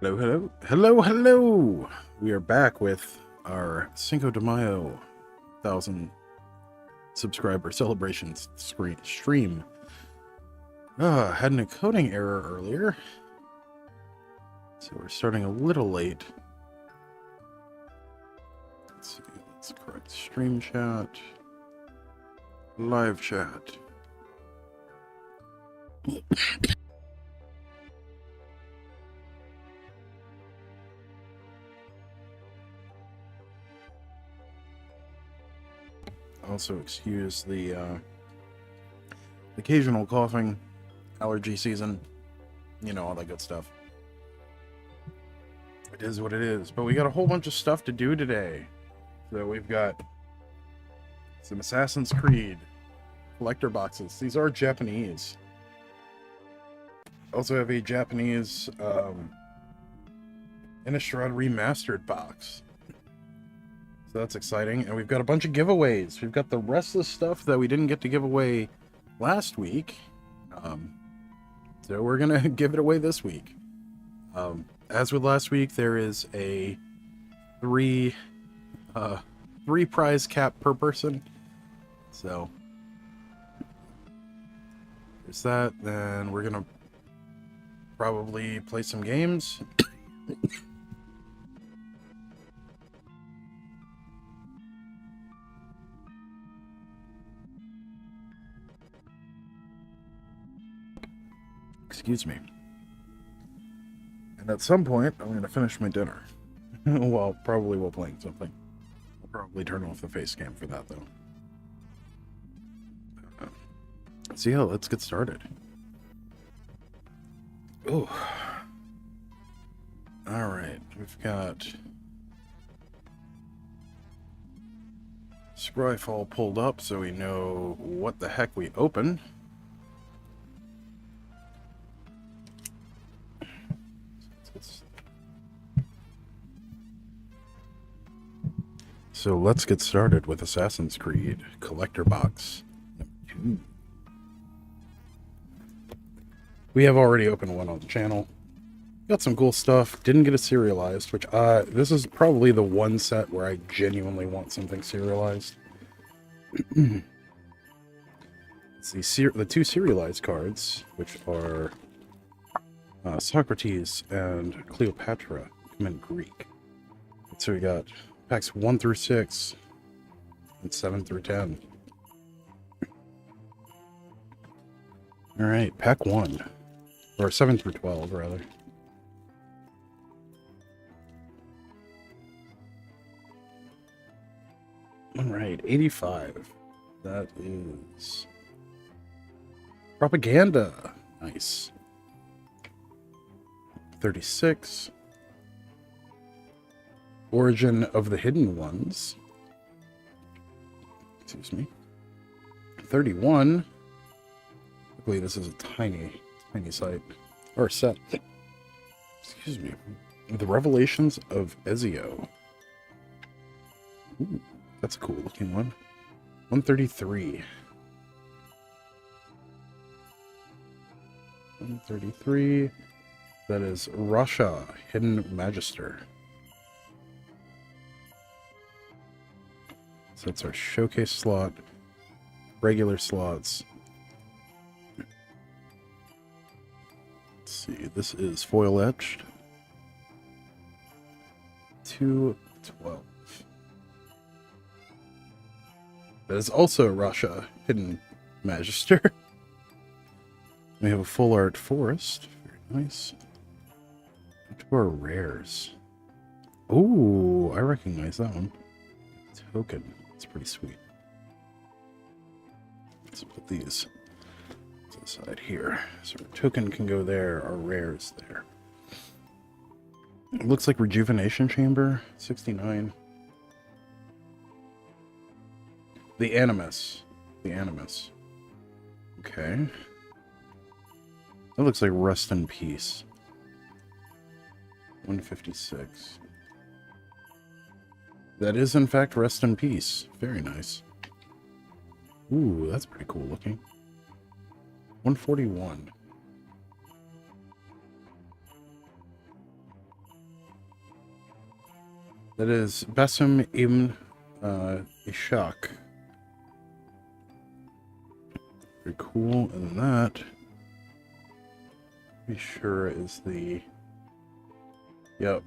Hello, hello, hello, hello! We are back with our Cinco de Mayo 1,000 subscriber celebrations stream. Had an encoding error earlier, so we're starting a little late. Let's see, let's correct stream chat, live chat. Also, excuse the occasional coughing, allergy season, all that good stuff. It is what it is, but we got a whole bunch of stuff to do today. So we've got some Assassin's Creed collector boxes. These are Japanese. Also have a Japanese Innistrad remastered box. So that's exciting. And we've got a bunch of giveaways. We've got the rest of the stuff that we didn't get to give away last week. So we're going to give it away this week. As with last week, there is a three prize cap per person. So there's that. Then we're going to probably play some games. Excuse me. And at some point, I'm going to finish my dinner. Well, probably while playing something. I'll probably turn off the face cam for that, though. So yeah, let's get started. Oh. Alright, we've got Scryfall pulled up so we know what the heck we open. So let's get started with Assassin's Creed Collector Box number 2. We have already opened one on the channel. Got some cool stuff. Didn't get it serialized, which this is probably the one set where I genuinely want something serialized. It's the two serialized cards, which are Socrates and Cleopatra, come in Greek. So we got packs 1 through 6 and 7 through 10. All right, pack 1, or 7 through 12, rather. All right, 85. That is Propaganda. Nice. 36. Origin of the Hidden Ones. Excuse me. 31. Luckily, this is a tiny site. Or set. Excuse me. The Revelations of Ezio. Ooh, that's a cool looking one. 133. 133. That is Russia, Hidden Magister. So that's our showcase slot, regular slots. Let's see, this is foil etched. 212. That is also Russia, Hidden Magister. We have a full art forest. Very nice. To our rares. Ooh, I recognize that one. Token. It's pretty sweet. Let's put these to the side here. So our token can go there, our rares there. It looks like Rejuvenation Chamber, 69. The Animus. The Animus. Okay. That looks like Rest in Peace. 156. That is, in fact, Rest in Peace. Very nice. Ooh, that's pretty cool looking. 141. That is Basim Ibn Ishaq. Very cool. And then that, be sure is the, yep.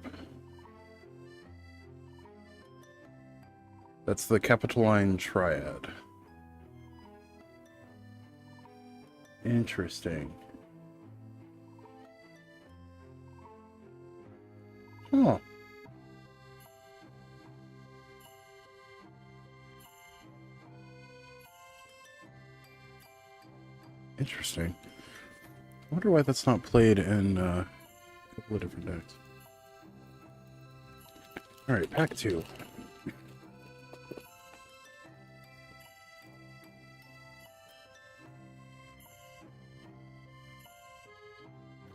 That's the Capitoline Triad. Interesting. Huh. Interesting. I wonder why that's not played in a couple of different decks. Alright, pack 2.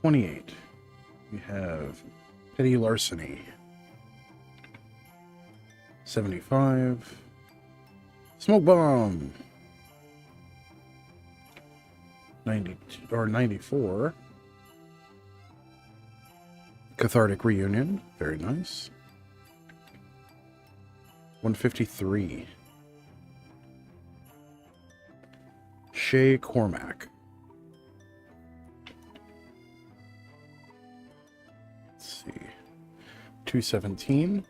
$28. We have petty larceny. 75. Smoke bomb. 90 or 94. Cathartic reunion. Very nice. 153. Shay Cormac. Let's see. 217.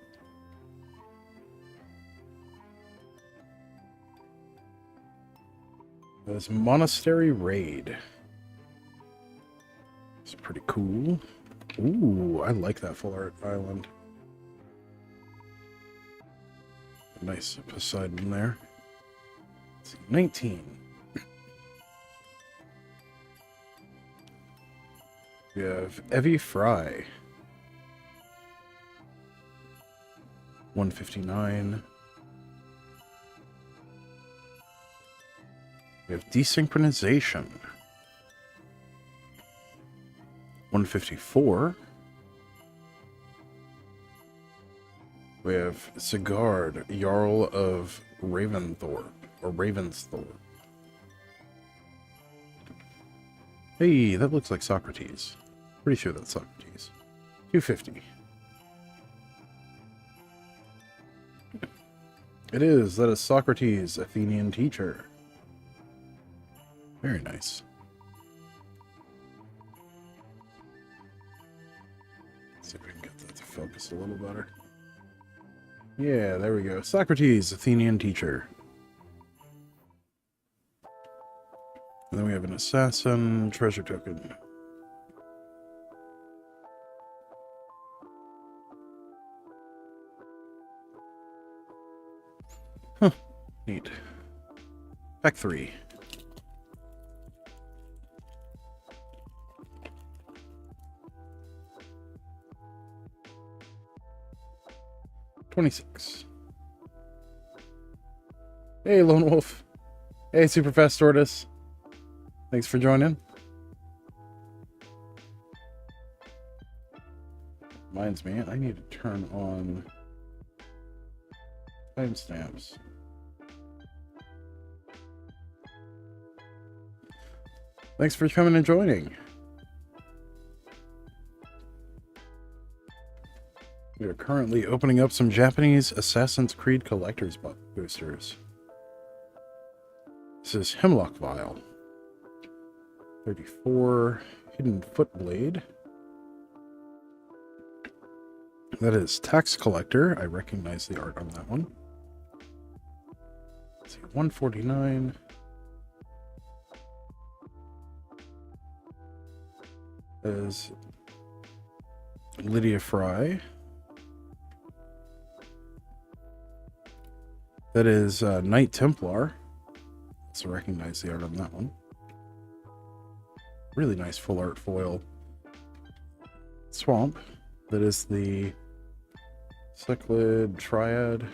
There's Monastery Raid. It's pretty cool. Ooh, I like that full art island. Nice Poseidon there. Let's see, 19. We have Evie Fry. 159. We have Desynchronization. 154. We have Sigurd, Jarl of Ravensthorpe, or Ravensthorpe. Hey, that looks like Socrates. Pretty sure that's Socrates. 250. It is. That is Socrates, Athenian teacher. Very nice. Let's see if we can get that to focus a little better. Yeah, there we go. Socrates, Athenian teacher. And then we have an assassin treasure token. Huh. Neat. Pack 3. $26. Hey, Lone Wolf. Hey, Super Fast Tortoise. Thanks for joining. Reminds me, I need to turn on timestamps. Thanks for coming and joining. We are currently opening up some Japanese Assassin's Creed Collector's boosters. This is Hemlock Vial. 34. Hidden Footblade. That is Tax Collector. I recognize the art on that one. Let's see, 149. That is Lydia Fry. That is Knight Templar. So recognize the art on that one. Really nice full art foil. Swamp. That is the Cyclid Triad.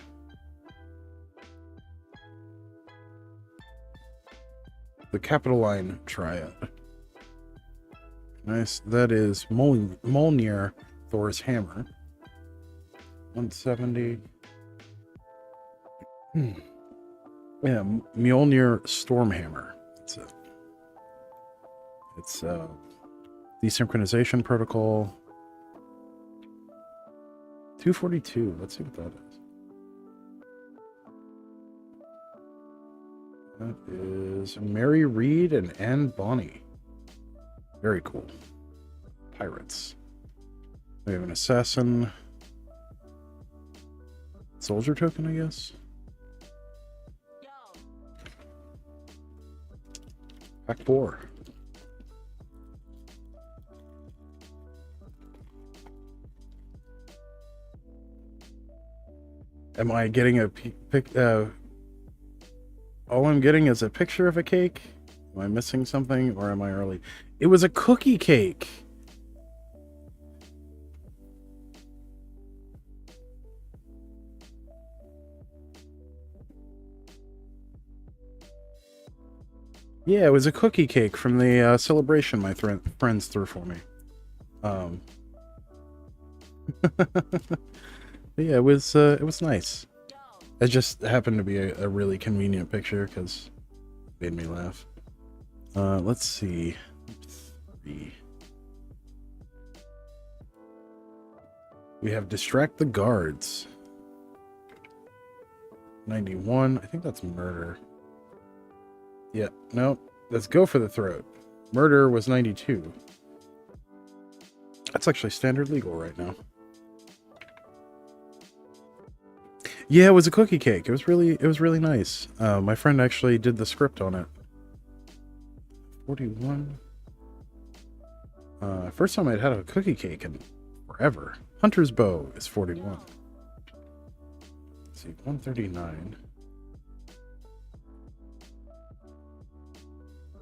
The Capitoline Triad. Nice. That is Mjolnir, Thor's Hammer. 170. Yeah, Mjolnir Stormhammer. That's it. It's Desynchronization Protocol. $2.42. Let's see what that is. That is Mary Reed and Anne Bonny. Very cool. Pirates. We have an assassin. Soldier token, I guess. Pack 4. Am I getting a all I'm getting is a picture of a cake? Am I missing something, or am I early? It was a cookie cake! Yeah, it was a cookie cake from the celebration my friends threw for me. Yeah, it was nice. It just happened to be a really convenient picture because it made me laugh. Let's see. 3. We have Distract the Guards. 91. I think that's murder. Yeah, no. Let's go for the throat. Murder was 92. That's actually standard legal right now. Yeah, it was a cookie cake. It was really nice. My friend actually did the script on it. 41. First time I'd had a cookie cake in forever. Hunter's Bow is 41. Let's see, 139.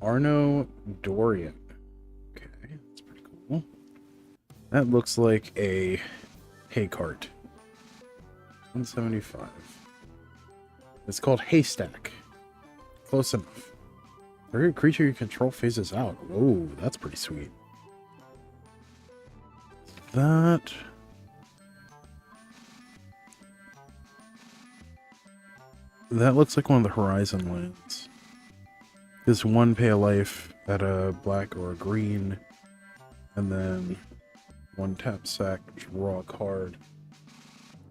Arno Dorian. Okay, that's pretty cool. That looks like a hay cart. 175. It's called Haystack. Close enough. Every creature you control phases out. Whoa, that's pretty sweet. That looks like one of the Horizon lands. This one pay a life at a black or a green, and then one tap sack, draw a card.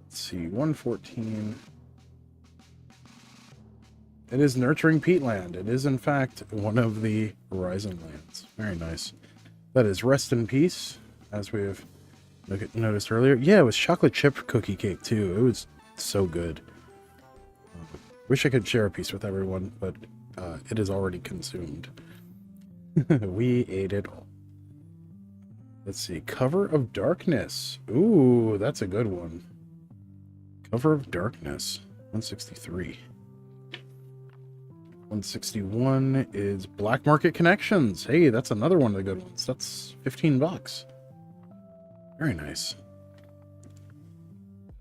Let's see, 114. It is Nurturing Peatland. It is, in fact, one of the Horizon lands. Very nice. That is Rest in Peace, as we've noticed earlier. Yeah, it was chocolate chip cookie cake, too. It was so good. Wish I could share a piece with everyone, but it is already consumed. We ate it all. Let's see. Cover of Darkness. Ooh, that's a good one. Cover of Darkness. 163. 161 is Black Market Connections. Hey, that's another one of the good ones. That's $15. Very nice.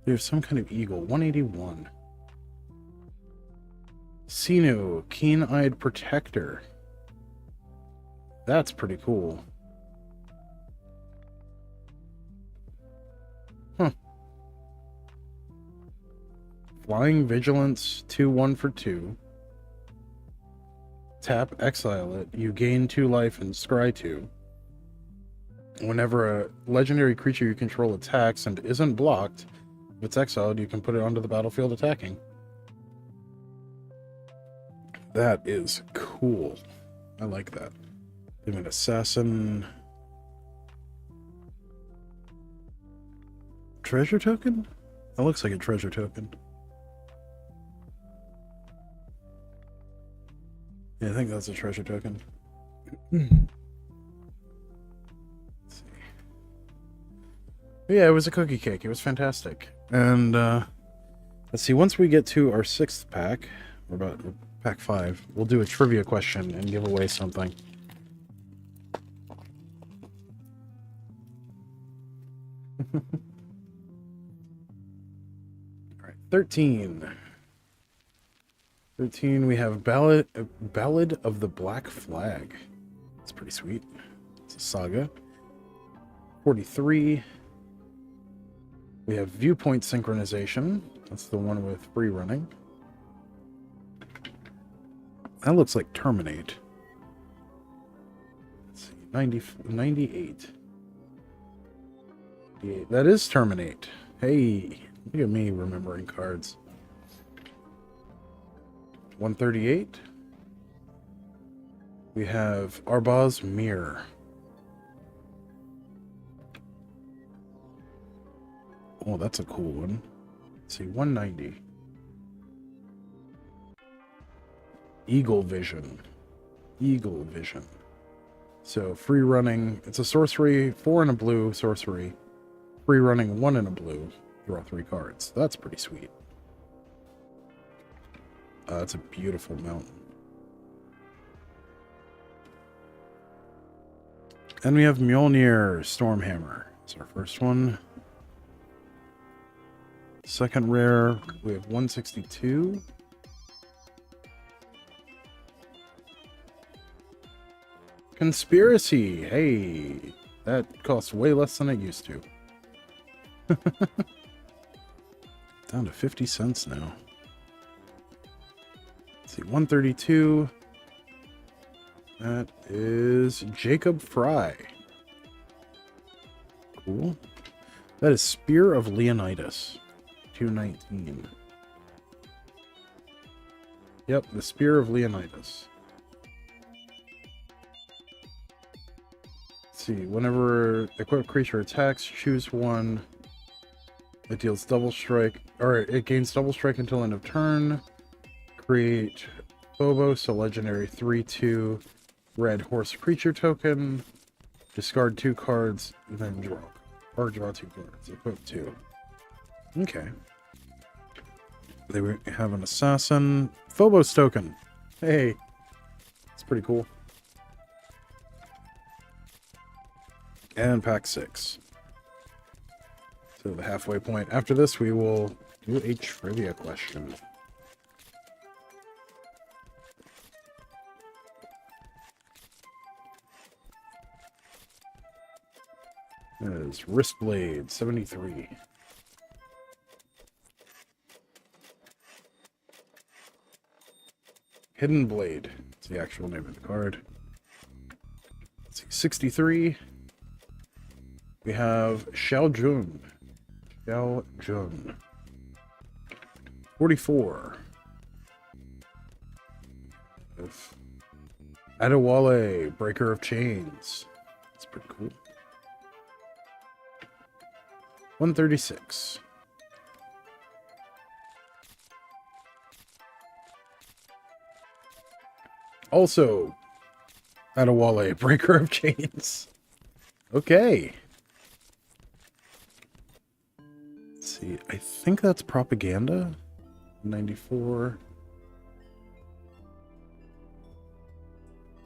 There's some kind of eagle. 181. Sinu, Keen-Eyed Protector. That's pretty cool. Huh. Flying Vigilance, 2/1 for 2. Tap, exile it. You gain 2 life and scry 2. Whenever a legendary creature you control attacks and isn't blocked, if it's exiled, you can put it onto the battlefield attacking. That is cool. I like that. Give an assassin. Treasure token? That looks like a treasure token. Yeah, I think that's a treasure token. Let's see. Yeah, it was a cookie cake. It was fantastic. And let's see, once we get to our 6th pack, we're about pack 5, we'll do a trivia question and give away something. Alright, 13. 13, we have Ballad of the Black Flag. It's pretty sweet. It's a saga. 43. We have Viewpoint Synchronization. That's the one with free running. That looks like Terminate. Let's see, 98. That is Terminate. Hey, look at me remembering cards. 138. We have Arbaz Mir. Oh, that's a cool one. Let's see, 190. Eagle Vision. Eagle Vision. So, free running. It's a sorcery, 4 in a blue sorcery. Free running, 1 in a blue. Draw 3 cards. That's pretty sweet. That's a beautiful mountain. And we have Mjolnir Stormhammer. It's our first one. Second rare, we have 162. Conspiracy. Hey, that costs way less than it used to. Down to 50 cents now. Let's see, 132. That is Jacob Fry. Cool. That is Spear of Leonidas. 219. Yep, the Spear of Leonidas. Let's see, whenever equipped creature attacks, choose one. It deals double strike, or it gains double strike until end of turn. Create Phobos, a legendary 3/2 red horse creature token. Discard 2 cards, then draw. Or draw 2 cards. Equip 2. Okay. They have an assassin. Phobos token. Hey. It's pretty cool. And pack 6. So the halfway point. After this, we will do a trivia question. That is Wristblade 73. Hidden Blade. It's the actual name of the card. Let's see, 63. We have Xiao Jun. Xiao Jun. 44. Adewale, Breaker of Chains. That's pretty cool. 136. Also, Adewale, Breaker of Chains. Okay. Let's see. I think that's Propaganda. 94.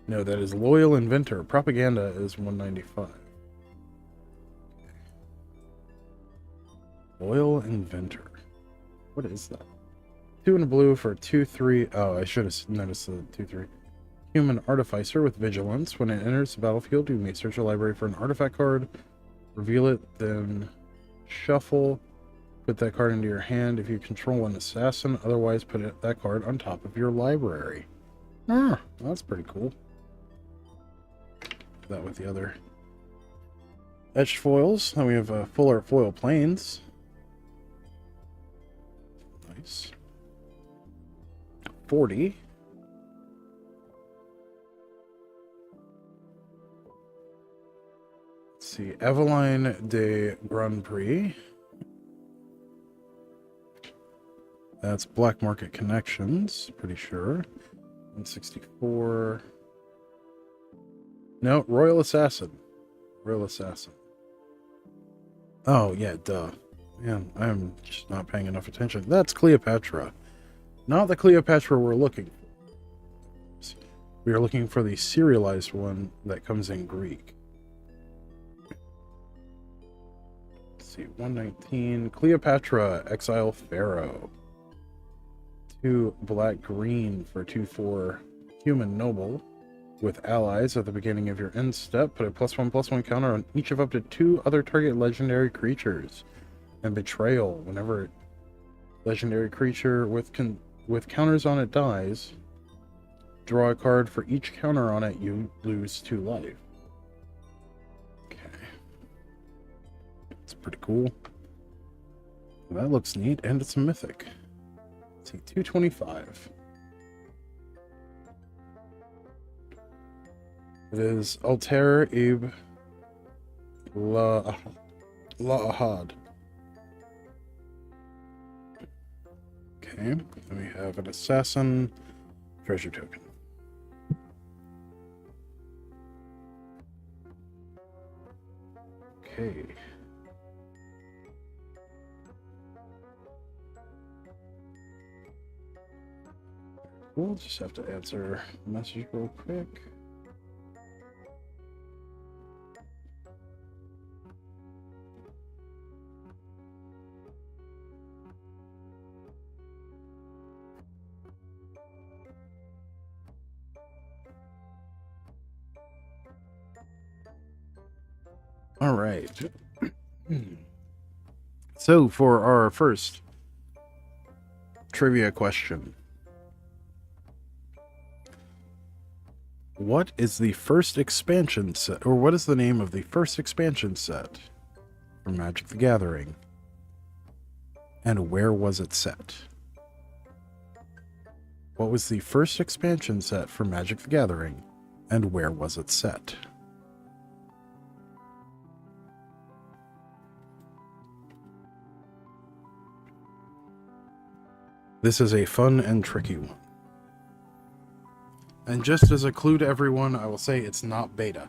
No, that is Loyal Inventor. Propaganda is 195. Loyal Inventor. What is that? 2 in a blue for 2/3. Oh, I should have noticed the 2/3. Human Artificer with Vigilance. When it enters the battlefield, you may search your library for an artifact card, reveal it, then shuffle. Put that card into your hand if you control an assassin. Otherwise, put that card on top of your library. Ah, that's pretty cool. That with the other etched foils. Then we have full art foil planes. Nice. 40. Let's see, Eveline de Grand Prix. That's Black Market Connections, pretty sure. 164. No, Royal Assassin. Royal Assassin. Oh, yeah, duh. Man, I'm just not paying enough attention. That's Cleopatra. Not the Cleopatra we're looking for. We are looking for the serialized one that comes in Greek. Let's see, 119. Cleopatra, Exile Pharaoh. 2 black-green for 2/4 Human Noble. With allies at the beginning of your end step, put a +1/+1 counter on each of up to 2 other target legendary creatures. And Betrayal. Whenever legendary creature with counters on it dies, draw a card for each counter on it, you lose 2 life. Okay. It's pretty cool. That looks neat, and it's a mythic. Let's see, 225. It is Altair Abe Ahad. Okay, then we have an assassin treasure token. Okay. We'll just have to answer a message real quick. All right. So for our first trivia question, what is the first expansion set, or what is the name of the first expansion set for Magic the Gathering, and where was it set? What was the first expansion set for Magic the Gathering, and where was it set? This is a fun and tricky one. And just as a clue to everyone, I will say it's not beta.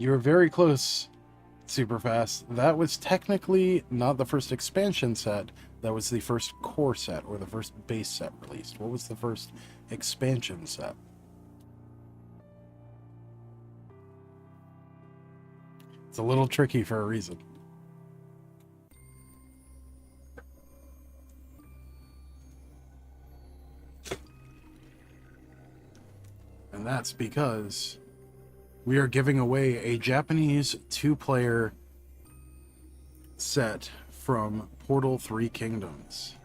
You were very close, super fast. That was technically not the first expansion set. That was the first core set, or the first base set released. What was the first expansion set? It's a little tricky for a reason. And that's because we are giving away a Japanese 2-player set from Portal 3 Kingdoms.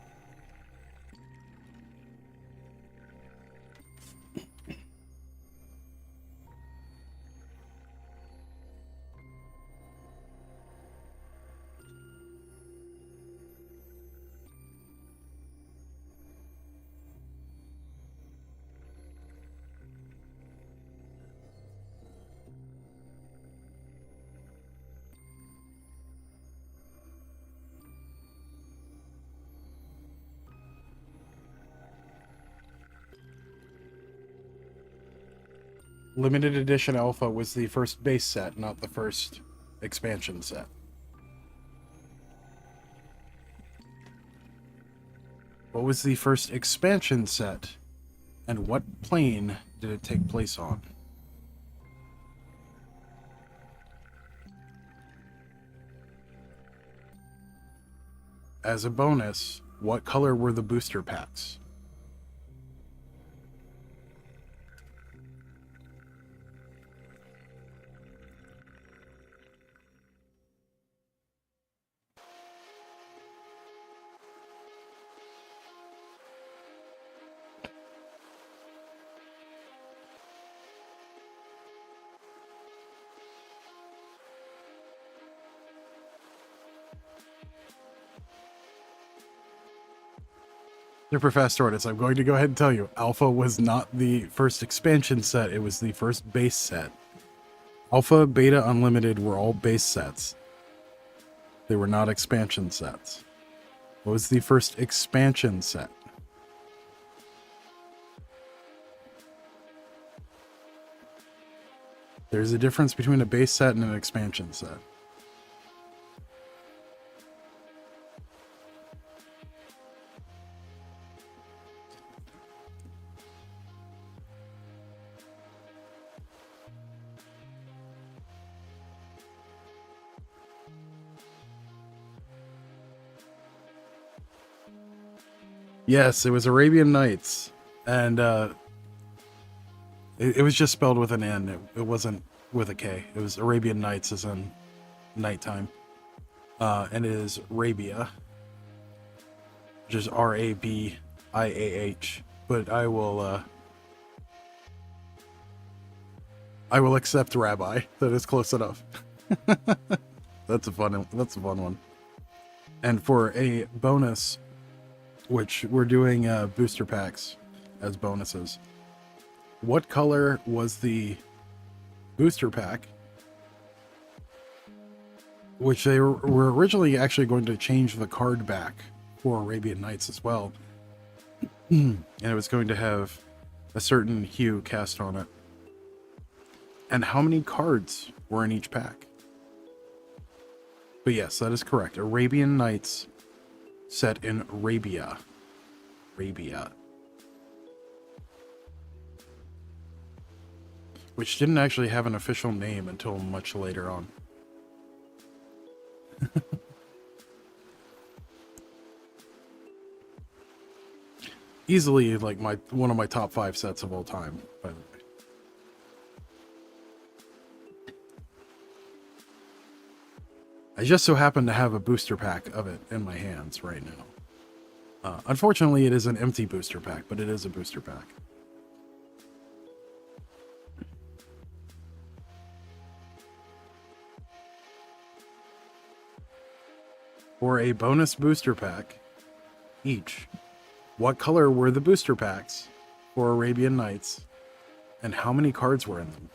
Limited Edition Alpha was the first base set, not the first expansion set. What was the first expansion set, and what plane did it take place on? As a bonus, what color were the booster packs? Super fast Tortoise, I'm going to go ahead and tell you, Alpha was not the first expansion set, it was the first base set. Alpha, Beta, Unlimited were all base sets. They were not expansion sets. What was the first expansion set? There's a difference between a base set and an expansion set. Yes, it was Arabian Nights. And It was just spelled with an N. It wasn't with a K. It was Arabian Nights as in nighttime. And it is Rabia, which is Rabiah. But I will accept Rabbi. That is close enough. That's a fun one. And for a bonus, which we're doing booster packs as bonuses. What color was the booster pack? Which they were originally actually going to change the card back for Arabian Nights as well. And it was going to have a certain hue cast on it. And how many cards were in each pack? But yes, that is correct. Arabian Nights set in Arabia. Which didn't actually have an official name until much later on. Easily like one of my top 5 sets of all time, by the way. I just so happen to have a booster pack of it in my hands right now. Unfortunately, it is an empty booster pack, but it is a booster pack. For a bonus booster pack each, what color were the booster packs for Arabian Nights, and how many cards were in them?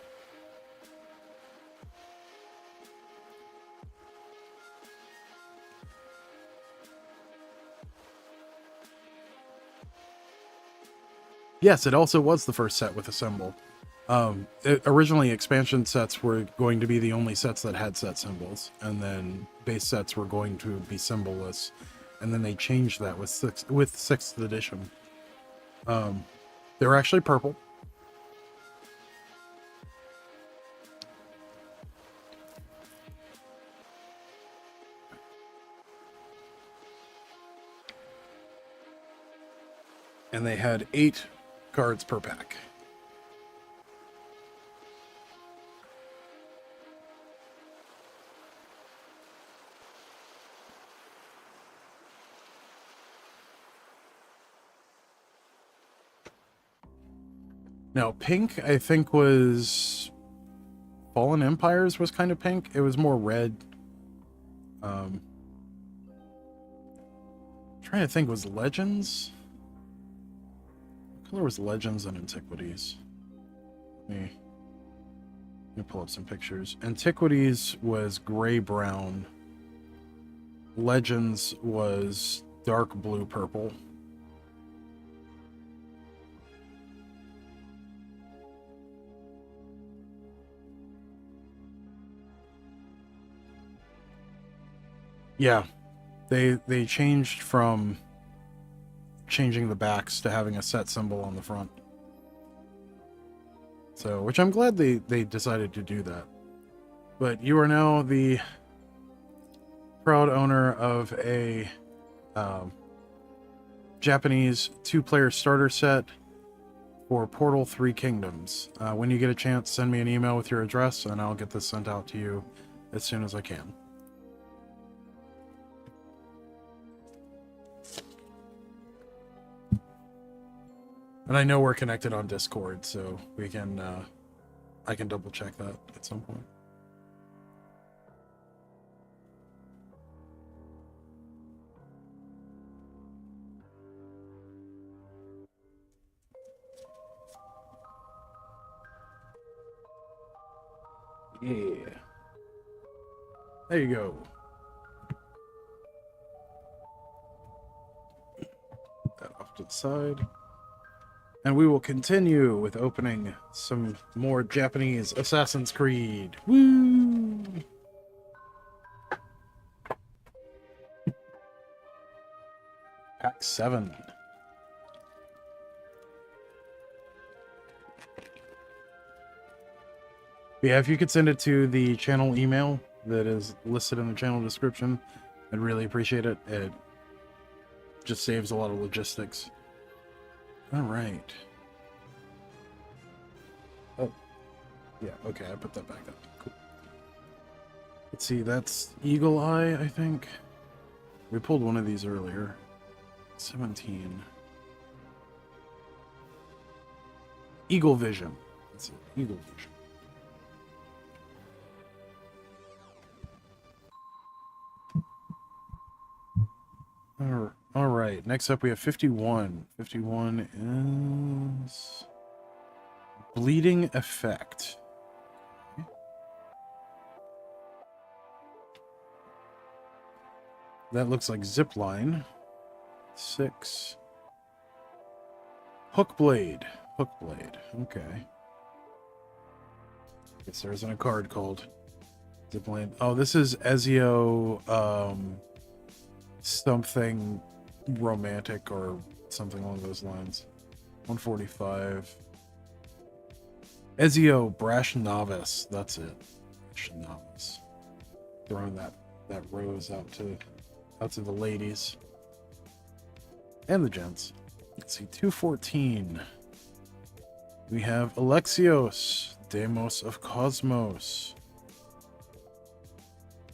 Yes, it also was the first set with a symbol. Originally, expansion sets were going to be the only sets that had set symbols, and then base sets were going to be symbolless, and then they changed that with 6th edition. They were actually purple. And they had 8 cards per pack. Now, pink, I think, was Fallen Empires was kind of pink. It was more red. Trying to think, was Legends? What color was Legends and Antiquities? Let me pull up some pictures. Antiquities was gray-brown. Legends was dark blue-purple. Yeah, they changed from changing the backs to having a set symbol on the front. So, which I'm glad they decided to do that. But you are now the proud owner of a Japanese 2-player starter set for Portal 3 Kingdoms. When you get a chance, send me an email with your address, and I'll get this sent out to you as soon as I can. And I know we're connected on Discord, so we can, I can double check that at some point. Yeah. There you go. Put that off to the side. And we will continue with opening some more Japanese Assassin's Creed. Woo! Pack 7. Yeah, if you could send it to the channel email that is listed in the channel description, I'd really appreciate it. It just saves a lot of logistics. All right. Yeah, okay, I put that back up. Cool. Let's see, that's Eagle Eye, I think. We pulled one of these earlier. 17. Eagle Vision. That's it, Eagle Vision. All right, next up we have 51. 51 is Bleeding Effect. That looks like Zipline. 6. Hook Blade. Hook Blade. Okay. Guess there isn't a card called Zipline. Oh, this is Ezio something romantic or something along those lines. 145. Ezio Brash Novice. That's it. Brash Novice. Throwing that rose out to the ladies. And the gents. Let's see, 214. We have Alexios, Deimos of Cosmos.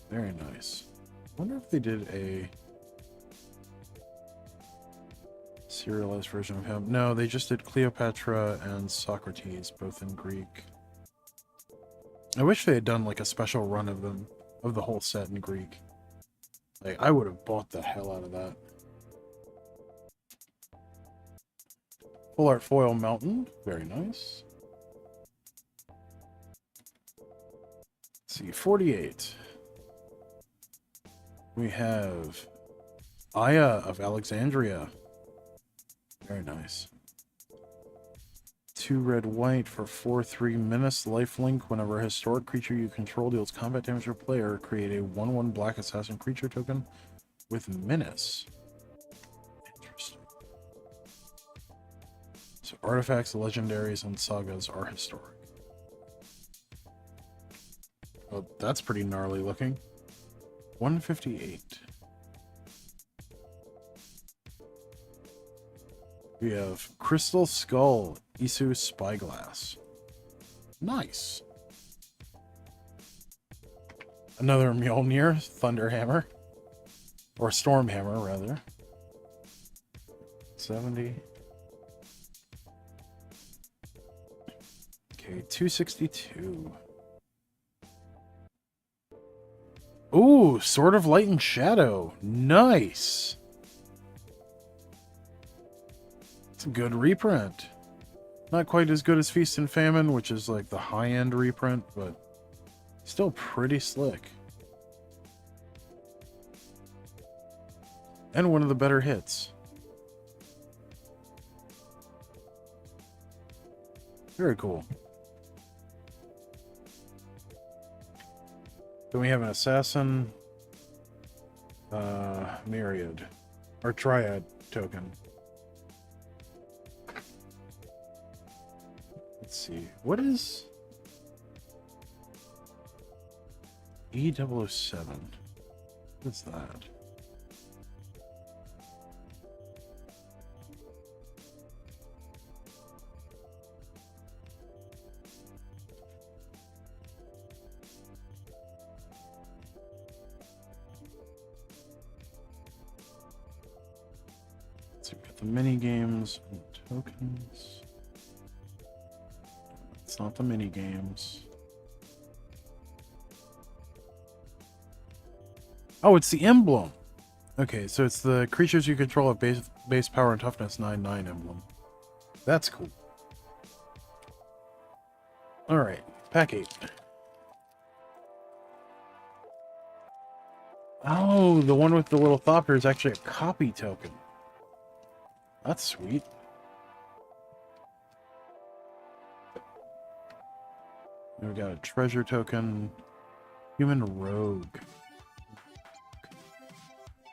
Very nice. I wonder if they did a serialized version of him. No, they just did Cleopatra and Socrates, both in Greek. I wish they had done like a special run of them, of the whole set in Greek. Like, I would have bought the hell out of that. Full Art Foil Mountain. Very nice. Let's see, 48. We have Aya of Alexandria. Very nice. 2 red white for 4/3 Menace lifelink. Whenever a historic creature you control deals combat damage to a player, create a 1/1 black assassin creature token with Menace. Interesting. So artifacts, legendaries, and sagas are historic. Well, that's pretty gnarly looking. 158. We have Crystal Skull, Isu Spyglass. Nice. Another Mjolnir, Thunderhammer. Or Stormhammer, rather. 70. Okay, 262. Ooh, Sword of Light and Shadow. Nice. It's a good reprint. Not quite as good as Feast and Famine, which is like the high-end reprint, but still pretty slick. And one of the better hits. Very cool. Then we have an Assassin Myriad, or Triad token. Let's see, what is E007? What's that? So we've got the mini games and tokens. It's not the mini games. Oh, it's the emblem. Okay, so it's the creatures you control at base power and toughness 9/9 emblem. That's cool. All right, pack 8. Oh, the one with the little thopter is actually a copy token. That's sweet. We got a treasure token. Human rogue.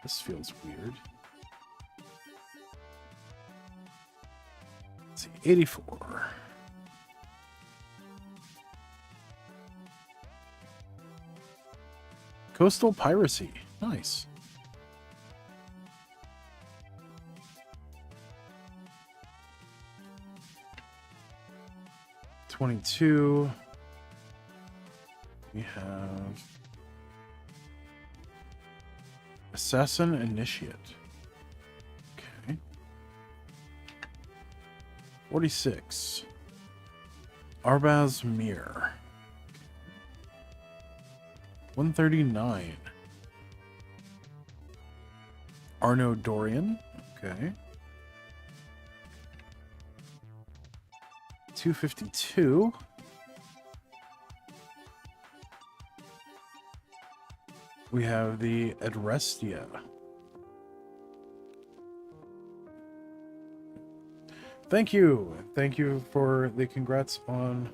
This feels weird. Let's see, 84. Coastal Piracy. Nice. $22. We have Assassin Initiate. Okay. 46. Arbaz Mir. 139. Arno Dorian. Okay. 252. We have the Adrestia. Thank you. Thank you for the congrats on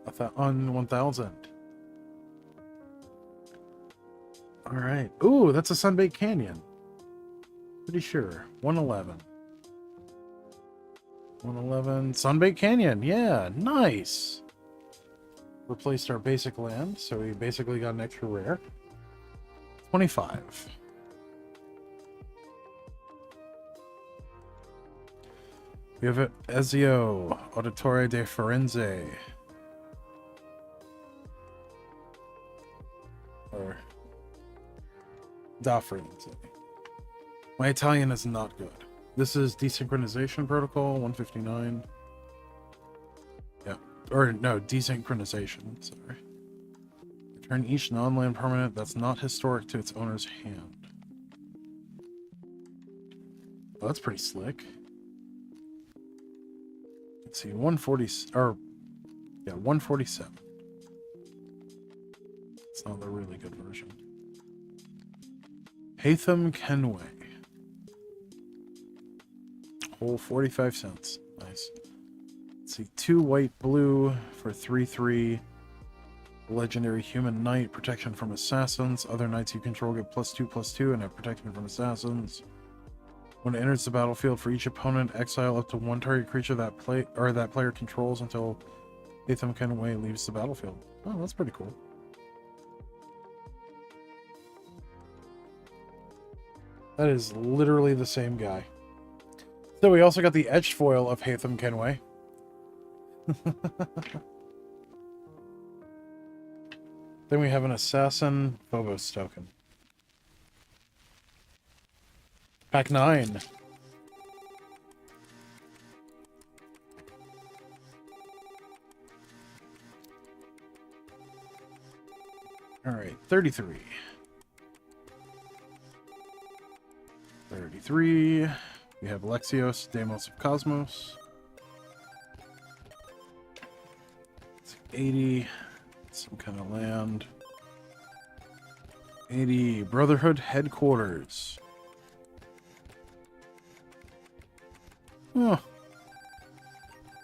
1000. All right. Ooh, that's a Sunbaked Canyon. Pretty sure. 111. 111. Sunbaked Canyon. Yeah, nice. Replaced our basic land, so we basically got an extra rare. 25. We have Ezio, Auditore de Firenze. Or Da Firenze. My Italian is not good. This is Desynchronization Protocol, 159. Yeah. Or, no, Desynchronization, sorry. Return each non-land permanent that's not historic to its owner's hand. Well, that's pretty slick. Let's see, 147. It's not the really good version. Hatham Kenway. Whole 45 cents. Nice. Let's see, 2 white blue for 3/3. Legendary Human Knight, protection from assassins. Other knights you control get +2/+2 and have protection from assassins. When it enters the battlefield, for each opponent, exile up to 1 target creature that player controls until Hatham Kenway leaves the battlefield. Oh, that's pretty cool. That is literally the same guy. So we also got the etched foil of Hatham Kenway. Then we have an Assassin Phobos token. Pack 9. Alright, 33. 33. We have Alexios, Deimos of Cosmos. 80. Some kind of land. 80. Brotherhood Headquarters. Oh.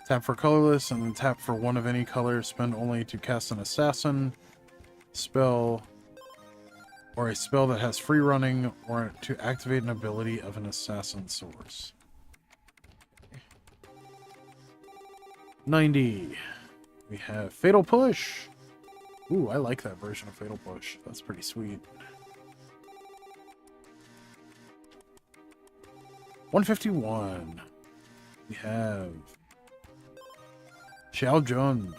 Tap for colorless and then tap for 1 of any color. Spend only to cast an assassin spell or a spell that has free running or to activate an ability of an assassin source. 90. We have Fatal Push. Ooh, I like that version of Fatal Push. That's pretty sweet. 151. We have Xiao Jun.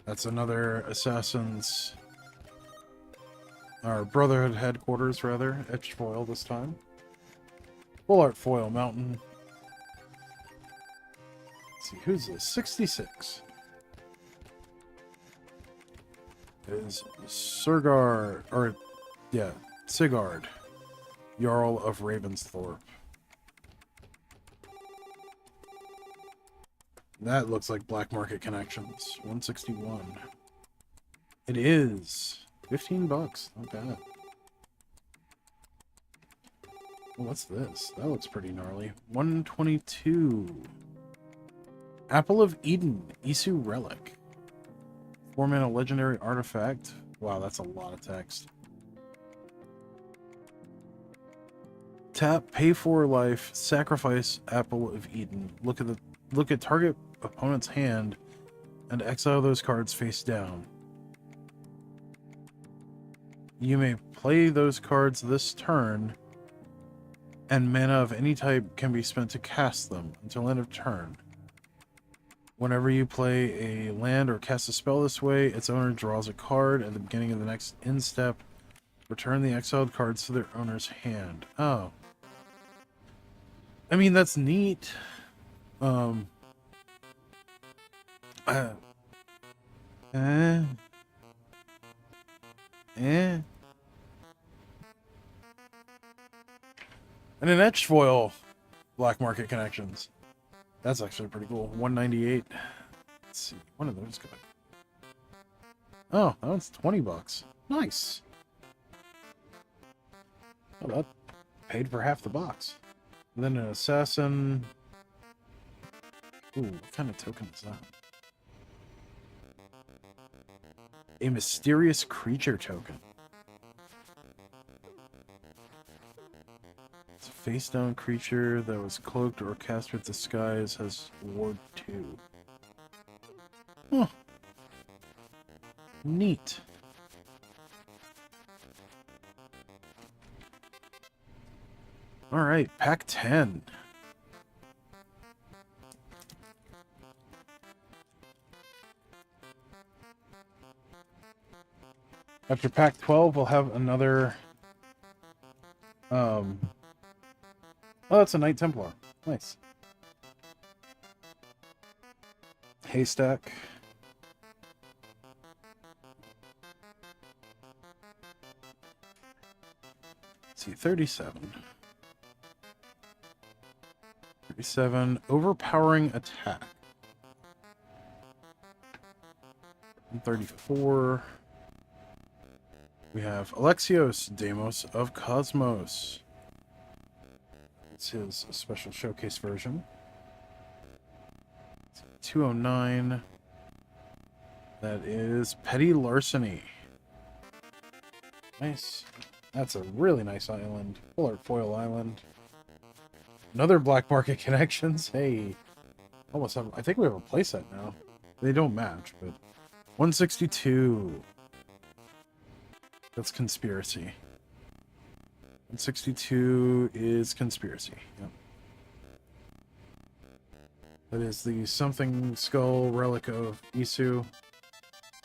That's another Assassin's... Our Brotherhood Headquarters, rather. Etched foil this time. Full Art Foil Mountain. Let's see, who's this? 66. Is Sigurd, Jarl of Ravensthorpe. That looks like black market connections. 161. It is. 15 bucks. Not bad. What's this? That looks pretty gnarly. 122. Apple of Eden. Isu Relic. 4-mana legendary artifact. Wow, that's a lot of text. Tap, pay for life, sacrifice Apple of Eden. Look at target opponent's hand and exile those cards face down. You may play those cards this turn and mana of any type can be spent to cast them until end of turn. Whenever you play a land or cast a spell this way, its owner draws a card at the beginning of the next end step. Return the exiled cards to their owner's hand. Oh. I mean, that's neat. And an etched foil black market connections. That's actually pretty cool. 198. Let's see. One of those good. Oh, that one's $20. Nice. Oh, that paid for half the box. And then an assassin. Ooh, what kind of token is that? A mysterious creature token. It's a face-down creature that was cloaked or cast with disguise, has ward 2. Huh. Neat. Alright, pack 10. After pack 12, we'll have another... Oh, that's a Knight Templar. Nice. Haystack. Let's see, 37. 37. Overpowering attack. 34. We have Alexios, Deimos of Cosmos. It's his special showcase version. 209. That is Petty Larceny. Nice. That's a really nice island. Full art foil island. Another black market connections. Hey. Almost have, I think we have a playset now. They don't match, but 162. That's Conspiracy. 162 is Conspiracy. Yep. That is the Something Skull Relic of Isu.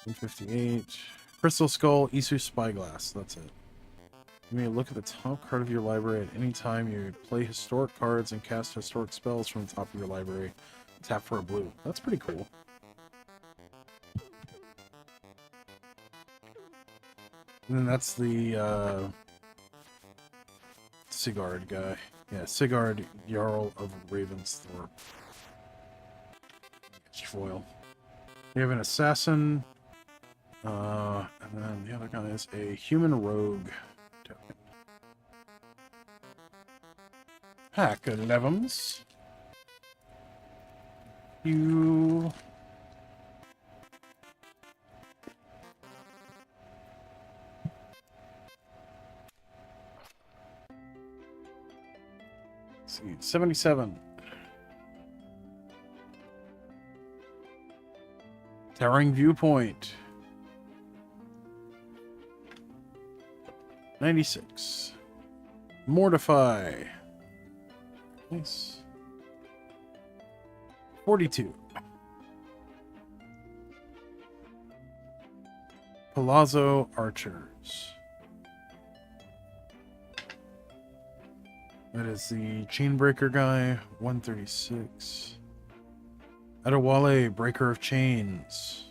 158. Crystal Skull, Isu Spyglass. That's it. You may look at the top card of your library at any time. You play historic cards and cast historic spells from the top of your library. Tap for a blue. That's pretty cool. And then that's the Sigurd guy. Yeah, Sigurd, Jarl of Ravensthorpe. Foil. We have an assassin. And then the other guy is a human rogue token. Pack 11s. You. Let's see, 77. Towering Viewpoint. 96. Mortify. Nice. 42. Palazzo Archers. That is the Chainbreaker guy. 136. Adewale, Breaker of Chains.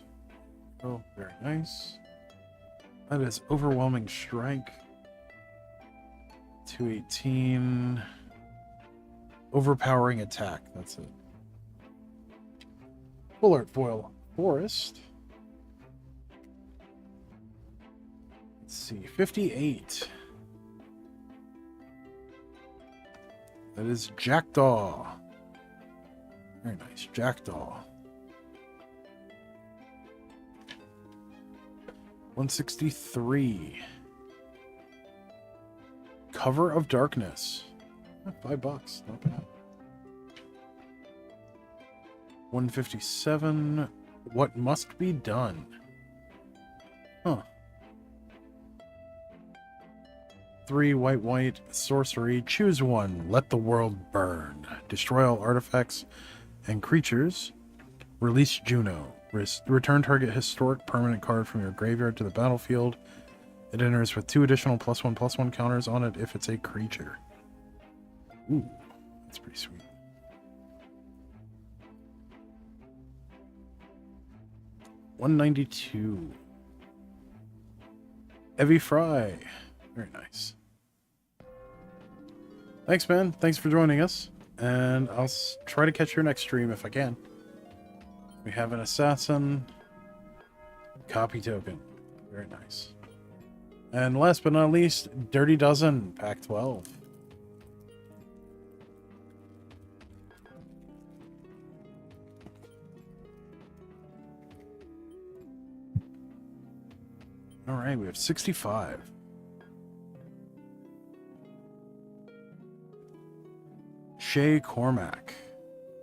Oh, very nice. That is Overwhelming Strike. 218. Overpowering Attack. That's it. Full Art Foil Forest. Let's see. 58. That is Jackdaw. Very nice. Jackdaw. 163. Cover of Darkness. $5. Not bad. 157. What Must Be Done. Huh. 3 white white sorcery. Choose one. Let the world burn. Destroy all artifacts and creatures. Release Juno. Return target historic permanent card from your graveyard to the battlefield. It enters with 2 additional +1/+1 counters on it if it's a creature. Ooh, that's pretty sweet. $192. Evie Fry. Very nice. Thanks, man. Thanks for joining us. And I'll try to catch your next stream if I can. We have an assassin. Copy token. Very nice. And last but not least, Dirty Dozen, Pack 12. All right, we have 65. Shay Cormac.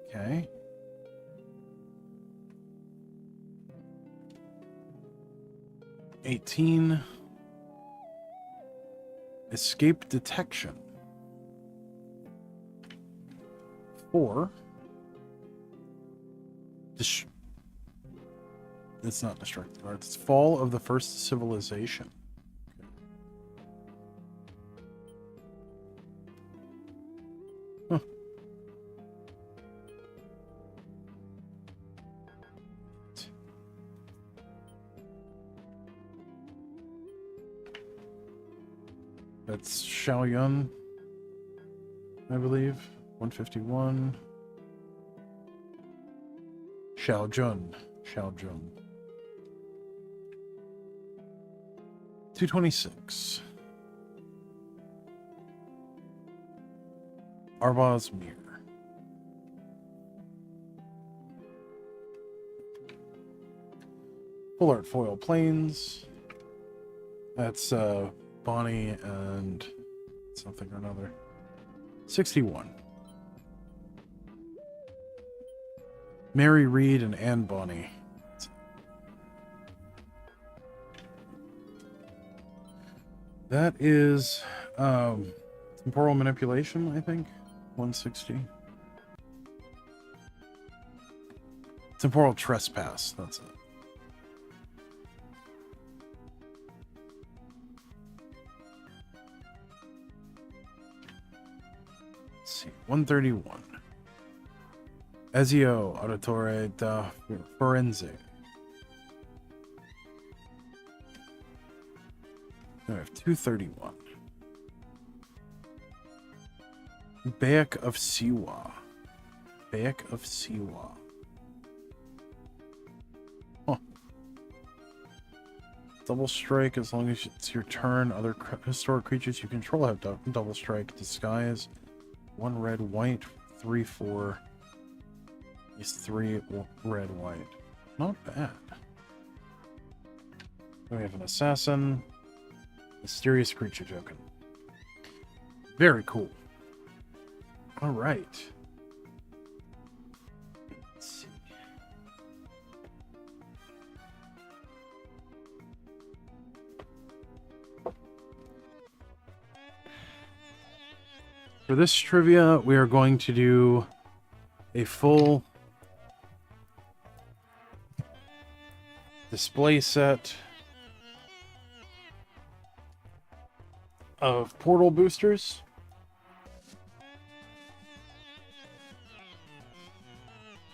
Okay. $18. Escape Detection. 4. It's not Destructive Arts. It's Fall of the First Civilization. Huh. That's Xiao Yun, I believe. 151. Xiao Jun. 226. Arbaz Mir. Full Art Foil Plains. That's Bonnie and something or another. 61. Mary Reed and Anne Bonny. That is temporal manipulation, I think. 160. Temporal trespass, that's it. Let's see, 131. Ezio Auditore da Forense. I have 231. Bayek of Siwa. Huh. Double strike as long as it's your turn. Other historic creatures you control have double strike. Disguise. 1 red, white, 3/4. Is 3 red, white. Not bad. Then we have an assassin. Mysterious creature token. Very cool. All right. Let's see. For this trivia, we are going to do a full display set of portal boosters.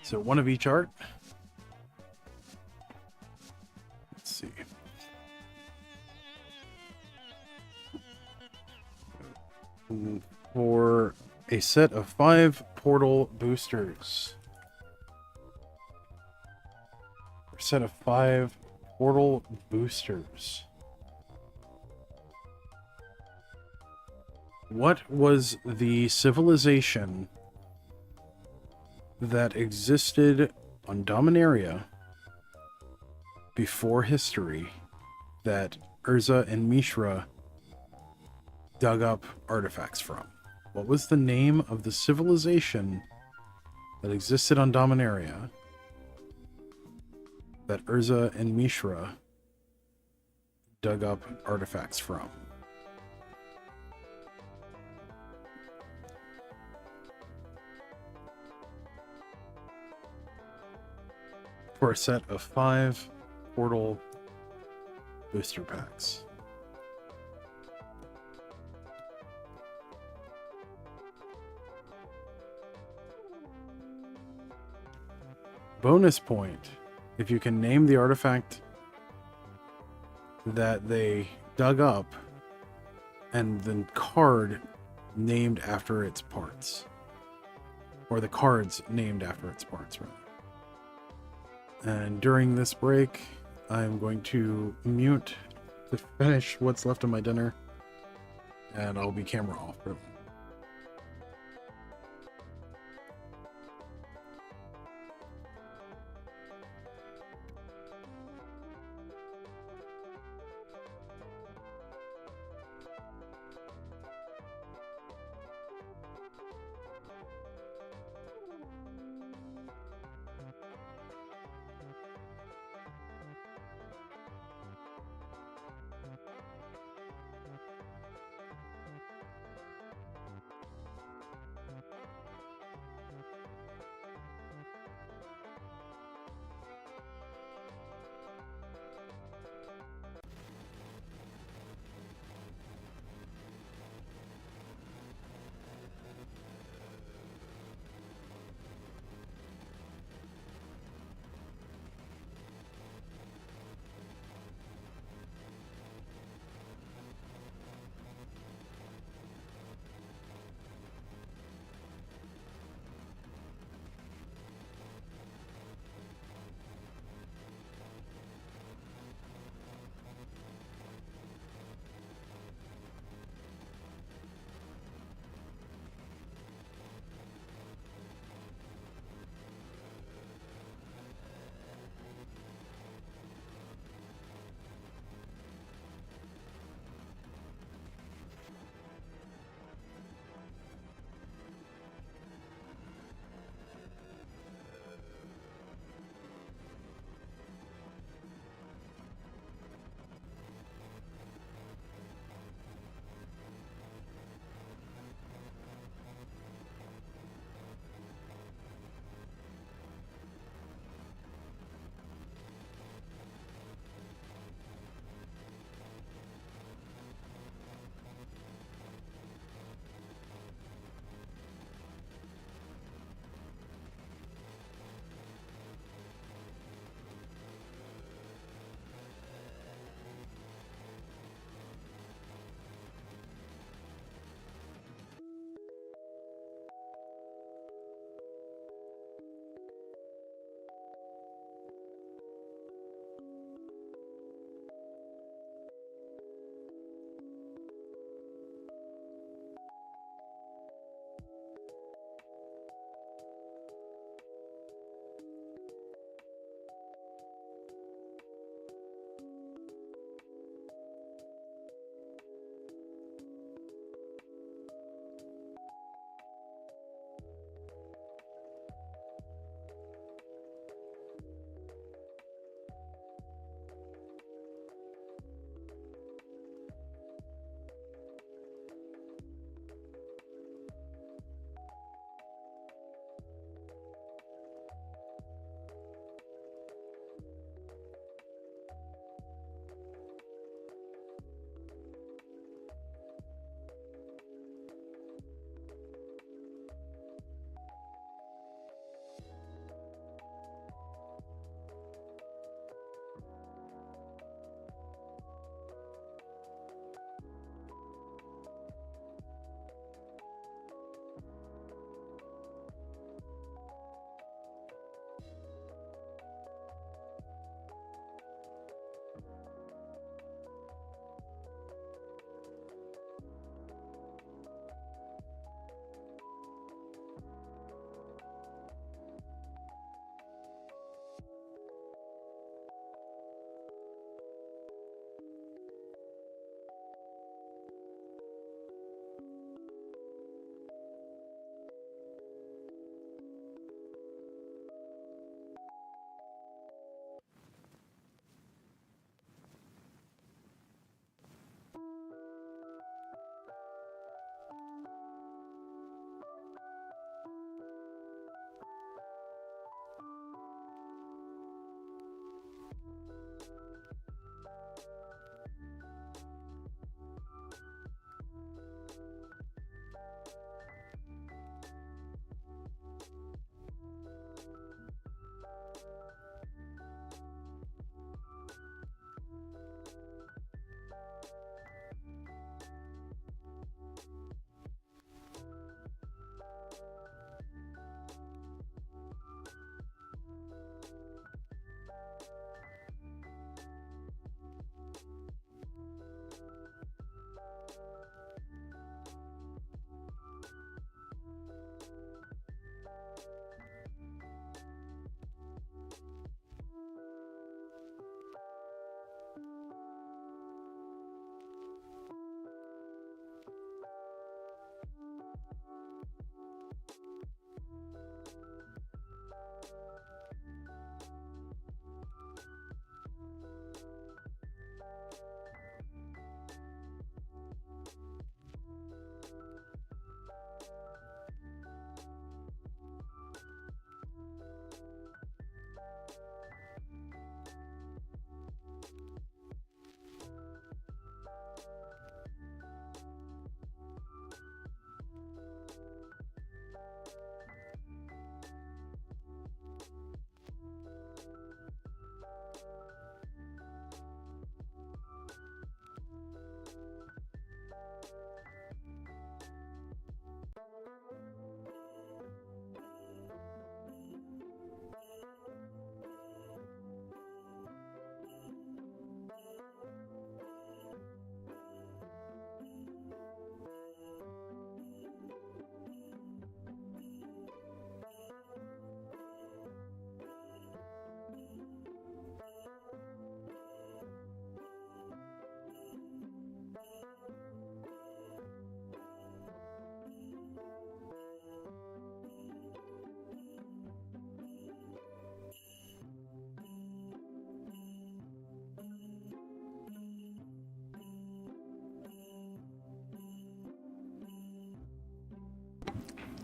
So 1 of each art. Let's see. For a set of 5 portal boosters. A set of 5 portal boosters. What was the civilization that existed on Dominaria before history that Urza and Mishra dug up artifacts from? What was the name of the civilization that existed on Dominaria that Urza and Mishra dug up artifacts from? for a set of 5 portal booster packs. Bonus point if you can name the artifact that they dug up and the card named after its parts, or the cards named after its parts, rather. And during this break, I'm going to mute to finish what's left of my dinner, and I'll be camera off for a little.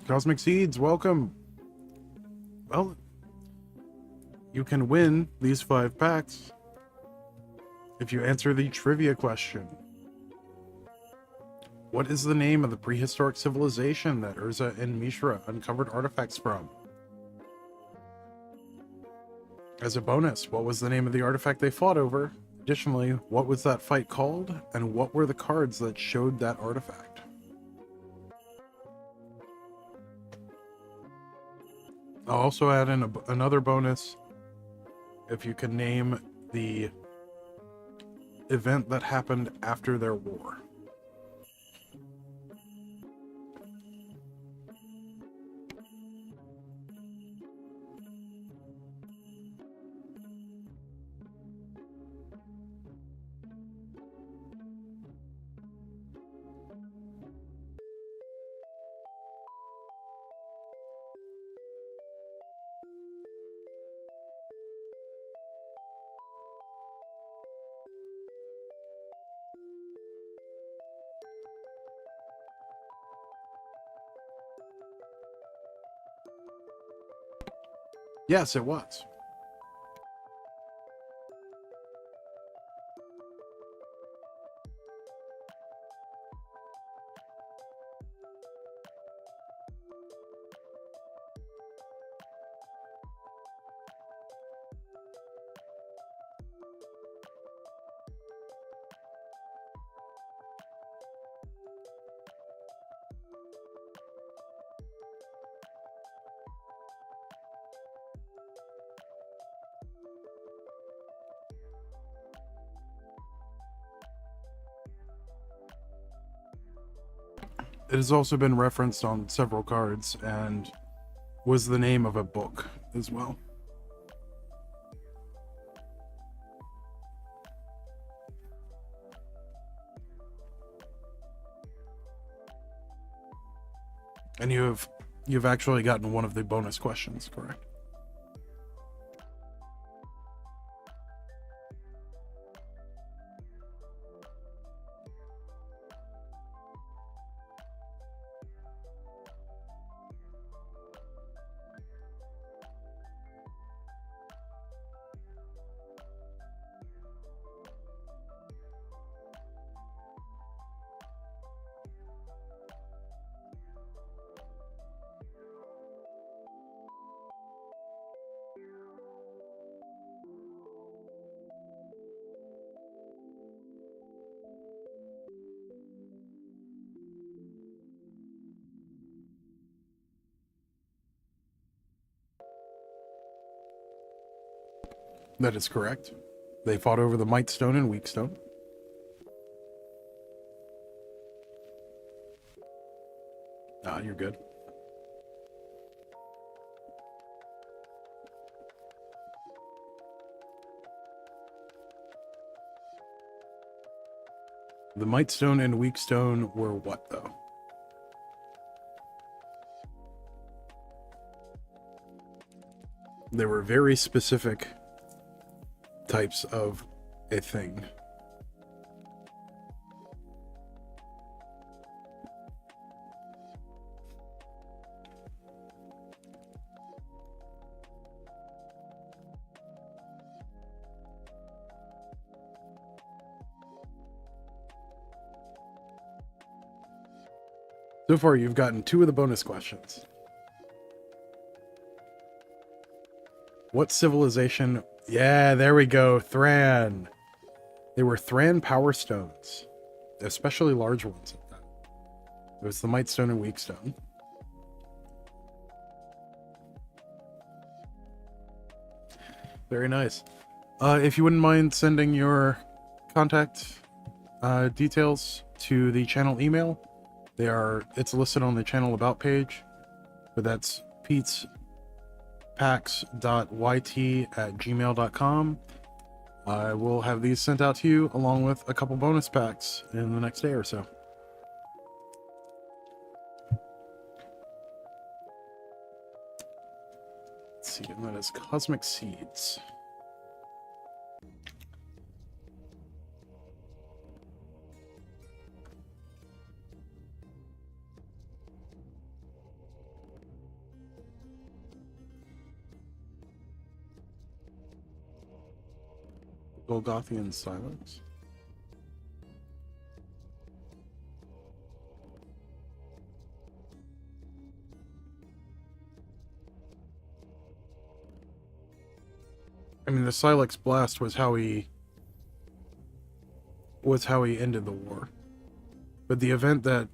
Cosmic Seeds, welcome. Well, you can win these 5 packs if you answer the trivia question. What is the name of the prehistoric civilization that Urza and Mishra uncovered artifacts from? As a bonus, what was the name of the artifact they fought over? Additionally, what was that fight called? And what were the cards that showed that artifact? I'll also add in another bonus if you can name the event that happened after their war. Yes, it was. It has also been referenced on several cards and was the name of a book as well. And you've actually gotten one of the bonus questions correct. That is correct. They fought over the Might Stone and Weak Stone. Ah, you're good. The Might Stone and Weak Stone were what, though? They were very specific types of a thing. So far, you've gotten 2 of the bonus questions. What civilization? Yeah, there we go. Thran. They were Thran Power Stones, especially large ones at that. It was the Might Stone and Weak Stone. Very nice. If you wouldn't mind sending your contact details to the channel email, it's listed on the channel about page, but that's petespacks.yt@gmail.com. I will have these sent out to you along with a couple bonus packs in the next day or so. Let's see, and that is Cosmic Seeds. Golgothian Silex. I mean, the Silex Blast was how he ended the war. But the event that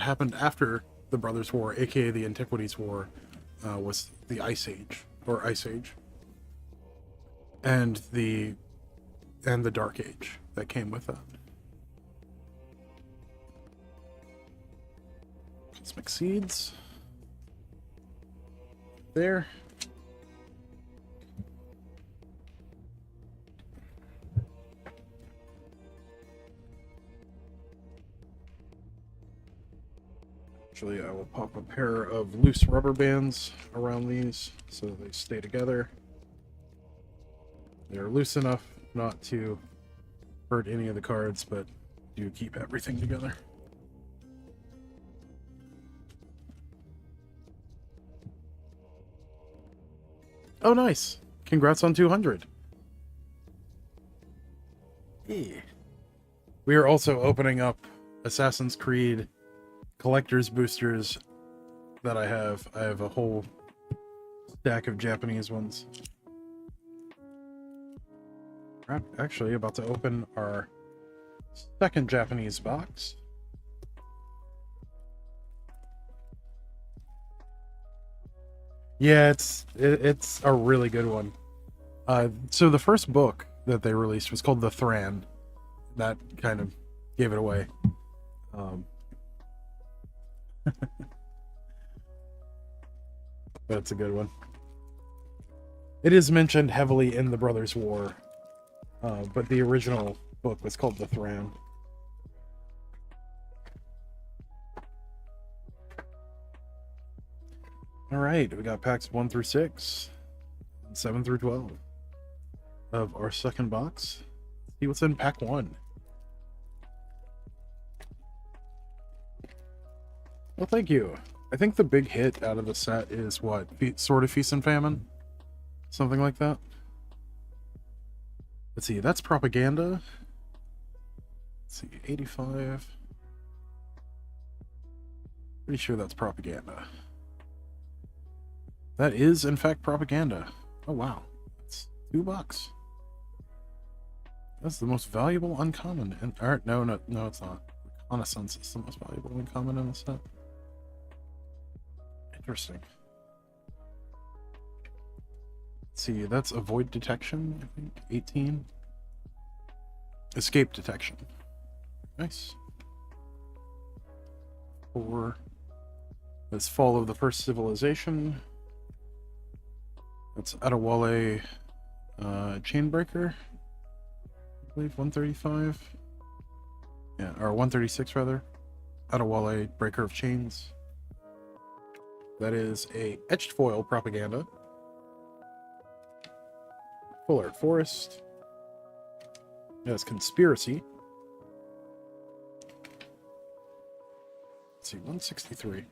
happened after the Brothers' War, aka the Antiquities War, was the Ice Age, or Ice Age, and the Dark Age that came with that. Cosmic Seeds. There. Actually, I will pop a pair of loose rubber bands around these so that they stay together. They're loose enough not to hurt any of the cards, but do keep everything together. Oh, nice! Congrats on 200. Yeah. We are also opening up Assassin's Creed collector's boosters that I have. I have a whole stack of Japanese ones. We're actually about to open our second Japanese box. Yeah, it's a really good one. So the first book that they released was called The Thran. That kind of gave it away. But it's a good one. It is mentioned heavily in the Brothers' War, but the original book was called The Thran. Alright, we got packs 1 through 6, and 7 through 12 of our second box. Let's see what's in pack 1. Well, thank you. I think the big hit out of the set is what? Sword of Feast and Famine? Something like that. Let's see, that's propaganda. Let's see, 85. Pretty sure that's propaganda. That is, in fact, propaganda. Oh, wow. That's $2. That's the most valuable uncommon. No, it's not. Reconnaissance is the most valuable uncommon in the set. Interesting. Let's see, that's avoid detection, I think. 18. Escape detection. Nice. 4. That's Fall of the First Civilization. That's Adewale Chainbreaker. I believe 135. Yeah, or 136 rather. Adewale Breaker of Chains. That is a etched foil propaganda. Full Art Forest. That's Conspiracy. Let's see, 163.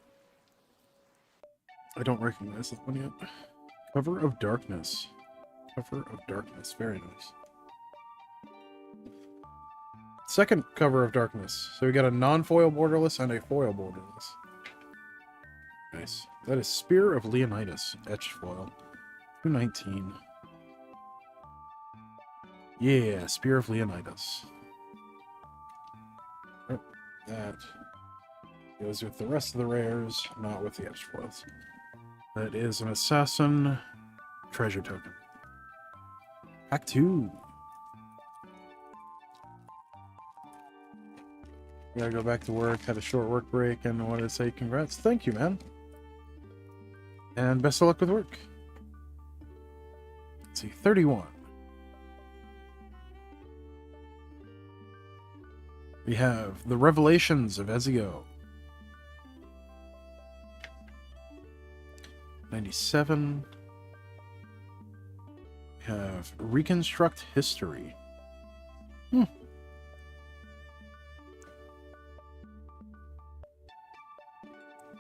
I don't recognize that one yet. Cover of Darkness. Cover of Darkness. Very nice. Second Cover of Darkness. So we got a non-foil borderless and a foil borderless. Nice. That is Spear of Leonidas. Etched foil. 219. Yeah, Spear of Leonidas. Oh, that goes with the rest of the rares, not with the etched foils. That is an Assassin treasure token. Pack 2. Gotta go back to work, had a short work break, and wanted to say congrats. Thank you, man. And best of luck with work. Let's see, 31. We have The Revelations of Ezio. 97. We have Reconstruct History.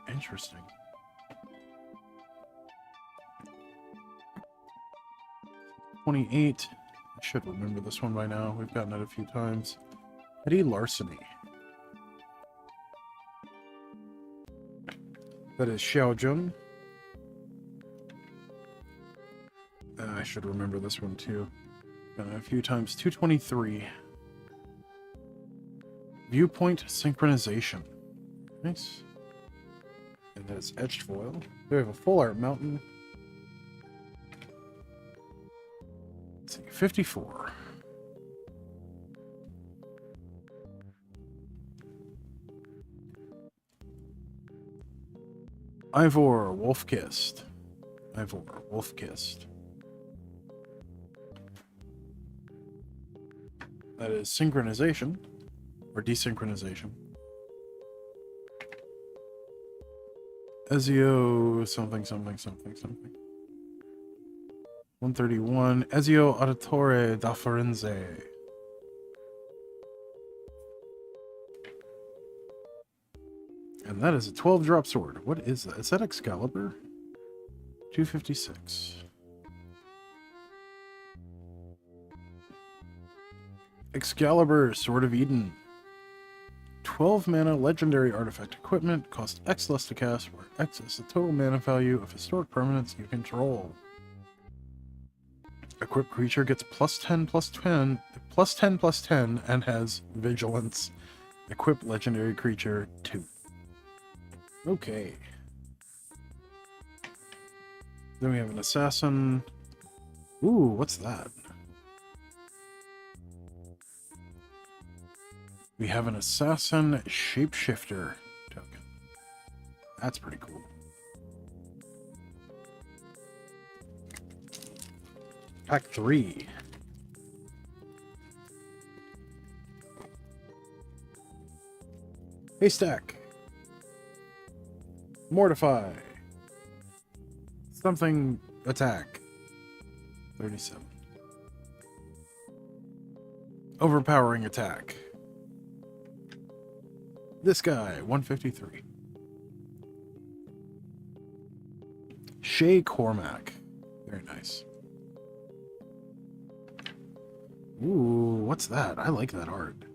Interesting. $28. I should remember this one by now. We've gotten it a few times. Petty larceny. That is Xiaojun. I should remember this one too. Gotten it a few times. 223. Viewpoint synchronization. Nice. And that is etched foil. We have a full art mountain. Let's see, 54. Ivor Wolf-Kissed. Ivor Wolf-Kissed. That is synchronization. Or desynchronization. Ezio something something something something. 131. Ezio Auditore da Firenze. And that is a 12-drop sword. What is that? Is that Excalibur? 256. Excalibur, Sword of Eden. 12 mana legendary artifact equipment. Cost X less to cast, where X is the total mana value of historic permanents you control. Equipped creature gets +10 +10, +10 +10, and has vigilance. Equipped legendary creature 2. Okay. Then we have an assassin. Ooh, what's that? We have an assassin shapeshifter token. That's pretty cool. Pack 3. Haystack. Mortify. Something attack. 37. Overpowering attack. This guy, 153. Shay Cormac. Very nice. Ooh, what's that? I like that art.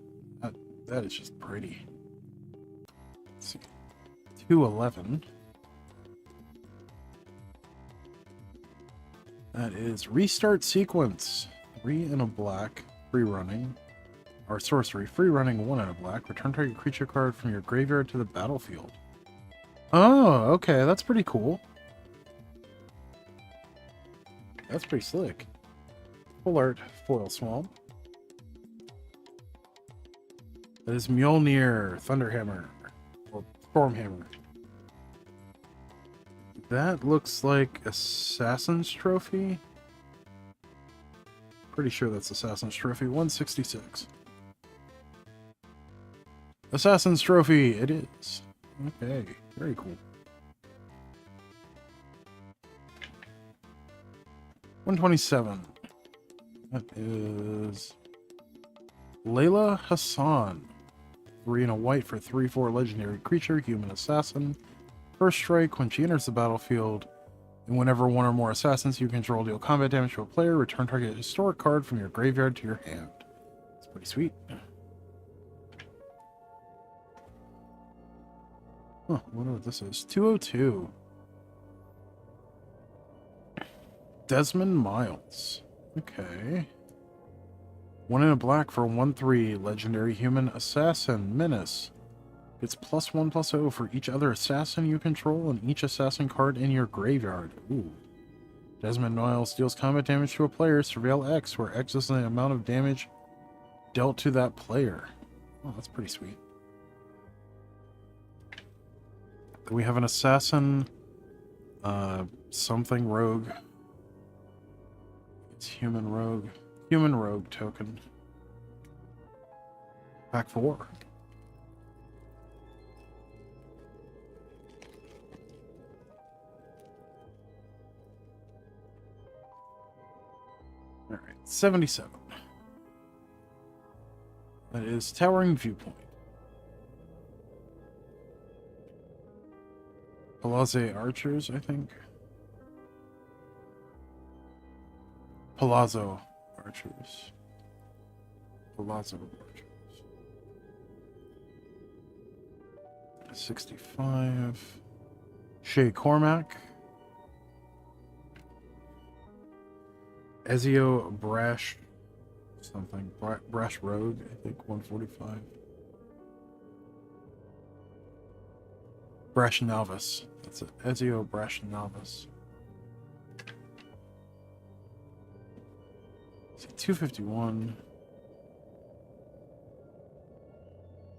That is just pretty. Let's see. 211. That is Restart Sequence. 3 and a black. Free running. Or sorcery. Free running 1 and a black. Return target creature card from your graveyard to the battlefield. Oh, okay. That's pretty cool. That's pretty slick. Full art foil swamp. That is Mjolnir Thunderhammer. Or Stormhammer. That looks like Assassin's Trophy. Pretty sure that's Assassin's Trophy. 166. Assassin's Trophy, it is. Okay, very cool. 127. That is Layla Hassan. 3 and a white for 3/4 legendary creature, human assassin. First strike, when she enters the battlefield, and whenever one or more assassins you control deal combat damage to a player, return target historic card from your graveyard to your hand. It's pretty sweet. Huh, I wonder what this is. 202. Desmond Miles. Okay. 1 and a black for 1/3 legendary human assassin. Menace. It's +1/+0 for each other assassin you control and each assassin card in your graveyard. Ooh. Desmond Miles deals combat damage to a player. Surveil X, where X is the amount of damage dealt to that player. Oh, that's pretty sweet. We have an assassin, something rogue. It's human rogue. Human rogue token. Pack 4. Alright, 77. That is Towering Viewpoint. Palazzo Archers, I think. Palazzo archers. Lots of archers. 65. Shay Cormac. Ezio Brash something. Brash Rogue, I think, 145. Brash Novice. That's it. Ezio Brash Novice. 251.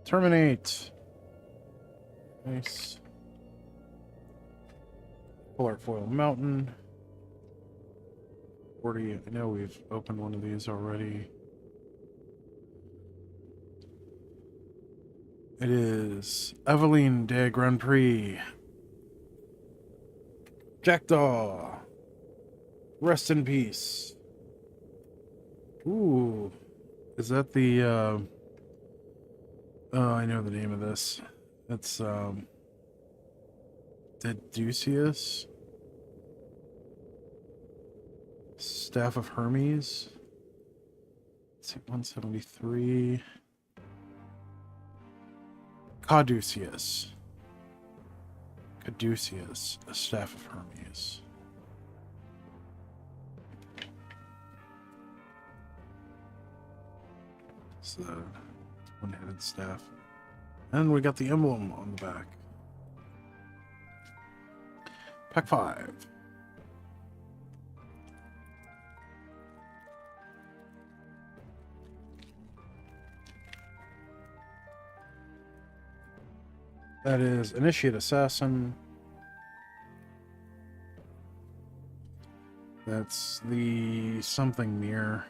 Terminate. Nice. Full Art Foil Mountain. 40. I know we've opened one of these already. It is Eveline de Grand Prix. Jackdaw. Rest in peace. Ooh. Is that the, oh, I know the name of this. It's, Deducius? Staff of Hermes. Let's see, 173. Caduceus. Caduceus, a Staff of Hermes. It's the one-headed staff. And we got the emblem on the back. Pack 5. That is Initiate Assassin. That's the something mirror.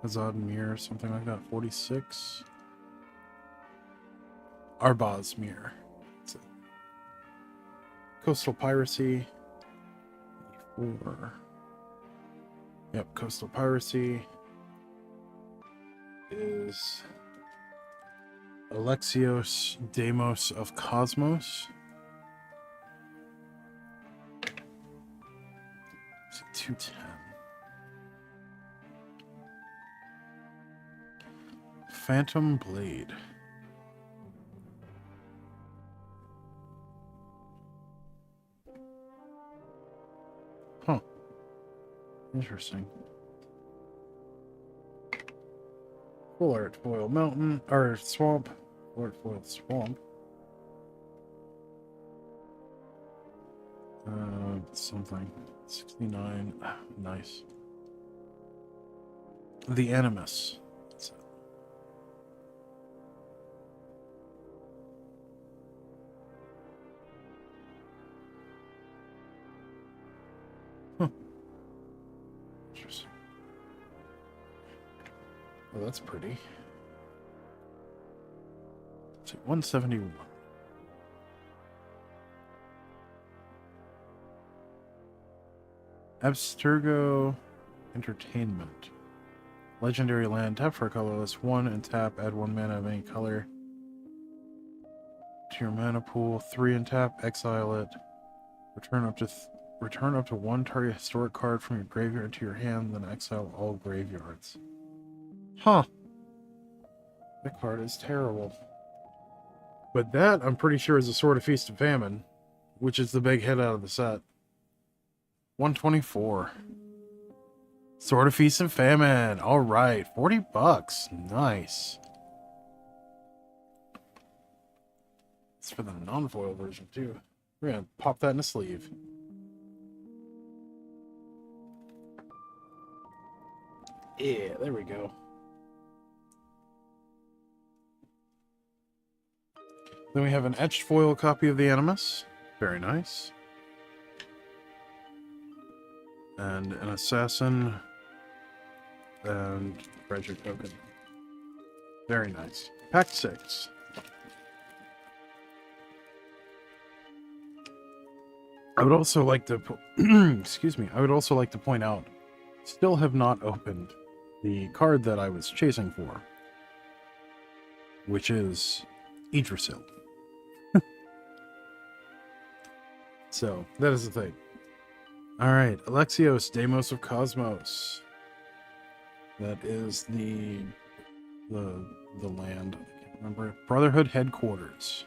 Azad mirror, something like that. 46. Arbaz mirror. That's it. Coastal Piracy. 4. Yep, Coastal Piracy is Alexios Deimos of Cosmos. It's a 210. Phantom Blade. Huh. Interesting. Full Art Foil Mountain, or Swamp. Full Art Foil Swamp. Something. 69. Nice. The Animus. That's it. Huh. Interesting. Oh, that's pretty. Let's see, 171. Abstergo Entertainment. Legendary land. Tap for a colorless 1 and tap. Add 1 mana of any color to your mana pool. 3 and tap. Exile it. Return up to 1 target historic card from your graveyard to your hand. Then exile all graveyards. Huh. That card is terrible. But that, I'm pretty sure, is a Sword of Feast and Famine, which is the big hit out of the set. 124. Sword of Feast and Famine. All right, $40. Nice. It's for the non-foil version too. We're gonna pop that in a sleeve. Yeah, there we go. Then we have an etched foil copy of the Animus. Very nice. And an assassin. And treasure token. Very nice. Pack 6. I would also like to excuse me. I would also like to point out, still have not opened the card that I was chasing for, which is Idrisil. So that is the thing. All right, Alexios Deimos of Cosmos. That is the land. I can't remember. Brotherhood headquarters.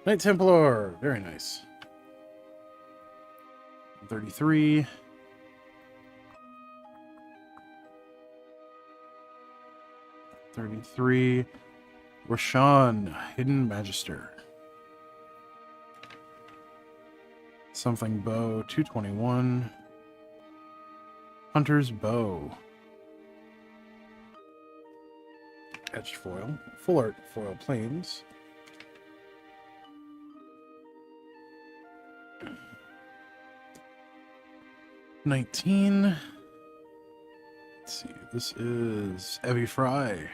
Knight Templar. Very nice. 33. Roshan, Hidden Magister. Something Bow, 221. Hunter's Bow. Etched foil. Full art foil planes. $19. Let's see. This is Evie Fry.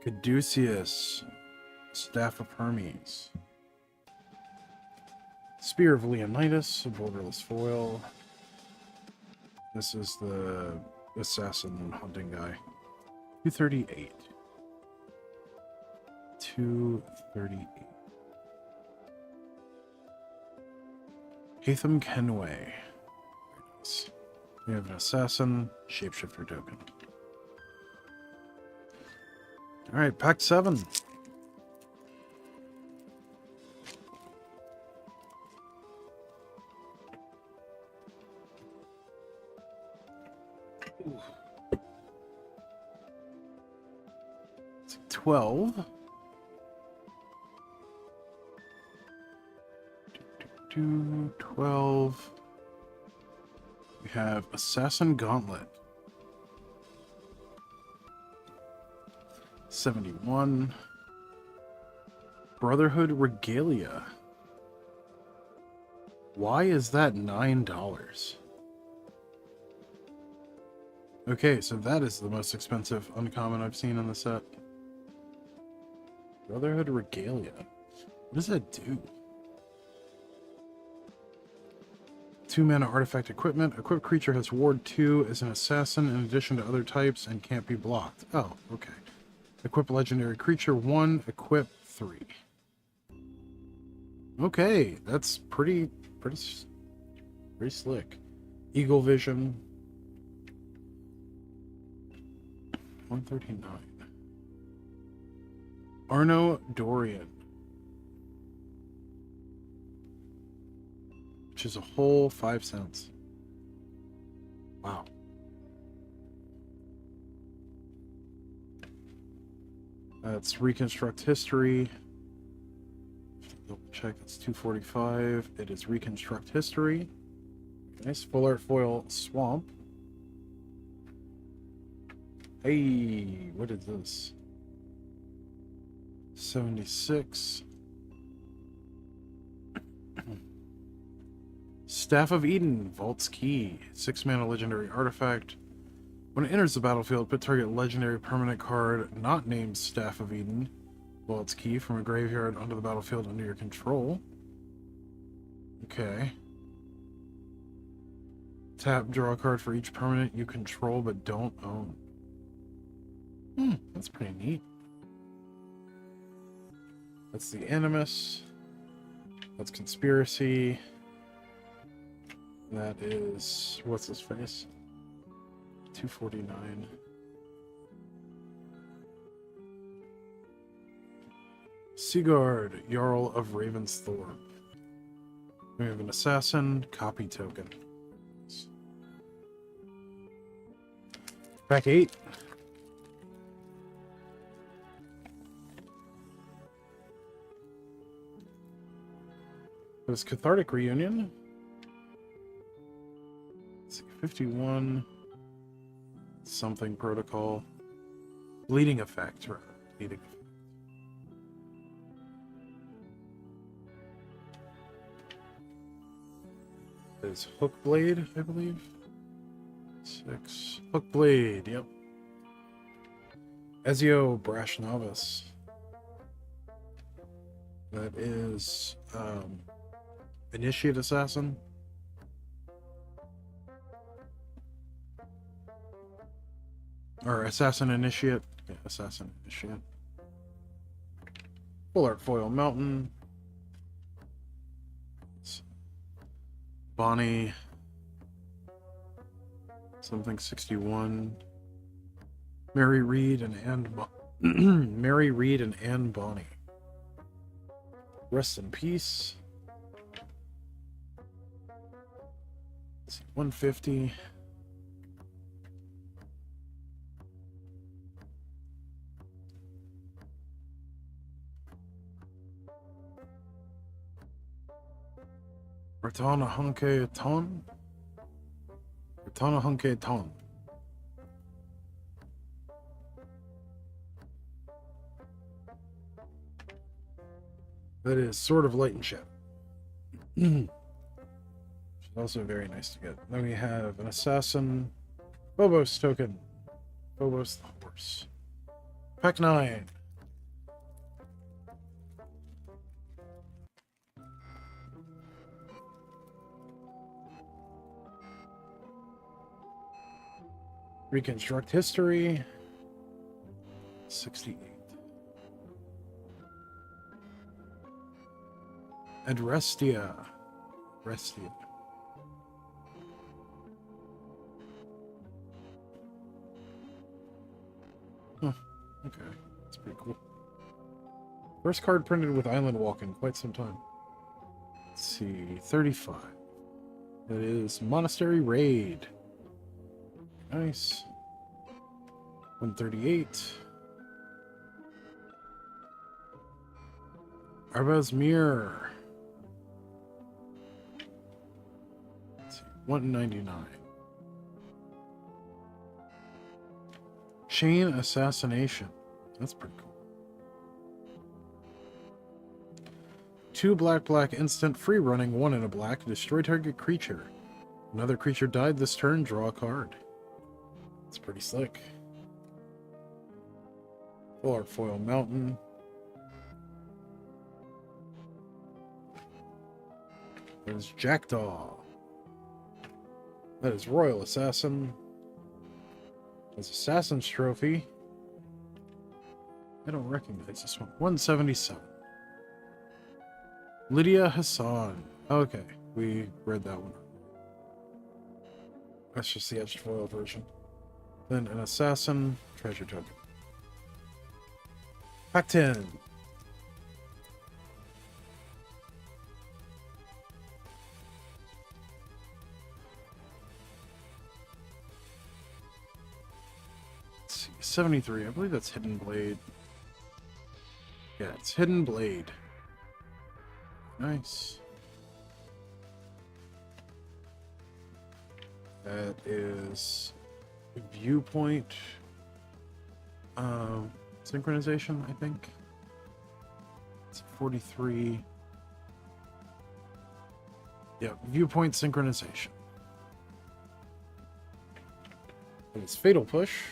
Caduceus. Staff of Hermes. Spear of Leonidas, a borderless foil. This is the assassin hunting guy. 238. 238. Hatham Kenway. Nice. We have an assassin, shapeshifter token. Alright, pack 7. Ooh. 12. 12. We have Assassin Gauntlet. 71. Brotherhood Regalia. Why is that $9? Okay, so that is the most expensive uncommon I've seen in the set. Brotherhood Regalia. What does that do? 2-mana artifact equipment. Equipped creature has Ward 2 as an assassin in addition to other types and can't be blocked. Oh, okay. Equip legendary creature 1, equip 3. Okay, that's pretty slick. Eagle Vision. 139. Arno Dorian. Which is a whole 5 cents. Wow. That's Reconstruct History. Double check, that's 245. It is Reconstruct History. Nice full art foil swamp. Hey, what is this? 76. Staff of Eden, Vault's Key, 6-mana legendary artifact. When it enters the battlefield, put target legendary permanent card not named Staff of Eden, Vault's Key, from a graveyard onto the battlefield under your control. Okay. Tap, draw a card for each permanent you control but don't own. That's pretty neat. That's the Animus. That's Conspiracy. That is... what's his face? 249. Seaguard, Jarl of Ravensthorpe. We have an Assassin, copy token. Pack 8. There's Cathartic Reunion. Let's see, 51. Something protocol. Bleeding Effect, right? Bleeding Effect. There's Hookblade, I believe. 6. Hookblade, yep. Ezio Brash Novice. That is Initiate Assassin. Or Assassin Initiate. Yeah, Assassin Initiate. Full Art Foil Mountain. Bonnie. Something 61. Mary Reed and Mary Reed and Anne Bonny. Rest in peace. Let's see, 150. Ratana Hunke Ton. Ratana Hunke Ton. That is Sword of Light and Shadow. Which is also very nice to get. Then we have an Assassin. Phobos token. Phobos the Horse. Pack 9. Reconstruct history. 68. Adrestia. Restia. Oh, okay. That's pretty cool. First card printed with Island Walk in quite some time. Let's see. 35. That is Monastery Raid. Nice. 138. Arba's Mirror. Let's see. 199. Chain Assassination. That's pretty cool. 2 black instant free running, 1 in a black. Destroy target creature. Another creature died this turn, draw a card. It's pretty slick. Full Art Foil Mountain. That is Jackdaw. That is Royal Assassin. That's Assassin's Trophy. I don't recognize this one. 177. Lydia Hassan. Okay, we read that one. That's just the etched foil version. Then an Assassin treasure token. Pack 10. Let's see, 73. I believe that's Hidden Blade. Yeah, it's Hidden Blade. Nice. That is Viewpoint synchronization, I think. It's 43. Yeah, Viewpoint synchronization. It's Fatal Push.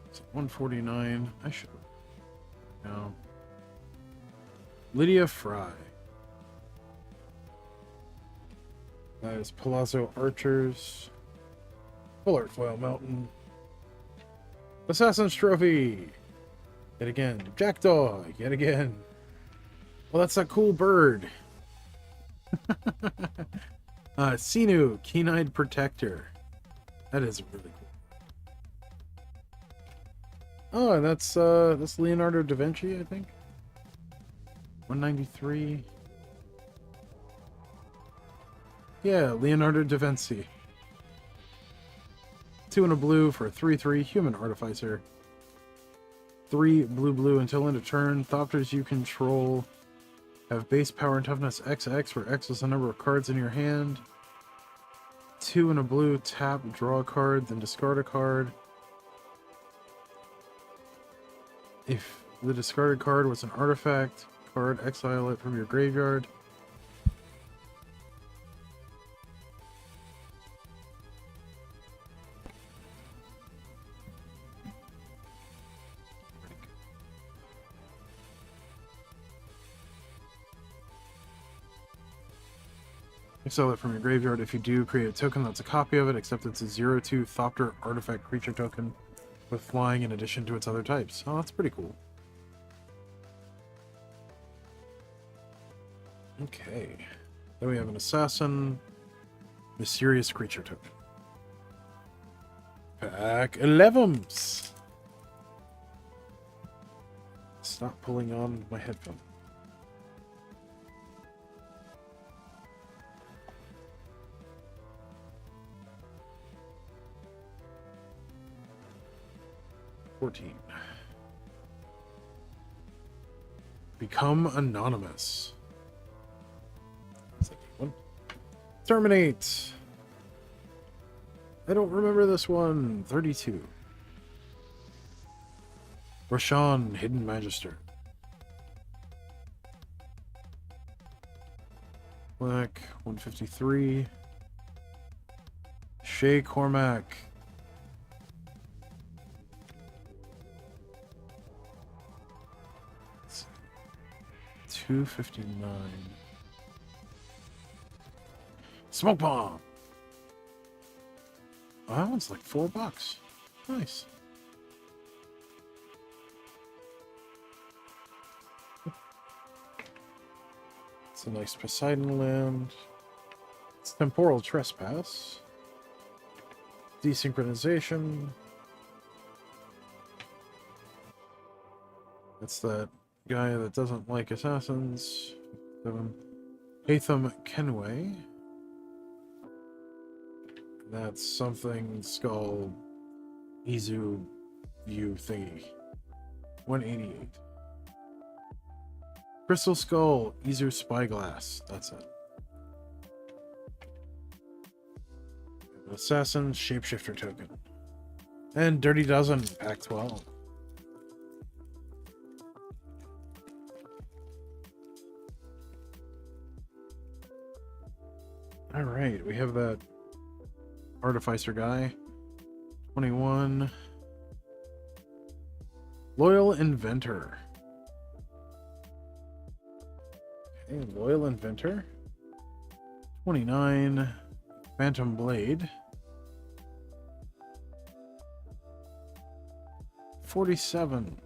It's 149. I should. No. Lydia Fry. That is Palazzo Archers. Full Art Foil Mountain. Assassin's Trophy. Yet again. Jackdaw. Yet again. Well, that's a cool bird. Sinu. Keen-Eyed Protector. That is really cool. Oh, and that's Leonardo da Vinci, I think. 193. Yeah, Leonardo da Vinci. 2 and a blue for a 3/3 human artificer. 3 blue until end of turn. Thopters you control have base power and toughness XX, where X is the number of cards in your hand. 2 and a blue, tap, draw a card, then discard a card. If the discarded card was an artifact card, exile it from your graveyard. Exile it from your graveyard. If you do, create a token that's a copy of it, except it's a 0/2 Thopter artifact creature token with flying in addition to its other types. Oh, that's pretty cool. Okay. Then we have an Assassin. Mysterious creature token. Pack 11s. Stop pulling on my headphone. Become anonymous. Terminate. I don't remember this one. 32. Rashawn, Hidden Magister. Black, 153. Shay Cormac. 259. Smoke bomb. Oh, that one's like $4. Nice. It's a nice Poseidon land. It's temporal trespass. Desynchronization. That's that guy that doesn't like assassins. Hatham Kenway. That's something skull Izu view thingy. 188. Crystal Skull, Izu Spyglass. That's it. Assassin, Shapeshifter token. And Dirty Dozen, Pack 12. Alright, we have that Artificer guy. 21. Loyal Inventor. Okay, Loyal Inventor. 29. Phantom Blade. 47.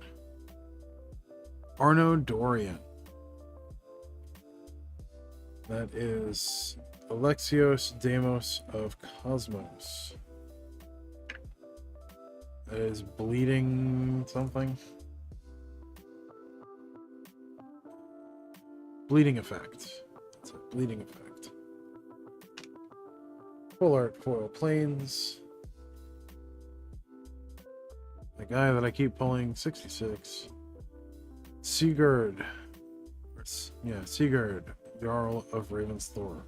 Arno Dorian. That is Alexios Deimos of Cosmos. That is bleeding something. Bleeding effect. It's a bleeding effect. Full art foil planes. The guy that I keep pulling, 66. Sigurd. Yeah, Sigurd, Jarl of Ravensthorpe.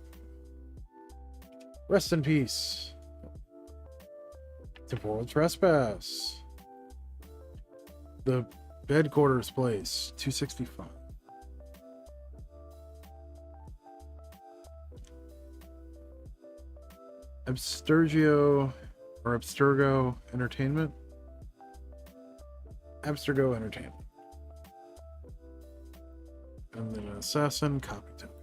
Rest in peace. Temporal trespass. The Bedquarters place, 265. Abstergo or Abstergo Entertainment. Abstergo Entertainment. And then an assassin copy token.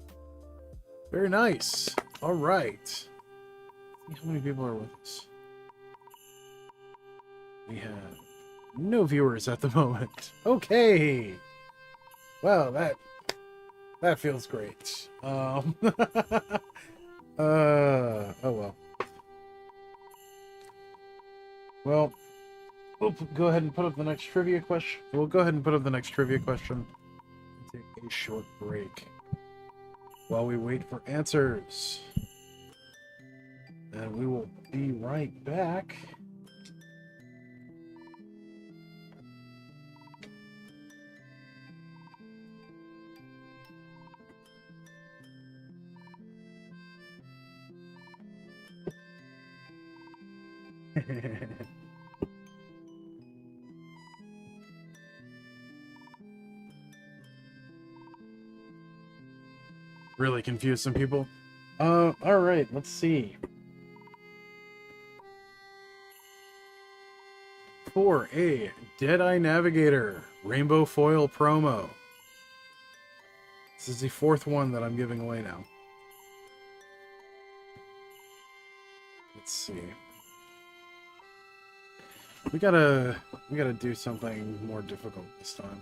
Very nice. All right. See how many people are with us. We have no viewers at the moment. Okay. Well, that feels great. Oh well. Well, we'll go ahead and put up the next trivia question. We'll go ahead and put up the next trivia question and take a short break while we wait for answers. And we will be right back. Really confused some people. All right, let's see. For a Deadeye Navigator Rainbow Foil promo. This is the fourth one that I'm giving away now. Let's see. We gotta do something more difficult this time.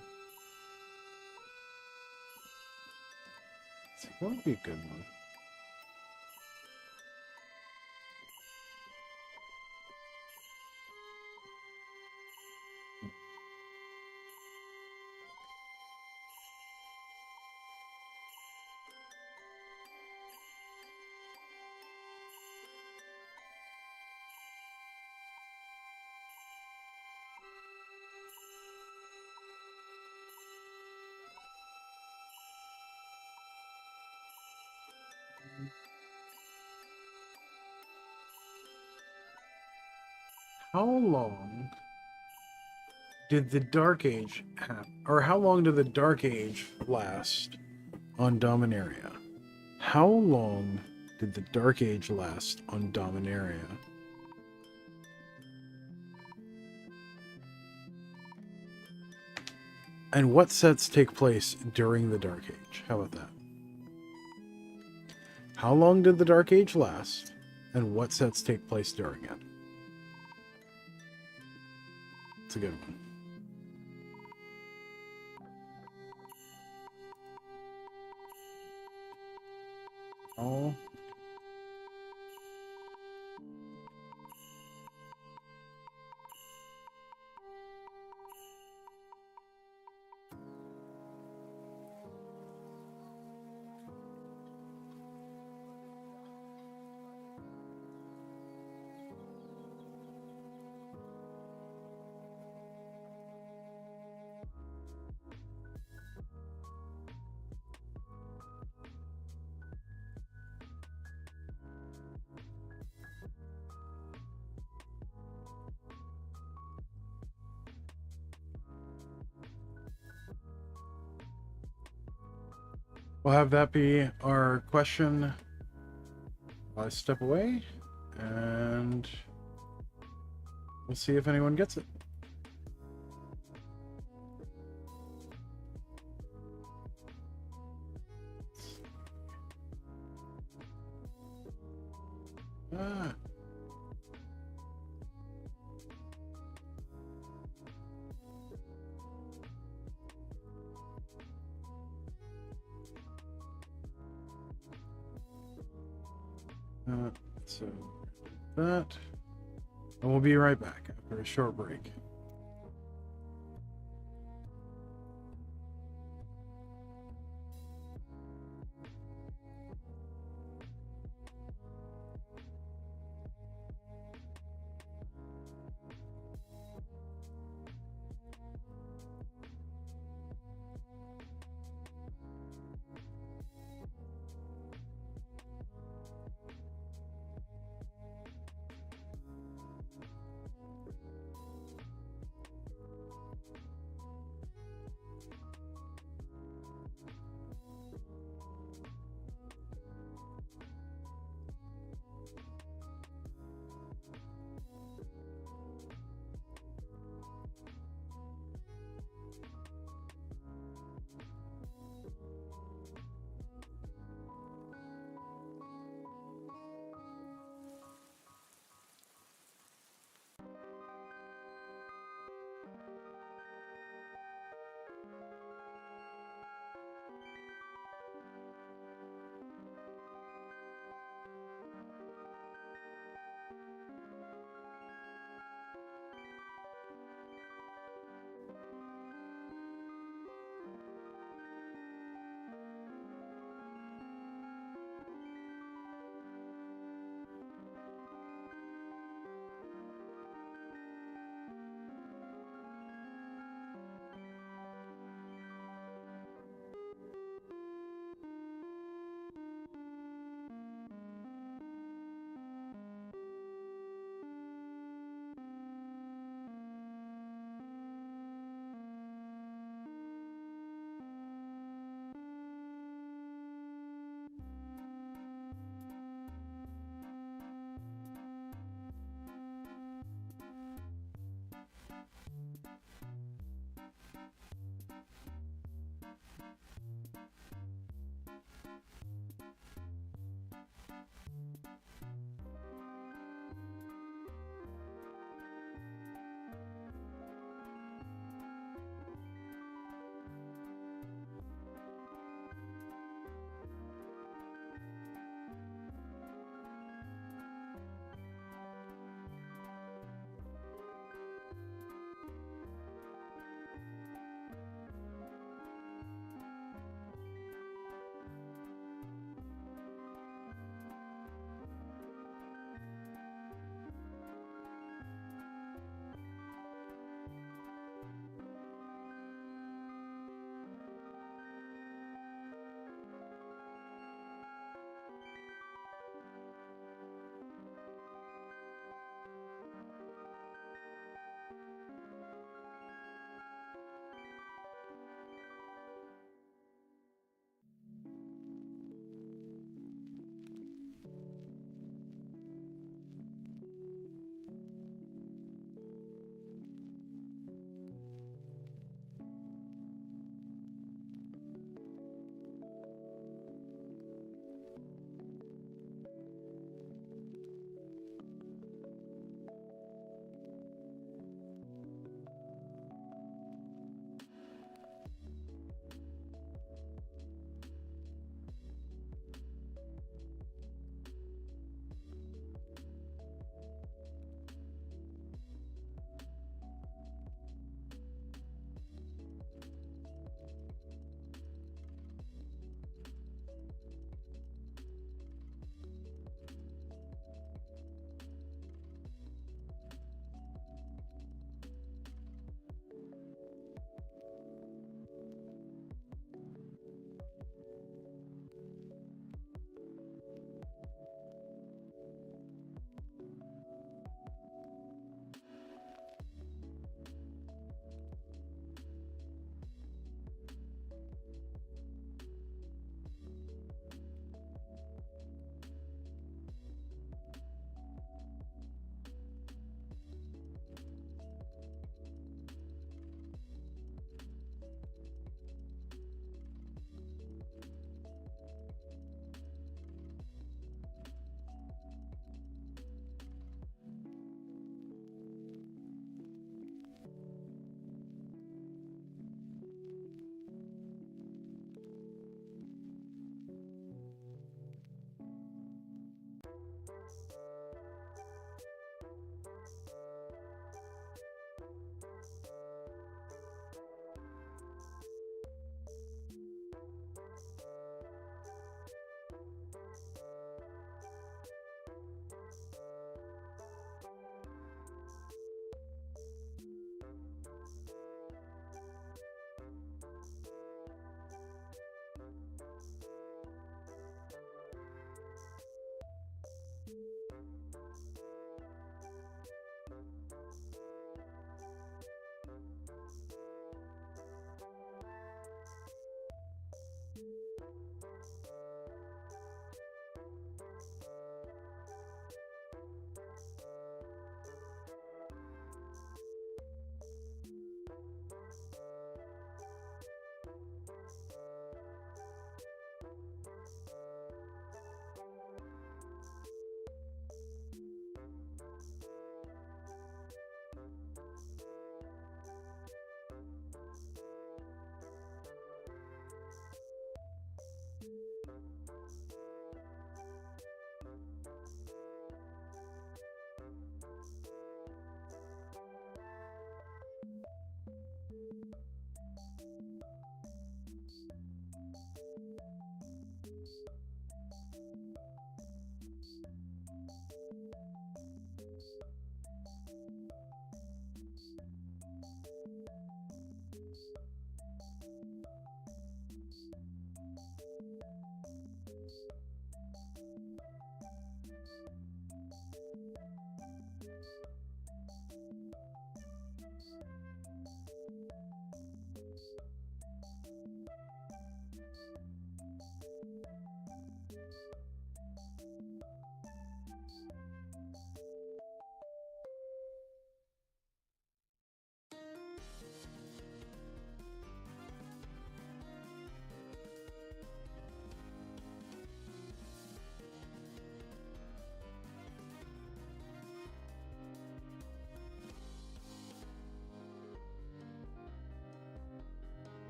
What would be a good one? How long did the Dark Age or how long did the Dark Age last on Dominaria? How long did the Dark Age last on Dominaria? And what sets take place during the Dark Age? How about that? How long did the Dark Age last? And what sets take place during it? It's a good one. Oh. We'll have that be our question. I step away, and we'll see if anyone gets it. Ah. So that, and we'll be right back after a short break.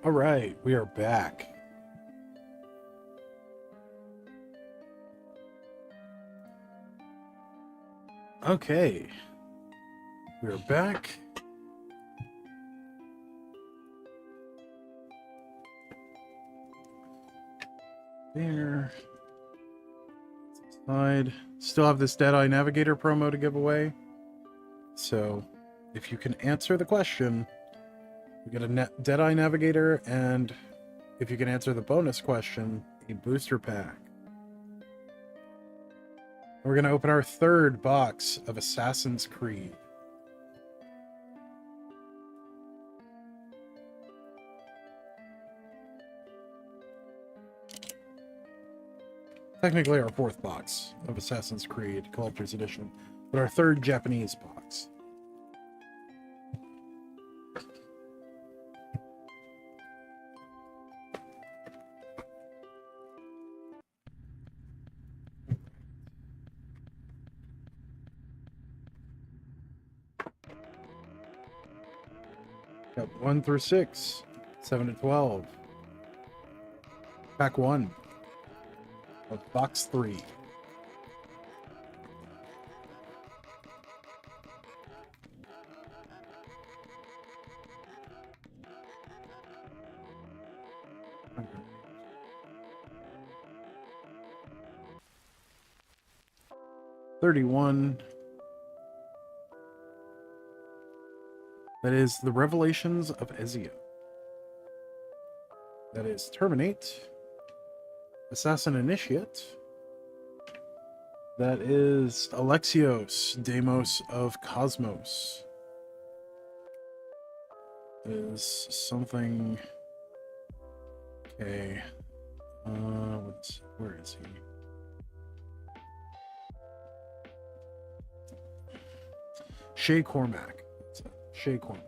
All right, we are back. Okay, we are back. There. Side. Still have this Deadeye Navigator promo to give away. So, if you can answer the question, you get a Deadeye Navigator, and if you can answer the bonus question, a booster pack. We're going to open our third box of Assassin's Creed. Technically our fourth box of Assassin's Creed Collector's Edition, but our third Japanese box. Got 1 through 6, 7 to 12. Pack 1 of box 3. $31. That is the Revelations of Ezio. That is Terminate. Assassin Initiate. That is Alexios, Deimos of Cosmos. That is something. Okay. Where is he? Shay Cormac. Shay Cormac.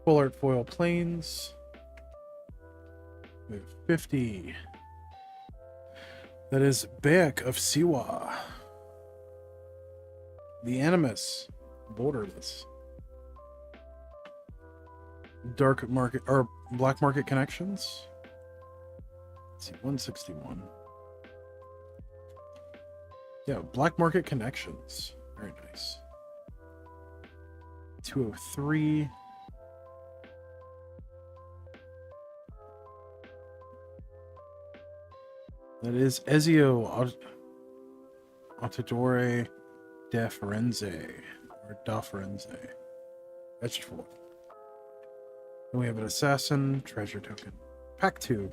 Full Art Foil Planes. We have 50. That is Beck of Siwa. The Animus. Borderless. Dark Market or Black Market Connections. Let's see, 161. Yeah, Black Market Connections. Very nice. 203. That is Ezio Autodore da Firenze, or da Firenze. Vegetable. Then we have an Assassin Treasure Token. Pack 2.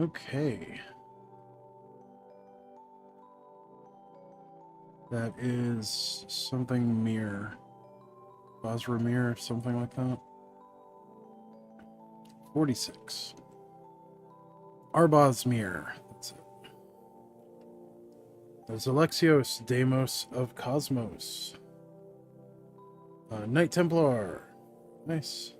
Okay. That is something Mir. Basra Mir, something like that. 46. Arbaz Mir. That's it. There's Alexios, Deimos of Cosmos. Knight Templar. Nice.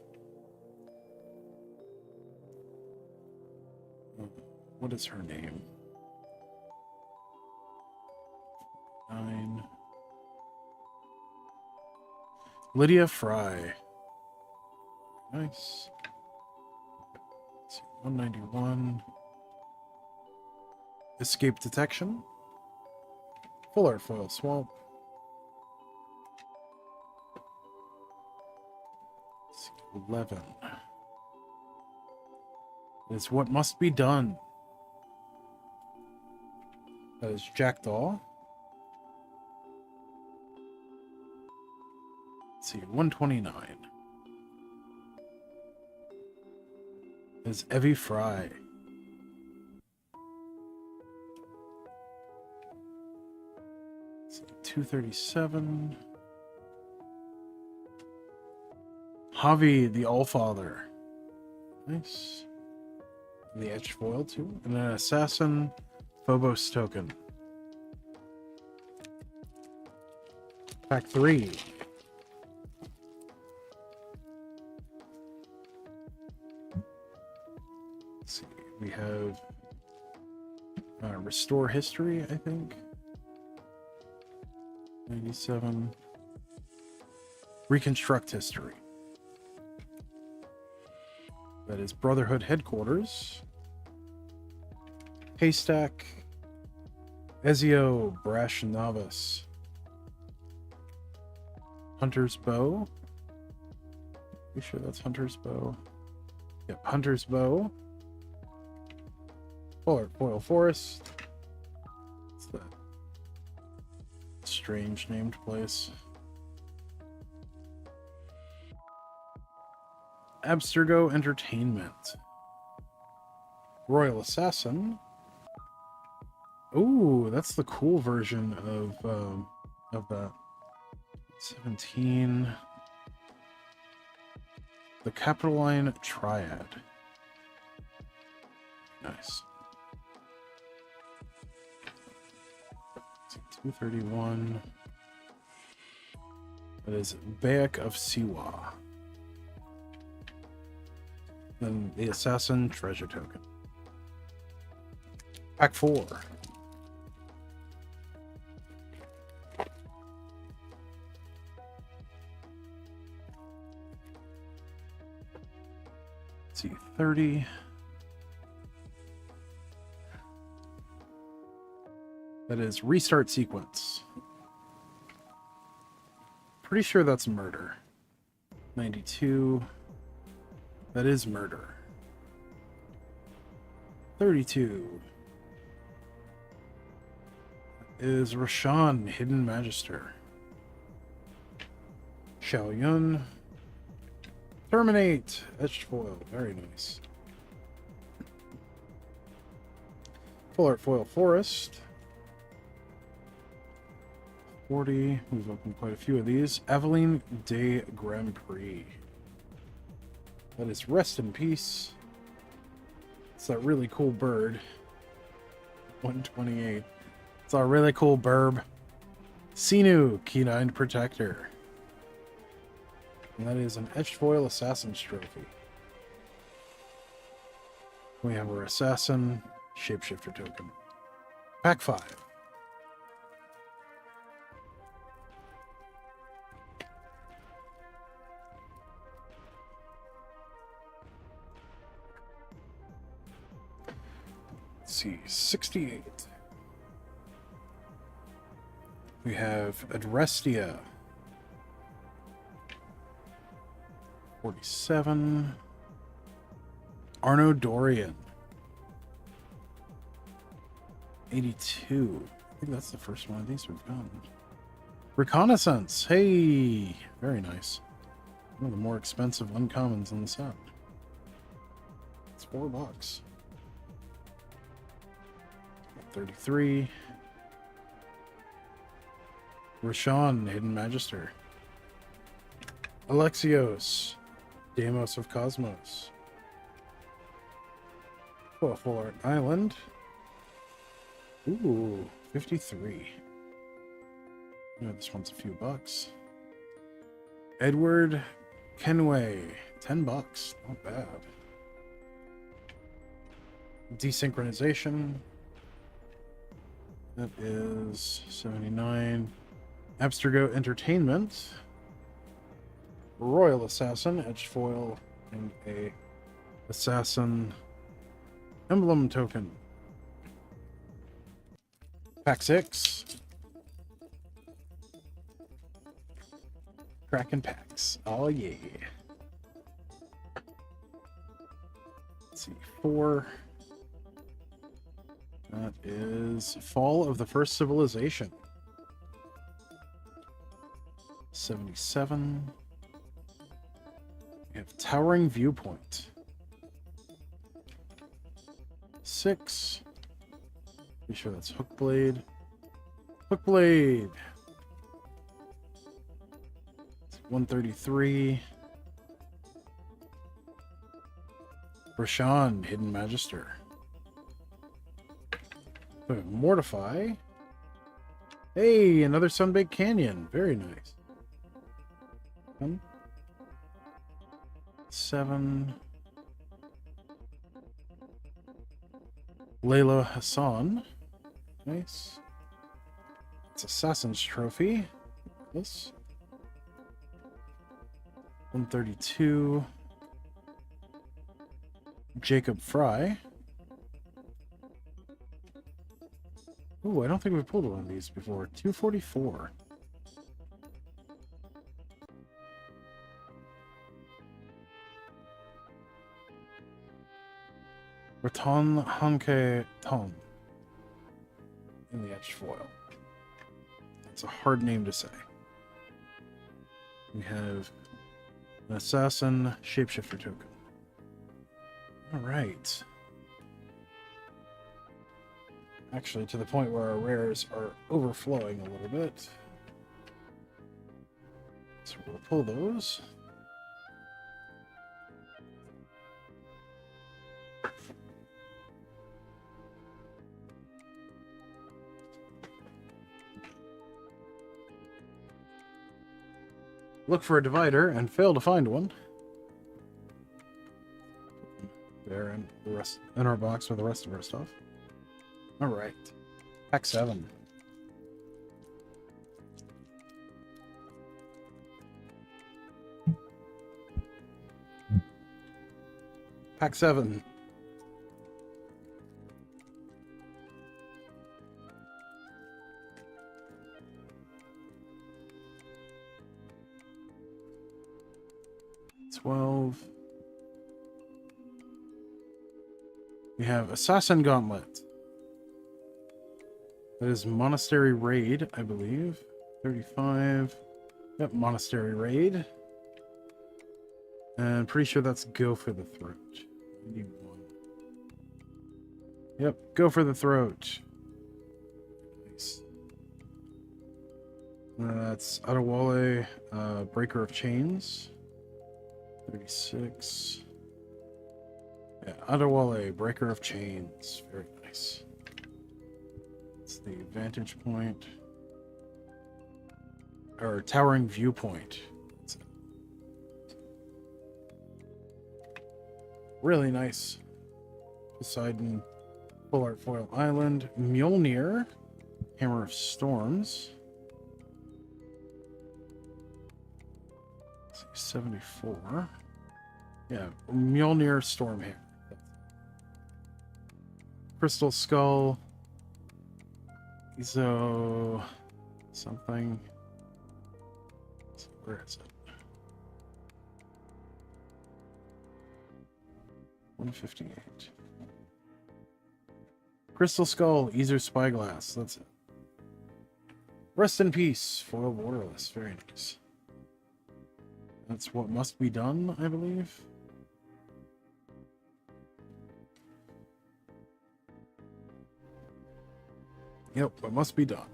What is her name? 9. Lydia Fry. Nice. Let's see, 191. Escape Detection. Full Art Foil Swamp. 11. It's What Must Be Done. That is Jackdaw. Let's see, 129. Is Evie Fry. Let's see, 237. Javi, the Allfather. Nice. The etched foil too. And an assassin Phobos token. Pack 3. Let's see. We have Restore History, I think. 97. Reconstruct History. That is Brotherhood Headquarters. Haystack. Ezio Brash Novice. Hunter's Bow. You sure that's Hunter's Bow? Yep, Hunter's Bow. Foil Forest. What's that? Strange named place. Abstergo Entertainment. Royal Assassin. Ooh, that's the cool version of that. 17. The Capitoline Triad. Nice. 231. That is Bayek of Siwa. Then the Assassin Treasure Token. Pack 4. Let's see, 30. That is Restart Sequence. Pretty sure that's Murder. 92. That is Murder. 32. Is Rashan, Hidden Magister. Xiao Yun. Terminate. Etched foil. Very nice. Full Art Foil Forest. 40. We've opened quite a few of these. Aveline de Grand Prix. That is Rest in Peace. It's that really cool bird. 128. It's a really cool burb. Sinu, Keen-Eyed Protector. And that is an Etched Foil Assassin's Trophy. We have our Assassin Shapeshifter Token. Pack 5. Let's see, 68. We have Adrestia. 47. Arno Dorian. 82. I think that's the first one of these we've done. Reconnaissance. Hey, very nice. One of the more expensive uncommons in the set. It's $4. 33. Rashan, Hidden Magister. Alexios, Deimos of Cosmos. Full Art Island. Ooh, 53. Yeah, this one's a few bucks. Edward Kenway, $10. Not bad. Desynchronization. That is 79. Abstergo Entertainment. Royal Assassin, Etched Foil, and a Assassin Emblem Token. Pack 6. Cracking packs. Oh yeah. Let's see, 4. That is Fall of the First Civilization. 77. We have Towering Viewpoint. 6. Pretty sure that's Hookblade. Hookblade! 133. Rashawn, Hidden Magister. Mortify. Hey, another Sunbaked Canyon. Very nice. 7. Layla Hassan. Nice. It's Assassin's Trophy. This. 132. Jacob Fry. Ooh, I don't think we've pulled one of these before. 244. Raton Hanke Ton. In the etched foil. That's a hard name to say. We have an Assassin Shapeshifter token. Alright. Actually, to the point where our rares are overflowing a little bit. So we'll pull those. Look for a divider and fail to find one. There, and the rest in our box with the rest of our stuff. All right, pack 7. Pack 7. We have Assassin Gauntlet. That is Monastery Raid, I believe. 35. Yep, Monastery Raid. And pretty sure that's Go for the Throat. 91. Yep, Go for the Throat. Nice. That's Adewale, Breaker of Chains. 36. Yeah, Adewale, Breaker of Chains. Very nice. That's the Vantage Point. Or Towering Viewpoint. That's it. Really nice. Poseidon, Full Art Foil Island. Mjolnir, Hammer of Storms. 74. Yeah, Mjolnir Stormhammer. Crystal Skull. Iso something. Where is it? 158. Crystal Skull, Easer Spyglass. That's it. Rest in peace, foil borderless. Very nice. That's what must be done, I believe. Yep, what must be done.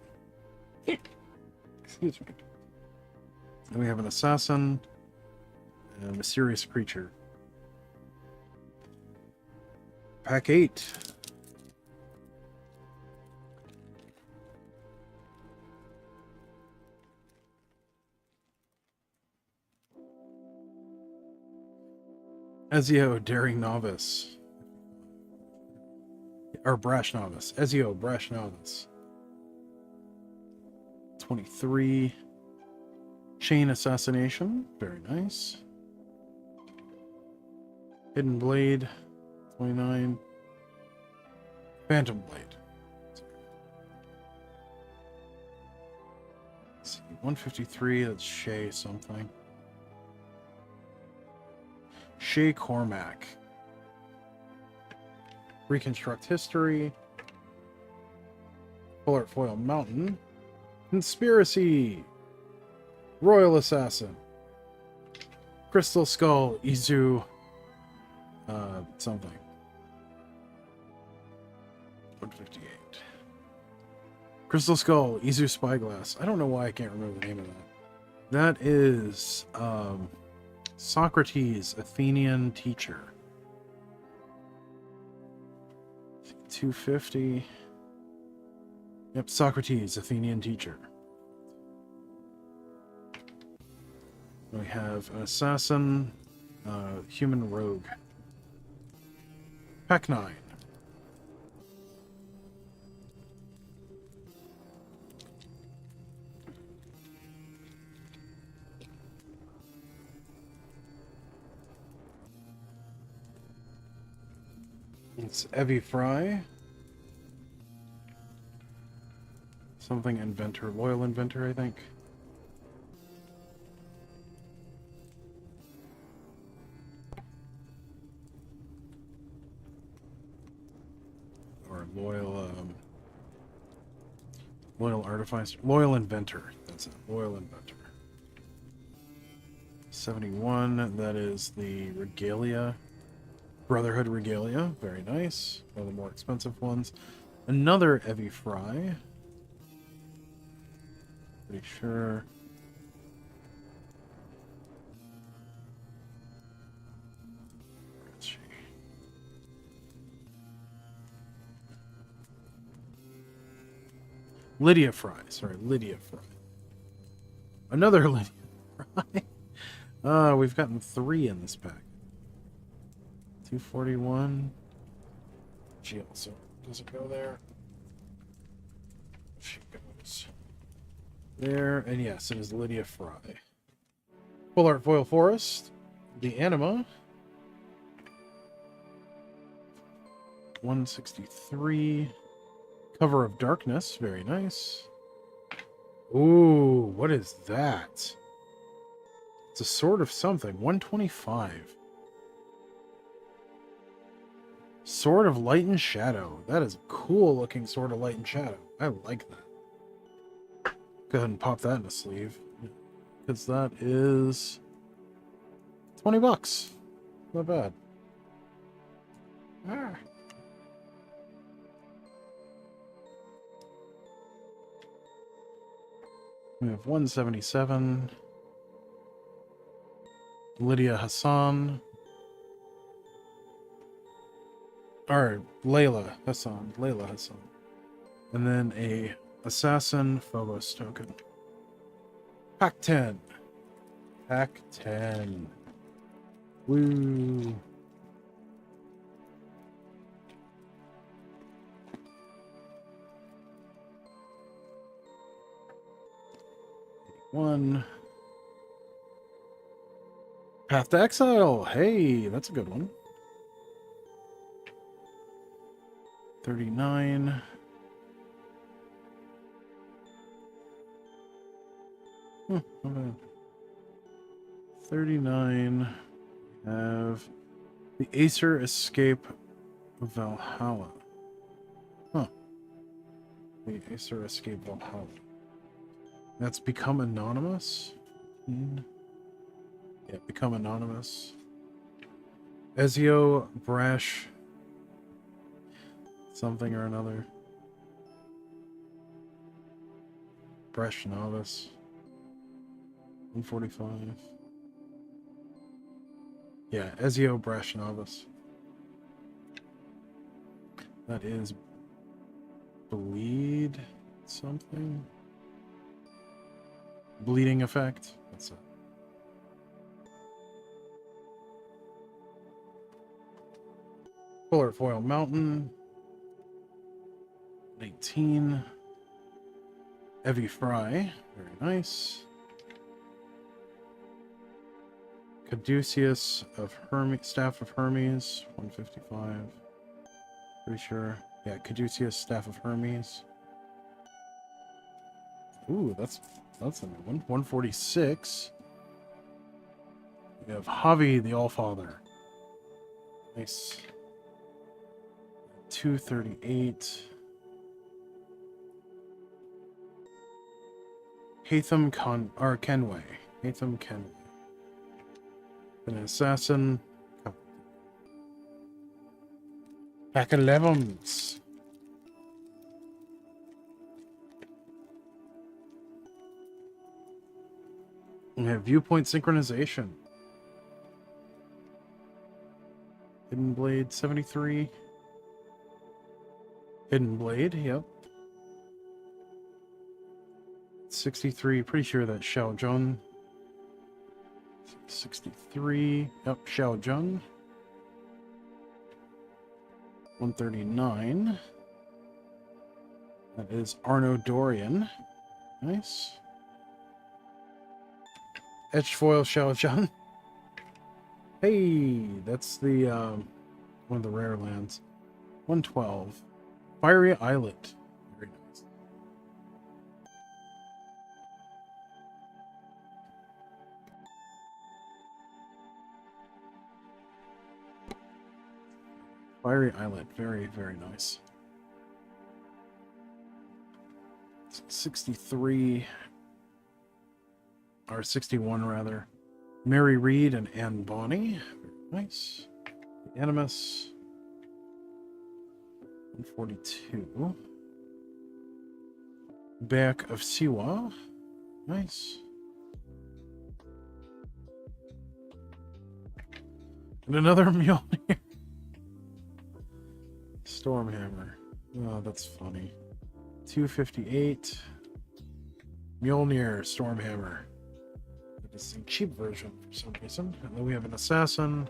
Excuse me. And we have an assassin and a mysterious creature. Pack 8. Ezio, Daring Novice. Or Brash Novice. Ezio, Brash Novice. 23. Chain Assassination. Very nice. Hidden Blade. 29. Phantom Blade. Let's see. 153. That's Shay something. Shay Cormac. Reconstruct History. Full Art Foil Mountain. Conspiracy. Royal Assassin. Crystal Skull, Izu, something. 158. Crystal Skull, Izu Spyglass. I don't know why I can't remember the name of that. That is, Socrates, Athenian teacher. 250. Yep, Socrates, Athenian teacher. We have an assassin, human rogue. Pack 9. It's Evie Fry. Something inventor, loyal inventor, I think. Or loyal artificer, loyal inventor. That's it, loyal inventor. 71. That is the regalia, Brotherhood regalia. Very nice. One of the more expensive ones. Another Evie Fry. Pretty sure. Where is she? Lydia Fry. Sorry, Lydia Fry. Another Lydia Fry. We've gotten 3 in this pack. 241. She also doesn't go there. She goes there, and yes, it is Lydia Fry. Full Art Foil Forest, the Anima. 163. Cover of Darkness, very nice. Ooh, what is that? It's a sword of something. 125. Sword of Light and Shadow. That is a cool looking Sword of Light and Shadow. I like that. Go ahead and pop that in a sleeve. Because that is $20. Not bad. Ah. We have 177. Lydia Hassan. Or Layla Hassan. Layla Hassan. And then a Assassin Phobos token. Pack 10. Pack 10. Woo. One. Path to Exile. Hey, that's a good one. 39. Not bad. 39. We have the Acer Escape Valhalla. Huh. The Acer Escape Valhalla. That's Become Anonymous. Yeah, Become Anonymous. Ezio Brash. Something or another. Brash Novice. 145. Yeah, Ezio Brash Novice. That is Bleed something. Bleeding Effect. That's it. Full Art Foil Mountain. 18. Evie Fry. Very nice. Caduceus of Hermes, Staff of Hermes. 155. Pretty sure. Yeah, Caduceus Staff of Hermes. Ooh, that's a new one. 146. We have Javi the Allfather. Nice. 238. Kenway. Hatham Kenway. An assassin. Pack 11s. We have viewpoint synchronization. Hidden Blade 73. Hidden Blade, yep. 63, pretty sure that's Xiao Zheng. 63, yep, Xiao Zheng. 139. That is Arno Dorian. Nice. Etched foil Xiao Zheng. Hey, that's the one of the rare lands. 112. Fiery Islet. Very nice. Fiery Islet. Very, very nice. 63. Or 61, rather. Mary Reed and Anne Bonny. Very nice. The Animus. 142. Back of Siwa. Nice. And another Mjolnir. Stormhammer. Oh, that's funny. 258. Mjolnir, Stormhammer. It's a cheap version for some reason. And then we have an Assassin.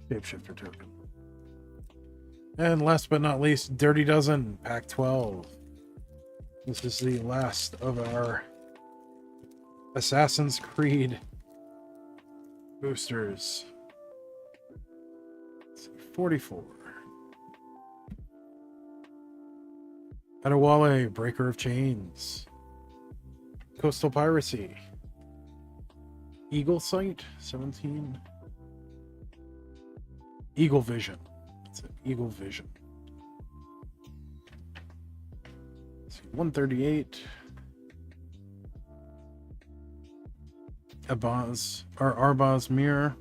Shapeshifter token. And last but not least, Dirty Dozen, Pack 12. This is the last of our Assassin's Creed boosters. Let's see, 44. Adewale, Breaker of Chains. Coastal Piracy. Eagle Sight, 17. Eagle Vision. That's it, Eagle Vision. Let's see, 138. Arbaz Mirror.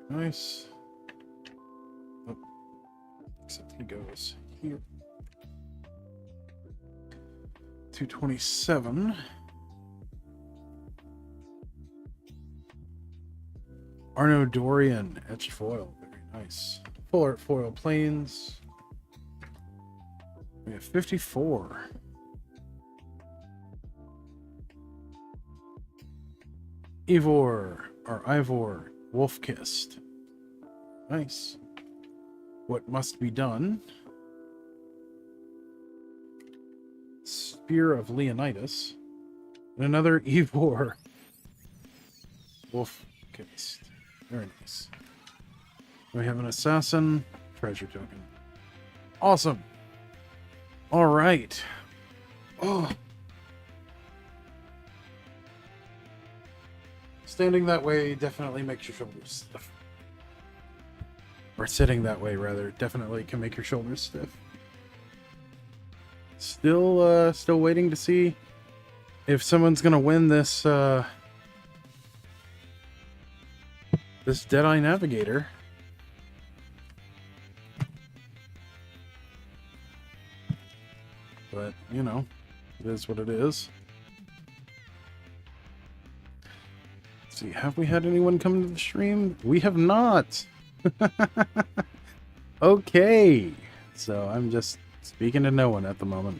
Nice. Oh, except he goes here. 227. Arno Dorian, etched foil. Very nice. Full art foil planes. We have 54. Ivor, Wolf-Kissed. Nice. What Must Be Done. Spear of Leonidas. And another Ivor. Wolf-Kissed. Very nice. We have an Assassin. Treasure token. Awesome. All right. Oh. Standing that way definitely makes your shoulders stiff. Or sitting that way, rather, definitely can make your shoulders stiff. Still waiting to see if someone's gonna win this this Deadeye Navigator. But, you know, it is what it is. Let's see, have we had anyone come to the stream? We have not! Okay! So I'm just speaking to no one at the moment.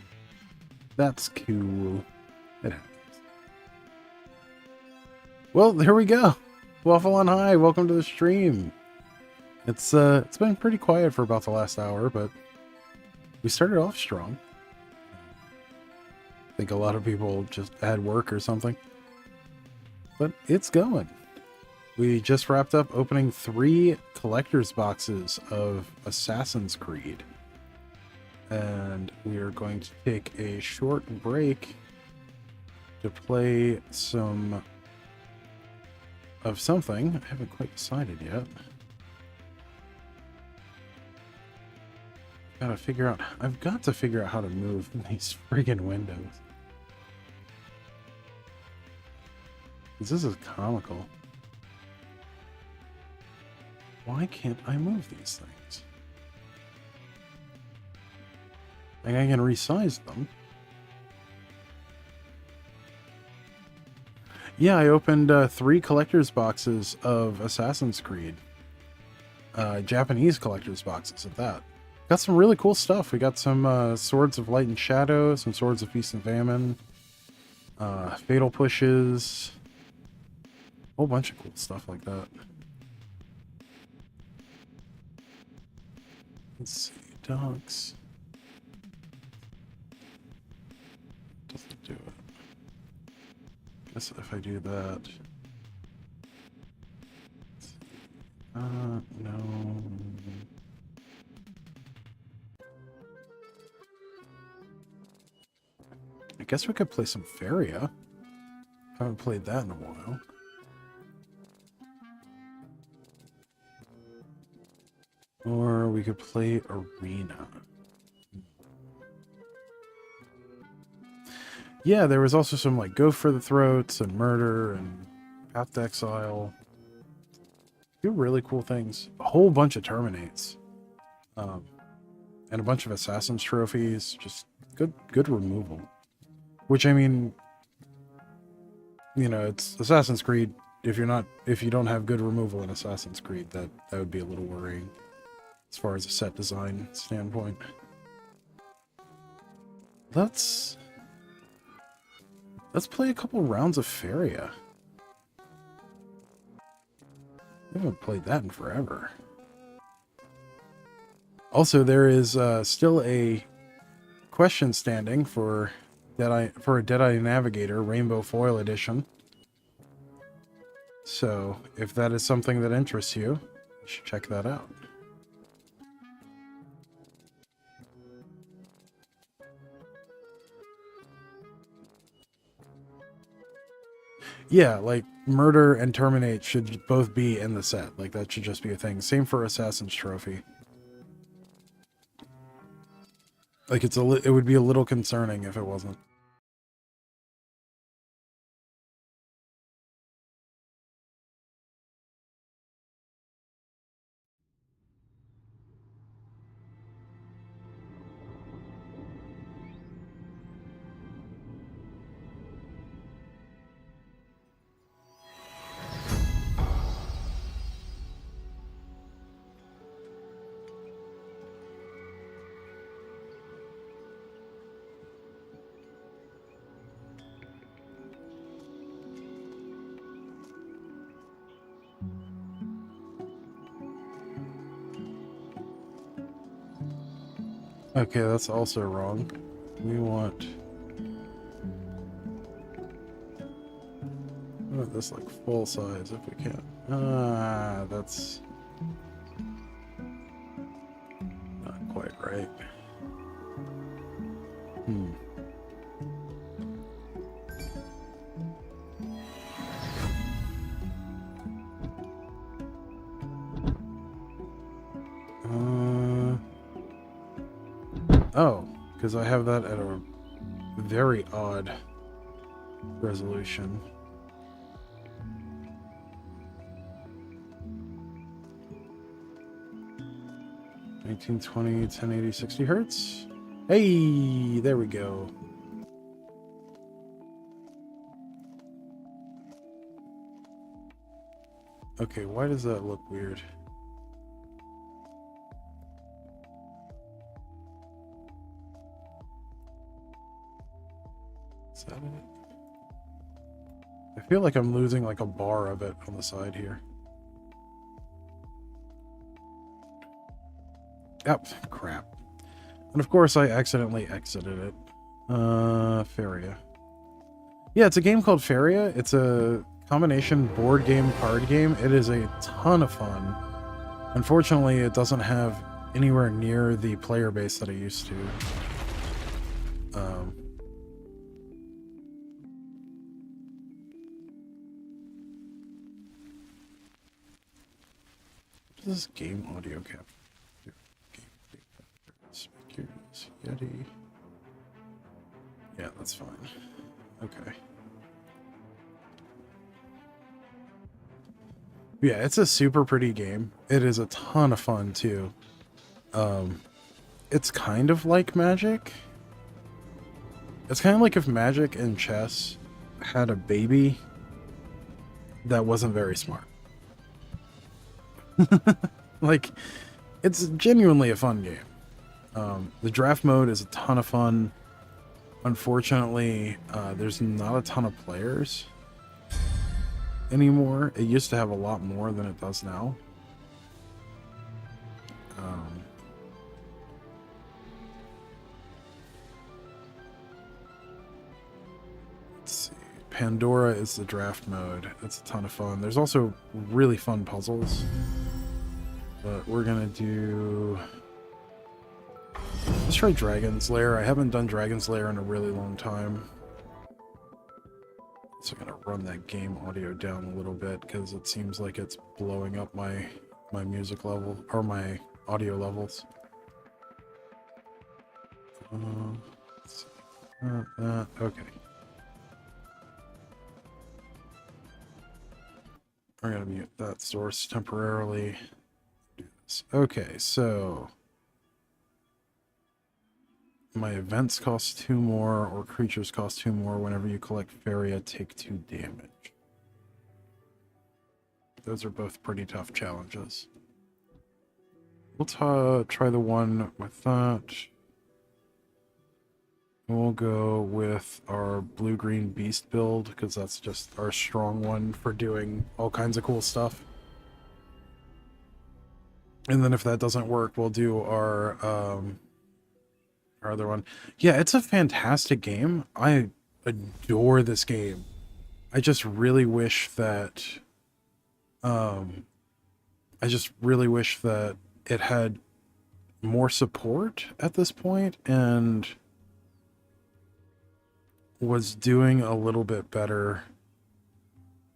That's cool. It happens. Well, there we go. Waffle on High, welcome to the stream. It's been pretty quiet for about the last hour, but we started off strong. I think a lot of people just had work or something. But it's going. We just wrapped up opening 3 collector's boxes of Assassin's Creed. And we are going to take a short break to play some of something. I haven't quite decided yet. I've got to figure out how to move these friggin' windows. This is comical. Why can't I move these things? Like, I can resize them. Yeah, I opened 3 collector's boxes of Assassin's Creed. Japanese collector's boxes at that. Got some really cool stuff. We got some Swords of Light and Shadow, some Swords of Feast and Famine, Fatal Pushes, a whole bunch of cool stuff like that. Let's see, dogs. Doesn't do it. Guess if I do that. No. I guess we could play some Faria. Haven't played that in a while. Or we could play Arena. Yeah, there was also some like Go for the Throats and Murder and Path to Exile. Do really cool things. A whole bunch of Terminates. And a bunch of Assassin's trophies. Just good removal. Which, I mean, you know, it's Assassin's Creed. If you don't have good removal in Assassin's Creed, that would be a little worrying as far as a set design standpoint. Let's play a couple rounds of Faria. I haven't played that in forever. Also, there is still a question standing for a Deadeye Navigator Rainbow Foil Edition. So, if that is something that interests you, you should check that out. Yeah, like, Murder and Terminate should both be in the set. Like, that should just be a thing. Same for Assassin's Trophy. Like, it would be a little concerning if it wasn't. Okay, that's also wrong. We want this like full size if we can. That's not quite right. Oh, because I have that at a very odd resolution. (1920, 1080, 60 hertz? Hey, there we go. Okay, why does that look weird? Is that it? I feel like I'm losing like a bar of it on the side here. Oh, crap. And of course I accidentally exited it. Faria. Yeah, it's a game called Faria. It's a combination board game, card game. It is a ton of fun. Unfortunately, it doesn't have anywhere near the player base that it used to. What is this game audio capture? Yeti. Yeah, that's fine. Okay. Yeah, it's a super pretty game. It is a ton of fun too. It's kind of like Magic. It's kind of like if Magic and chess had a baby that wasn't very smart. Like, it's genuinely a fun game. The draft mode is a ton of fun. Unfortunately, there's not a ton of players anymore. It used to have a lot more than it does now. Let's see. Pandora is the draft mode. It's a ton of fun. There's also really fun puzzles. But we're gonna do... Let's try Dragon's Lair. I haven't done Dragon's Lair in a really long time. So I'm gonna run that game audio down a little bit because it seems like it's blowing up my music level or my audio levels. Let's see. Okay. We're gonna mute that source temporarily. Do this. Okay, so my events cost 2 more, or creatures cost 2 more. Whenever you collect Faria, take 2 damage. Those are both pretty tough challenges. We'll try the one with that. We'll go with our blue-green beast build, because that's just our strong one for doing all kinds of cool stuff. And then if that doesn't work, we'll do our other one. Yeah, it's a fantastic game. I adore this game. I just really wish that it had more support at this point and was doing a little bit better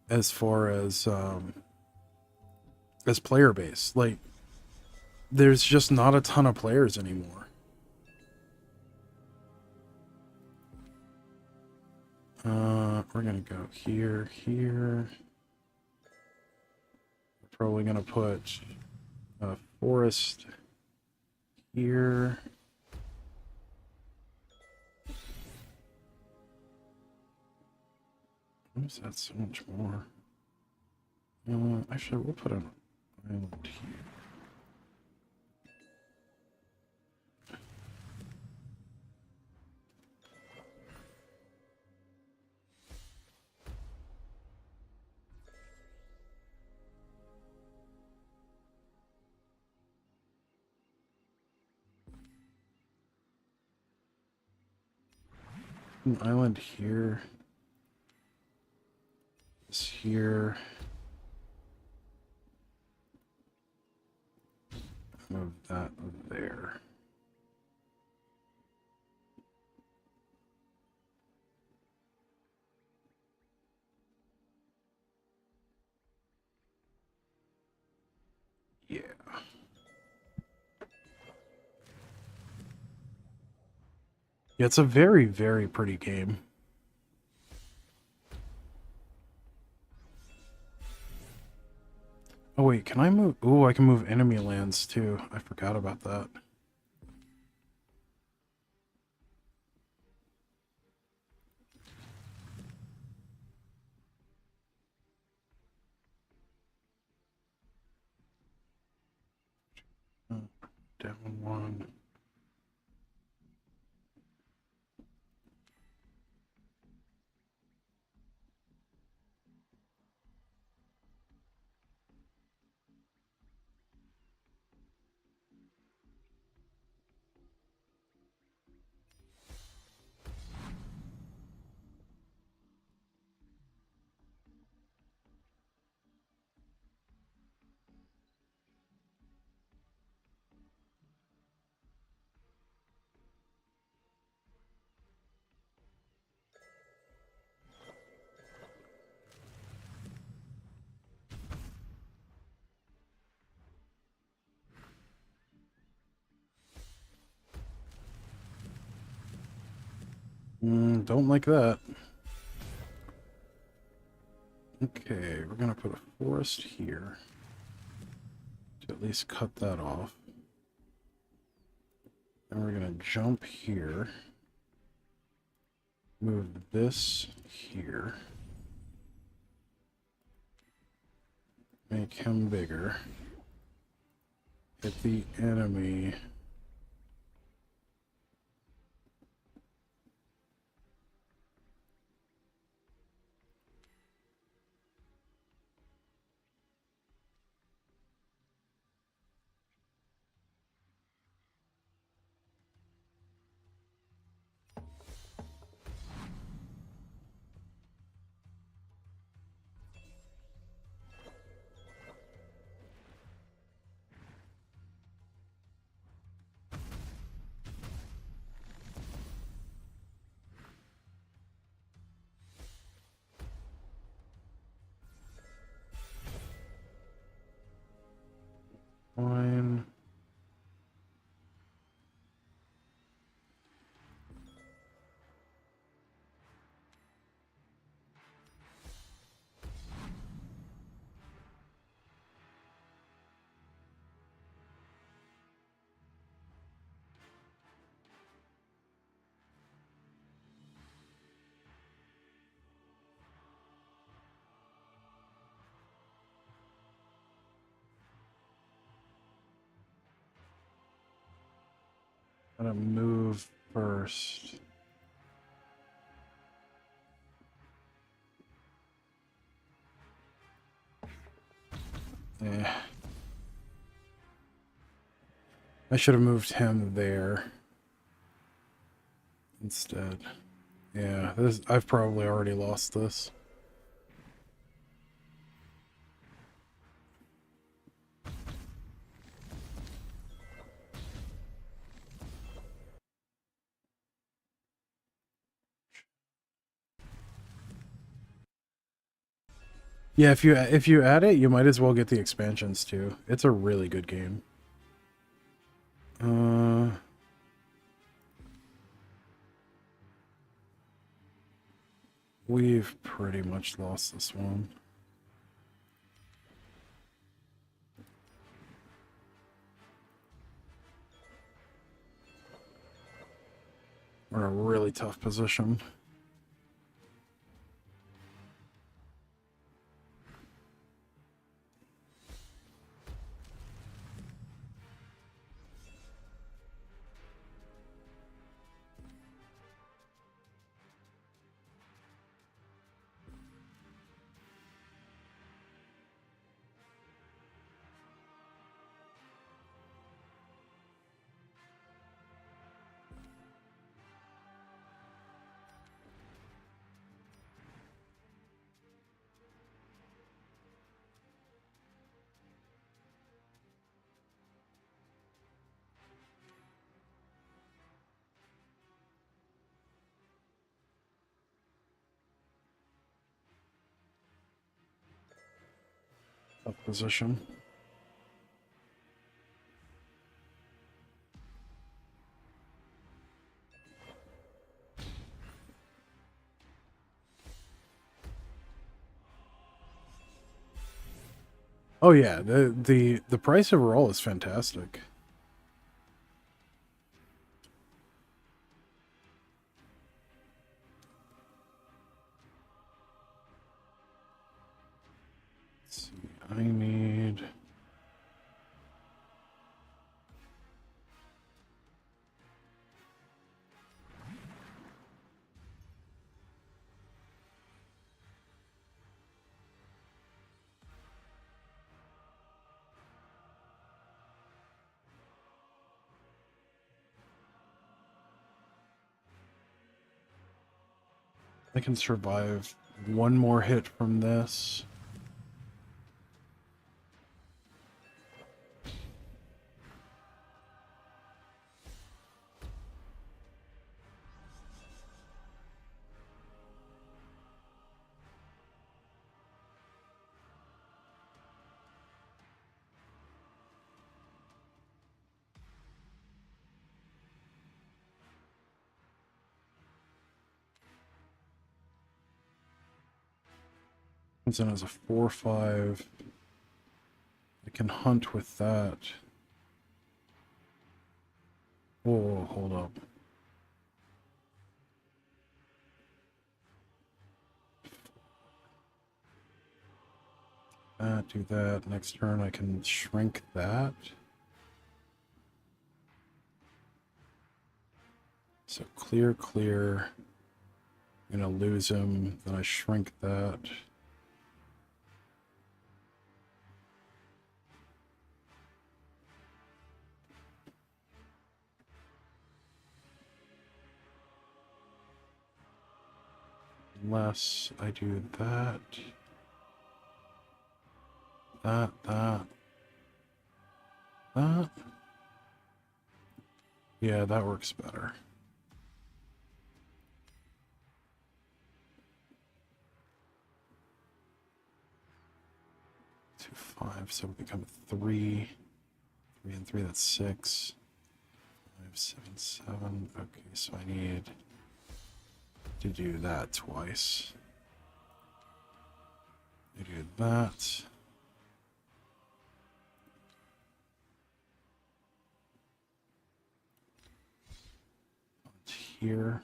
as far as player base. Like, there's just not a ton of players anymore. We're gonna go here. We're probably gonna put a forest here. Why is that so much more? Actually, we'll put an island here. An island here. This here. Move that there. Yeah. Yeah, it's a very, very pretty game. Oh wait, can I move? Ooh, I can move enemy lands too. I forgot about that. Down 1. Don't like that. Okay, we're gonna put a forest here to at least cut that off. Then we're gonna jump here. Move this here. Make him bigger. Hit the enemy. Fine. Gotta move first. Yeah. I should have moved him there instead. Yeah, I've probably already lost this. Yeah, if you add it, you might as well get the expansions too. It's a really good game. We've pretty much lost this one. We're in a really tough position. Tough position. Oh yeah, the price overall is fantastic. Let's see, I need I can survive one more hit from this. Comes in as a 4/5. I can hunt with that. Whoa, hold up. Do that. Next turn I can shrink that. So clear, clear. I'm gonna lose him. Then I shrink that. Unless I do that. That. Yeah, that works better. Two, 5, so we become 3. 3 and 3, that's 6. 5, 7, 7. Okay, so I need to do that twice. I do that. Here.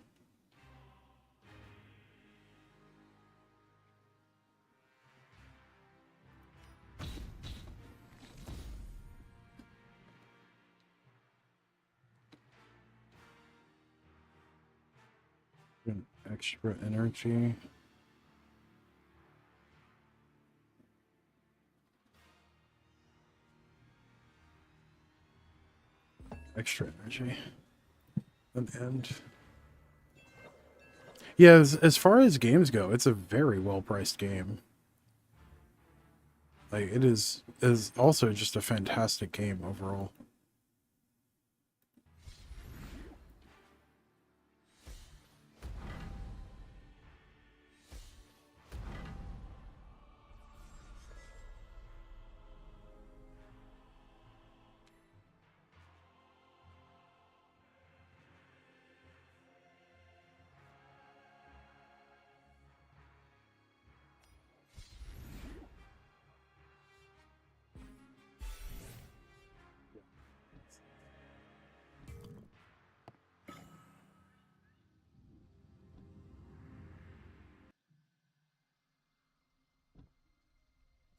Extra energy. Extra energy. An end. Yeah, as far as games go, it's a very well-priced game. Like, it is also just a fantastic game overall.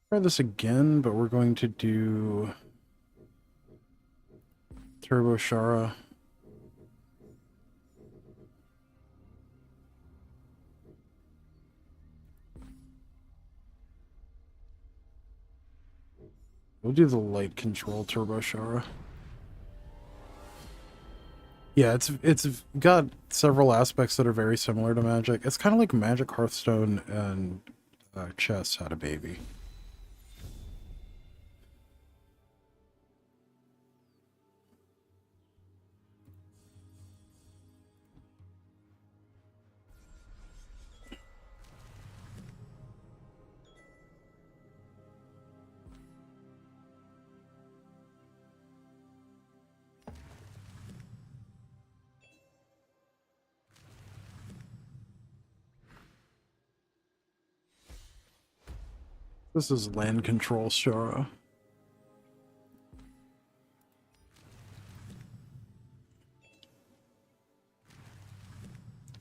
Try this again, but we're going to do Turbo Shara. We'll do the light control Turbo Shara. Yeah, it's got several aspects that are very similar to Magic. It's kind of like Magic, Hearthstone, and Chess had a baby. This is land control Shara.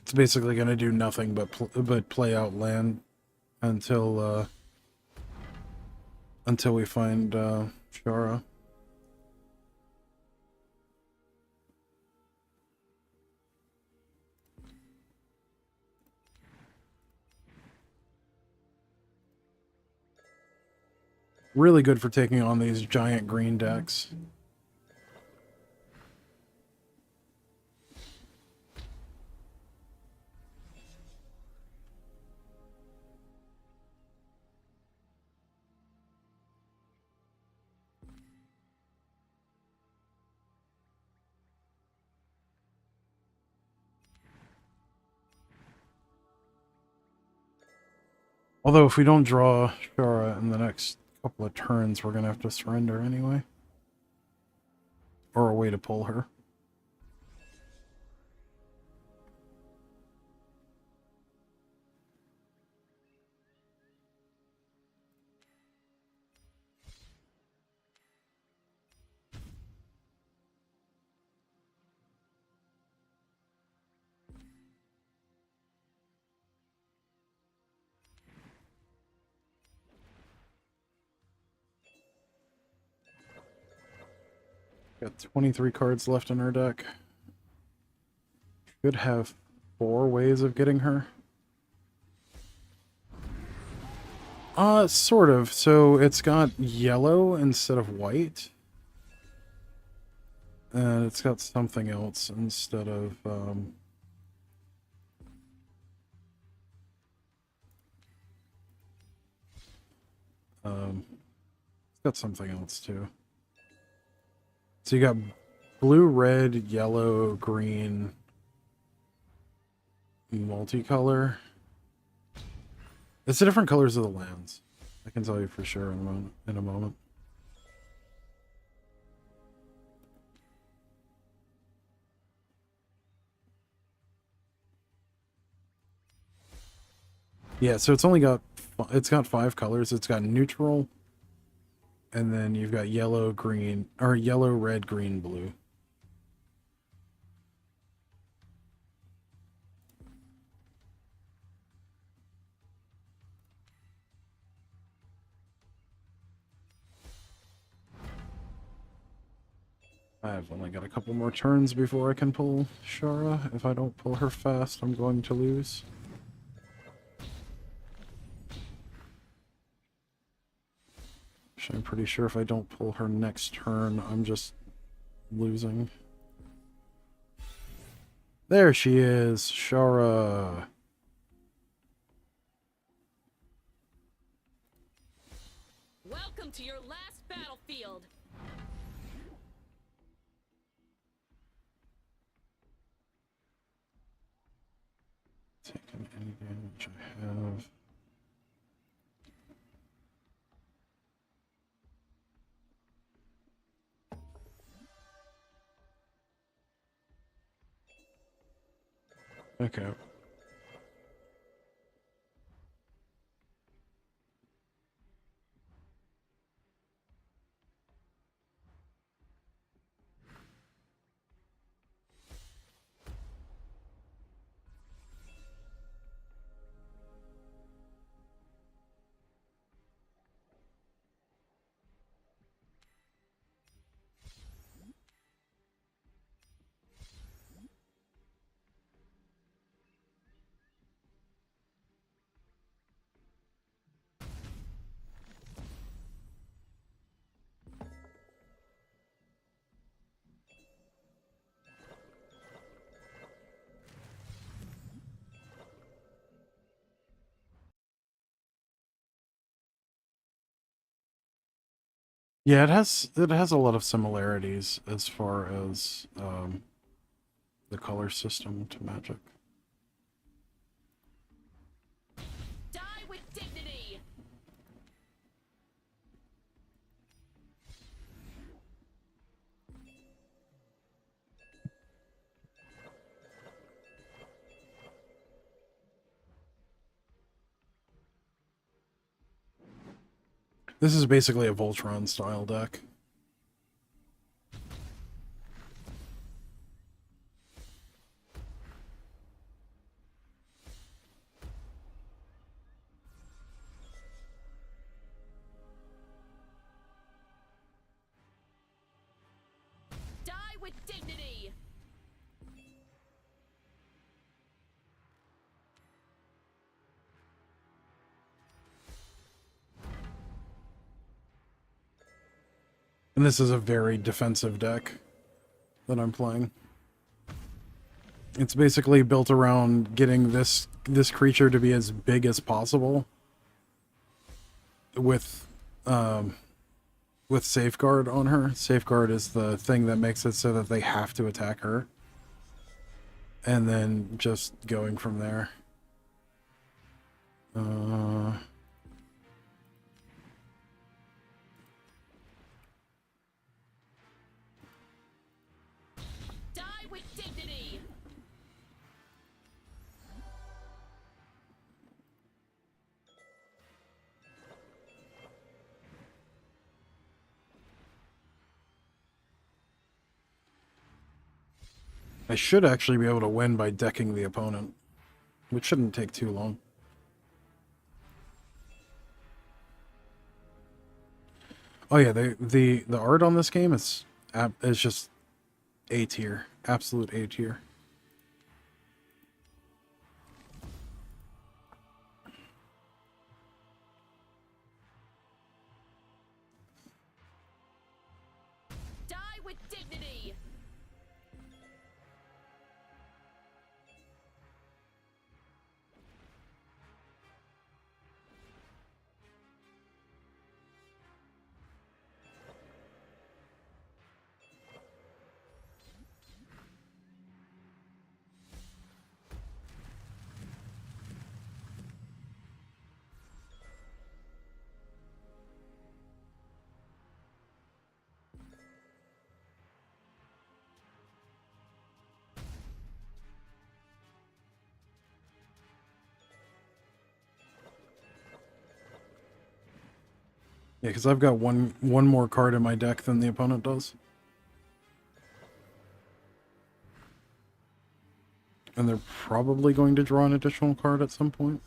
It's basically going to do nothing but play out land until we find Shara. Really good for taking on these giant green decks. Although if we don't draw Shara in the next couple of turns, we're going to have to surrender anyway. Or a way to pull her. Got 23 cards left in her deck. Could have 4 ways of getting her. Sort of. So it's got yellow instead of white. And it's got something else instead of, it's got something else too. So you got blue, red, yellow, green, multicolor. It's the different colors of the lands. I can tell you for sure in a moment. Yeah, so it's got 5 colors. It's got neutral, and then you've got yellow, green, or yellow, red, green, blue. I've only got a couple more turns before I can pull Shara. If I don't pull her fast, I'm going to lose. Which I'm pretty sure if I don't pull her next turn, I'm just losing. There she is, Shara. Welcome to your last battlefield. Taking any damage I have. Okay. Yeah, it has a lot of similarities as far as the color system to Magic. Die with dignity. This is basically a Voltron style deck. Die with dignity. And this is a very defensive deck that I'm playing. It's basically built around getting this creature to be as big as possible with Safeguard on her. Safeguard is the thing that makes it so that they have to attack her. And then just going from there. Die with dignity. I should actually be able to win by decking the opponent, which shouldn't take too long. Oh yeah, the art on this game is It's just A tier. Absolute A tier. Die with dignity. Yeah, because I've got one more card in my deck than the opponent does. And they're probably going to draw an additional card at some point.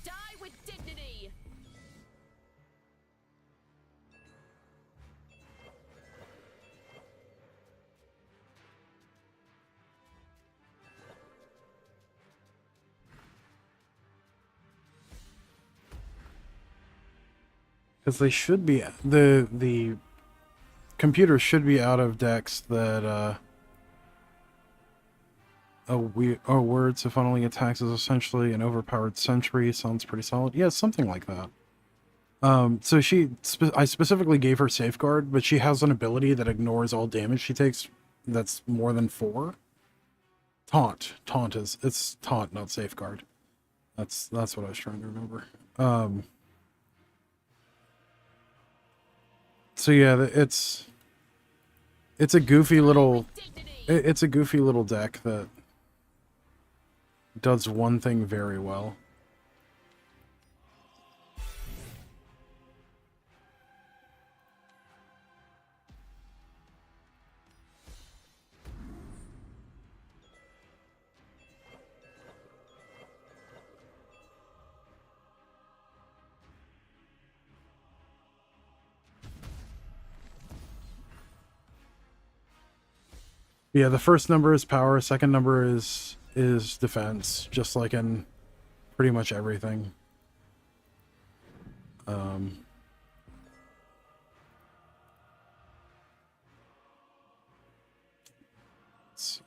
Die with dignity. Because they should be... The computer should be out of decks that... a word to funneling attacks is essentially an overpowered sentry. Sounds pretty solid. Yeah, something like that. So I specifically gave her Safeguard, but she has an ability that ignores all damage she takes that's more than 4. Taunt. It's Taunt, not Safeguard. That's what I was trying to remember. So yeah, it's a goofy little... It's a goofy little deck that does one thing very well. Yeah, the first number is power, second number is defense, just like in pretty much everything. Let's see.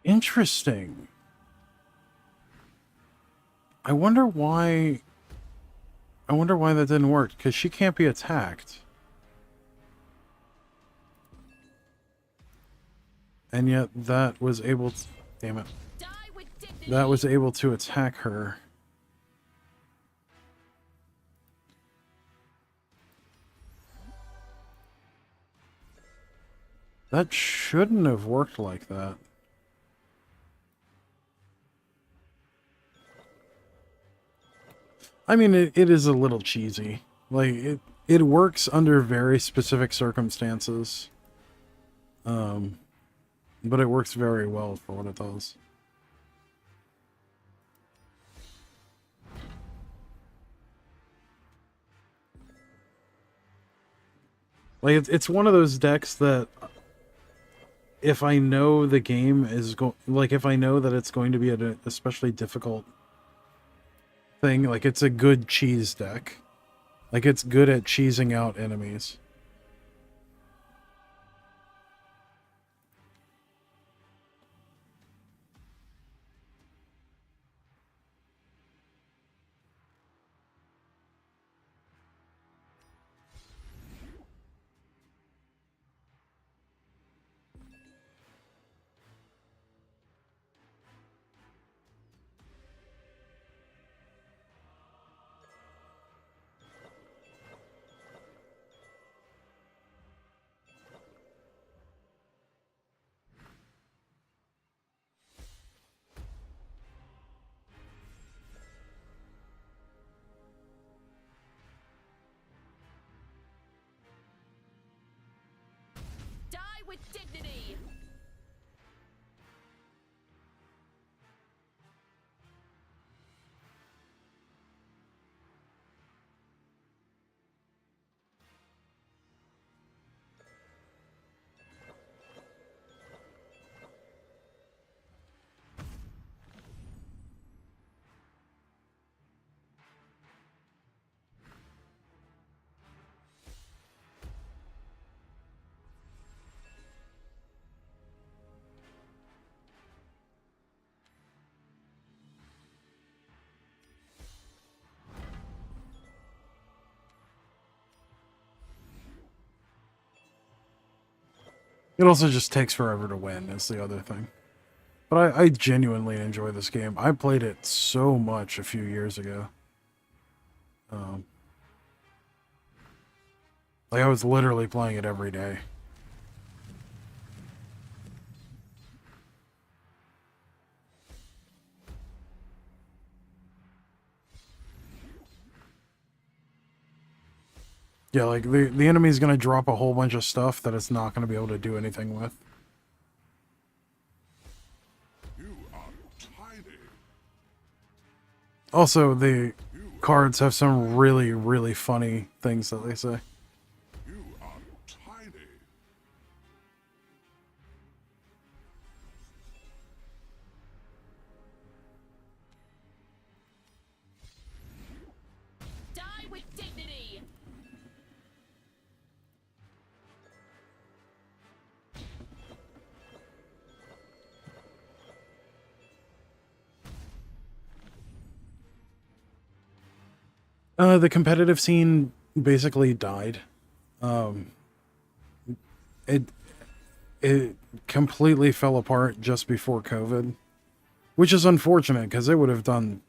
Interesting. I wonder why that didn't work, because she can't be attacked. And yet that was able to... Damn it. Die with dignity. That was able to attack her. That shouldn't have worked like that. I mean, it is a little cheesy. Like, it works under very specific circumstances. But it works very well for what it does. Like, it's one of those decks that if I know the game is if I know that it's going to be an especially difficult thing, like, it's a good cheese deck. Like, it's good at cheesing out enemies. with dignity. It also just takes forever to win, is the other thing. But I genuinely enjoy this game. I played it so much a few years ago. Like, I was literally playing it every day. Yeah, like, the enemy's gonna drop a whole bunch of stuff that it's not gonna be able to do anything with. You are tiny. Also, the cards have some really, really funny things that they say. You are tiny. Die with dignity. The competitive scene basically died. It it completely fell apart just before COVID, which is unfortunate because it would have done,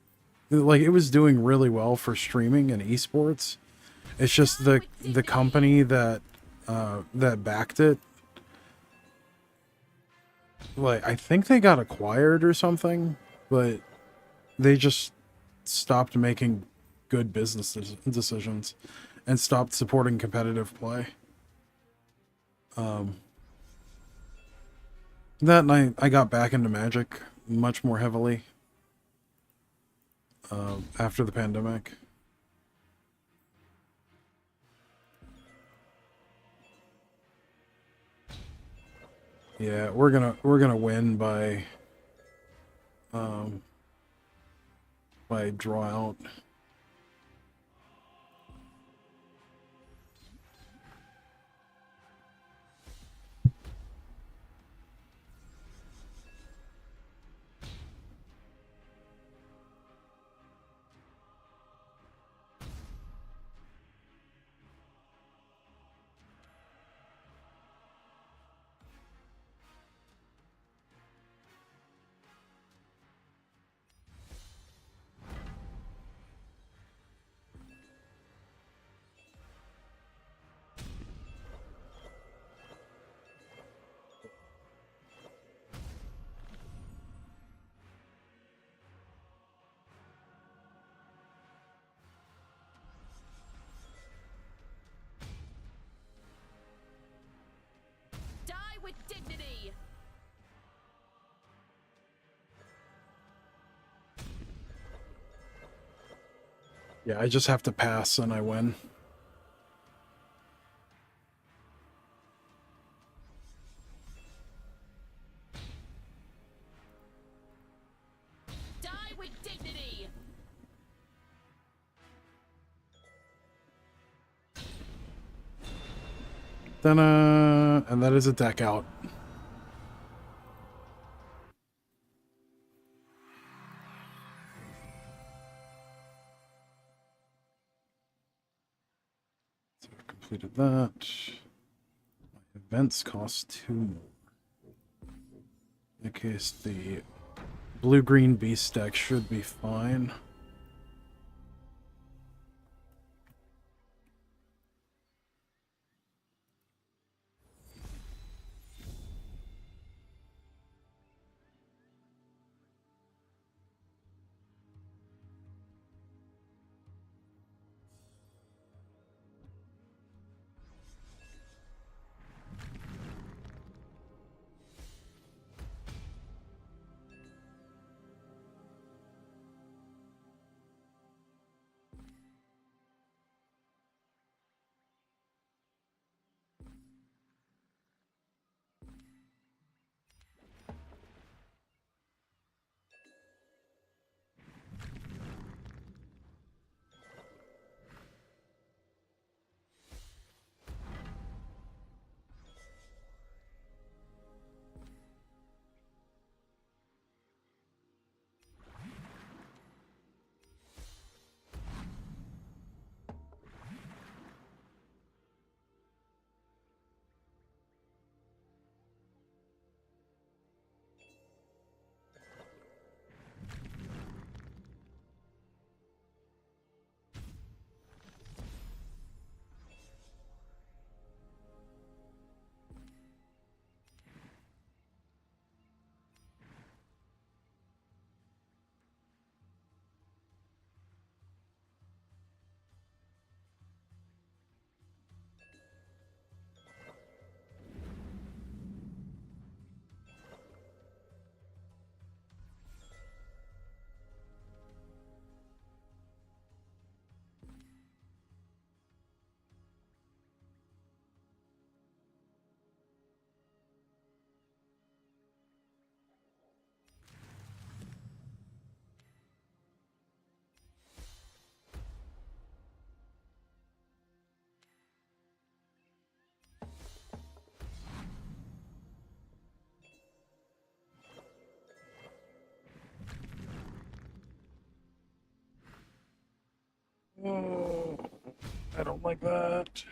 like, it was doing really well for streaming and esports. It's just the company that that backed it, like, I think they got acquired or something, but they just stopped making good business decisions and stopped supporting competitive play. That night, I got back into Magic much more heavily after the pandemic. Yeah, we're gonna win by draw out. Die with dignity. Yeah, I just have to pass and I win. Die with dignity. Then and that is a deck out. So I completed that. My events cost 2 more. In that case, the blue-green beast deck should be fine. I don't like that.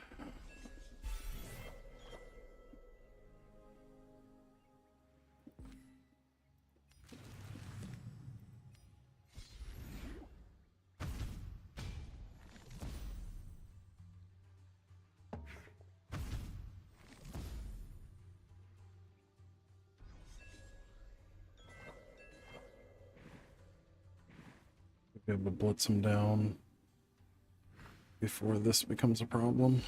Be able to blitz him down before this becomes a problem.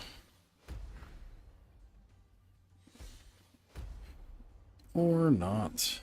Or not.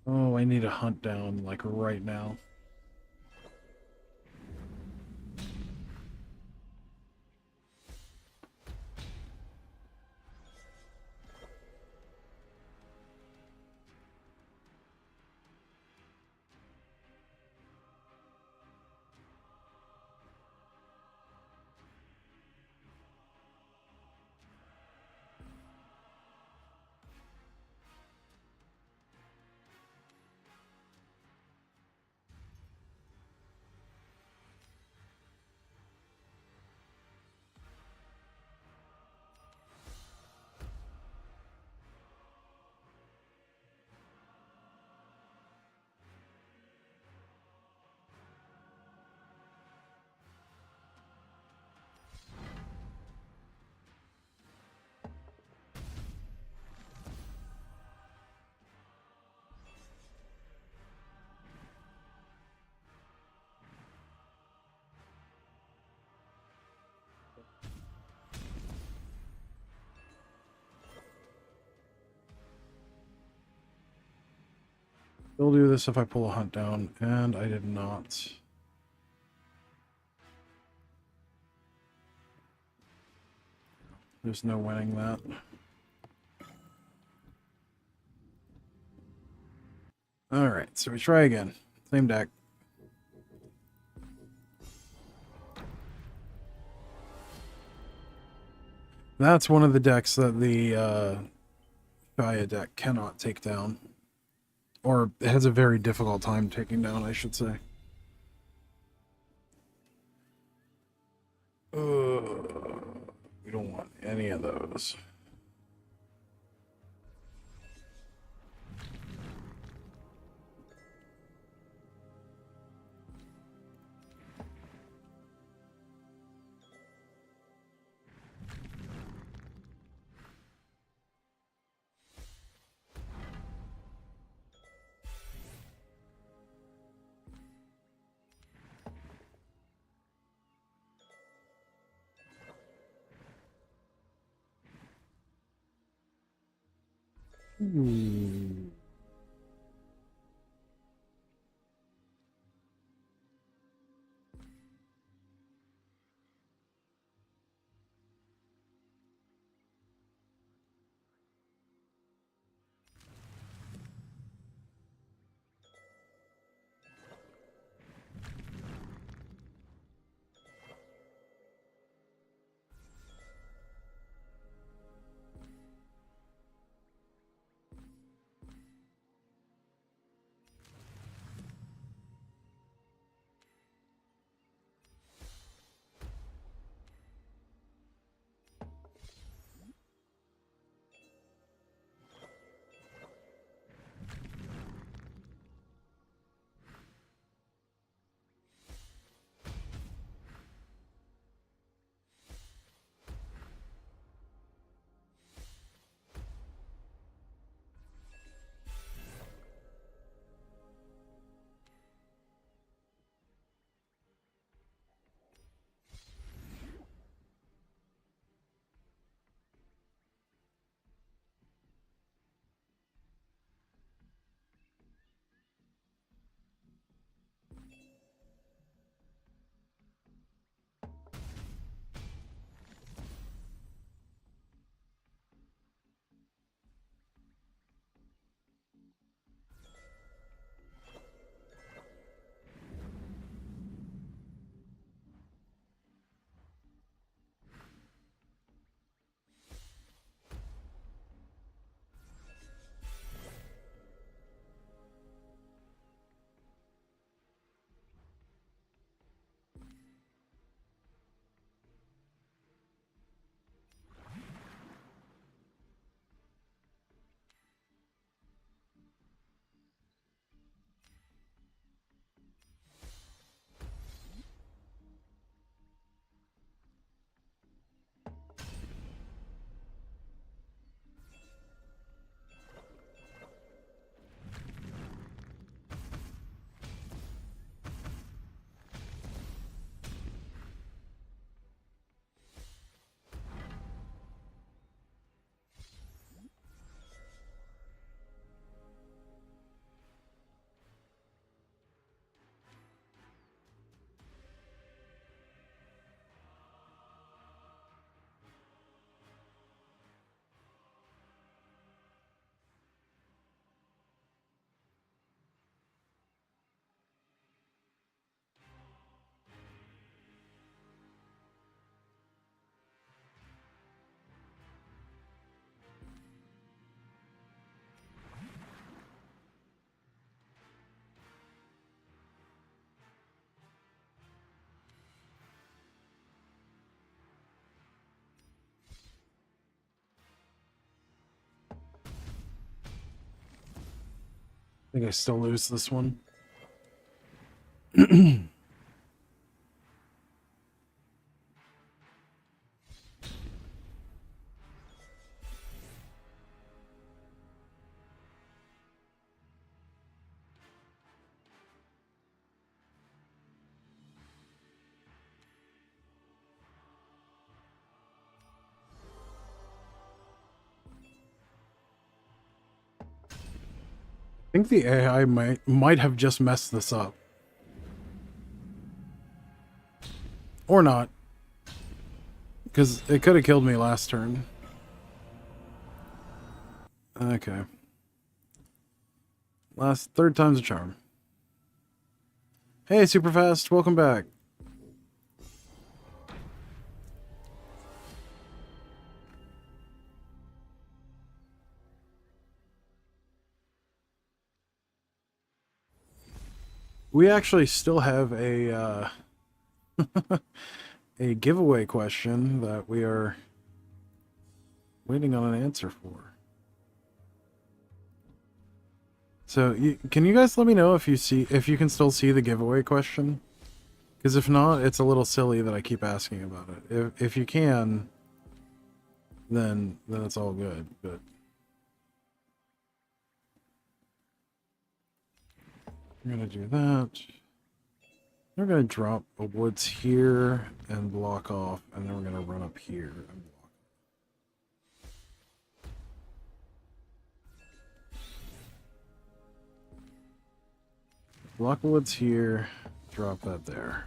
Oh, I need a hunt down, like, right now. They'll do this if I pull a hunt down, and I did not. There's no winning that. Alright, so we try again. Same deck. That's one of the decks that the Shia deck cannot take down. Or it has a very difficult time taking down, I should say. We don't want any of those. Hmm. think I still lose this one. I think the AI might have just messed this up. Or not. Because it could have killed me last turn. Okay. Third time's a charm. Hey, Superfast, welcome back. We actually still have a a giveaway question that we are waiting on an answer for. So, can you guys let me know if you can still see the giveaway question? Because if not, it's a little silly that I keep asking about it. If you can, then it's all good. But we're gonna do that. We're gonna drop a woods here and block off, and then we're gonna run up here and block. Block woods here, drop that there.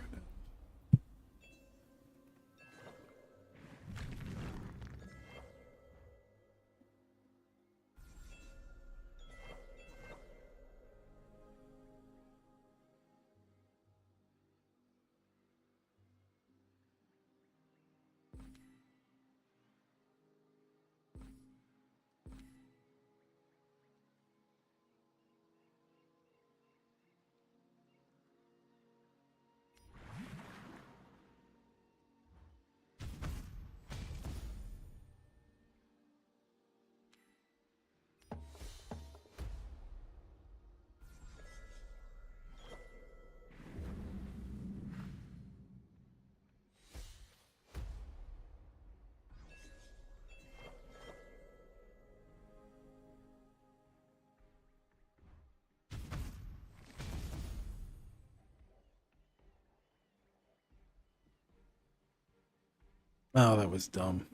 Oh, that was dumb.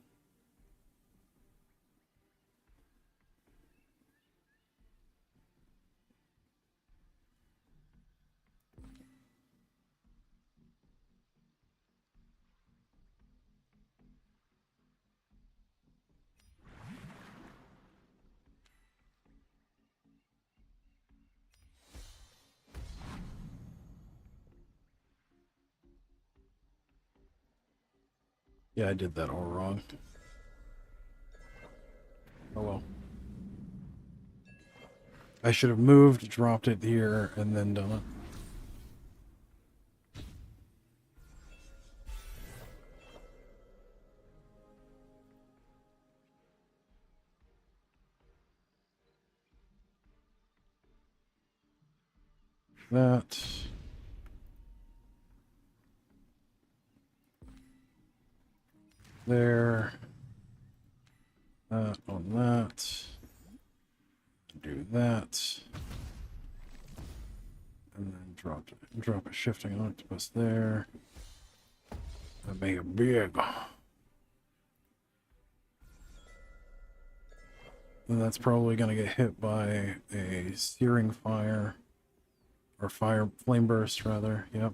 Yeah, I did that all wrong. Oh well. I should have moved, dropped it here, and then done it. That. There. That on that. Do that. And then drop a shifting octopus there. And make it big. And that's probably gonna get hit by a searing fire. Or flame burst rather, yep.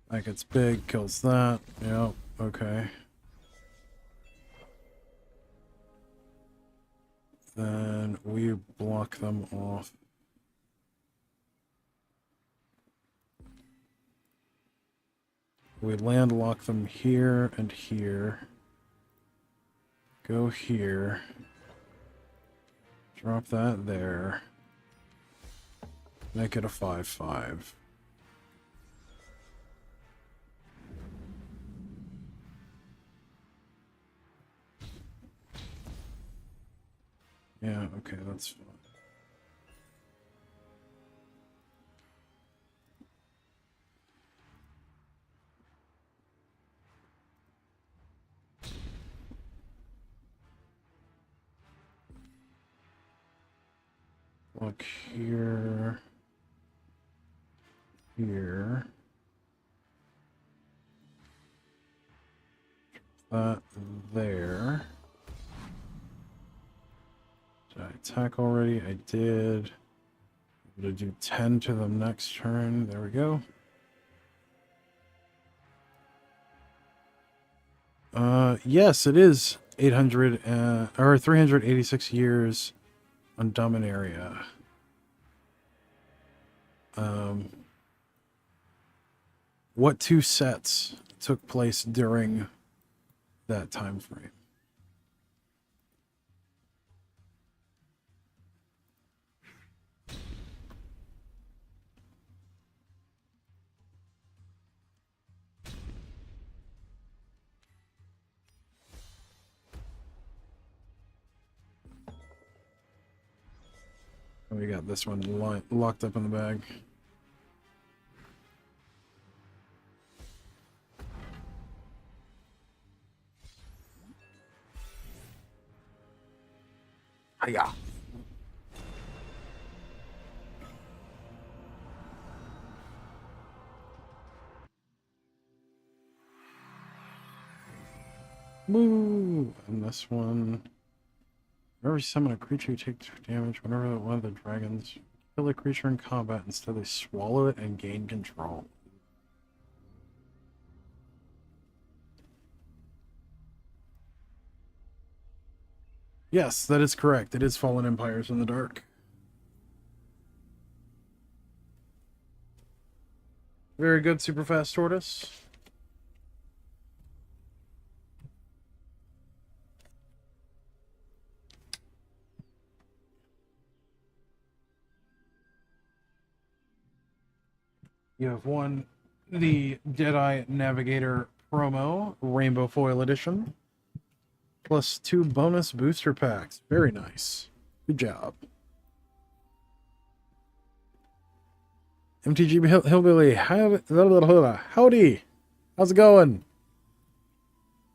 That gets big, kills that, yep, okay. Then we block them off. We landlock them here and here. Go here. Drop that there. Make it a 5/5. Yeah, okay, that's fine. Look here. Here. That there. Did I attack already? I did. I'm gonna do 10 to them next turn. There we go. Yes, it is 800 or 386 years on Dominaria. What two sets took place during that time frame? We got this one locked up in the bag. Hiya. Woo! And this one. Whenever you summon a creature, you take damage. Whenever one of the dragons kill a creature in combat, instead they swallow it and gain control. Yes, that is correct. It is Fallen Empires in the Dark. Very good, super fast tortoise. You have won the Deadeye Navigator promo, Rainbow Foil Edition, plus 2 bonus booster packs. Very nice. Good job. MTG Hillbilly, howdy. How's it going?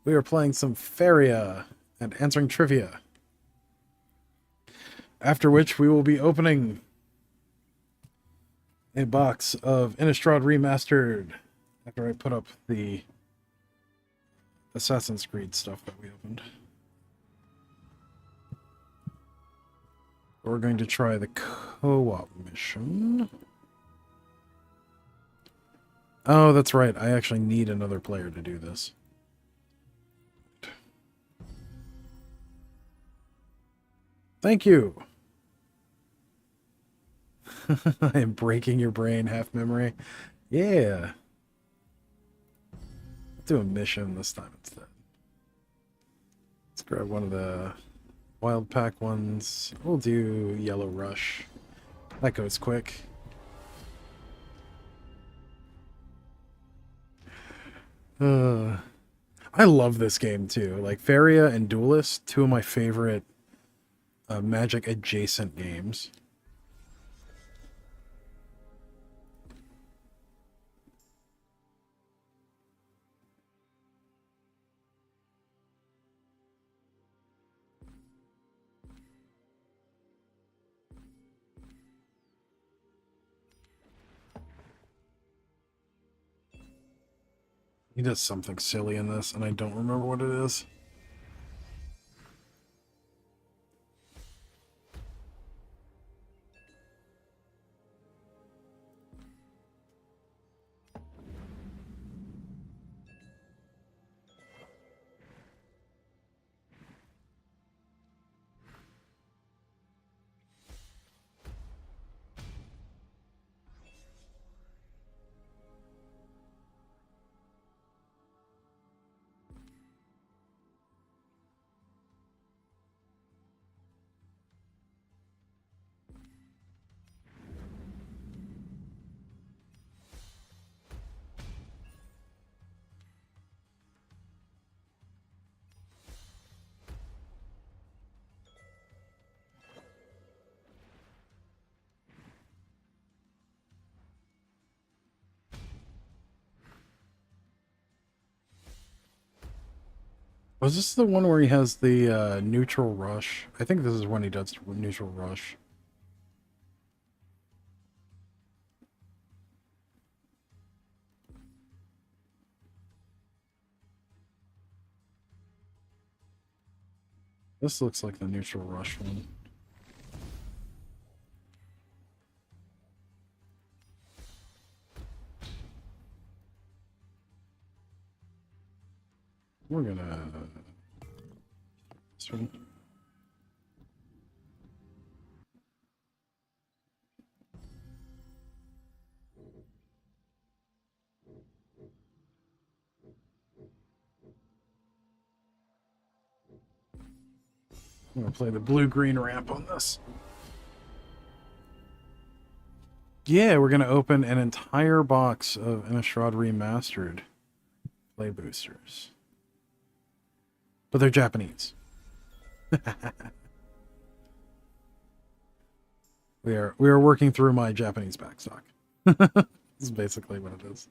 We are playing some Faria and answering trivia. After which we will be opening a box of Innistrad Remastered after I put up the Assassin's Creed stuff that we opened. We're going to try the co-op mission. Oh, that's right. I actually need another player to do this. Thank you. I am breaking your brain, half memory. Yeah. Let's do a mission this time instead. Let's grab one of the wild pack ones. We'll do Yellow Rush. That goes quick. I love this game too. Like Faria and Duelist, two of my favorite Magic adjacent games. He does something silly in this, and I don't remember what it is. Was this the one where he has the neutral rush? I think this is when he does neutral rush. This looks like the neutral rush one. We're gonna... This one. I'm gonna play the blue-green ramp on this. Yeah, we're gonna open an entire box of Innistrad Remastered play boosters. But they're Japanese. We are working through my Japanese backstock. This is basically what it is.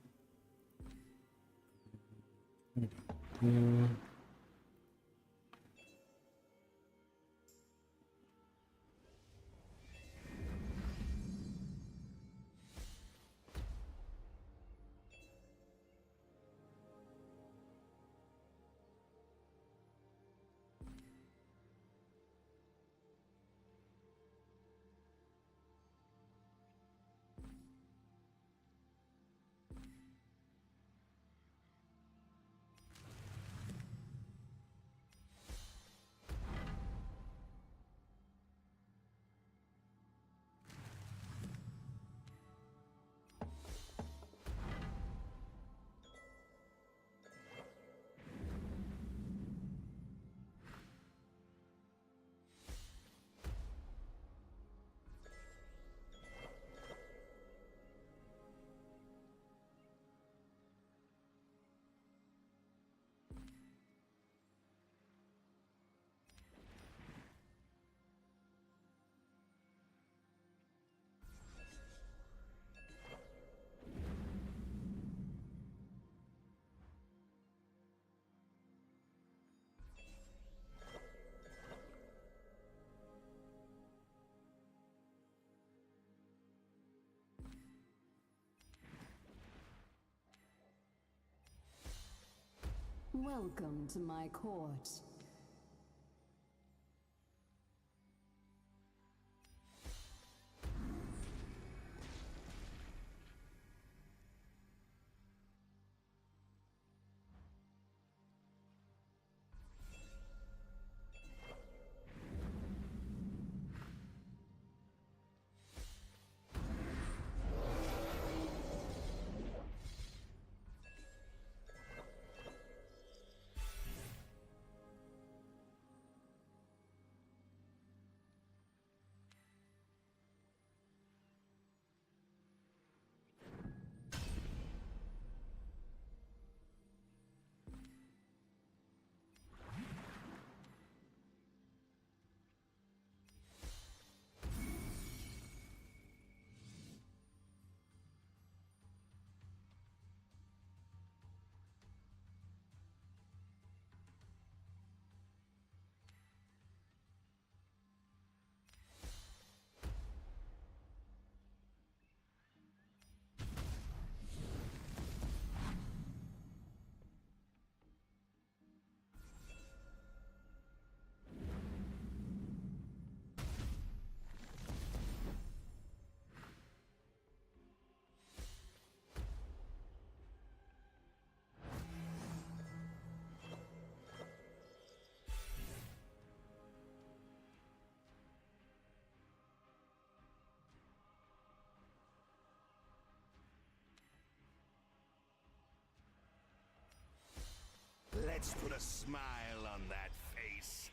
Welcome to my court. Let's put a smile on that face.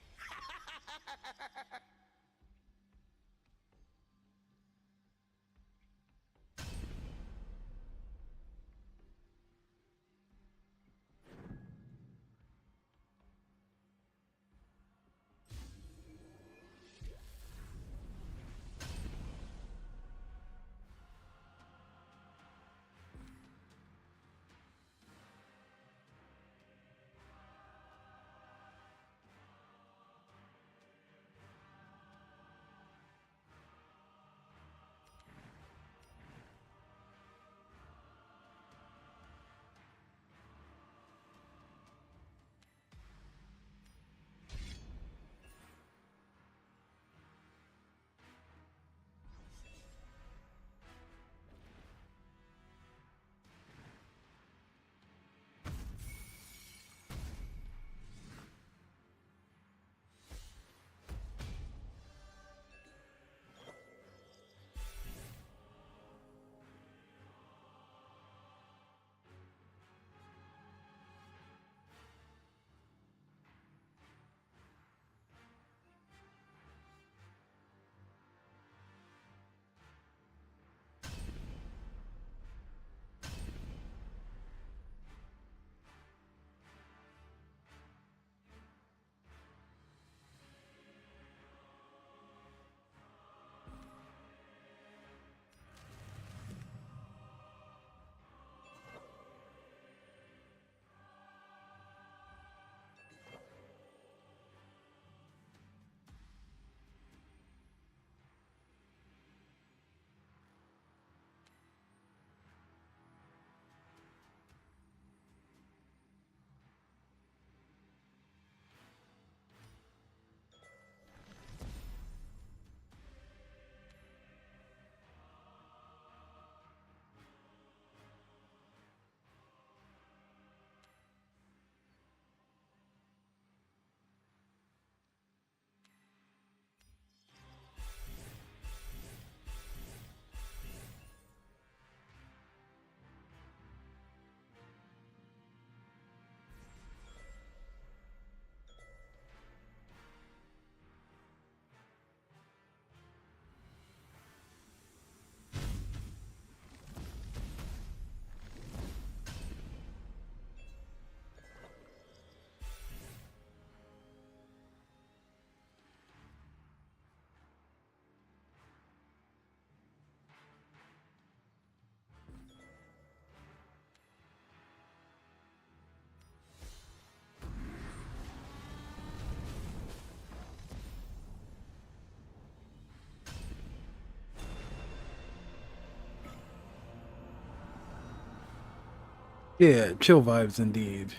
Yeah, chill vibes indeed.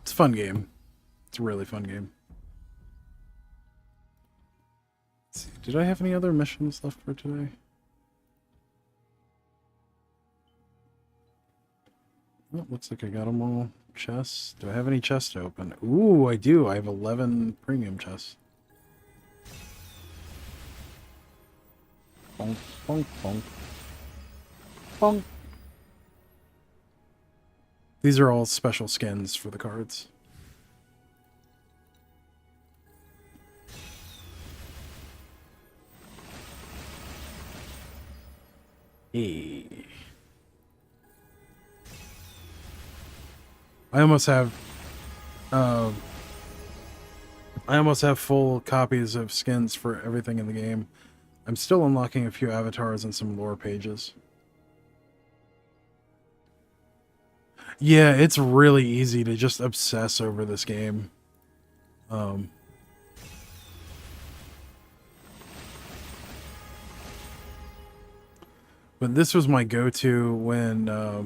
It's a fun game. It's a really fun game. Let's see. Did I have any other missions left for today? Oh, looks like I got them all. Chests. Do I have any chests to open? Ooh, I do. I have 11 premium chests. Bonk, bonk, bonk. Bonk. These are all special skins for the cards. Hey. I almost have full copies of skins for everything in the game. I'm still unlocking a few avatars and some lore pages. Yeah, it's really easy to just obsess over this game. But this was my go-to when I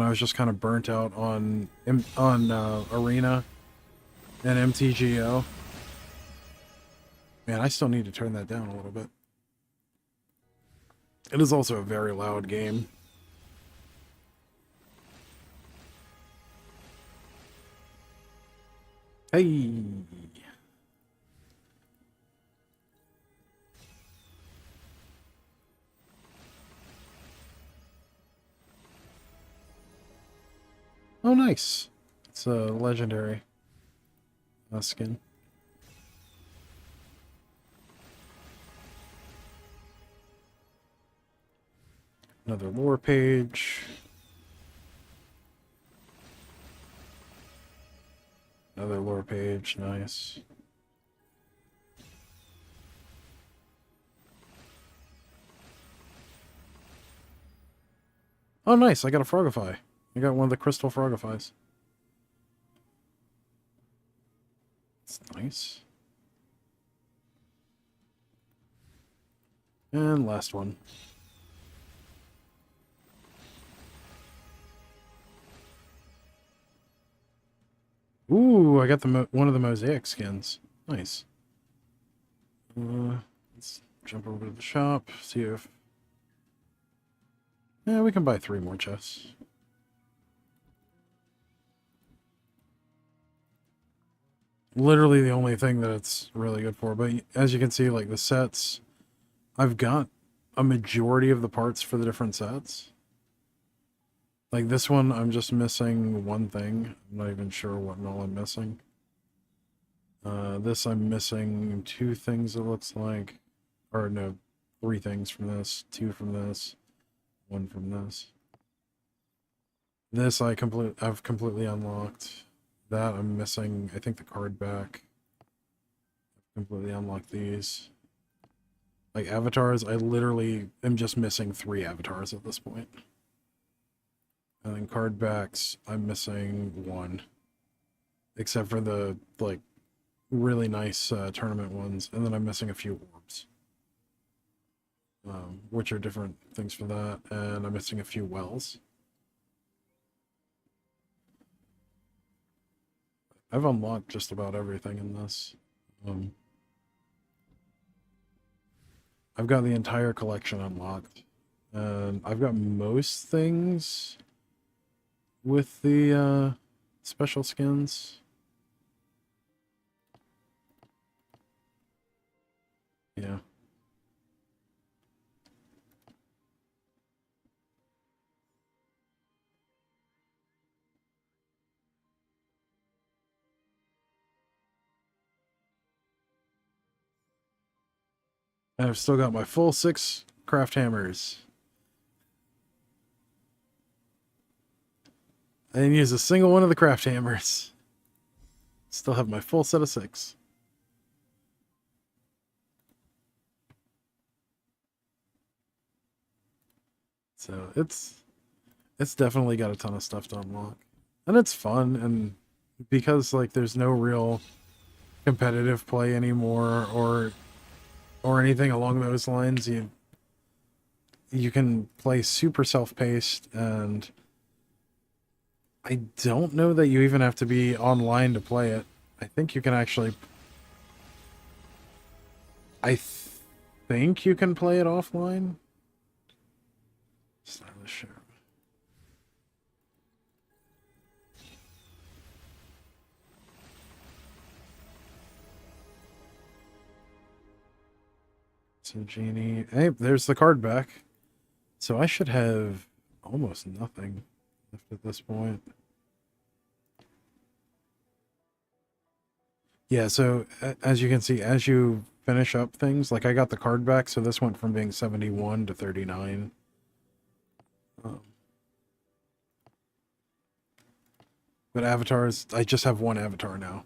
was just kind of burnt out on Arena and MTGO. Man, I still need to turn that down a little bit. It is also a very loud game. Hey. Oh, nice. It's a legendary skin. Another lore page. Another lore page. Nice. Oh, nice. I got a Frogify. I got one of the crystal Frogifies. It's nice. And last one. Ooh, I got one of the mosaic skins. Nice. Let's jump over to the shop, see if... Yeah, we can buy 3 more chests. Literally the only thing that it's really good for, but as you can see, like the sets, I've got a majority of the parts for the different sets. Like this one, I'm just missing one thing. I'm not even sure what and all I'm missing. This I'm missing 2 things, it looks like. Or no, 3 things from this, 2 from this, 1 from this. This I've completely unlocked. That I'm missing, I think, the card back. I've completely unlocked these. Like avatars, I literally am just missing 3 avatars at this point. And then card backs, I'm missing 1. Except for the, like, really nice tournament ones. And then I'm missing a few orbs. Which are different things for that. And I'm missing a few wells. I've unlocked just about everything in this. I've got the entire collection unlocked. And I've got most things with the special skins. Yeah. And I've still got my full 6 craft hammers. I didn't use a single one of the craft hammers. Still have my full set of 6. So it's definitely got a ton of stuff to unlock. And it's fun, and because like there's no real competitive play anymore or anything along those lines, you can play super self-paced, and I don't know that you even have to be online to play it. I think you can actually... think you can play it offline? Stylish show. So Genie... Hey, there's the card back. So I should have almost nothing left at this point. Yeah, so as you can see, as you finish up things, like I got the card back, so this went from being 71 to 39. But avatars, I just have one avatar now.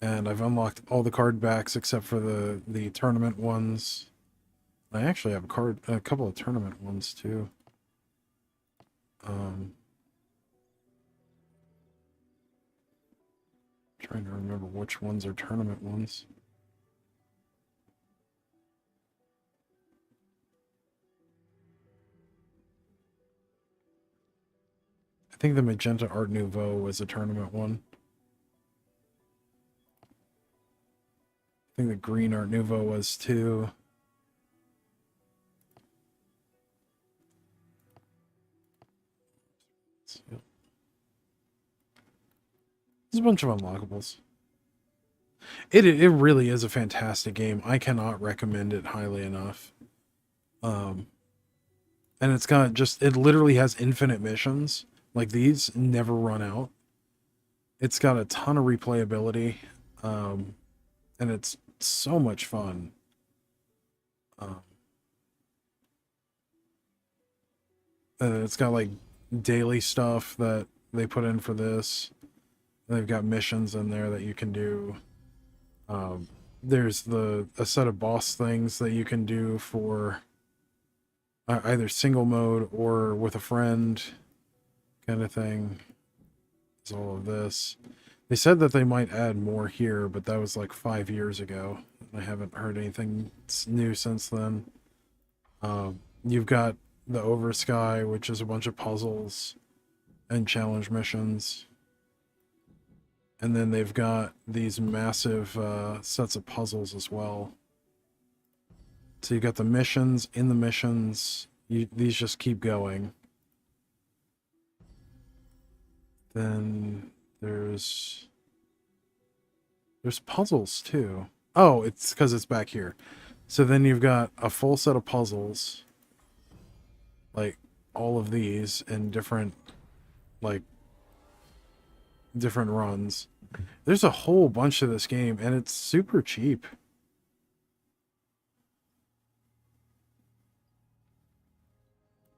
And I've unlocked all the card backs except for the tournament ones. I actually have a couple of tournament ones too. Trying to remember which ones are tournament ones. I think the Magenta Art Nouveau was a tournament one. I think the Green Art Nouveau was too. There's a bunch of unlockables. It really is a fantastic game. I cannot recommend it highly enough. And it's got it literally has infinite missions. Like, these never run out. It's got a ton of replayability. And it's so much fun. It's got like daily stuff that they put in for this. They've got missions in there that you can do. There's a set of boss things that you can do for either single mode or with a friend kind of thing. There's all of this. They said that they might add more here, but that was like 5 years ago. I haven't heard anything new since then. You've got the Oversky, which is a bunch of puzzles and challenge missions. And then they've got these massive sets of puzzles as well. So you got the missions. In the missions, these just keep going. Then there's puzzles too. Oh, it's because it's back here. So then you've got a full set of puzzles, like all of these in different runs. There's a whole bunch of this game, and it's super cheap.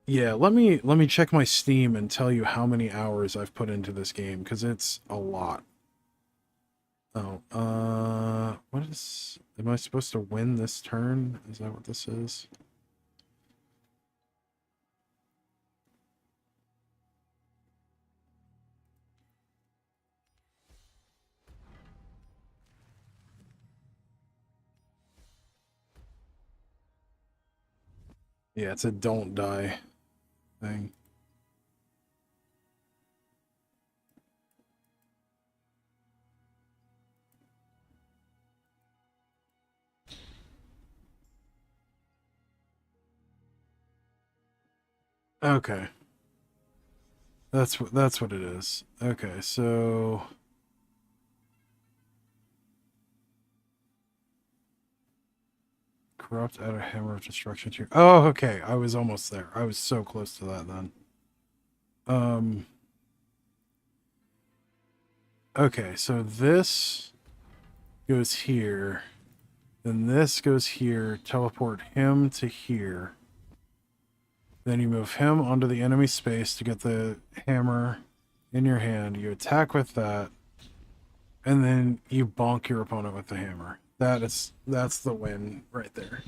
Yeah, let me check my Steam and tell you how many hours I've put into this game, because it's a lot. Oh, what is... Am I supposed to win this turn? Is that what this is? Yeah, it's a don't die thing. Okay. That's what it is. Okay, so corrupt out a hammer of destruction to... Oh, okay. I was almost there. I was so close to that then. Okay, so this goes here. Then this goes here. Teleport him to here. Then you move him onto the enemy space to get the hammer in your hand. You attack with that. And then you bonk your opponent with the hammer. That's the win right there.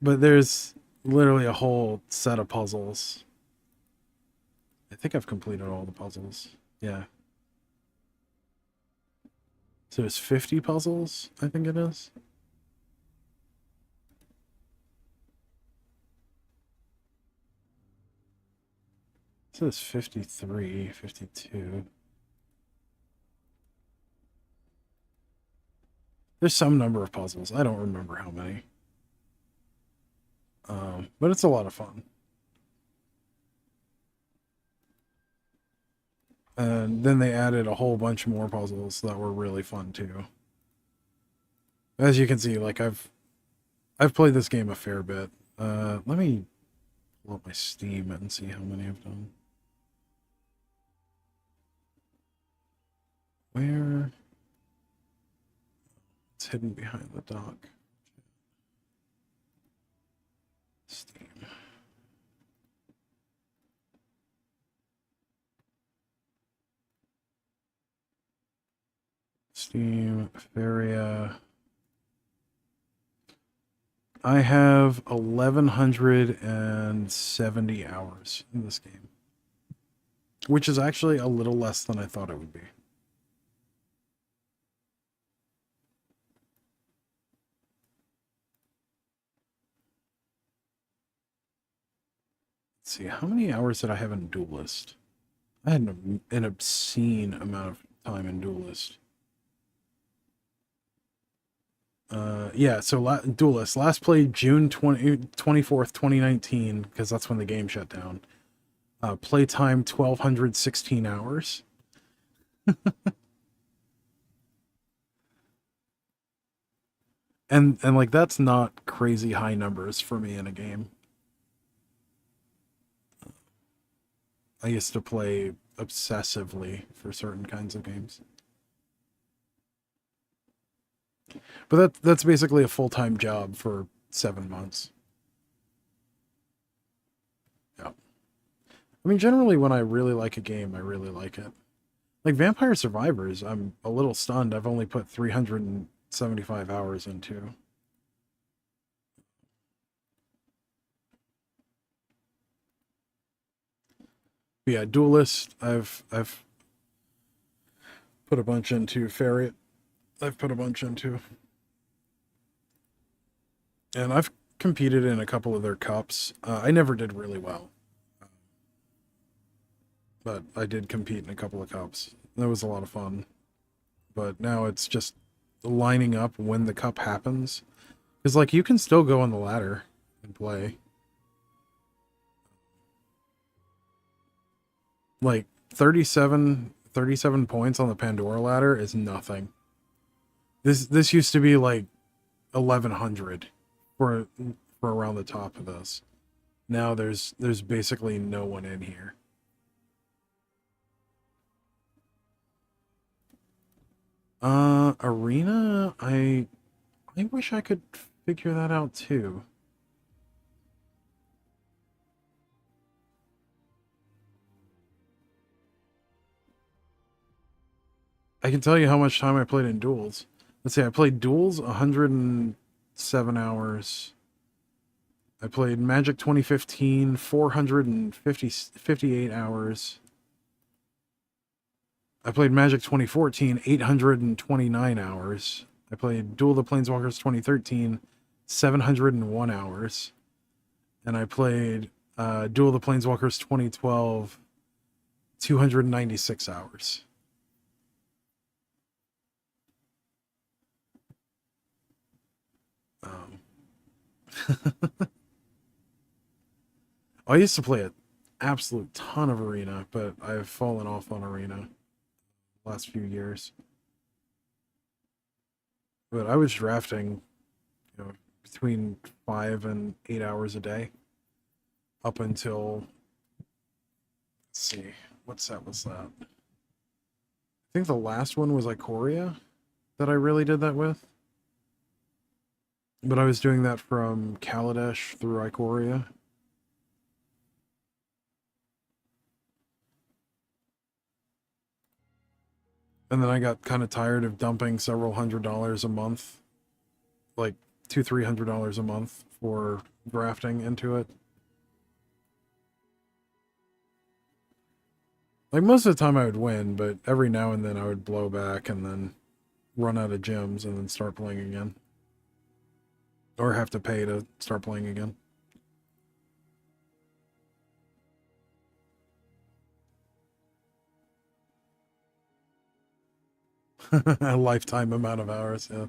But there's literally a whole set of puzzles. I think I've completed all the puzzles. Yeah. So it's 50 puzzles, I think it is. So it's 53, 52. There's some number of puzzles. I don't remember how many. But it's a lot of fun. And then they added a whole bunch more puzzles that were really fun too. As you can see, like I've played this game a fair bit. Let me pull up my Steam and see how many I've done. Where? It's hidden behind the dock. Steam. Steam, Feria. I have 1,170 hours in this game, which is actually a little less than I thought it would be. Let's see, how many hours did I have in Duelist? I had an obscene amount of time in Duelist. Yeah, so Duelist. Last played June 24th, 2019, because that's when the game shut down. Playtime 1,216 hours. and like that's not crazy high numbers for me in a game. I used to play obsessively for certain kinds of games. But that's basically a full-time job for 7 months. Yeah. I mean, generally when I really like a game, I really like it. Like Vampire Survivors, I'm a little stunned. I've only put 375 hours into. But yeah, Duelist, I've put a bunch into. Ferret, I've put a bunch into. And I've competed in a couple of their cups. I never did really well. But I did compete in a couple of cups. That was a lot of fun. But now it's just lining up when the cup happens. Because, like, you can still go on the ladder and play. Like, 37 points on the Pandora ladder is nothing. This used to be, like, 1,100 for around the top of this. Now there's basically no one in here. Arena, I wish I could figure that out too. I can tell you how much time I played in duels. Let's see, I played duels 107 hours. I played Magic 2015 458 hours. I played Magic 2014 829 hours. I played Duel of the Planeswalkers 2013 701 hours. And I played Duel of the Planeswalkers 2012 296 hours. I used to play an absolute ton of Arena, but I've fallen off on Arena the last few years. But I was drafting, between 5 and 8 hours a day up until, let's see, what set was that? I think the last one was Ikoria that I really did that with. But I was doing that from Kaladesh through Ikoria. And then I got kind of tired of dumping several $100s a month, like $200-300 a month for drafting into it. Like most of the time I would win, but every now and then I would blow back and then run out of gems and then start playing again. Or have to pay to start playing again. A lifetime amount of hours, yeah.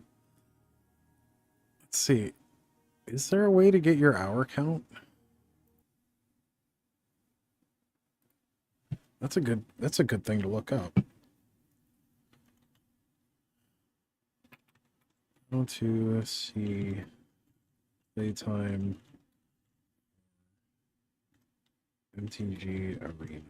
Let's see. Is there a way to get your hour count? That's a good thing to look up. Go to see playtime MTG Arena.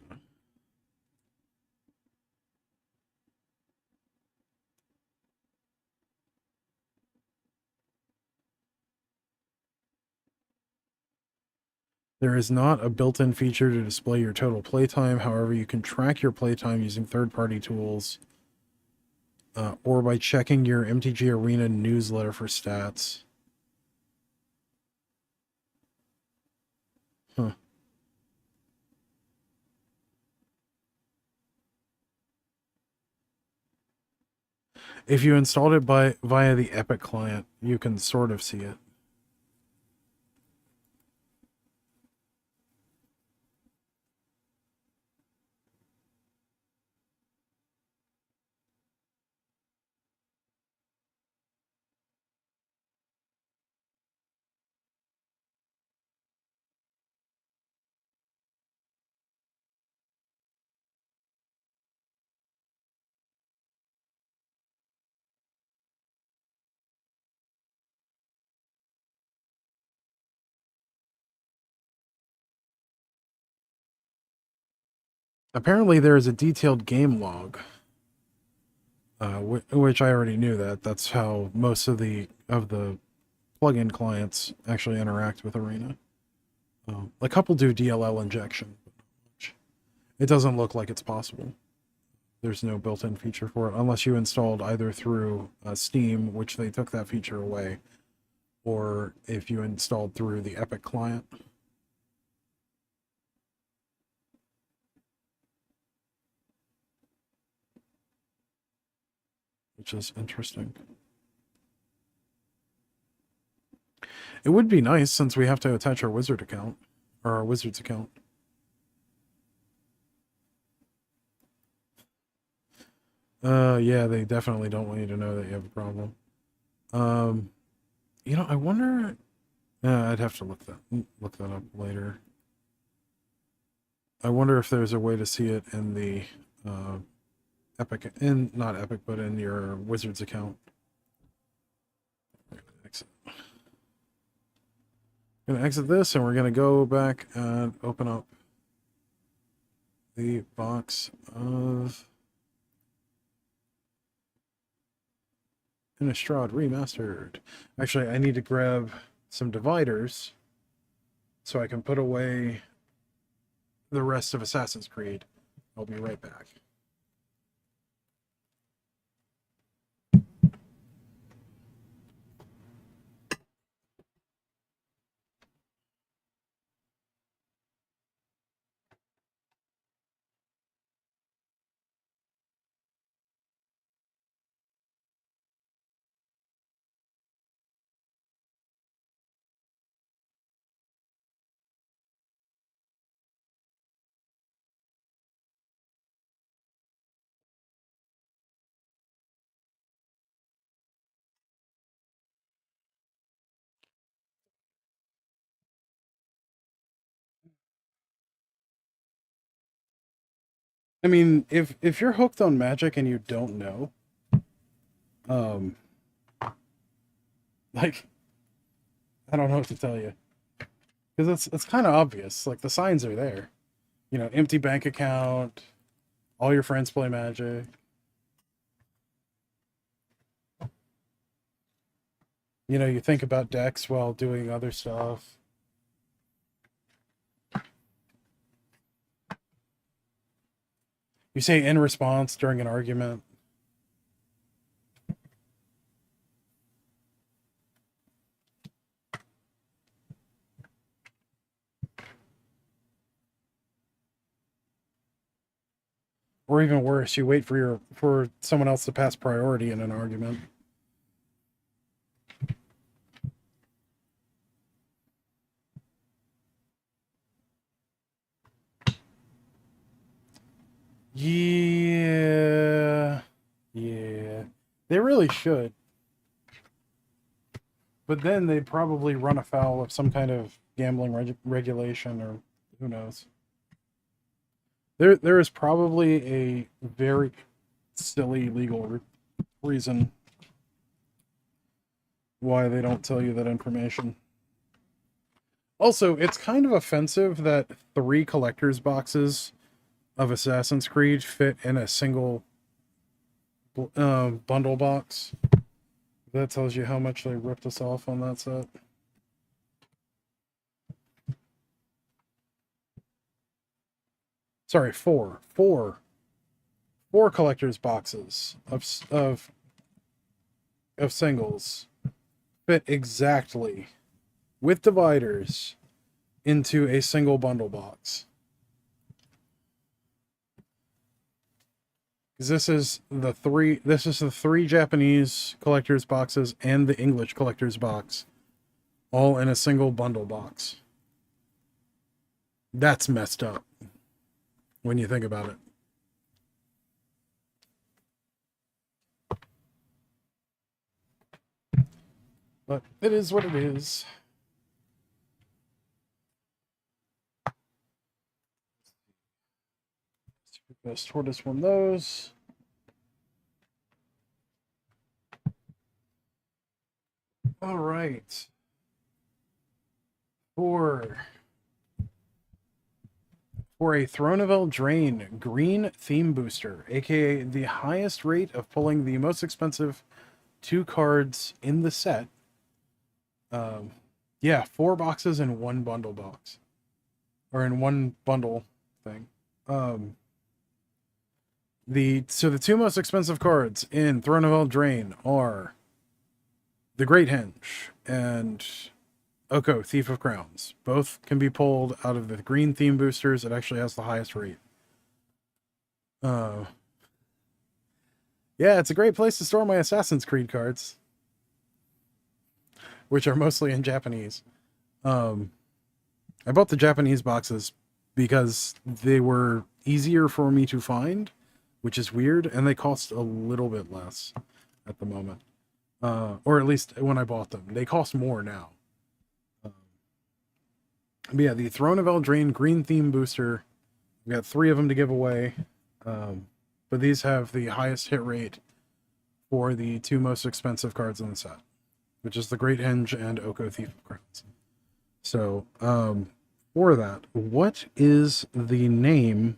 There is not a built-in feature to display your total playtime. However, you can track your playtime using third-party tools or by checking your MTG Arena newsletter for stats. Huh. If you installed it via the Epic client, you can sort of see it. Apparently, there is a detailed game log, which I already knew that. That's how most of the plugin clients actually interact with Arena. A couple do DLL injection. It doesn't look like it's possible. There's no built-in feature for it unless you installed either through Steam, which they took that feature away, or if you installed through the Epic client. Which is interesting. It would be nice since we have to attach our wizard account, or our wizard's account. Yeah, they definitely don't want you to know that you have a problem. You know, I wonder. I'd have to look that up later. I wonder if there's a way to see it in the Epic, not Epic, but in your wizard's account. I'm gonna exit this, and we're gonna go back and open up the box of Innistrad Remastered. Actually, I need to grab some dividers so I can put away the rest of Assassin's Creed. I'll be right back. I mean, if you're hooked on Magic and you don't know, um, like, I don't know what to tell you, because it's kind of obvious. Like the signs are there, you know, empty bank account, all your friends play Magic. You know, you think about decks while doing other stuff. You say in response during an argument. Or even worse, you wait for someone else to pass priority in an argument. Yeah. Yeah. They really should. But then they'd probably run afoul of some kind of gambling regulation, or who knows. There is probably a very silly legal reason why they don't tell you that information. Also, it's kind of offensive that 3 collector's boxes of Assassin's Creed fit in a single bundle box. That tells you how much they ripped us off on that set. Sorry, 4 collector's boxes of singles fit exactly with dividers into a single bundle box. This is the 3 Japanese collector's boxes and the English collector's box, all in a single bundle box. That's messed up when you think about it. But it is what it is. Best tortoise one of those. All right. For a Throne of Eldraine green theme booster, aka the highest rate of pulling the most expensive 2 cards in the set. Yeah, 4 boxes in 1 bundle box. Or in 1 bundle thing. The 2 most expensive cards in Throne of Eldraine are the Great Henge and Oko, Thief of Crowns. Both can be pulled out of the green theme boosters. It actually has the highest rate. Yeah, it's a great place to store my Assassin's Creed cards, which are mostly in Japanese. I bought the Japanese boxes because they were easier for me to find, which is weird, and they cost a little bit less at the moment. Or at least when I bought them. They cost more now. But yeah, the Throne of Eldraine green theme booster. We got 3 of them to give away. But these have the highest hit rate for the 2 most expensive cards in the set, which is the Great Henge and Oko, Thief of Crowns. So, for that, what is the name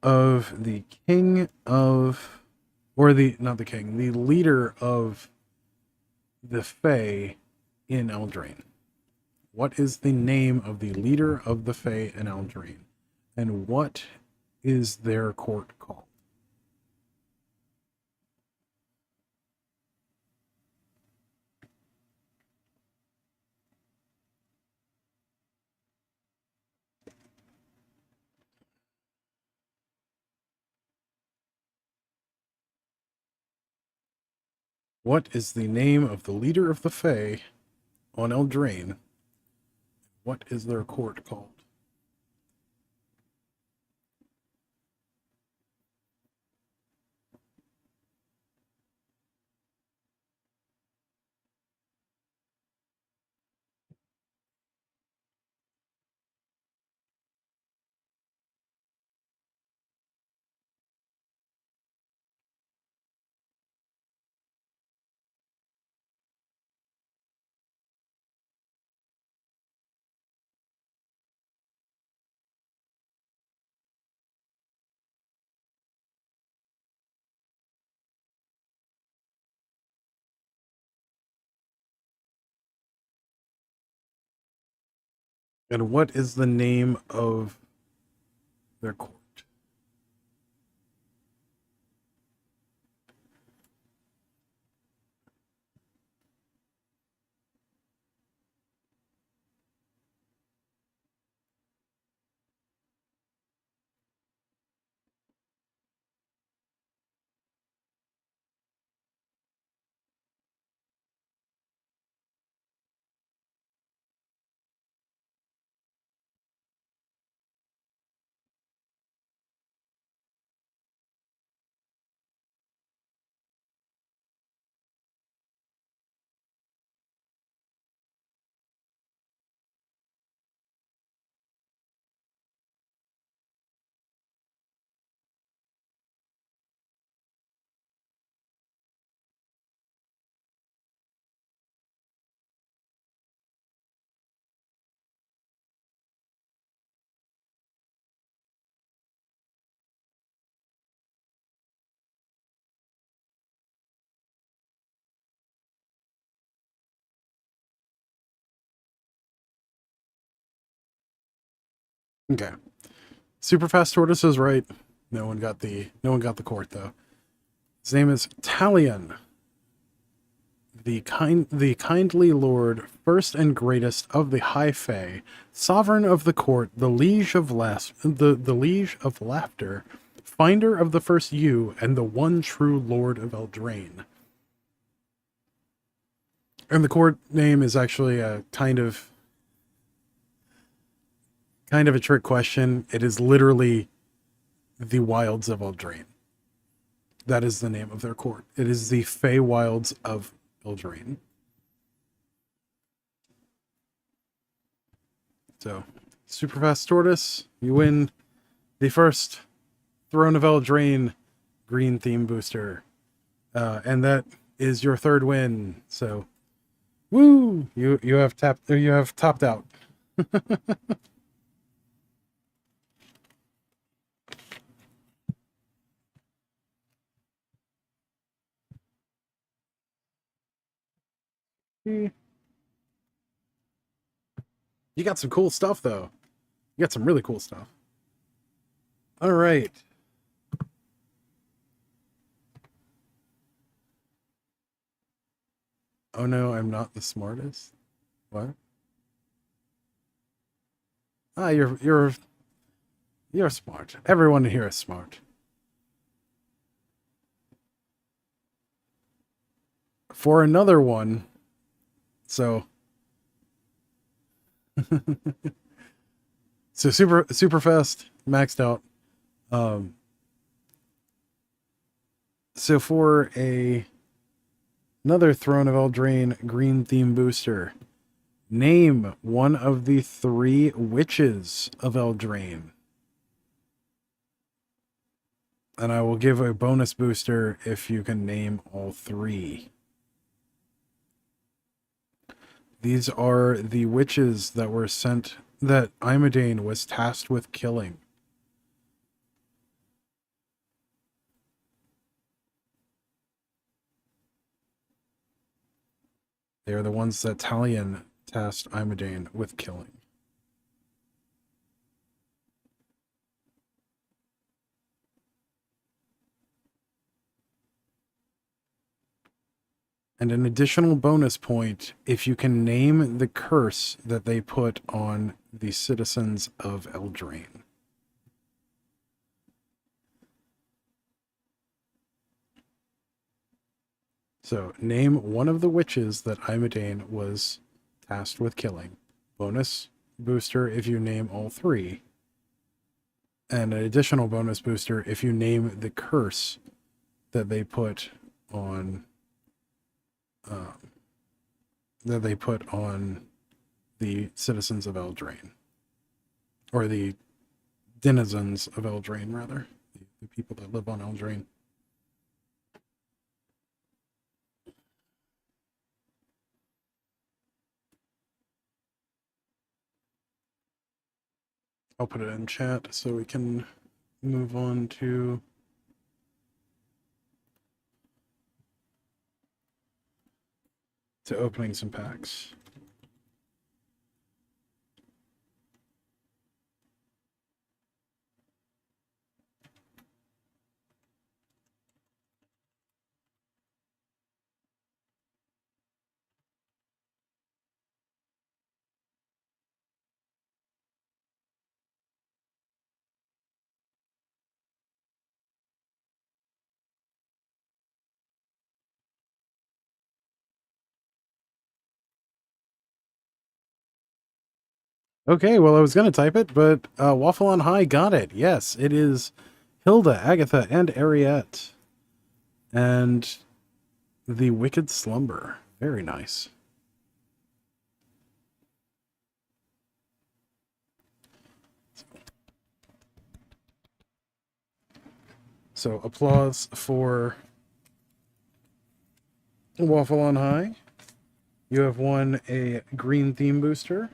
of the king of, or not the king, the leader of the Fae in Eldraine? What is the name of the leader of the Fae in Eldraine? And what is their court called? What is the name of the leader of the Fae on Eldraine? What is their court called? And what is the name of their court? Okay. Super fast tortoise is right. No one got the court though. His name is Talion, the kindly lord, first and greatest of the high fae, sovereign of the court, the liege of the liege of laughter, finder of the first yew, and the one true lord of Eldraine. And the court name is actually a kind of a trick question. It is literally the Wilds of Eldraine. That is the name of their court. It is the Fey Wilds of Eldraine. So, super fast tortoise, you win the first Throne of Eldraine green theme booster, and that is your third win. So, woo! You have topped out. You got some cool stuff though. You got some really cool stuff. All right. Oh no, I'm not the smartest. What? Ah, you're smart. Everyone here is smart. For another one, so so super fast maxed out. So for another Throne of Eldraine green theme booster, name one of the 3 witches of Eldraine. And I will give a bonus booster if you can name all 3. These are the witches that were sent, that Imodain was tasked with killing. They are the ones that Talion tasked Imodain with killing. And an additional bonus point if you can name the curse that they put on the citizens of Eldraine. So, name one of the witches that Imodain was tasked with killing. Bonus booster if you name all 3. And an additional bonus booster if you name the curse that they put on the citizens of Eldraine, or the denizens of Eldraine, rather, the people that live on Eldraine. I'll put it in chat so we can move on to opening some packs. Okay, well, I was going to type it, but Waffle on High got it. Yes, it is Hilda, Agatha, and Ariette. And the Wicked Slumber. Very nice. So, applause for Waffle on High. You have won a green theme booster.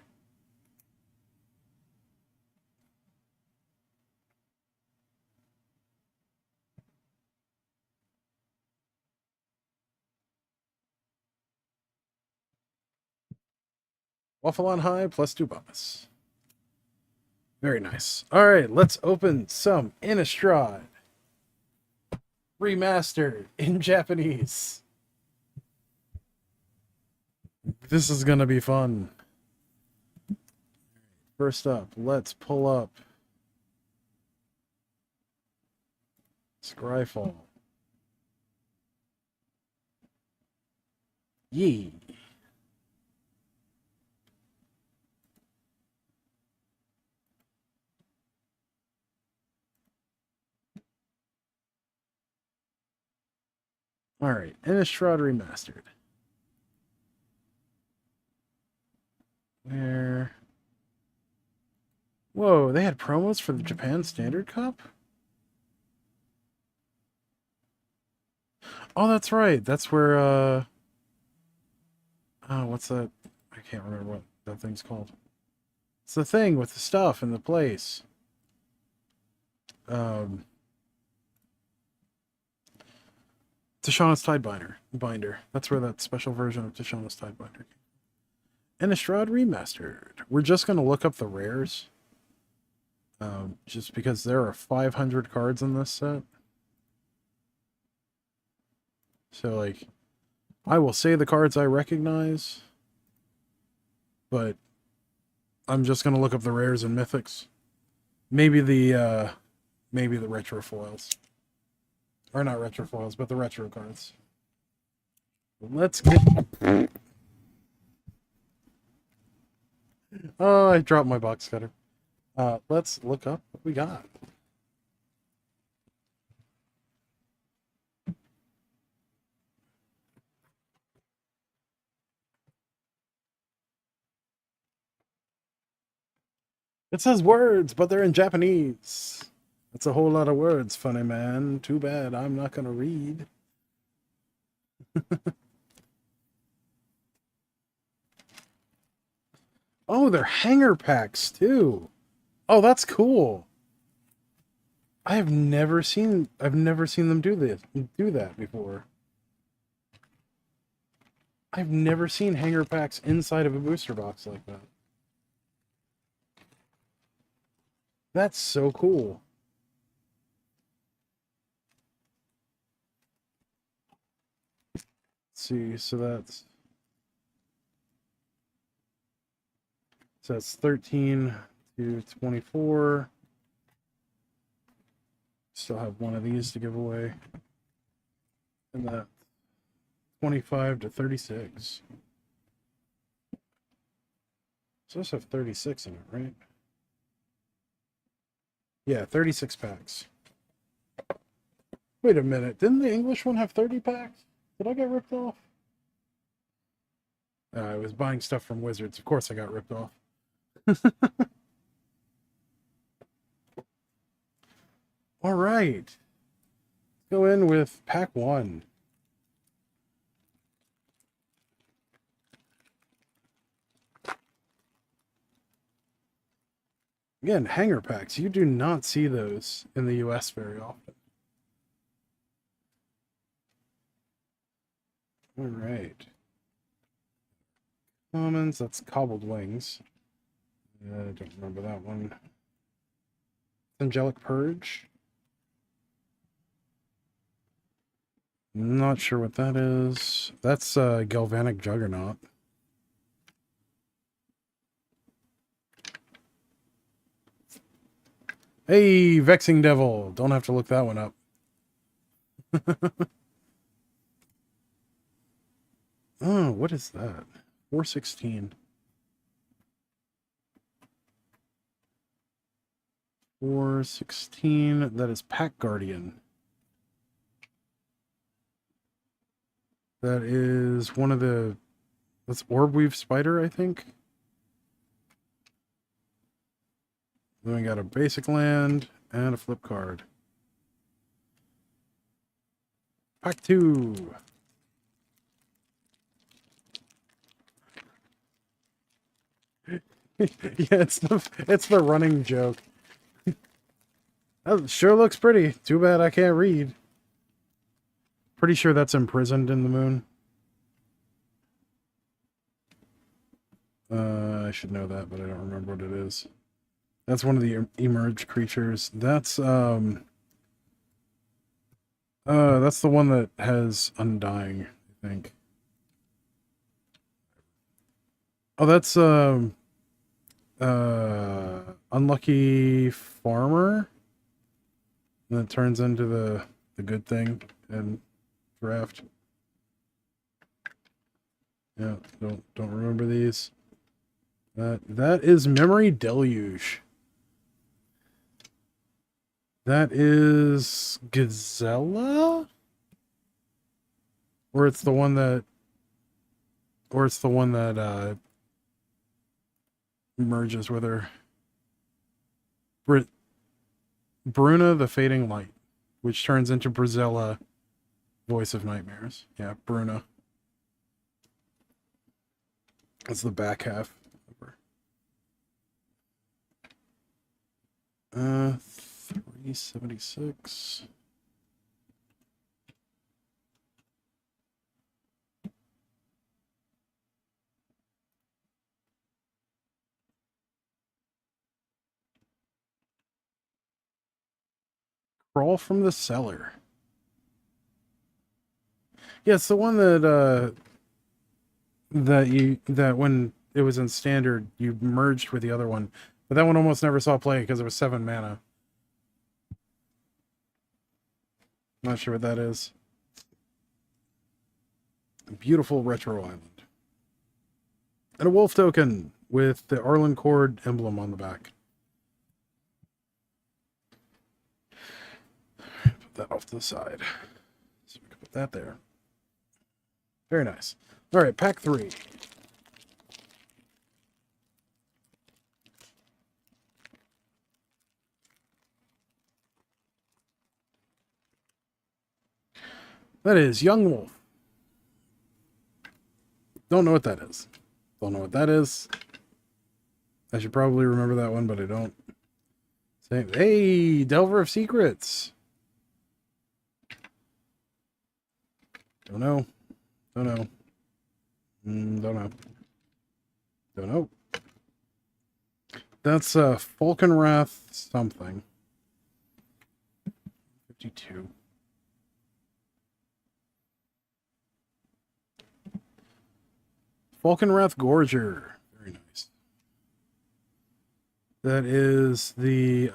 Waffle on High plus 2 bonus. Very nice. All right, let's open some Innistrad remastered in Japanese. This is gonna be fun. First up, let's pull up Scryfall. Yee. All right, Innistrad remastered. Where? Whoa, they had promos for the Japan Standard Cup? Oh, that's right. That's where, oh, what's that? I can't remember what that thing's called. It's the thing with the stuff in the place. Tishana's Binder. That's where that special version of Tishana's Tidebinder came. Innistrad Remastered. We're just going to look up the rares. Just because there are 500 cards in this set. So, like, I will say the cards I recognize, but I'm just going to look up the rares and mythics. Maybe the retro foils. Or not retro foils, but the retro cards. Let's get... Oh, I dropped my box cutter. Let's look up what we got. It says words, but they're in Japanese. That's a whole lot of words, funny man. Too bad I'm not going to read. Oh, they're hanger packs, too. Oh, that's cool. I've never seen them do that before. I've never seen hanger packs inside of a booster box like that. That's so cool. Let's see, so that's 13 to 24. Still have one of these to give away. And that 25 to 36. So this have 36 in it, right? Yeah, 36 packs. Wait a minute. Didn't the English one have 30 packs? Did I get ripped off? I was buying stuff from Wizards. Of course I got ripped off. All right. Go in with pack 1. Again, hanger packs. You do not see those in the US very often. All right. Commons, that's Cobbled Wings. I don't remember that one. Angelic Purge. Not sure what that is. That's Galvanic Juggernaut. Hey, Vexing Devil. Don't have to look that one up. Oh, what is that? 416. 416. That is Pack Guardian. That is one of the... That's Orbweave Spider, I think. Then we got a basic land and a flip card. Pack 2. Yeah, it's the running joke. That sure looks pretty. Too bad I can't read. Pretty sure that's Imprisoned in the Moon. I should know that, but I don't remember what it is. That's one of the emerged creatures. That's the one that has Undying, I think. Oh, that's Unlucky Farmer. And it turns into the good thing in draft. Yeah, don't remember these. That is Memory Deluge. That is Gazella? Or it's the one that merges with her. Bruna the Fading Light, which turns into Brazilla, Voice of Nightmares. Yeah, Bruna. That's the back half of her. 376. Crawl from the Cellar. Yeah, it's the one that that when it was in standard you merged with the other one, but that one almost never saw play because it was 7 mana. Not sure what that is. A beautiful retro island. And a wolf token with the Arlen Cord emblem on the back. Put that off to the side. So we can put that there. Very nice. All right, pack 3. That is Young Wolf. Don't know what that is. Don't know what that is. I should probably remember that one, but I don't. Same. Hey, Delver of Secrets. Don't know. Don't know. Don't know. Don't know. That's Falkenrath something. 52. Falkenrath Gorger. Very nice. That is the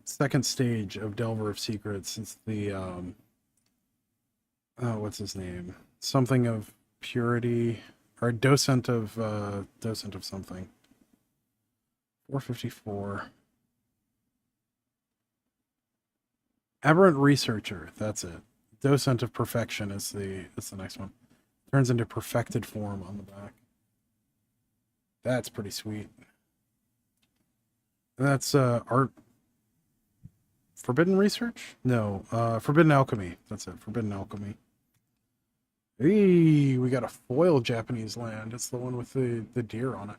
second stage of Delver of Secrets. It's the what's his name? Something of Purity, or Docent of something. 454. Aberrant Researcher. That's it. Docent of Perfection is the next one. Turns into perfected form on the back. That's pretty sweet. That's art. Forbidden Research? No, Forbidden Alchemy. That's it. Forbidden Alchemy. Hey, we got a foil Japanese land. It's the one with the deer on it.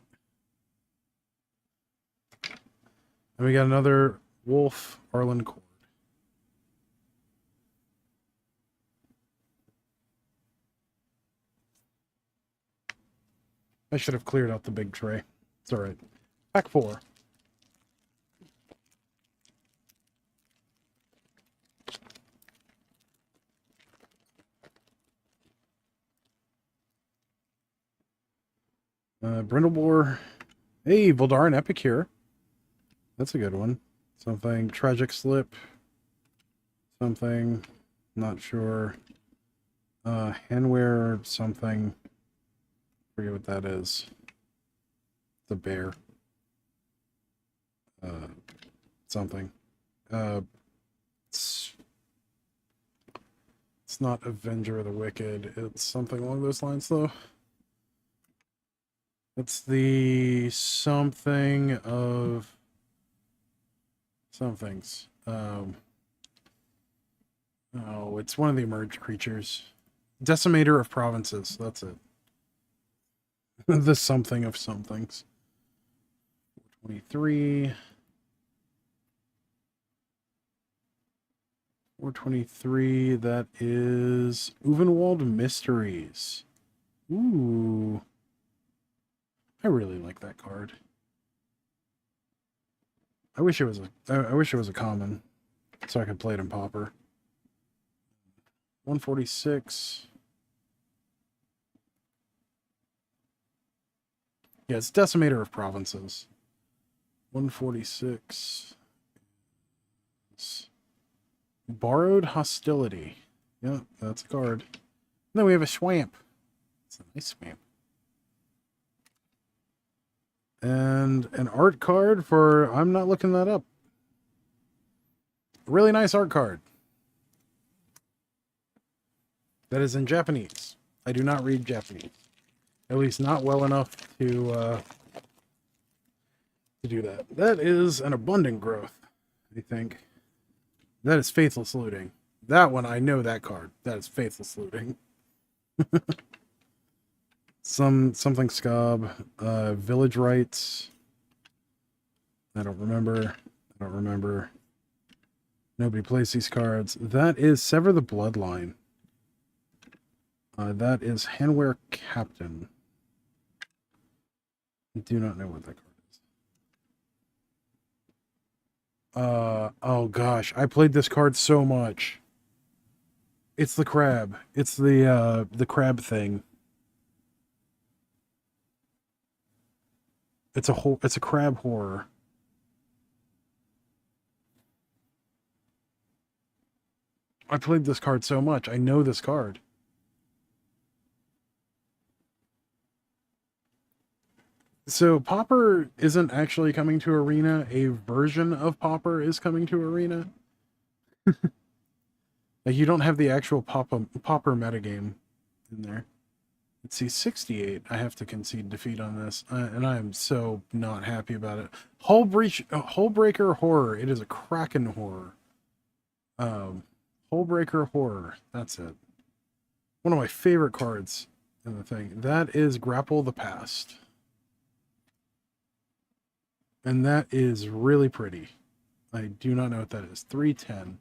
And we got another wolf Arlen Cord. I should have cleared out the big tray. It's alright. Pack 4. Brindlebore. Hey, Voldaren Epicure. That's a good one. Something. Tragic Slip. Something. Not sure. Handwear something. Forget what that is. The bear. Something. It's not Avenger of the Wicked. It's something along those lines, though. It's the something of somethings. Oh, it's one of the emerged creatures. Decimator of Provinces. That's it. The something of somethings. 423. 423. That is Uvenwald Mysteries. Ooh. I really like that card. I wish it was I wish it was a common, so I could play it in Pauper. 146. Yeah, it's Decimator of Provinces. 146. Borrowed Hostility. Yeah, that's a card. Then we have a Swamp. It's a nice Swamp. And an art card for... I'm not looking that up. Really nice art card. That is in Japanese. I do not read Japanese. At least not well enough to do that. That is an Abundant Growth, I think. That is Faithless Looting. That one, I know that card. That is Faithless Looting. Something Scob. Village Rights. I don't remember. Nobody plays these cards. That is Sever the Bloodline. That is Handwear Captain. I do not know what that card is. Oh gosh, I played this card so much. It's the crab. It's the crab thing. It's a crab horror. I played this card so much. I know this card. So Pauper isn't actually coming to Arena. A version of Pauper is coming to Arena. Like, you don't have the actual Pauper metagame in there. Let's see, 68. I have to concede defeat on this, and I am so not happy about it. Hullbreaker Horror. It is a Kraken horror. Hullbreaker Horror. That's it. One of my favorite cards in the thing. That is Grapple the Past. And that is really pretty. I do not know what that is. 310.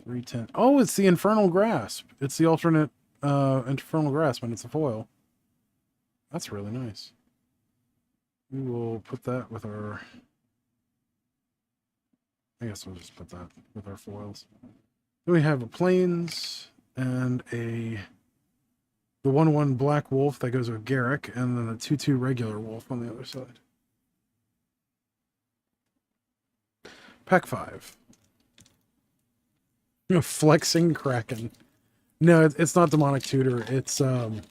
310. Oh, it's the Infernal Grasp. It's the alternate Infernal Grasp, and it's a foil. That's really nice. We will put that with our... I guess we'll just put that with our foils. Then we have a Plains and the 1/1 Black Wolf that goes with Garrick, and then the 2/2 regular Wolf on the other side. Pack 5. Flexing Kraken. No, it's not Demonic Tutor. It's I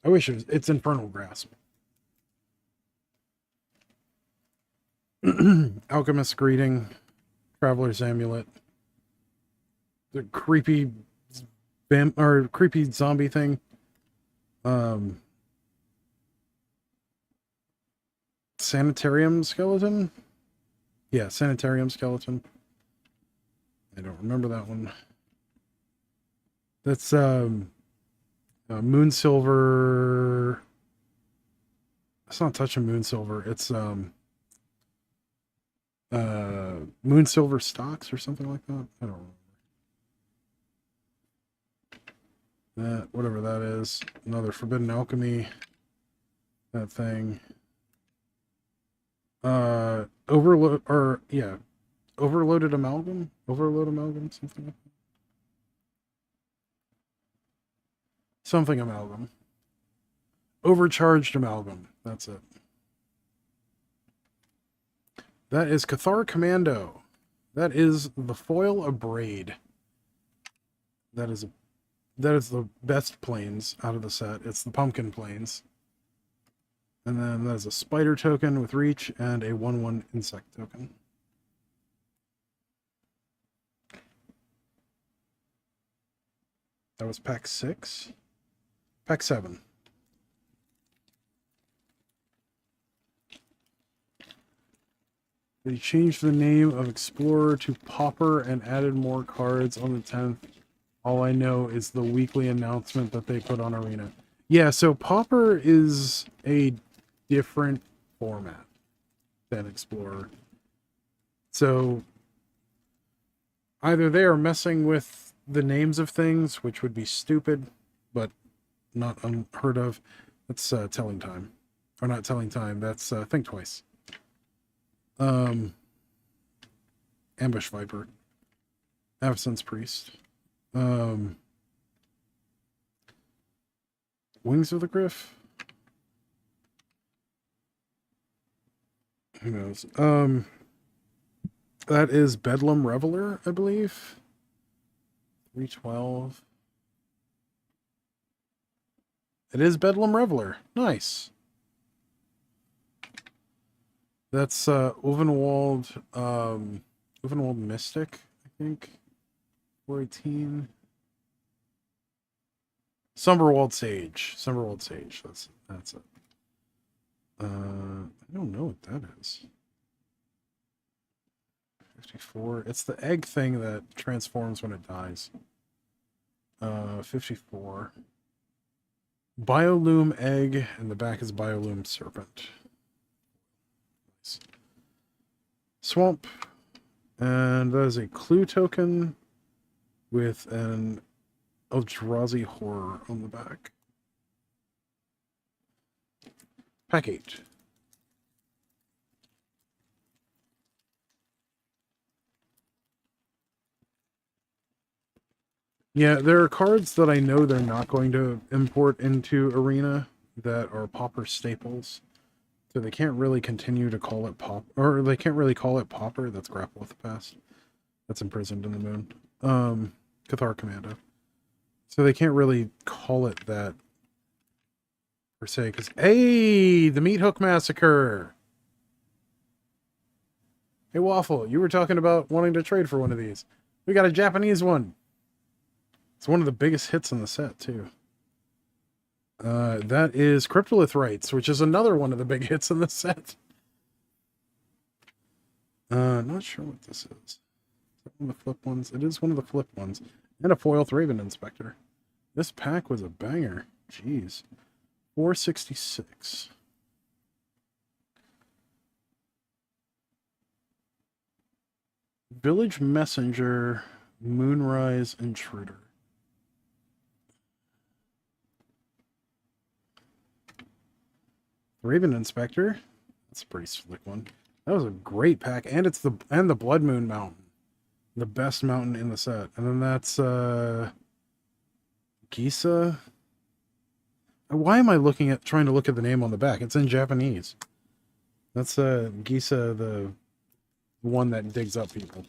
wish it was. It's Infernal Grasp. Alchemist Greeting, Traveler's Amulet, the creepy creepy zombie thing. Sanitarium Skeleton? Yeah, Sanitarium Skeleton. I don't remember that one. That's Moonsilver. It's not touching Moonsilver. It's Moonsilver Stocks or something like that. I don't remember. That, whatever that is. Another Forbidden Alchemy. That thing. Overload, or yeah, Overloaded Amalgam? Overload Amalgam, something like that. Something Amalgam. Overcharged Amalgam. That's it. That is Cathar Commando. That is the foil Abrade. That is the best planes out of the set. It's the Pumpkin Planes. And then there's a Spider token with Reach and a 1/1 Insect token. That was pack 6. Pack 7. They changed the name of Explorer to Pauper and added more cards on the 10th. All I know is the weekly announcement that they put on Arena. Yeah, so Pauper is a different format than Explorer. So either they are messing with the names of things, which would be stupid, but not unheard of, That's telling time. Or not telling time, that's think twice. Ambush Viper. Avacyn's Priest. Wings of the Griff. Who knows? That is Bedlam Reveler, I believe. 312. It is Bedlam Reveler. Nice. That's Uvenwald Mystic, I think. 418. Sumberwald Sage. Sumberwald Sage. That's it. I don't know what that is. 54. It's the egg thing that transforms when it dies. 54. Biolume Egg, and the back is Biolume Serpent. Nice. Swamp. And that is a clue token with an Eldrazi Horror on the back. Pack 8. Yeah, there are cards that I know they're not going to import into Arena that are Pauper staples. So they can't really continue to call it Pop, or they can't really call it Pauper. That's Grapple with the Past. That's Imprisoned in the Moon. Cathar Commando. So they can't really call it that per se, because hey, the Meat Hook Massacre. Hey Waffle, you were talking about wanting to trade for one of these. We got a Japanese one. It's one of the biggest hits in the set too. That is Cryptolith Rites, which is another one of the big hits in the set. Not sure what this is. Is that one of the flip ones? It is one of the flip ones. And a foil Thraben Inspector. This pack was a banger. Jeez. 466. Village Messenger, Moonrise Intruder. Raven Inspector. That's a pretty slick one. That was a great pack, and it's the Blood Moon Mountain, the best mountain in the set. And then that's Gisa. Why am I trying to look at the name on the back? It's in Japanese. That's Gisa, the one that digs up people.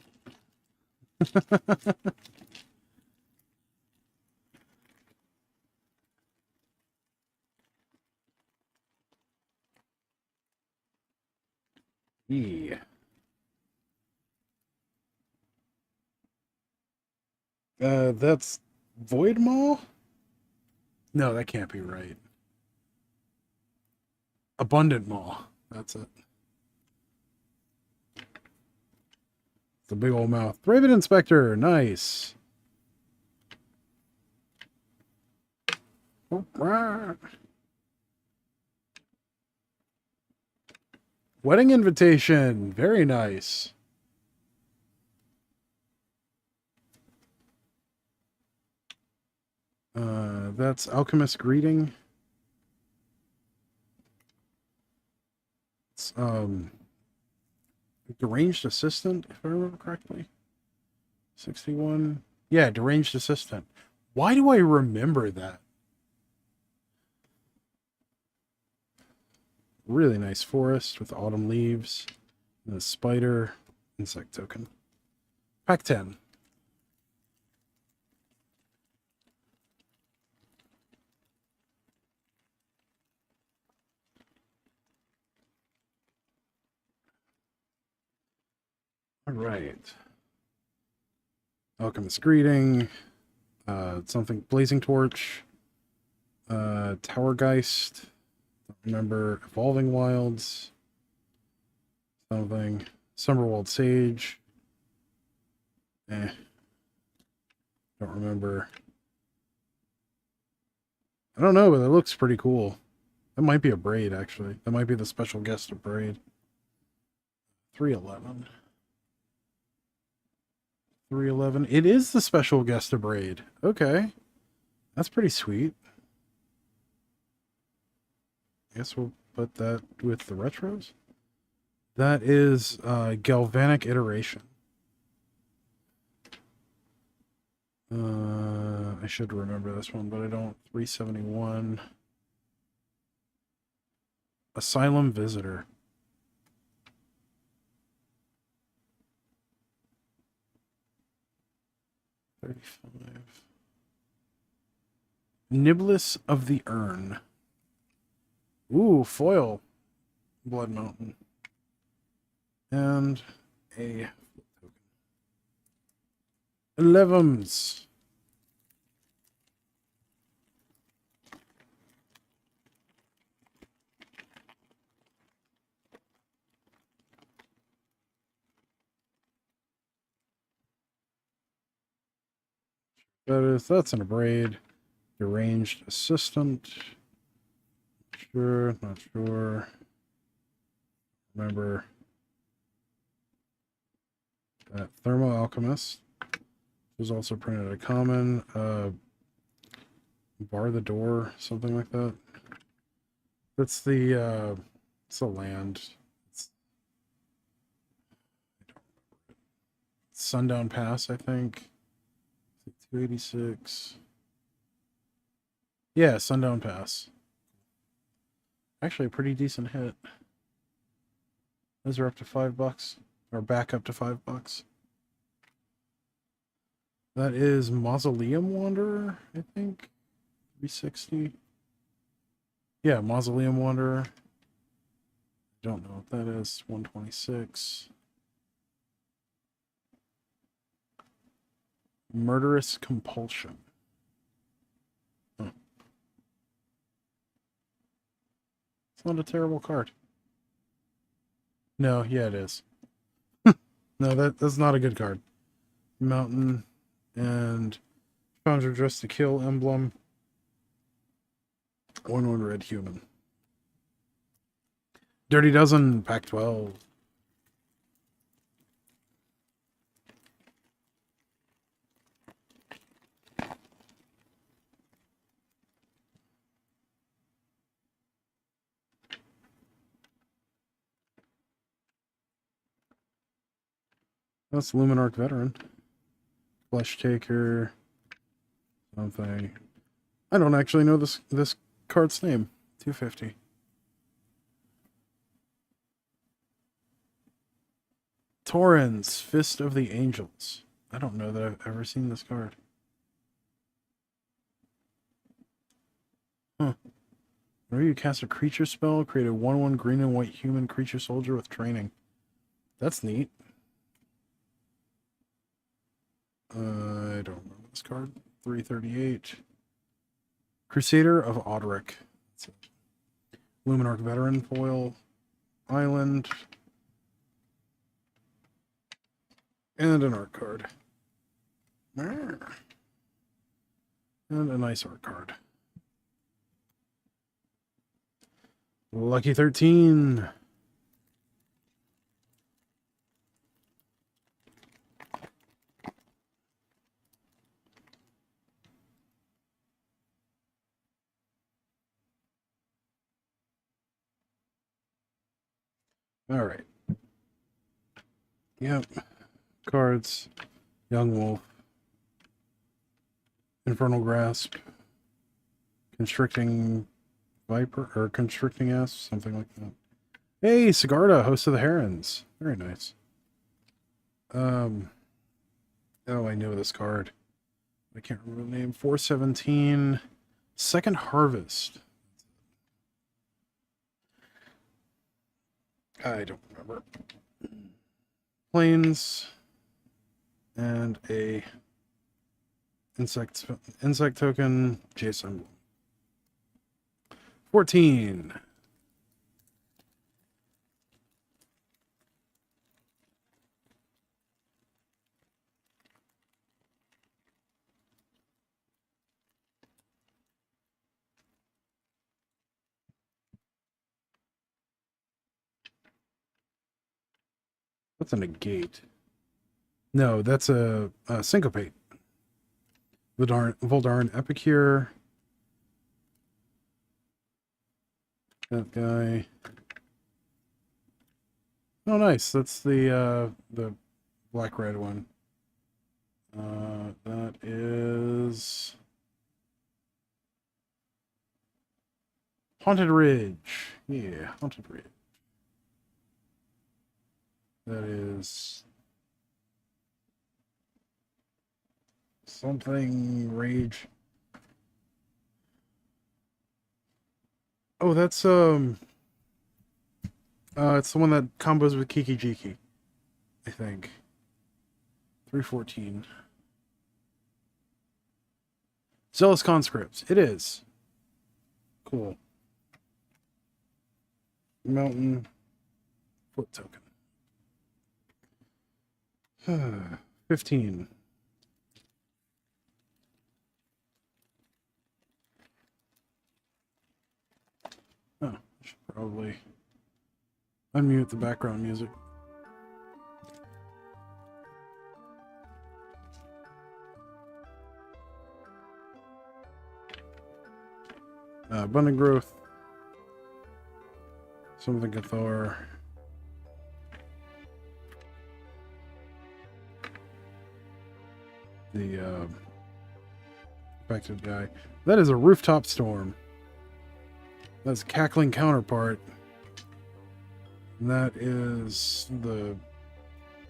Yeah. That's Void Maw? No, that can't be right. Abundant Maw. That's it. The big old mouth. Raven Inspector. Nice. Wedding Invitation. Very nice. That's Alchemist Greeting. It's Deranged Assistant, if I remember correctly. 61. Yeah, Deranged Assistant. Why do I remember that? Really nice forest with autumn leaves. And a spider. Insect token. Pack 10. All right. Alchemist Greeting. Something Blazing Torch. Towergeist. Don't remember. Evolving Wilds. Something. Summerwald Sage. Don't remember. I don't know, but it looks pretty cool. That might be a braid, actually. That might be the special guest of braid. 311. 311. It is the special guest of braid. Okay. That's pretty sweet. I guess we'll put that with the retros. That is Galvanic Iteration. I should remember this one, but I don't. 371. Asylum Visitor. $35. Niblis of the Urn. Ooh, foil. Blood Mountain. And a token. 11s. That's in a braid. Deranged assistant. Sure, not sure. Remember that Thermo Alchemist was also printed a common. Bar the Door, something like that. That's the it's a land. It's Sundown Pass, I think. 286. Yeah, Sundown Pass. Actually, a pretty decent hit. Those are up to $5, or back up to $5. That is Mausoleum Wanderer, I think. 360. Yeah, Mausoleum Wanderer. Don't know what that is. 126. Murderous Compulsion. Huh. It's not a terrible card. No, yeah, it is. No, that's not a good card. Mountain and Conjure Dress to Kill emblem. 1/1 red human. Dirty Dozen, Pack 12. That's Luminarch Veteran. Flesh Taker. Something. I don't actually know this card's name. 250. Torrens, Fist of the Angels. I don't know that I've ever seen this card. Huh. Whenever you cast a creature spell, create a 1/1 green and white human creature soldier with training. That's neat. I don't remember this card. 338. Crusader of Odric. That's it. Luminarch Veteran foil. Island. And an art card. And a nice art card. Lucky 13. All right. Yep. Cards. Young Wolf. Infernal Grasp. Constricting Viper, or Constricting Ass, something like that. Hey, Sigarda, host of the Herons. Very nice. Oh, I know this card. I can't remember the name. 417. Second Harvest. I don't remember. Planes. And a insect token, Jason. 14. What's a negate? No, that's a syncopate. Voldarn Epicure. That guy. Oh, nice. That's the black red one. That is Haunted Ridge. Yeah, Haunted Ridge. That is something Rage. Oh, that's it's the one that combos with Kiki Jiki, I think. 314. Zealous Conscripts. It is. Cool. Mountain foot token. 15. Oh, I should probably unmute the background music. Abundant Growth. Something Cathar. The affected guy. That is a Rooftop Storm. That's Cackling Counterpart. And that is the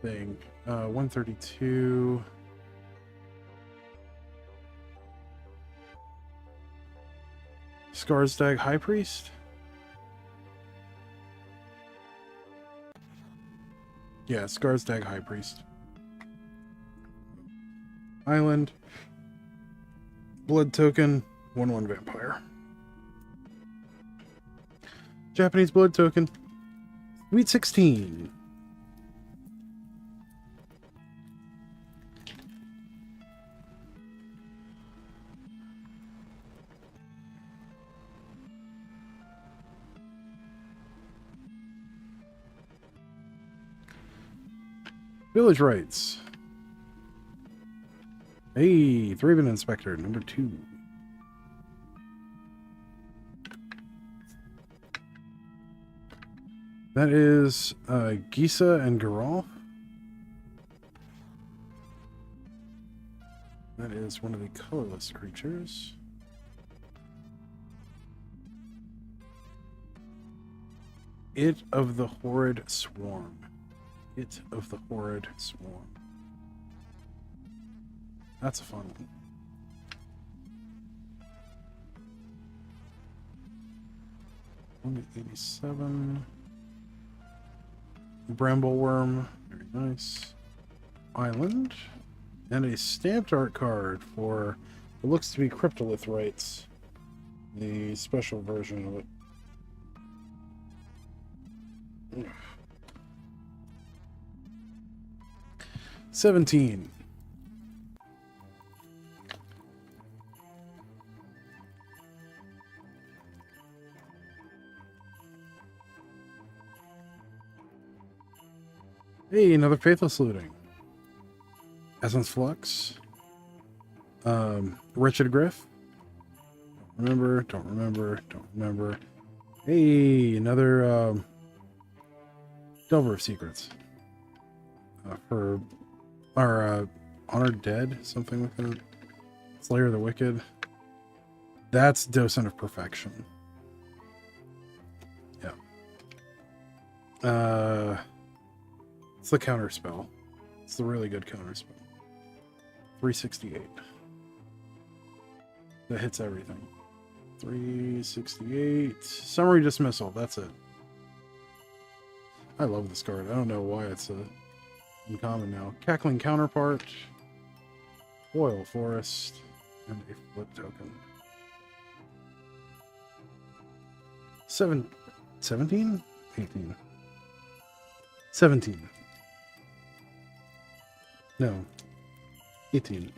thing. 132. Scarstag High Priest? Yeah, Scarstag High Priest. Island. Blood token. 1/1 vampire. Japanese blood token. Sweet 16. Village Rights. Hey, Thraven Inspector, number 2. That is Gisa and Geralt. That is one of the colorless creatures. It of the Horrid Swarm. It of the Horrid Swarm. That's a fun one. Only 87. Brambleworm. Very nice. Island. And a stamped art card for what looks to be Cryptolith Rights. The special version of it. 17. Hey, another Faithless Looting. Essence Flux. Wretched Griff. Don't remember. Hey, another Delver of Secrets. For our Honored Dead, something like that. Slayer of the Wicked. That's Docent of Perfection. Yeah. It's the counter spell. It's the really good counter spell. 368. That hits everything. 368. Summary Dismissal. That's it. I love this card. I don't know why it's uncommon now. Cackling Counterpart. Oil Forest. And a flip token. 17? 18. 17. No. 18.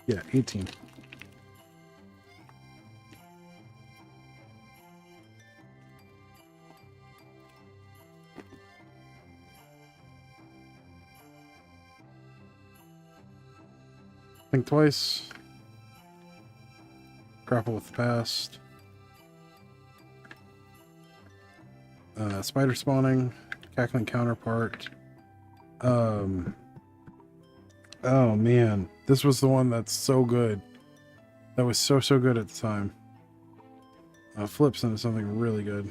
Yeah, 18. Think twice. Grapple with the past. Spider spawning, cackling counterpart. Oh man, this was the one that's so good. That was so good at the time. Flips into something really good.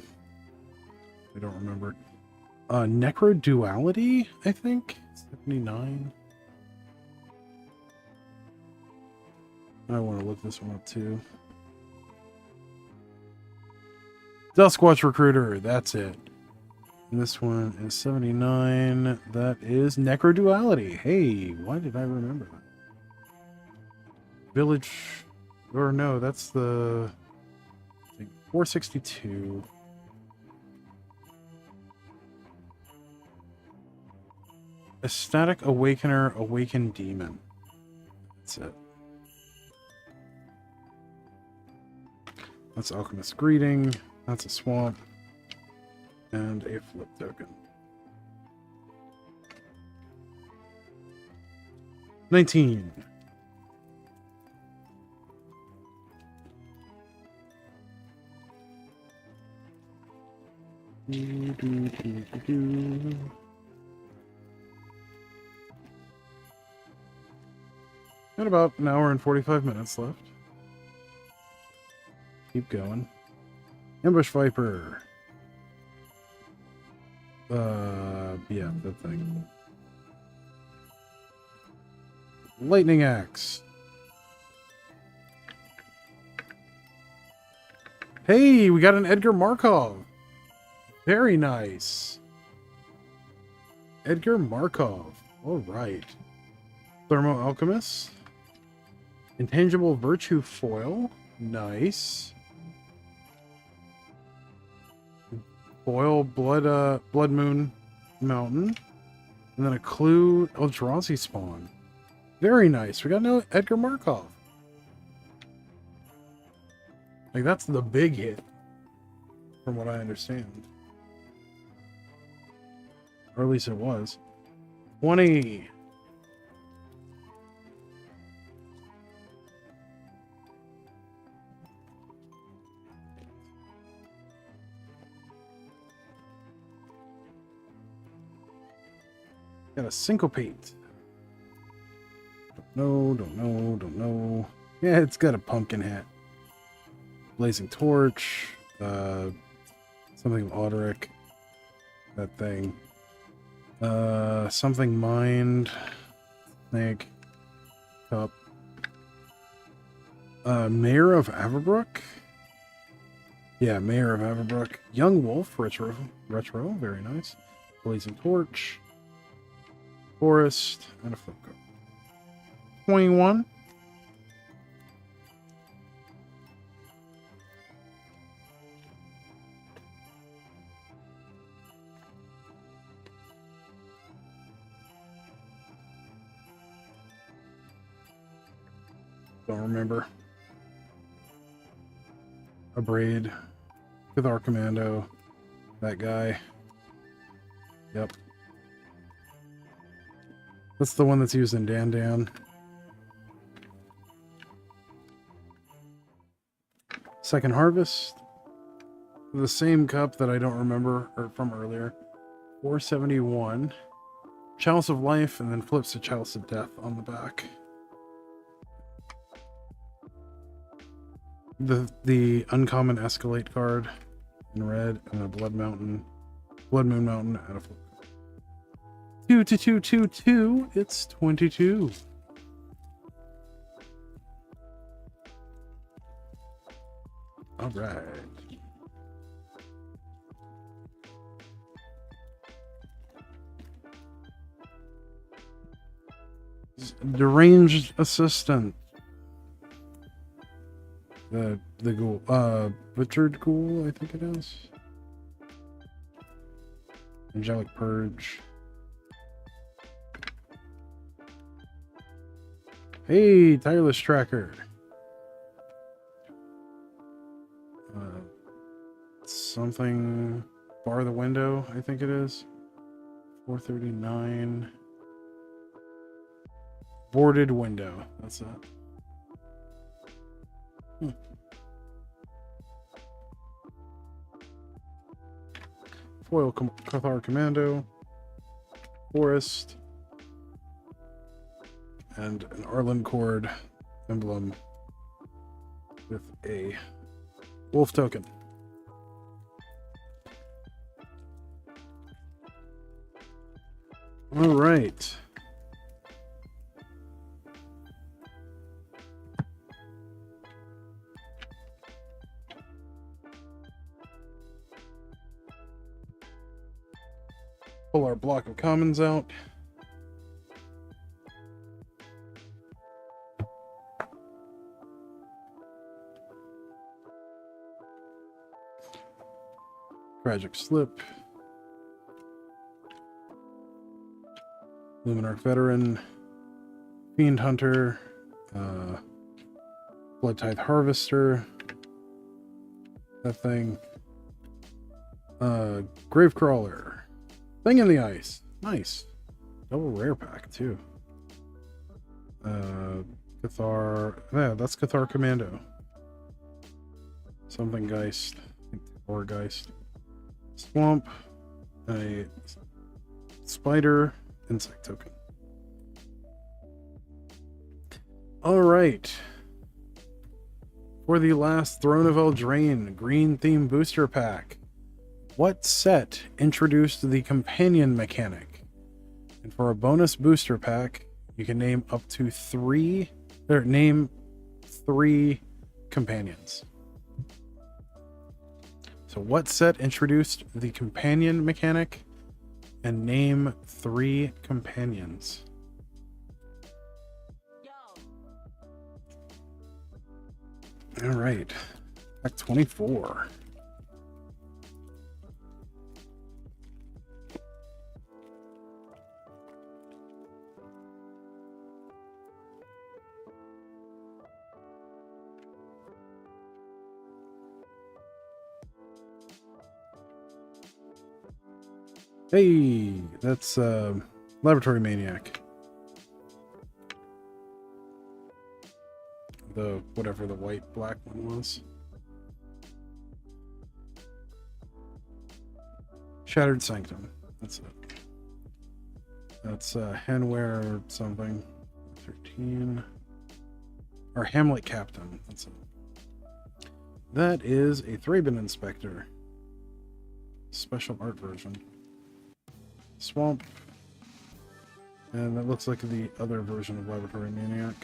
I don't remember. Necro Duality, I think? 79. I want to look this one up too. Duskwatch Recruiter, that's it. And this one is 79. That is Necro Duality. Hey, why did I remember that? Village, or no, that's the I think 462. Ecstatic Awakener, Awakened Demon. That's it. That's Alchemist Greeting. That's a swamp. And a flip token. 19. Got about an hour and 45 minutes left. Keep going. Ambush Viper. Yeah, that thing. Lightning Axe. Hey, we got an Edgar Markov. Very nice. Edgar Markov. All right. Thermo Alchemist. Intangible Virtue Foil. Nice. Foil Blood Moon Mountain. And then a Clue Eldrazi spawn. Very nice. We got no Edgar Markov. Like, that's the big hit. From what I understand. Or at least it was. 20. Got a Syncopate. Don't know. Yeah, it's got a pumpkin hat. Blazing Torch. Something Odoric. That thing. Something Mind. Snake. Cup. Mayor of Averbrook. Yeah, Mayor of Averbrook. Young Wolf. Retro. Very nice. Blazing Torch. Forest. And a flip card. 21. Don't remember. A Braid. Cathar Commando. That guy. Yep. That's the one that's used in Dan Dan. Second Harvest. The same cup that I don't remember from earlier. 471. Chalice of Life, and then flips to Chalice of Death on the back. The uncommon Escalate card in red, and a Blood Moon Mountain, and a flip. 2 to 2 2 2. It's 22. All right. Deranged Assistant. The ghoul, Butchered Ghoul, I think it is. Angelic Purge. Hey, Tireless Tracker. Something Bar the Window, I think it is. 439. Boarded Window. That's it. foil Cathar Commando, Forest, and an Arlen Cord emblem with a wolf token. All right. Pull our block of commons out. Tragic Slip. Luminarch Veteran. Fiend Hunter. Blood Tithe Harvester. That thing. Gravecrawler. Thing in the Ice. Nice. Double rare pack, too. Cathar. Yeah, that's Cathar Commando. Something Geist. I think Tower Geist. Swamp. A Spider. Insect token. Alright. For the last Throne of Eldraine green theme booster pack. What set introduced the companion mechanic? And for a bonus booster pack, you can name up to name three companions. So what set introduced the companion mechanic? And name three companions. All right. Pack 24. Hey, that's Laboratory Maniac. The whatever the white black one was. Shattered Sanctum. That's it. That's Handware something. 13. Or Hamlet Captain. That's it. That is a Thraben Inspector. Special art version. Swamp. And that looks like the other version of Laboratory Maniac.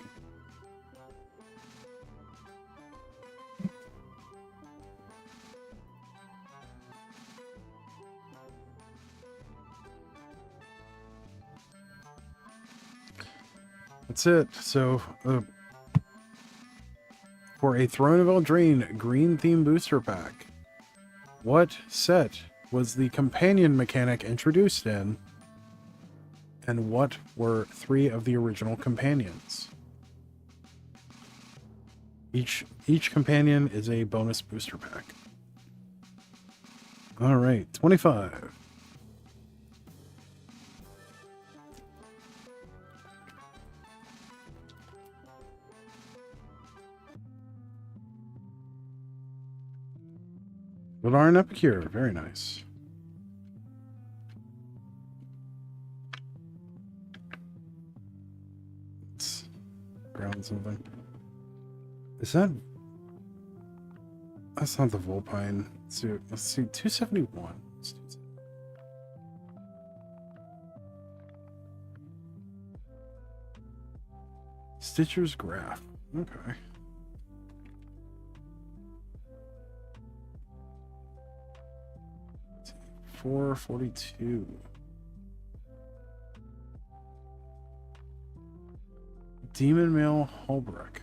That's it. So, for a Throne of Eldraine green theme booster pack, what set was the companion mechanic introduced in, and what were three of the original companions? Each companion is a bonus booster pack. All right, 25. Valarn Epicure, very nice. Let's ground something. Is that? That's not the Volpine. Let's see, 271. Stitcher's Graph. Okay. $442. Demon Male Holbrook.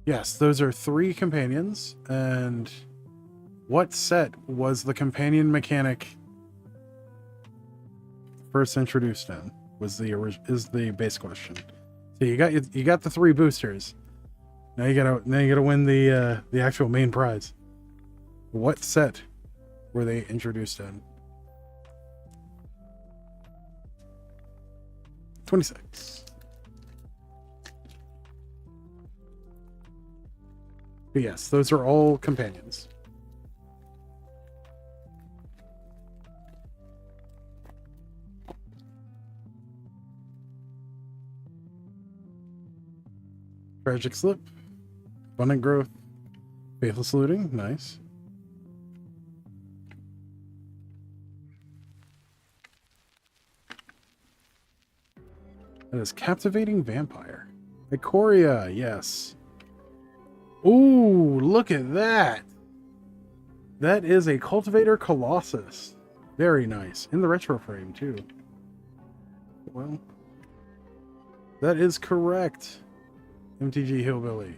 Yes, those are three companions. And what set was the companion mechanic first introduced in? Is the base question. So you got the three boosters. Now you gotta win the actual main prize. What set were they introduced in? 26. But yes, those are all companions. Tragic Slip, Abundant Growth, Faithless Looting, nice. That is Captivating Vampire. Ikoria, yes. Ooh, look at that. That is a Cultivator Colossus. Very nice. In the retro frame, too. Well, that is correct. MTG Hillbilly.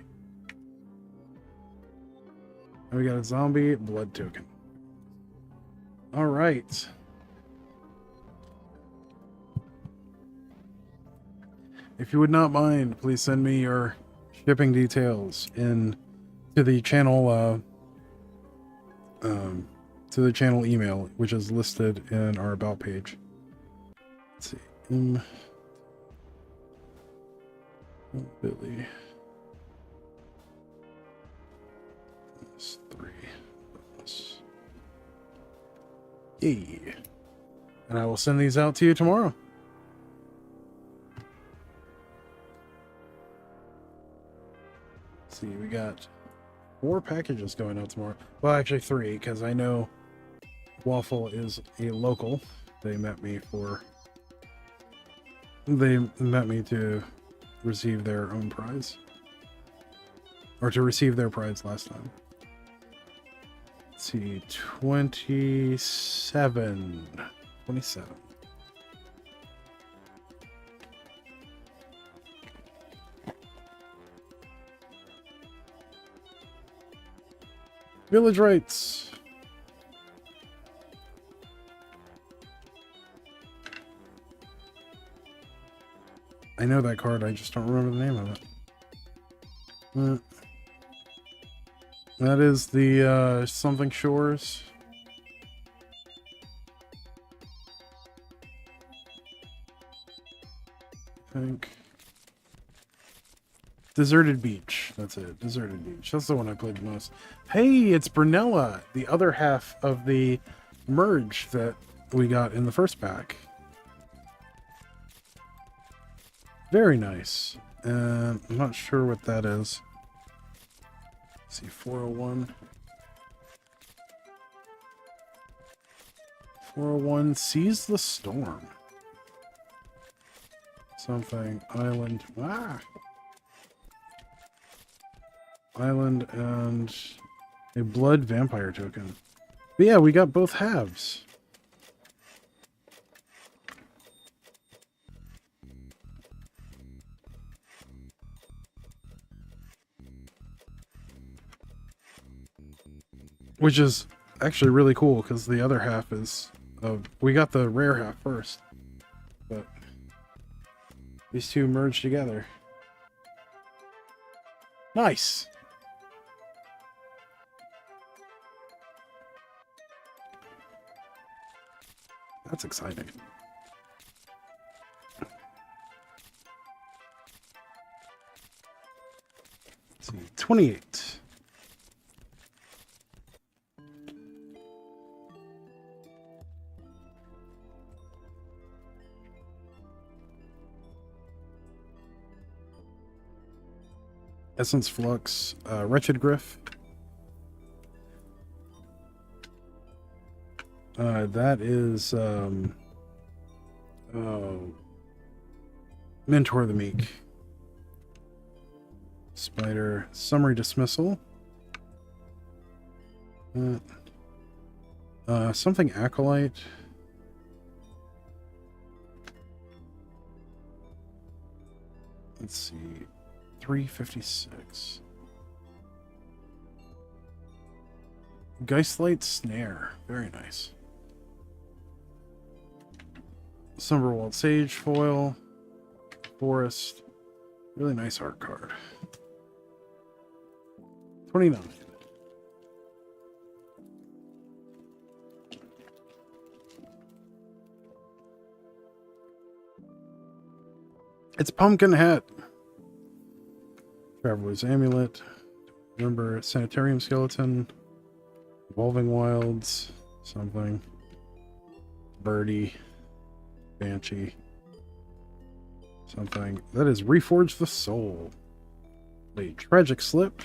And we got a zombie blood token. All right. If you would not mind, please send me your shipping details in to the channel email, which is listed in our about page. Let's see. Billy. That's 3. Yay. And I will send these out to you tomorrow. Let's see, we got 4 packages going out tomorrow. Well, actually 3, because I know Waffle is a local. They met me to receive their own prize. Or to receive their prize last time. Let's see, 27. 27. Village Rights. I know that card, I just don't remember the name of it. That is the something Shores. I think. Deserted Beach. That's it. Deserted Beach. That's the one I played the most. Hey, it's Brunella, the other half of the merge that we got in the first pack. Very nice. I'm not sure what that is. Let's see, 401. 401, Seize the Storm. Something, Island. Island and a blood vampire token. But yeah, we got both halves. Which is actually really cool because the other half is we got the rare half first, but these two merge together. Nice. That's exciting. Let's see, 28. Essence Flux, Wretched Griff. That is Mentor the Meek. Spider, Summary Dismissal. Something Acolyte. Let's see. 356. Geistlight Snare. Very nice. Summerwald Sage foil. Forest. Really nice art card. 29. It's Pumpkin Hat. Traveler's Amulet. Remember, Sanitarium Skeleton, Evolving Wilds, something. Birdie, Banshee, something. That is Reforge the Soul. A Tragic Slip.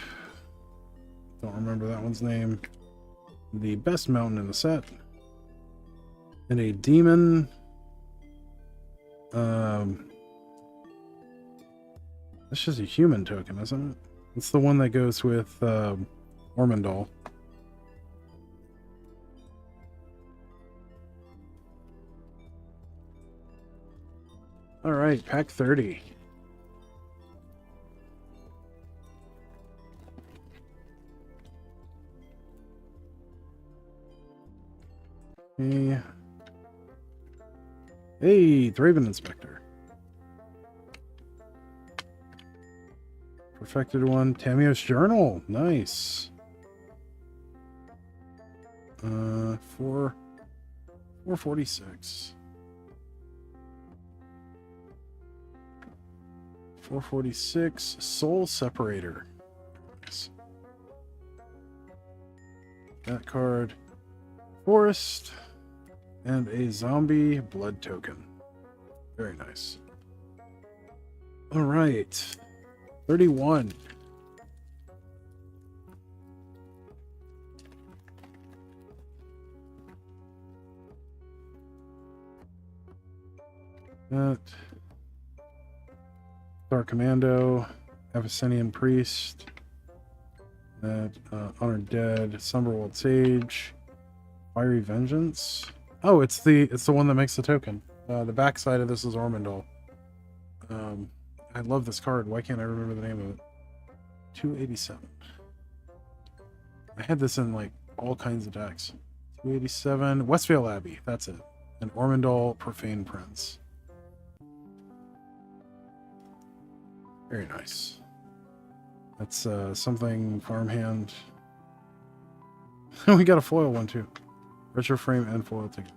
Don't remember that one's name. The best mountain in the set. And a demon. That's just a human token, isn't it? It's the one that goes with Ormondal. Alright, pack 30. Hey, Draven Inspector. Perfected one. Tamiyo's Journal. Nice. 446. 446. Soul Separator. Nice. That card. Forest. And a zombie blood token. Very nice. All right. 31. That. Star Commando. Abyssinian Priest. That. Honored Dead. Summerworld Sage. Fiery Vengeance. Oh, it's the one that makes the token. The backside of this is Ormondal. I love this card. Why can't I remember the name of it? 287. I had this in like all kinds of decks. 287. Westvale Abbey. That's it. And Ormondal Profane Prince. Very nice. That's something farmhand. We got a foil one too. Retro frame and foil together.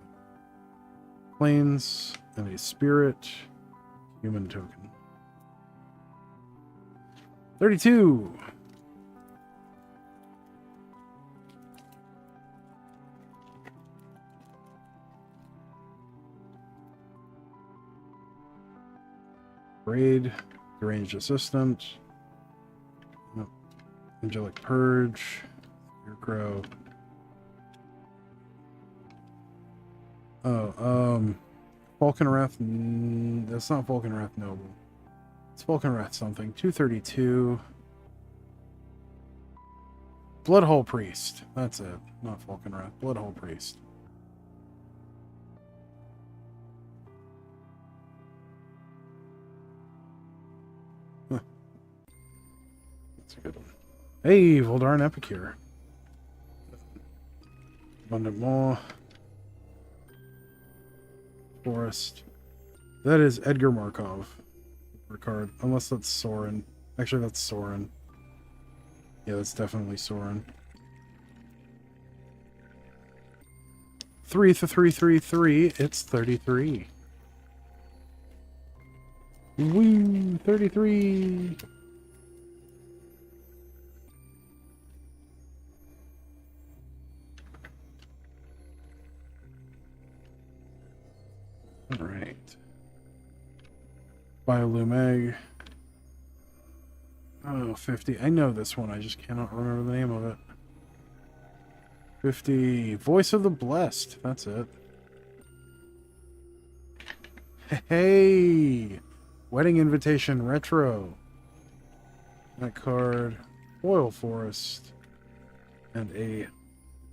Planes and a spirit human token. 32. Braid, deranged assistant. Nope. Angelic Purge, Scarecrow. Oh, Falconwrath. That's not Falconwrath Noble. It's Falconwrath something. 232. Bloodhole Priest. That's it. Not Falconwrath. Bloodhole Priest. Huh. That's a good one. Hey, Voldarn Epicure. Abundant Maw. Forest. That is Edgar Markov. Card. Unless that's Soren. Actually, that's Soren. Yeah, that's definitely Soren. 3-3-3-3. It's 33. Woo! 33. All right. Biolumeg. Oh, 50. I know this one. I just cannot remember the name of it. 50. Voice of the Blessed. That's it. Hey! Wedding Invitation Retro. That card. Oil Forest. And a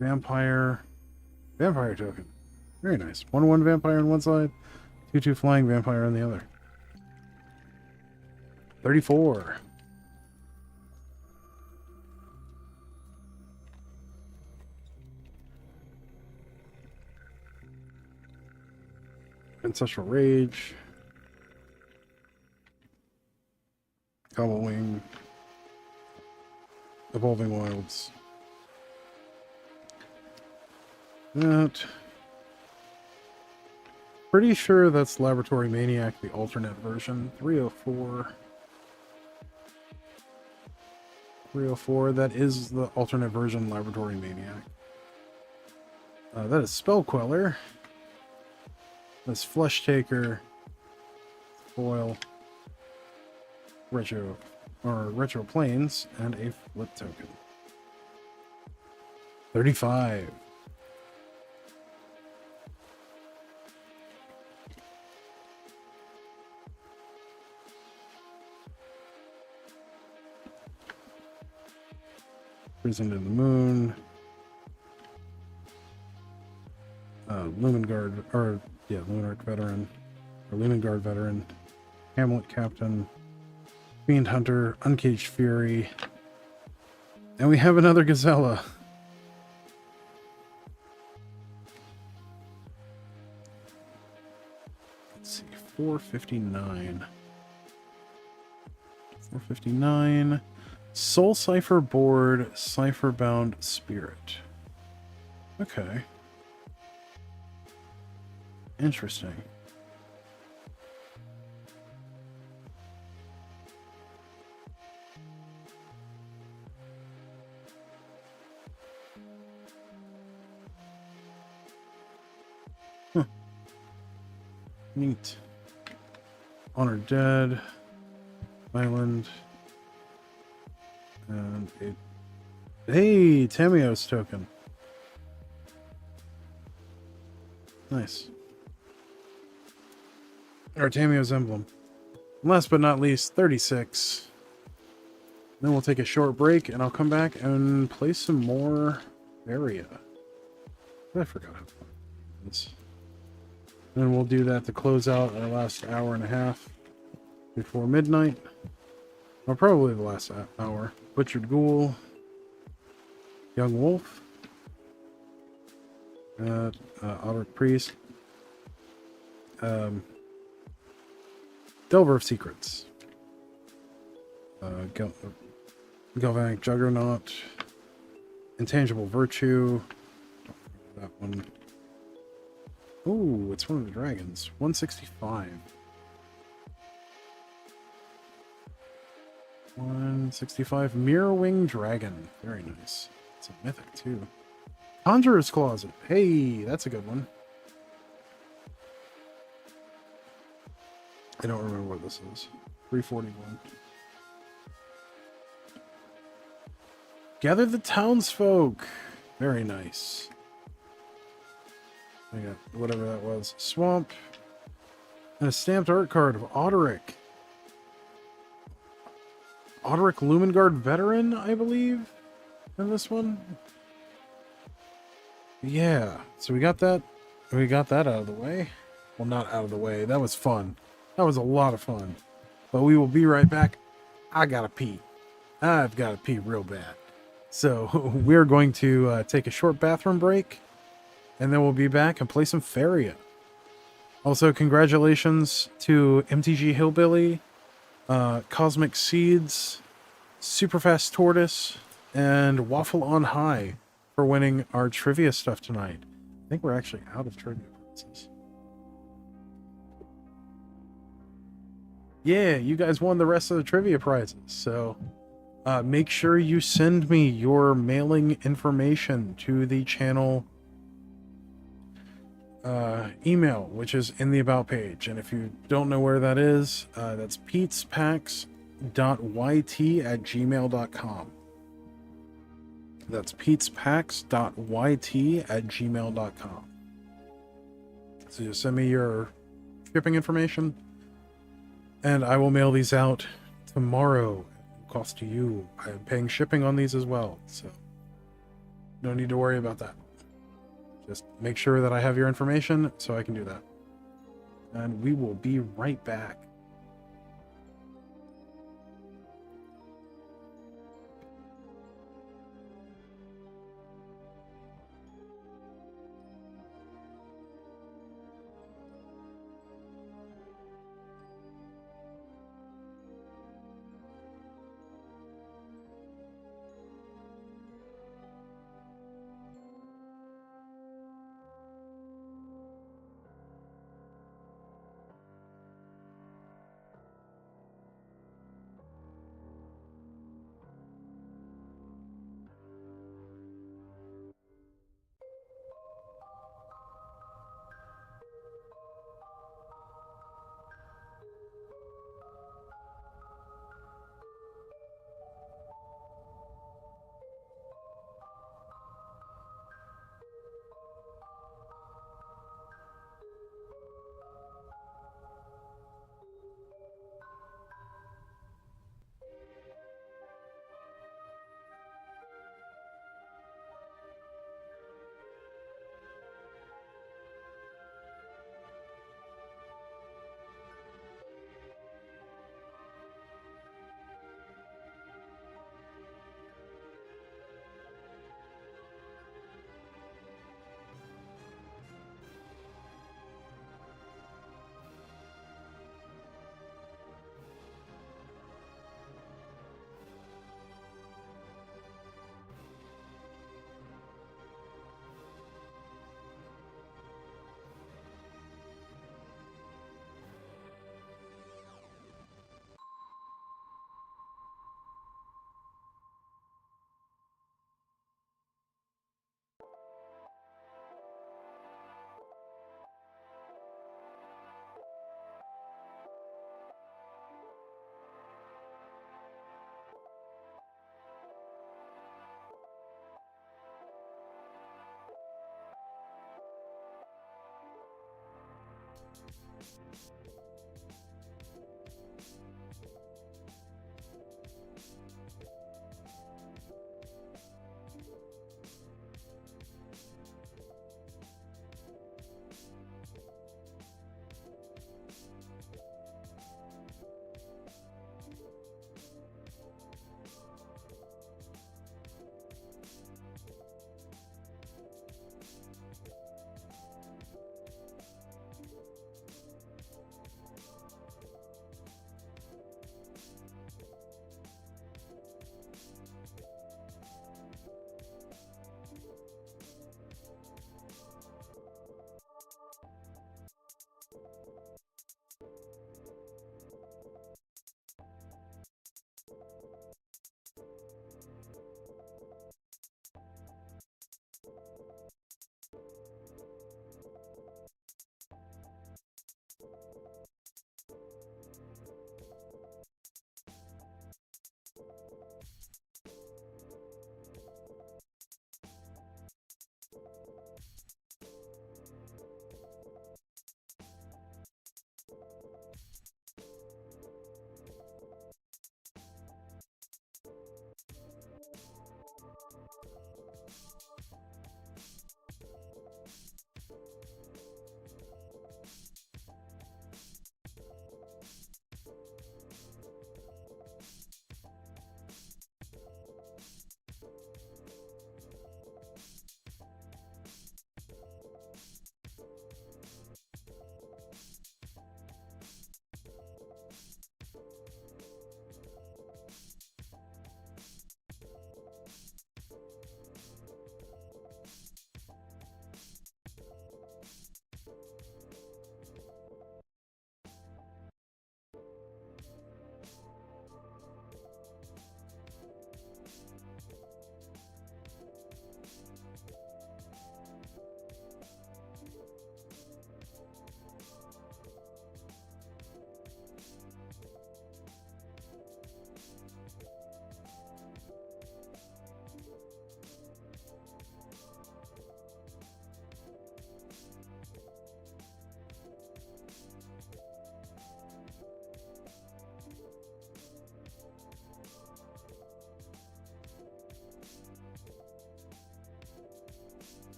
Vampire token. Very nice. 1/1 Vampire on one side. 2/2 Flying Vampire on the other. 34. Ancestral Rage. Wing. Evolving Wilds. That. Pretty sure that's Laboratory Maniac, the alternate version. 304. 304. That is the alternate version Laboratory Maniac. That is Spell Queller. That's Flesh Taker. Foil. Retro Planes. And a flip token. 35. Prison to the Moon. Lumen Arc Veteran. Or Lumen Guard Veteran. Hamlet Captain. Fiend Hunter. Uncaged Fury. And we have another Gazella. Let's see. 459. 459. Soul Cipher Board, Cipher-bound Spirit. Okay. Interesting. Huh. Neat. Honored Dead. Island. And a... Hey! Tamiyo's token. Nice. Or Tamiyo's emblem. Last but not least, 36. Then we'll take a short break, and I'll come back and play some more area. I forgot how fun it is. And we'll do that to close out our last hour and a half before midnight. Or probably the last hour. Butchered Ghoul. Young Wolf. Otter Priest. Delver of Secrets. Galvanic Juggernaut. Intangible Virtue. That one. Ooh, it's one of the dragons. 165. 165. Mirrorwing Dragon. Very nice. It's a mythic too. Conjurer's Closet. Hey, that's a good one. I don't remember what this is. 341. Gather the Townsfolk. Very nice. I got whatever that was. Swamp. And a stamped art card of Oderic. Oderic Lumengard Veteran, I believe, in this one. Yeah, so we got that. We got that out of the way. Well, not out of the way. That was fun. That was a lot of fun. But we will be right back. I gotta pee. I've gotta pee real bad. So we're going to take a short bathroom break, and then we'll be back and play some Faria. Also, congratulations to MTG Hillbilly, Cosmic Seeds, Superfast Tortoise, and Waffle on High for winning our trivia stuff tonight. I think we're actually out of trivia prizes. Yeah, you guys won the rest of the trivia prizes, so make sure you send me your mailing information to the channel email, which is in the About page. And if you don't know where that is, that's petespacks.yt@gmail.com. That's petespacks.yt@gmail.com. So just send me your shipping information, and I will mail these out tomorrow. Cost to you. I am paying shipping on these as well, so no need to worry about that. Just make sure that I have your information so I can do that. And we will be right back.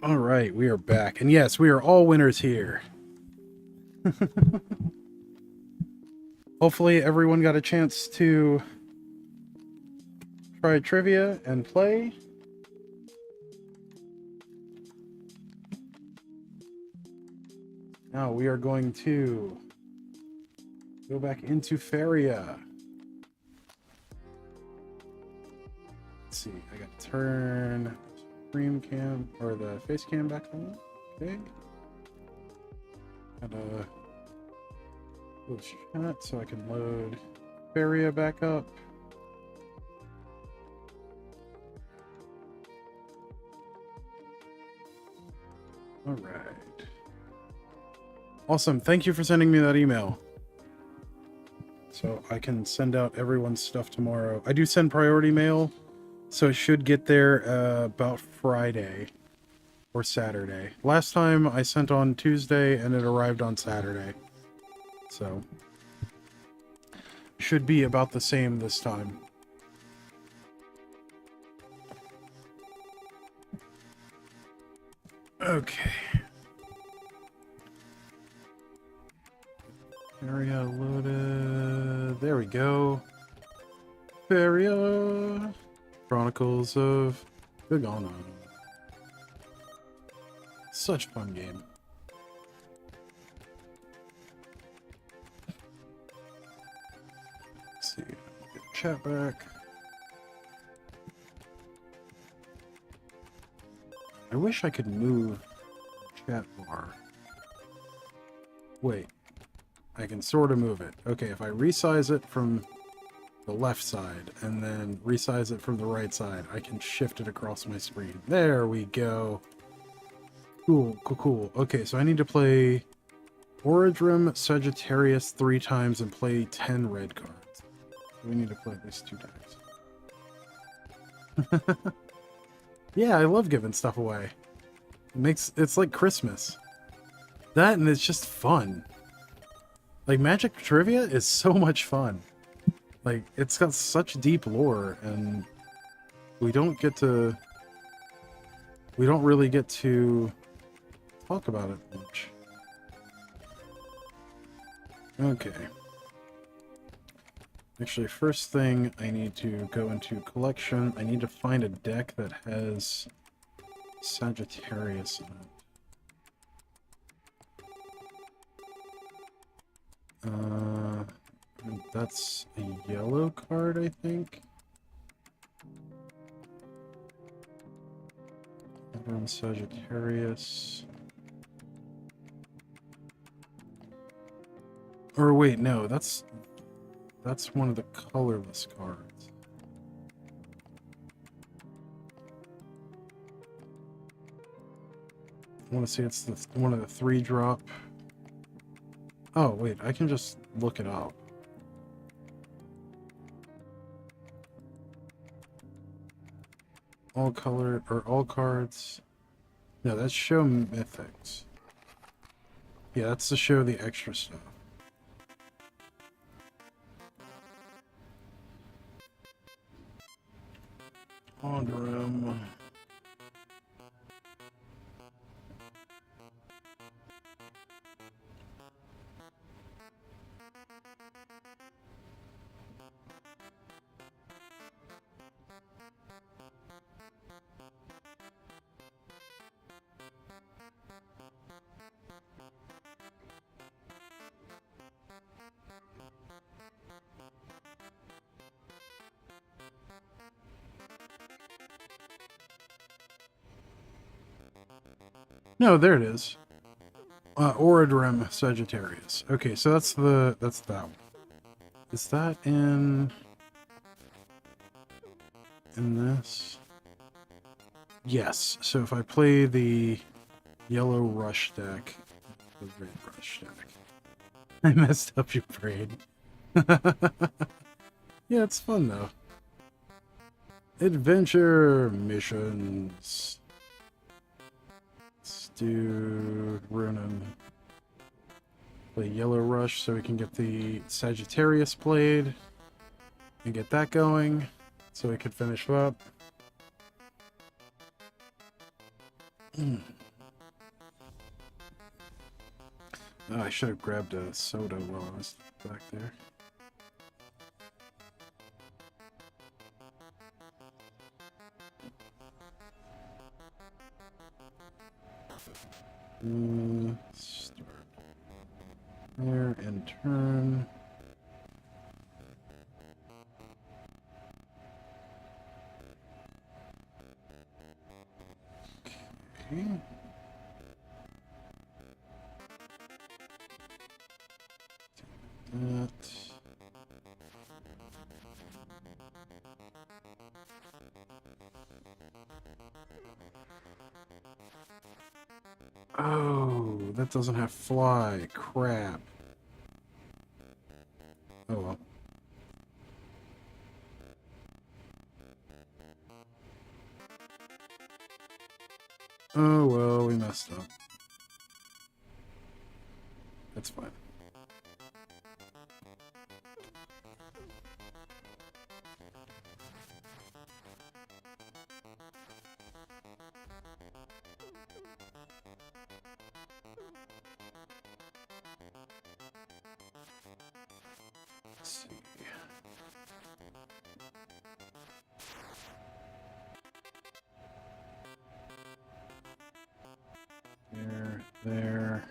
All right, we are back. And yes, we are all winners here. Hopefully everyone got a chance to try trivia and play. Now we are going to go back into Feria. Let's see, I got to turn screen cam or the face cam back on. Okay. Got a little chat so I can load Feria back up. All right. Awesome. Thank you for sending me that email. So I can send out everyone's stuff tomorrow. I do send priority mail, so it should get there about Friday or Saturday. Last time I sent on Tuesday and it arrived on Saturday. So should be about the same this time. Okay. Area loaded. There we go. Feria. Chronicles of Vagana. Such a fun game. Let's see. Get chat back. I wish I could move chat bar. Wait. I can sort of move it. Okay, if I resize it from the left side and then resize it from the right side, I can shift it across my screen. There we go. Cool, cool, cool. Okay, so I need to play Orodrim Sagittarius 3 times and play 10 red cards. We need to play at least 2 times. Yeah, I love giving stuff away. It's like Christmas. That and it's just fun. Like, Magic Trivia is so much fun. Like, it's got such deep lore, and we don't really get to talk about it much. Okay. Actually, first thing, I need to go into collection. I need to find a deck that has Sagittarius in it. That's a yellow card, I think. Everyone Sagittarius. Or wait, no, that's one of the colorless cards. I want to see it's one of the 3-drop. Oh, wait, I can just look it up. All color, or all cards. No, that's show mythics. Yeah, that's to show the extra stuff. Orodrim. No, there it is. Orodrim Sagittarius. Okay, so that's that one. Is that in this? Yes. So if I play the yellow rush deck, the red rush deck. I messed up your brain. Yeah, it's fun though. Adventure missions. Let's do Runin. Play Yellow Rush so we can get the Sagittarius played and get that going so we could finish up. Oh, I should have grabbed a soda while I was back there. Start there and turn. Okay. That. Oh, that doesn't have fly. Crap. Oh well. Oh well, we messed up. That's fine. Let's see. There.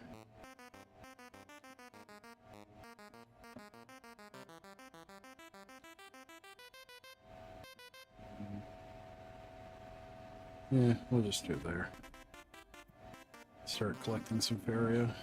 Yeah, we'll just do it there. Start collecting some Faria.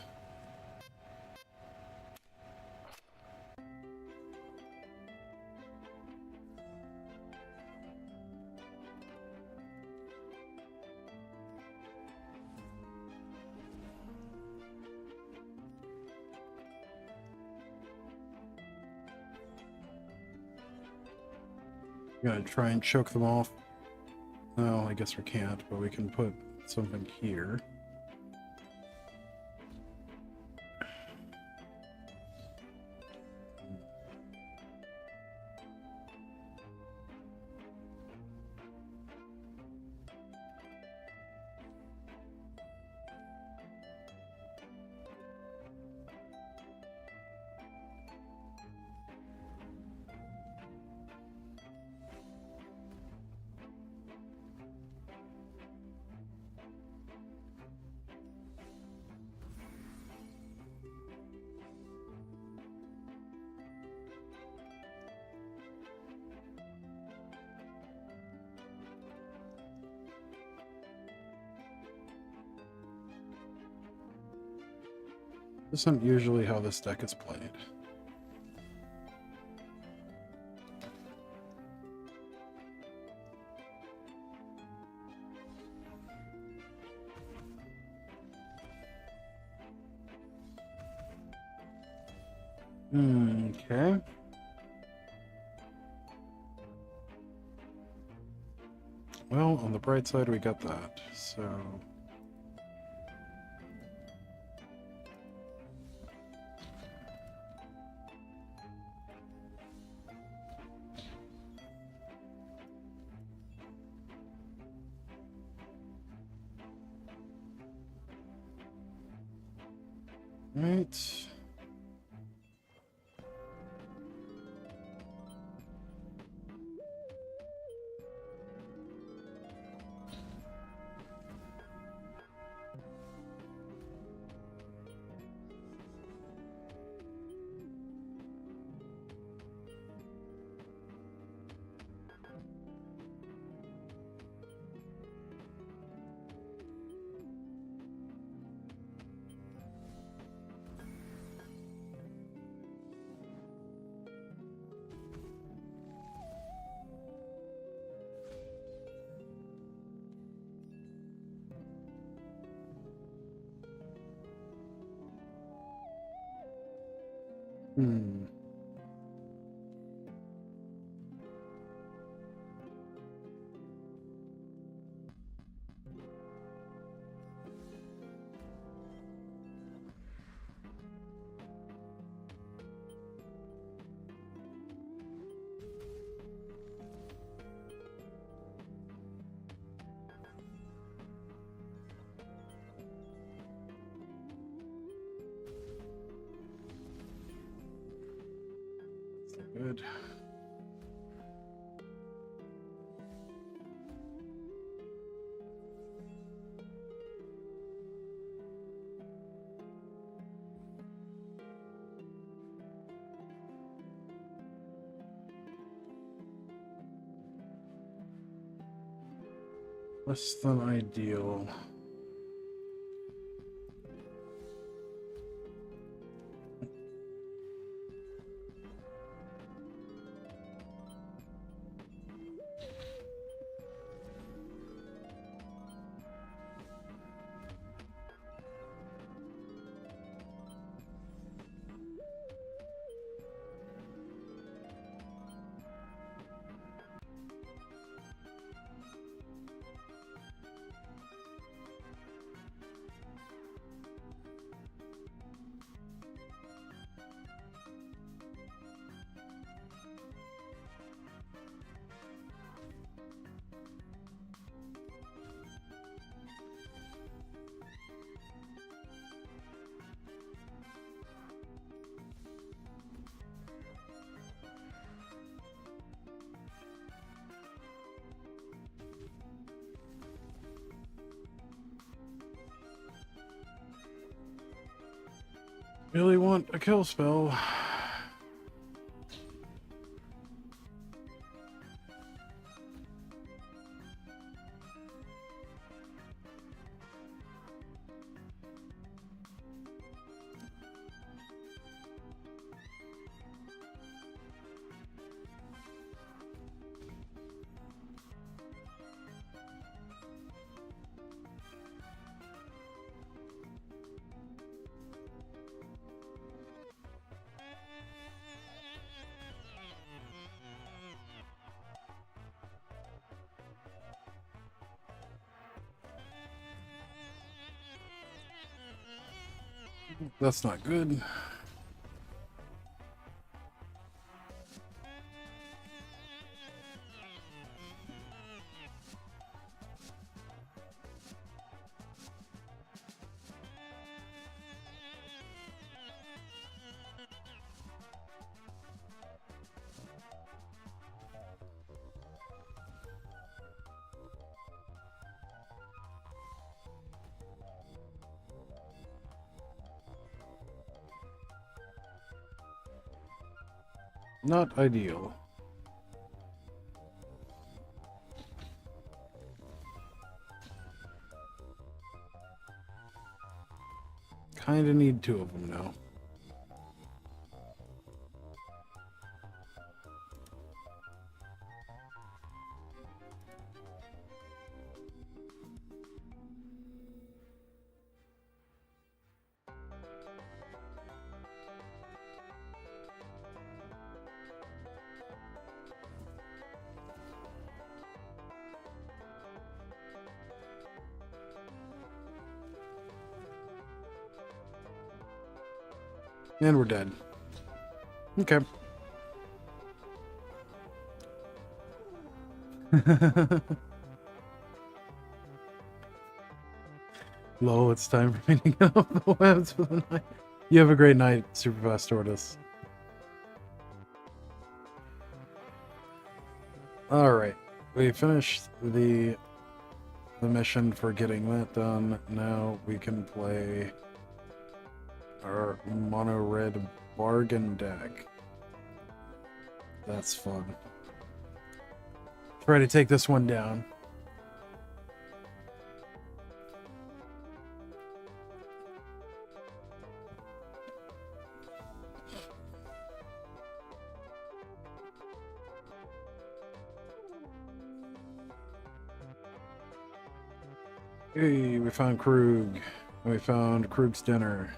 Gonna try and choke them off. No, I guess we can't, but we can put something here. This isn't usually how this deck is played. Okay. Well, on the bright side, we got that, so... Right. Hmm. good. Less than ideal. Really want a kill spell. That's not good. Not ideal. Kinda need two of them now. And we're dead. Okay. Lol, it's time for me to get off the webs for the night. You have a great night, Superfast Tortoise. Alright. We finished the mission for getting that done. Now we can play our mono red bargain deck. That's fun. Try to take this one down. Hey, we found Krug. We found Krug's dinner.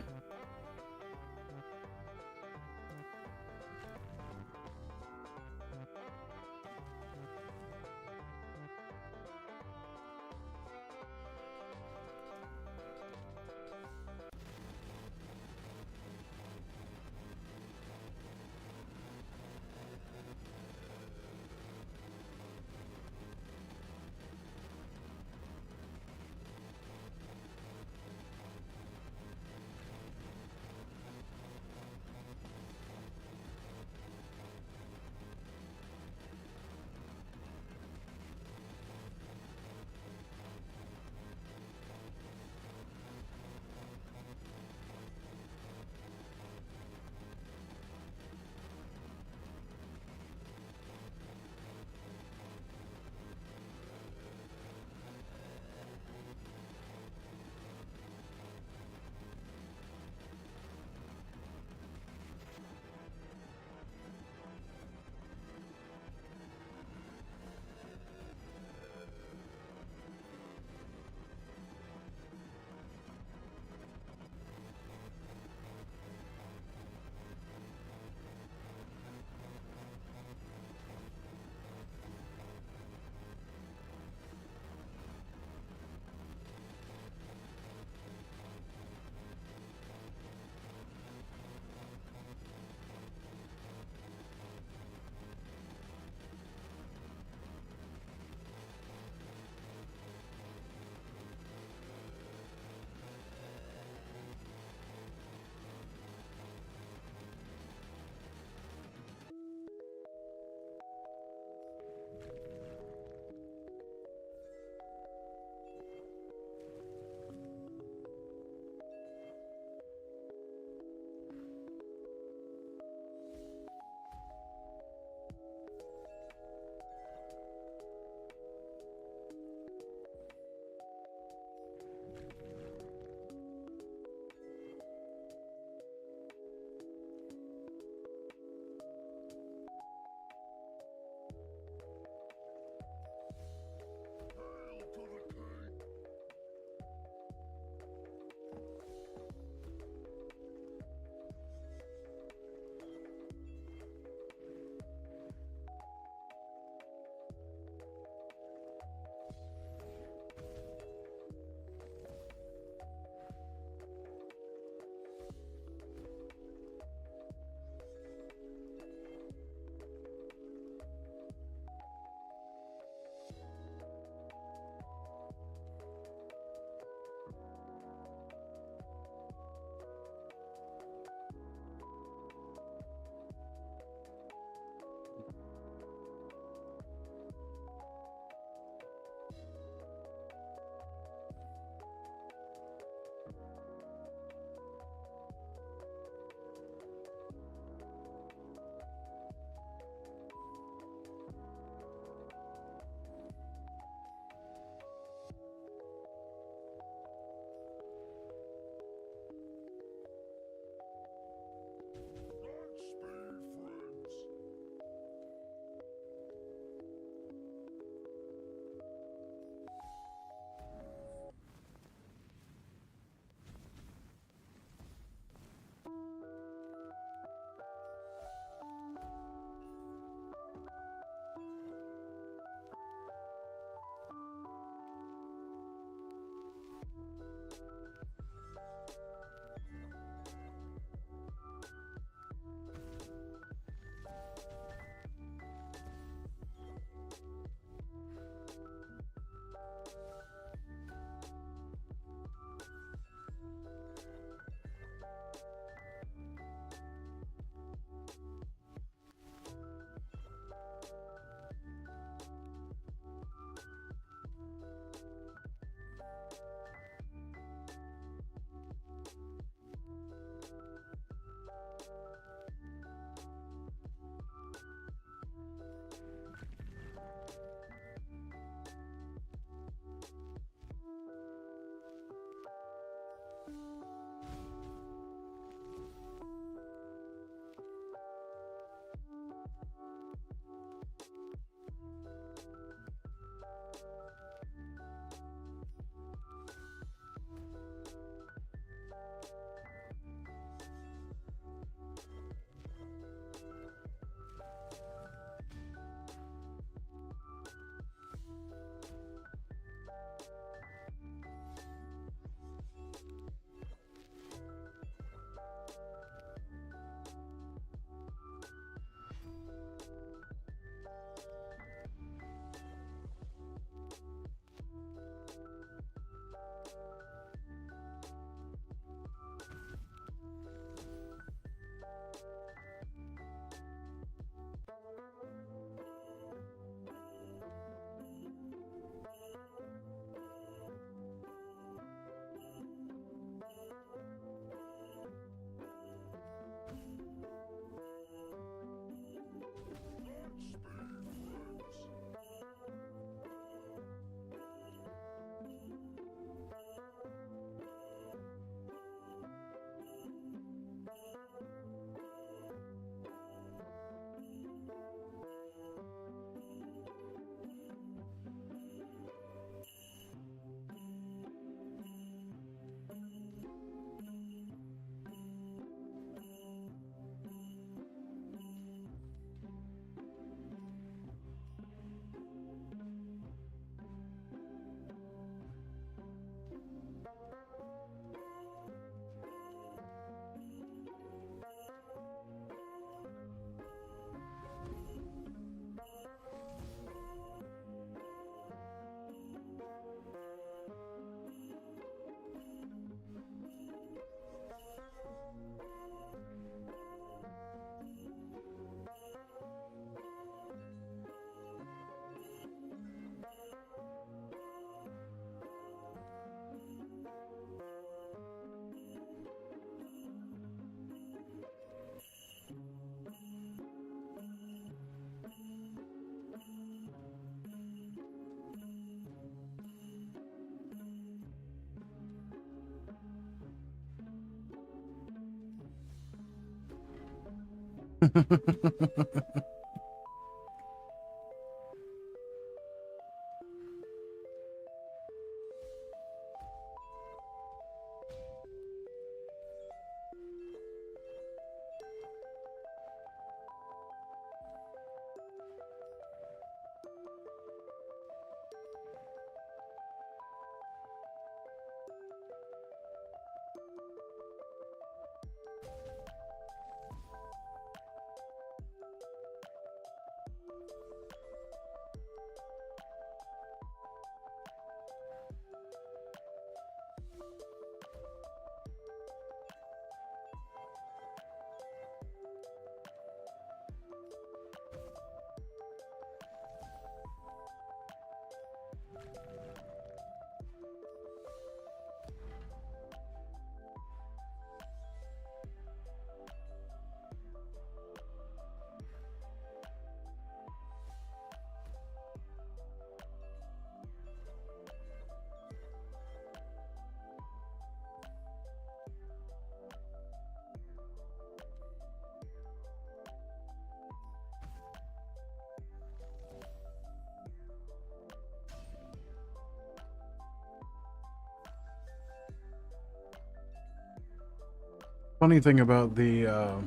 Funny thing about the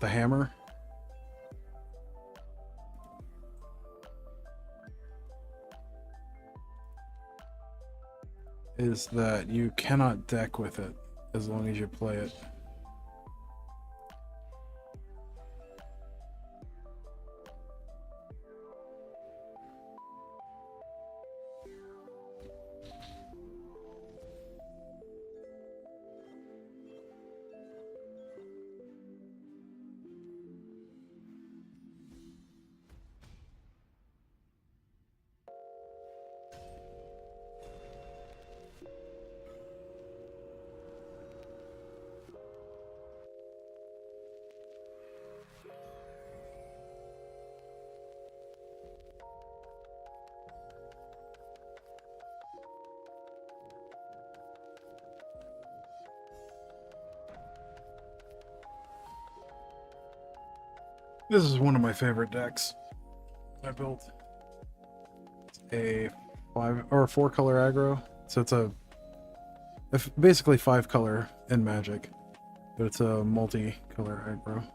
hammer is that you cannot deck with it as long as you play it. This is one of my favorite decks I built. It's a 4 color aggro, so it's basically 5 color in Magic, but it's a multi-color aggro.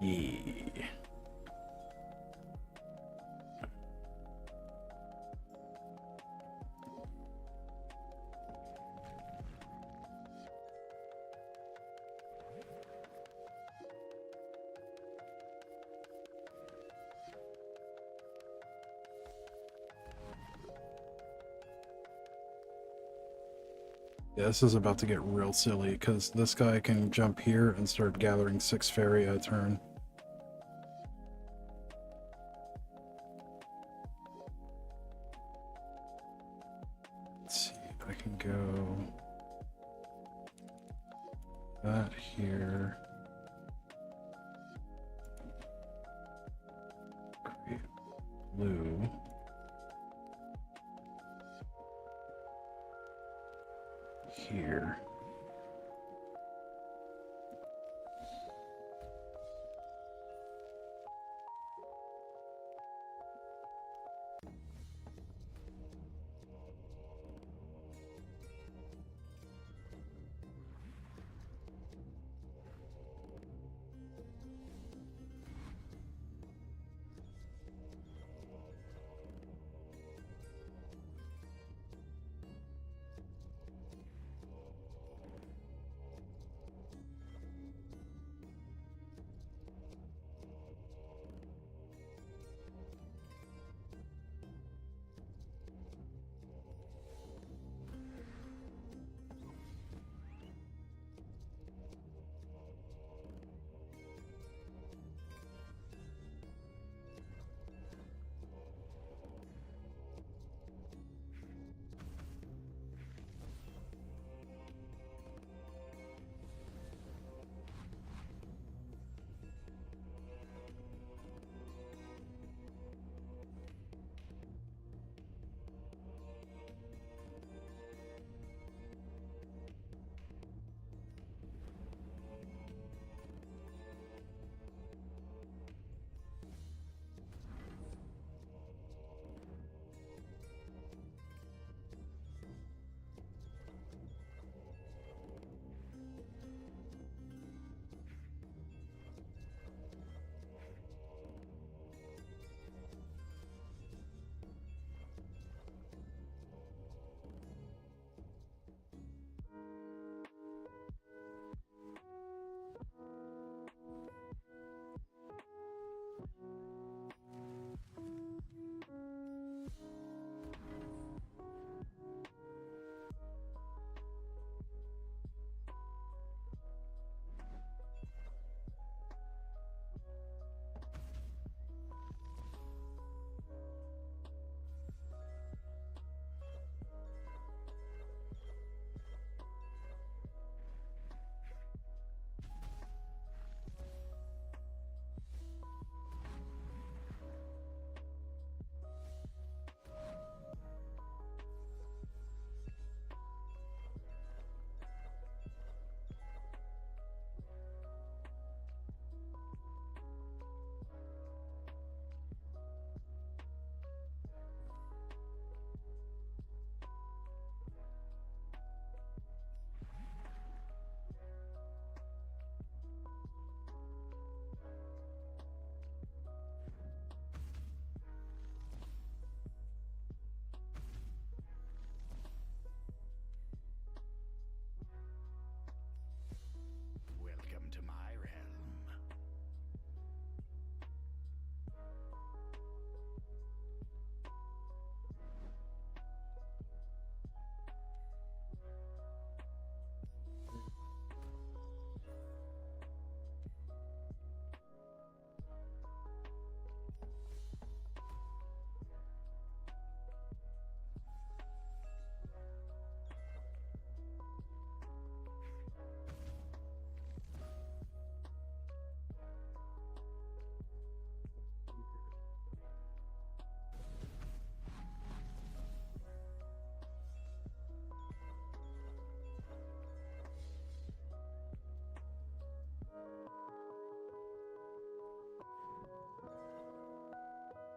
Yeah. Yeah, this is about to get real silly because this guy can jump here and start gathering 6 fairy a turn. Let's see, I can go that here. Create blue. Here.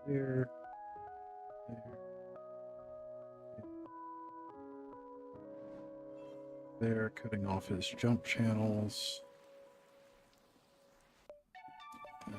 There. There, cutting off his jump channels. That.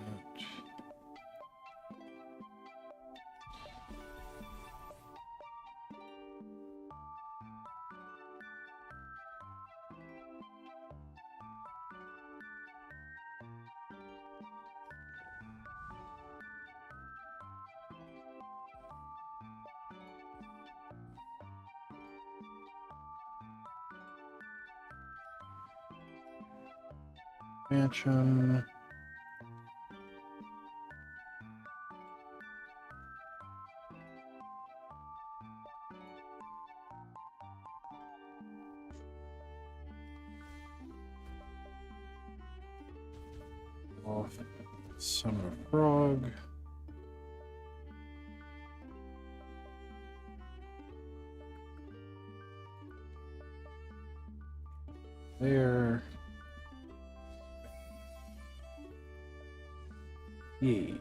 Expansion. Off Summer Frog. There. Yeah.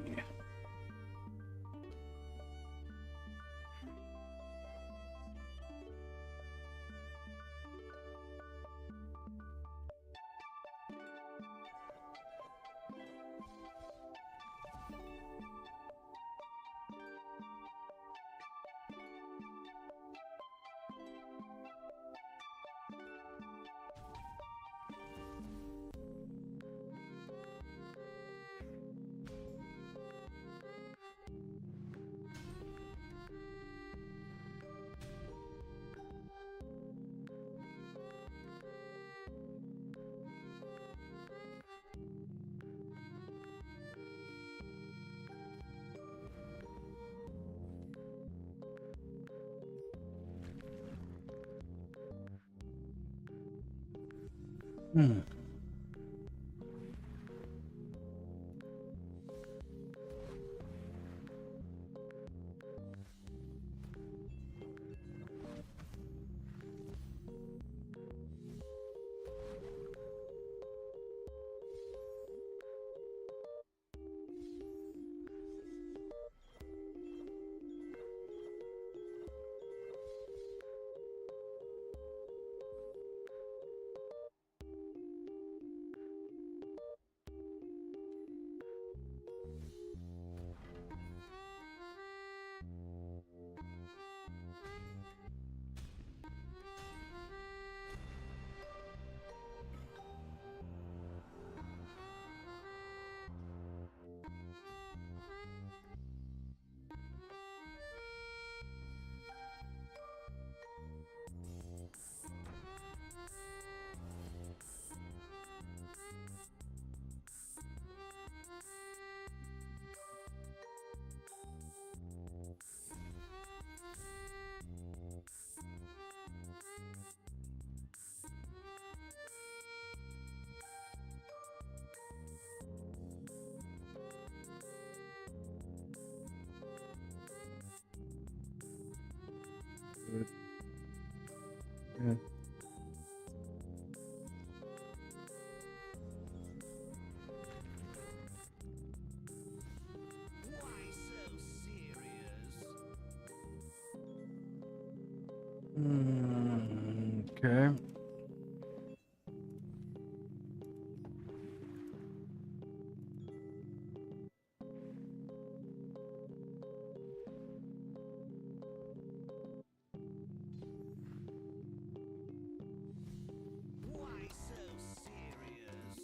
Hmm. Good. Yeah. Why so serious? Okay. Why so serious?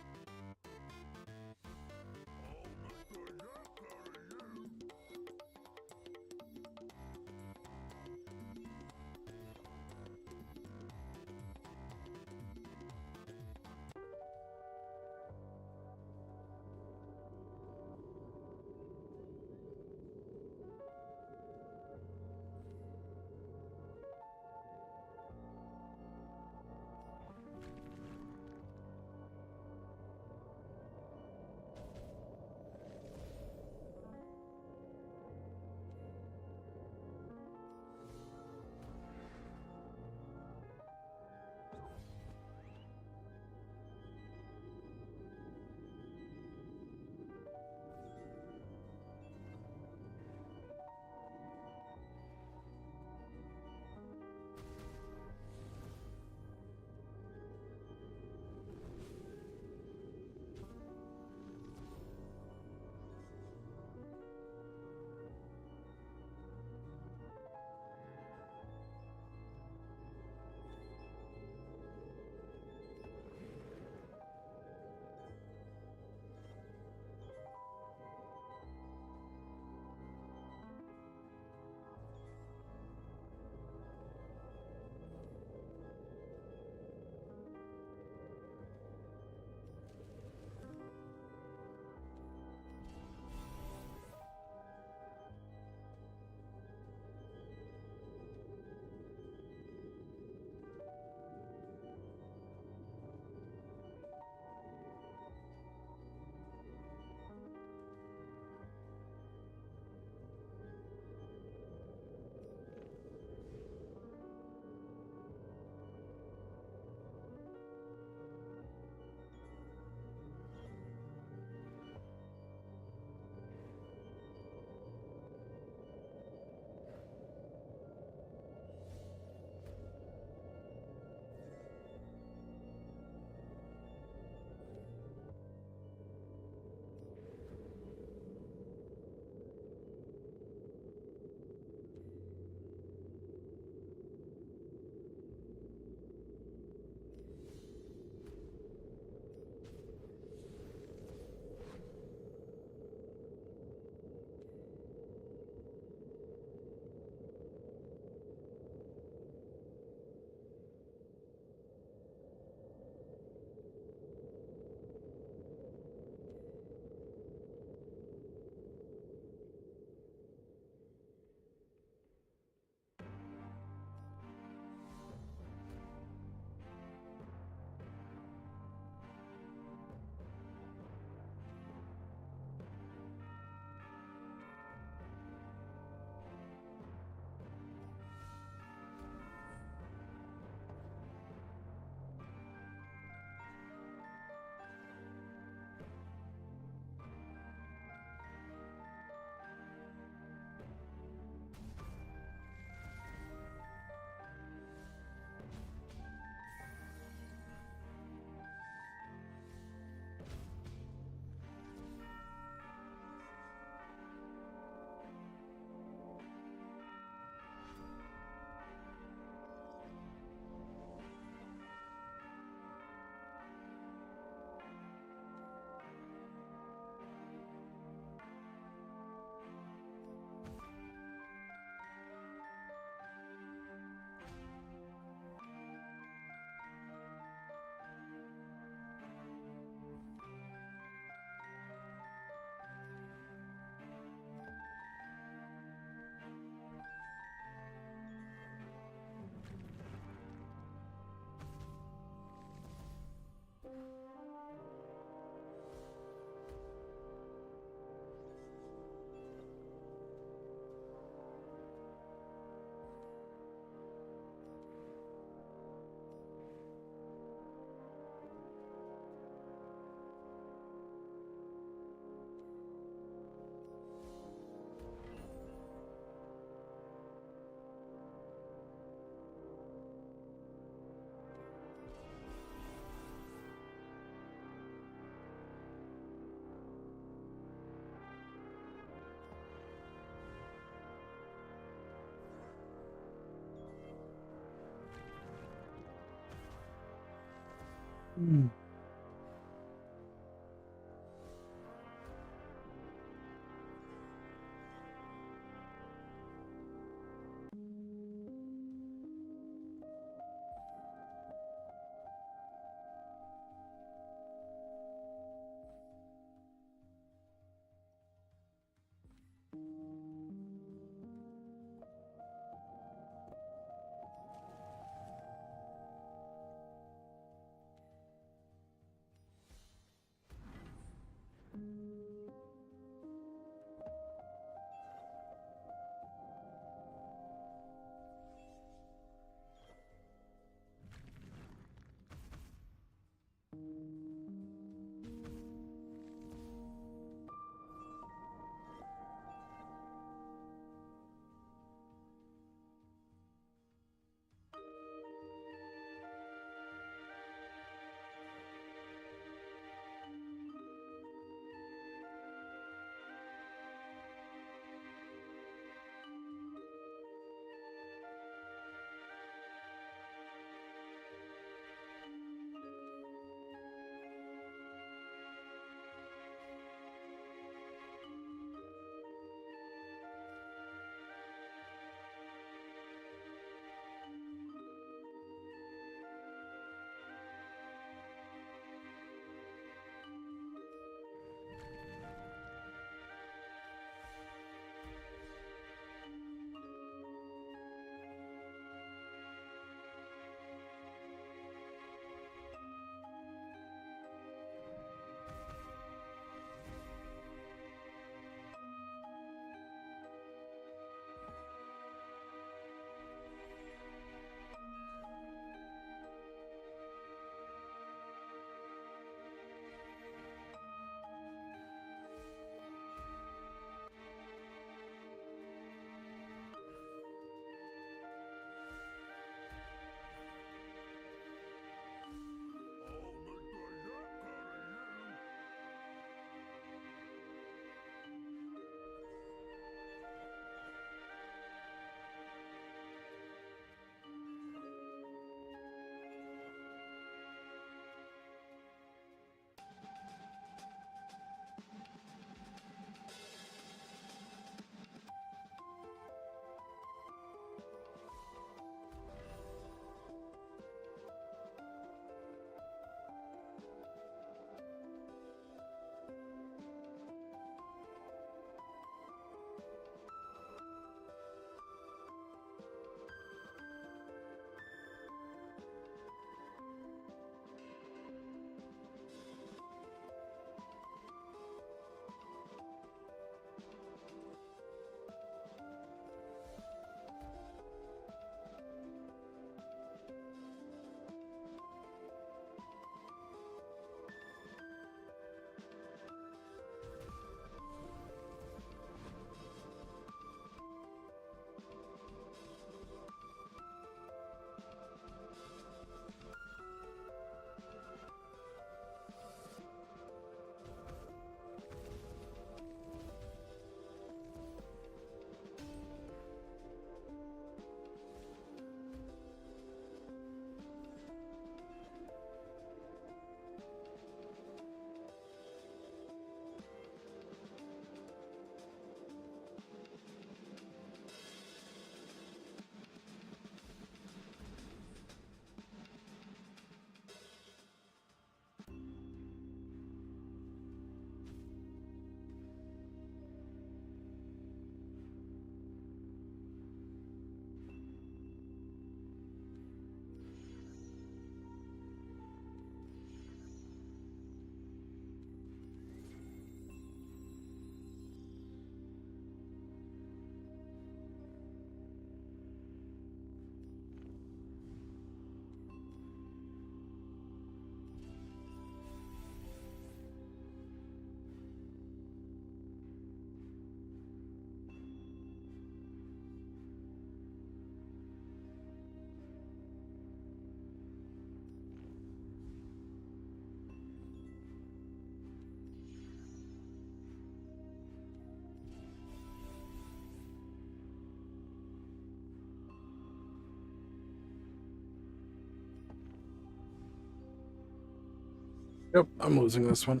Yep, I'm losing this one.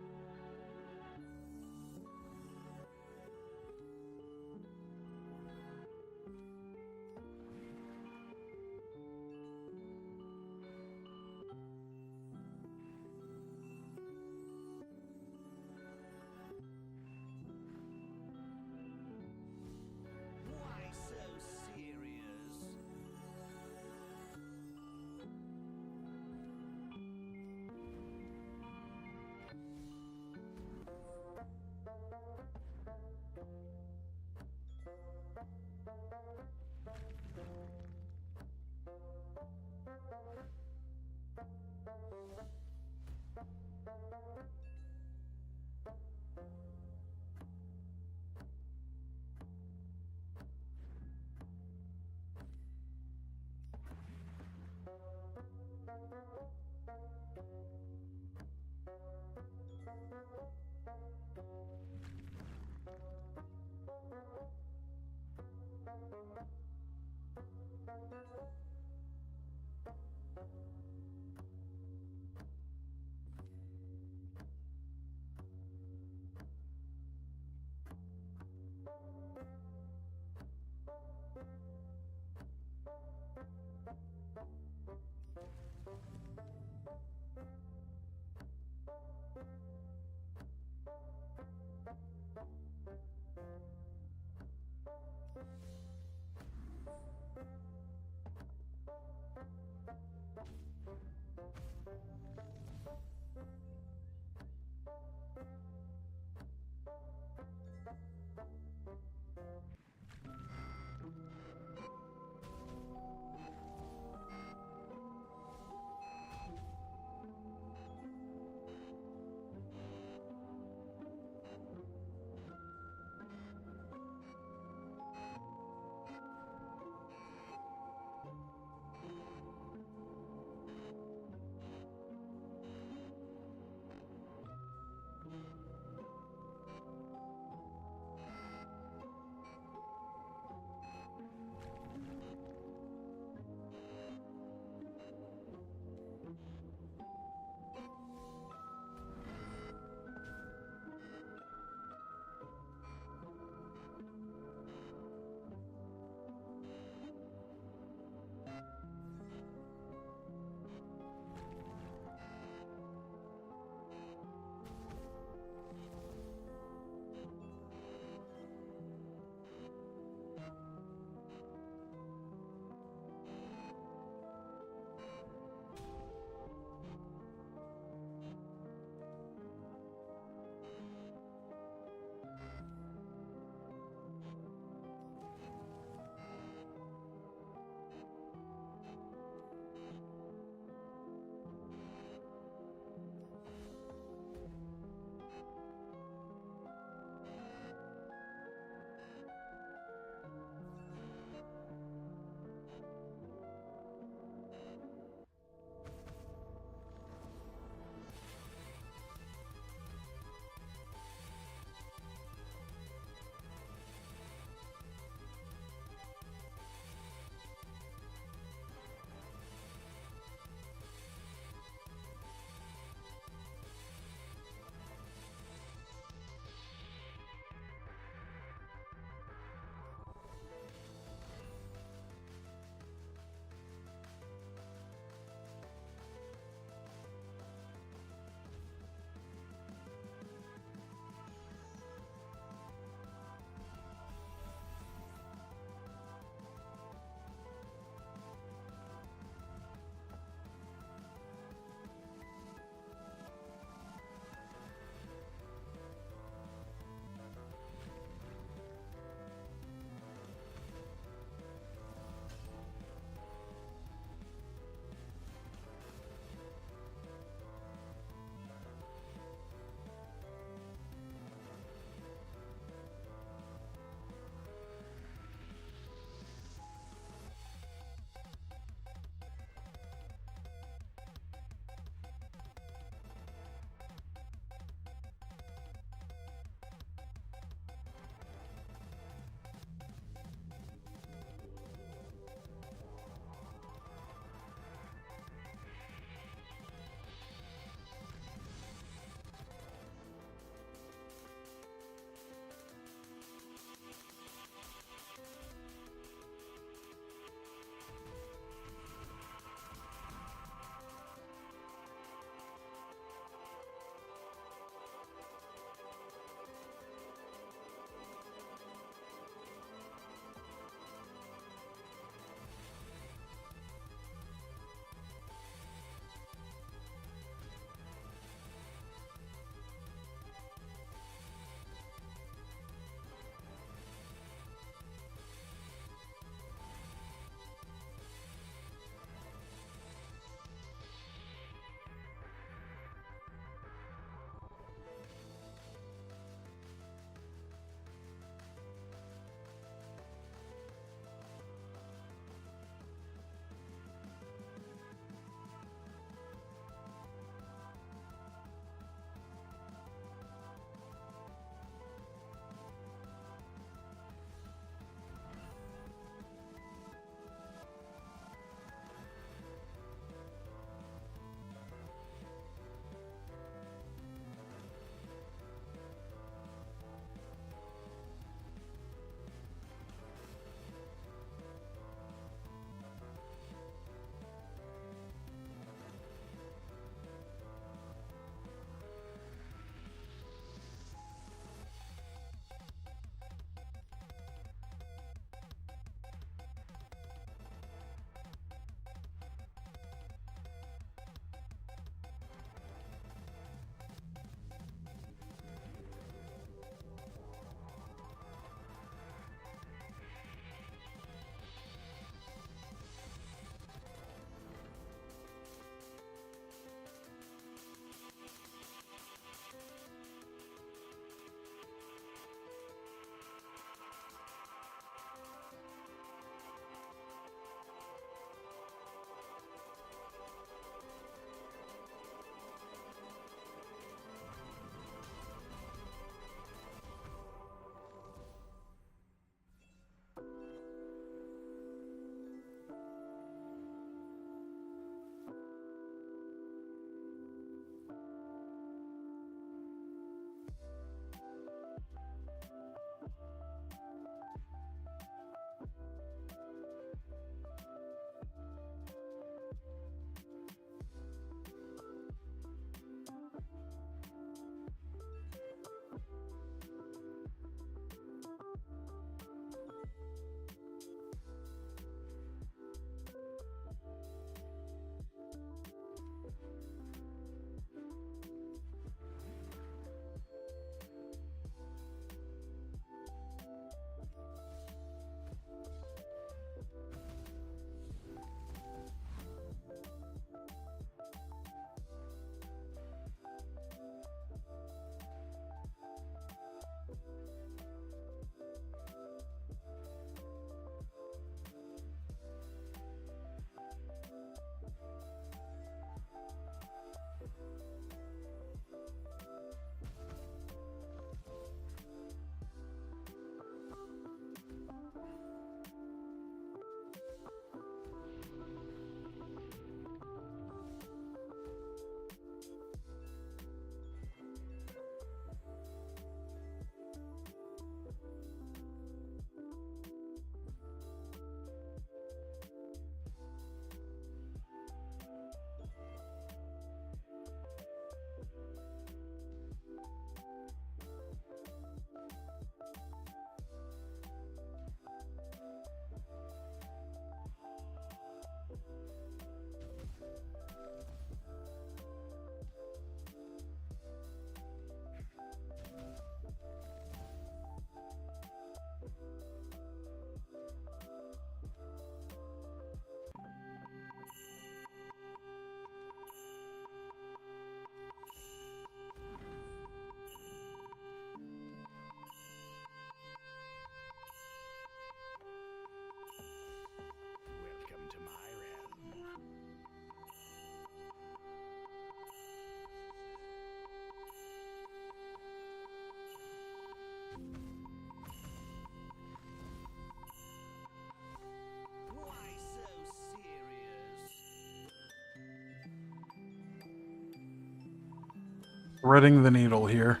threading the needle here.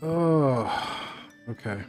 Oh, okay.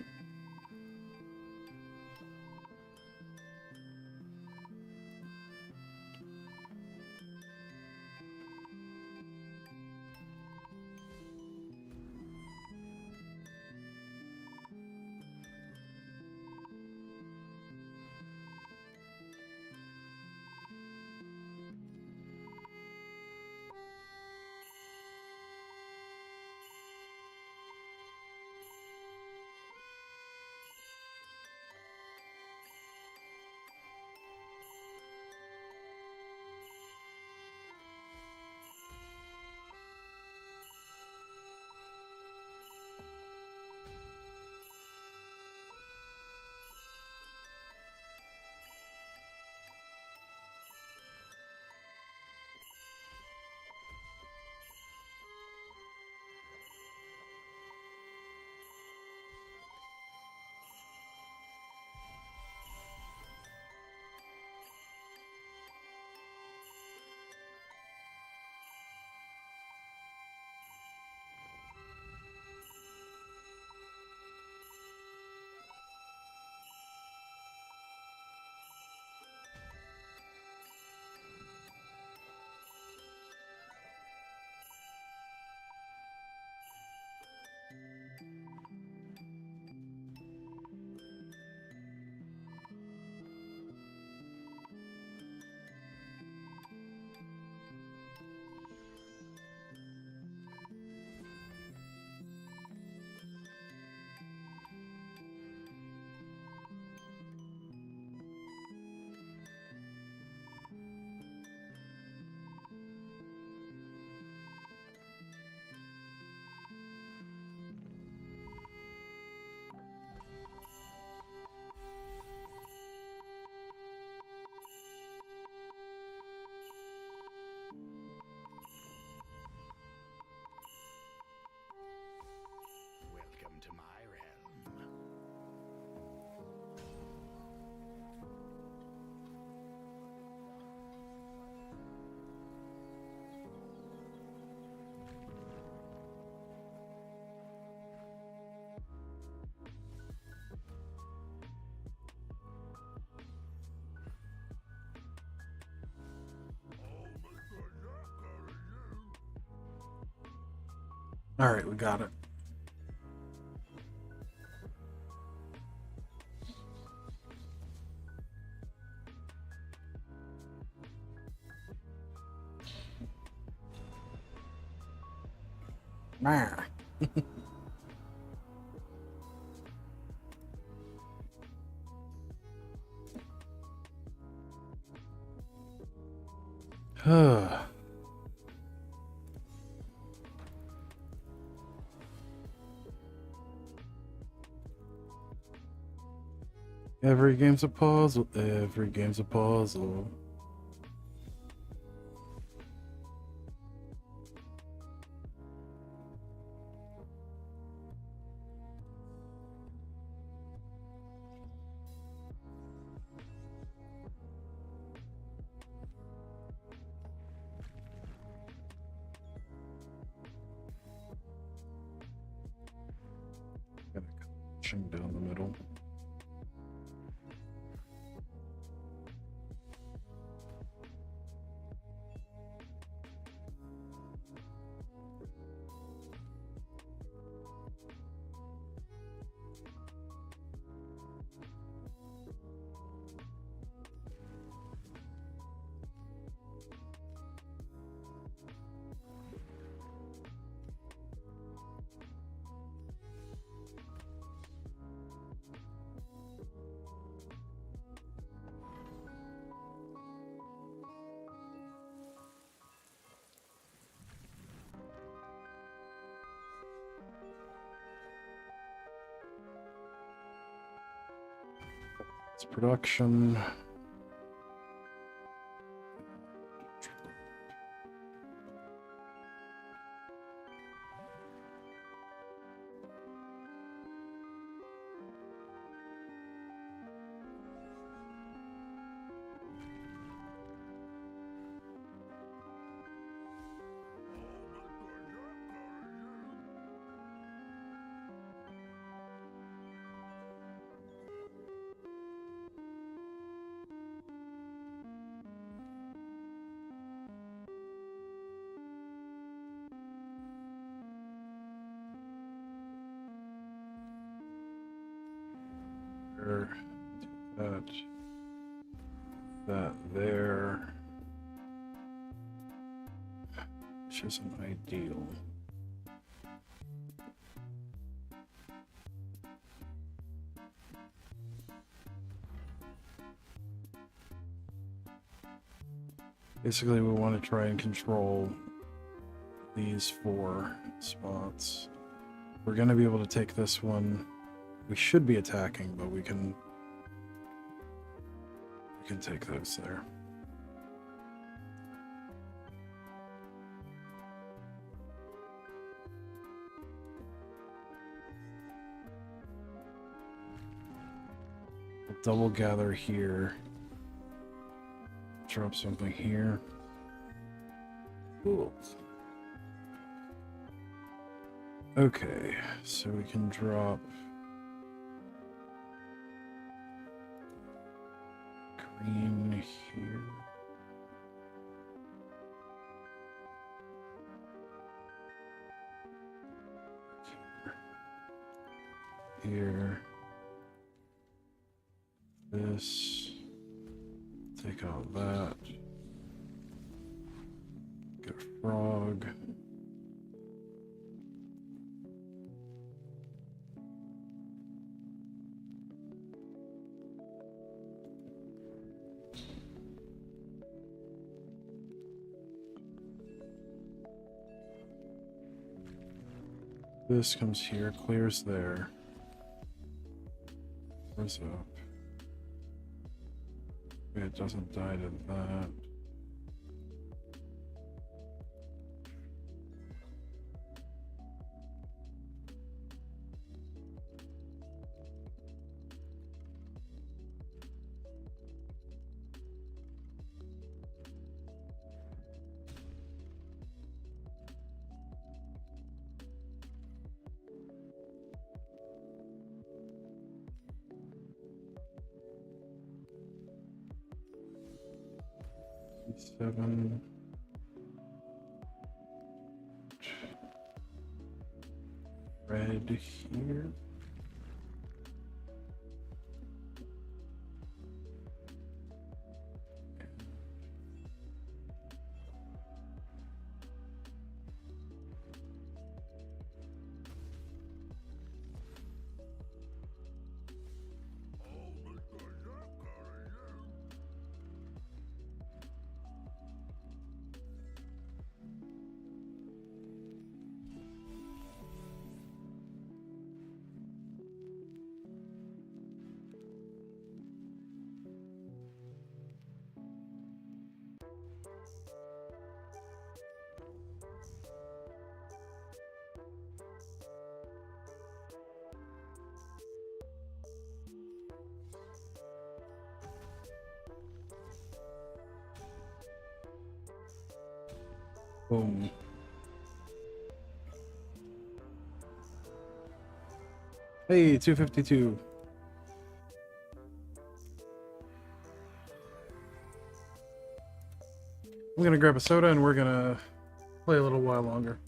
Welcome to my realm. All right, we got it. Nah. Every game's a puzzle. Every game's a puzzle. Got a catching down the middle. It's production. that there, which isn't ideal. Basically, we want to try and control these 4 spots. We're going to be able to take this one. We should be attacking, but we can take those there. We'll double gather here. Drop something here. Cool. Okay, so we can drop green here. Here. This. Take out that. Get a frog. This comes here, clears there. Where's up? It doesn't die to that. Seven. Red here. Boom. Hey, 252. I'm gonna grab a soda and we're gonna play a little while longer.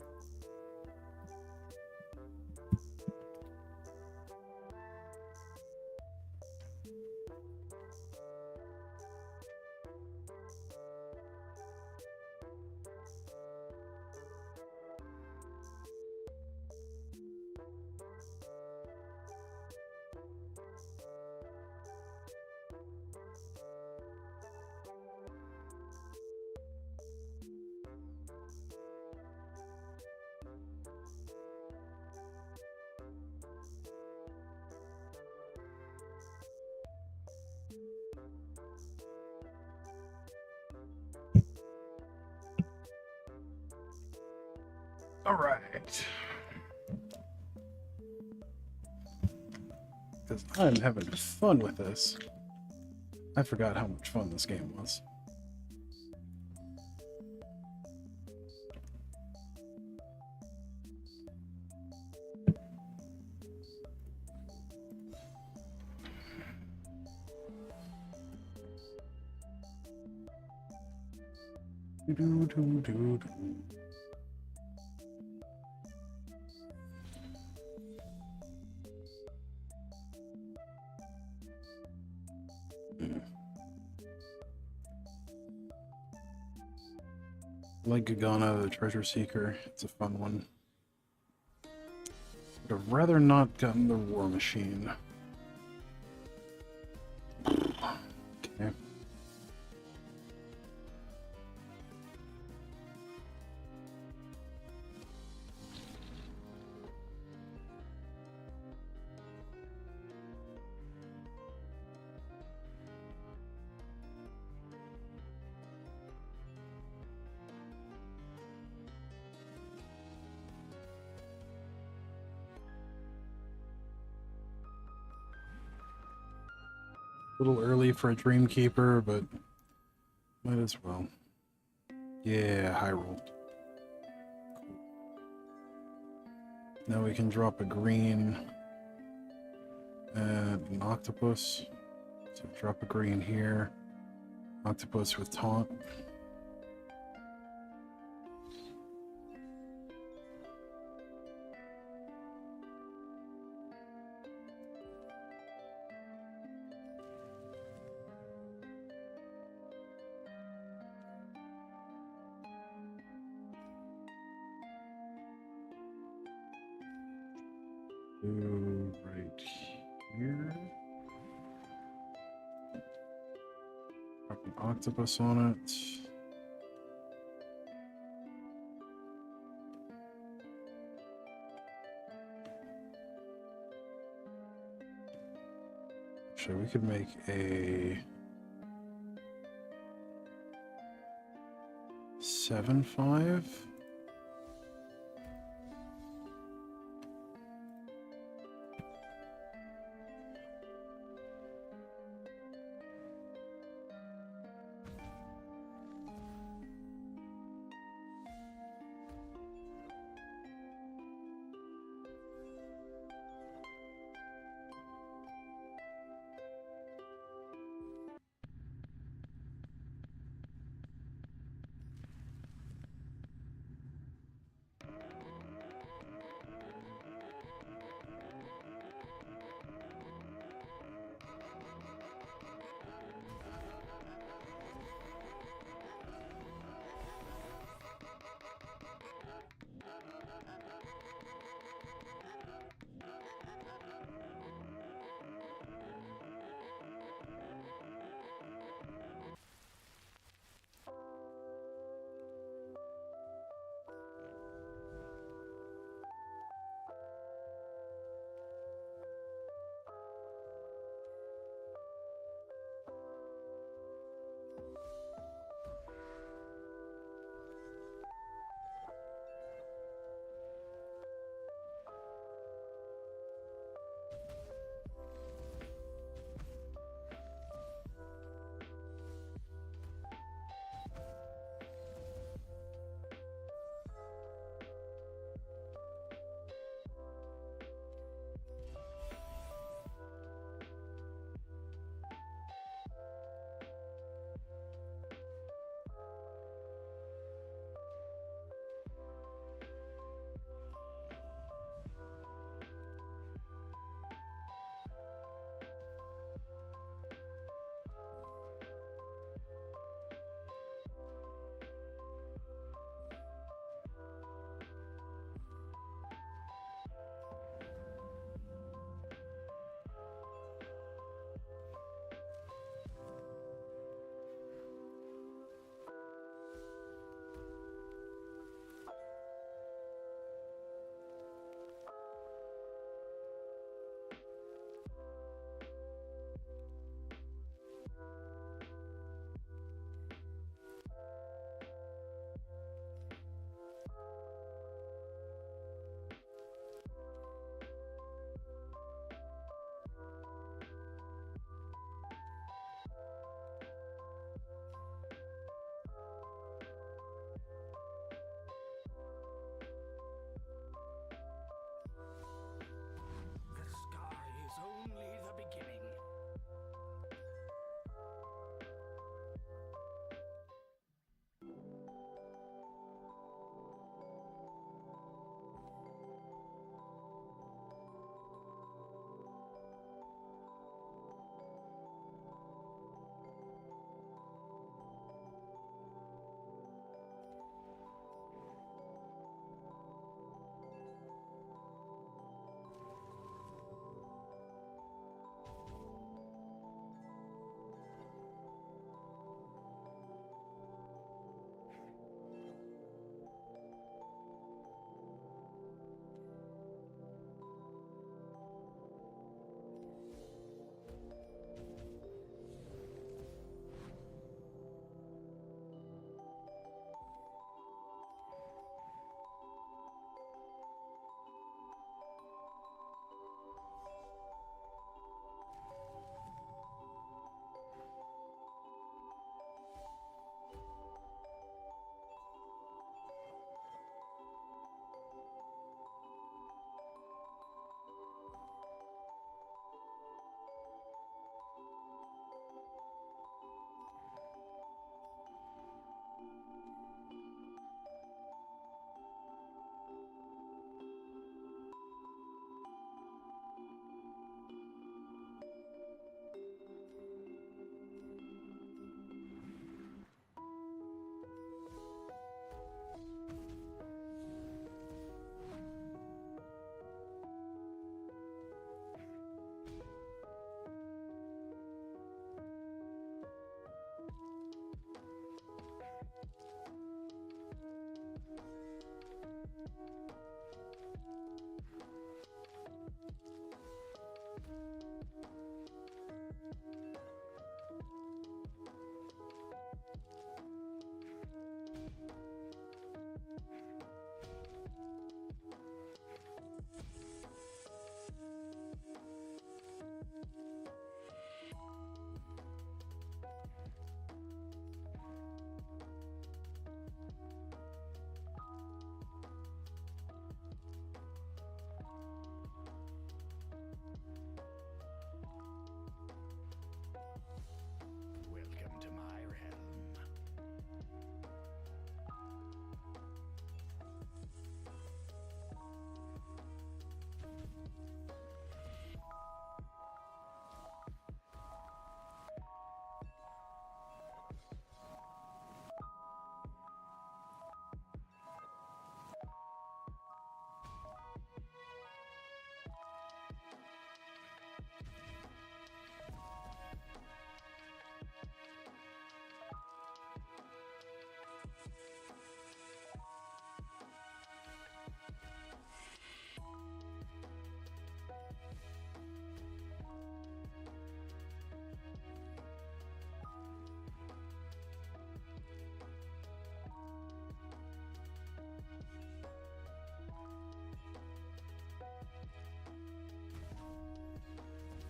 All right. Because I'm having fun with this. I forgot how much fun this game was. Do. like Gagana, the Treasure Seeker. It's a fun one. Would have rather not gotten the War Machine. Okay. A little early for a Dreamkeeper, but might as well. Yeah, high roll. Cool. Now we can drop a green and an octopus. So drop a green here. Octopus with taunt. Go right here. Drop an octopus on it. So we could make a 7/5.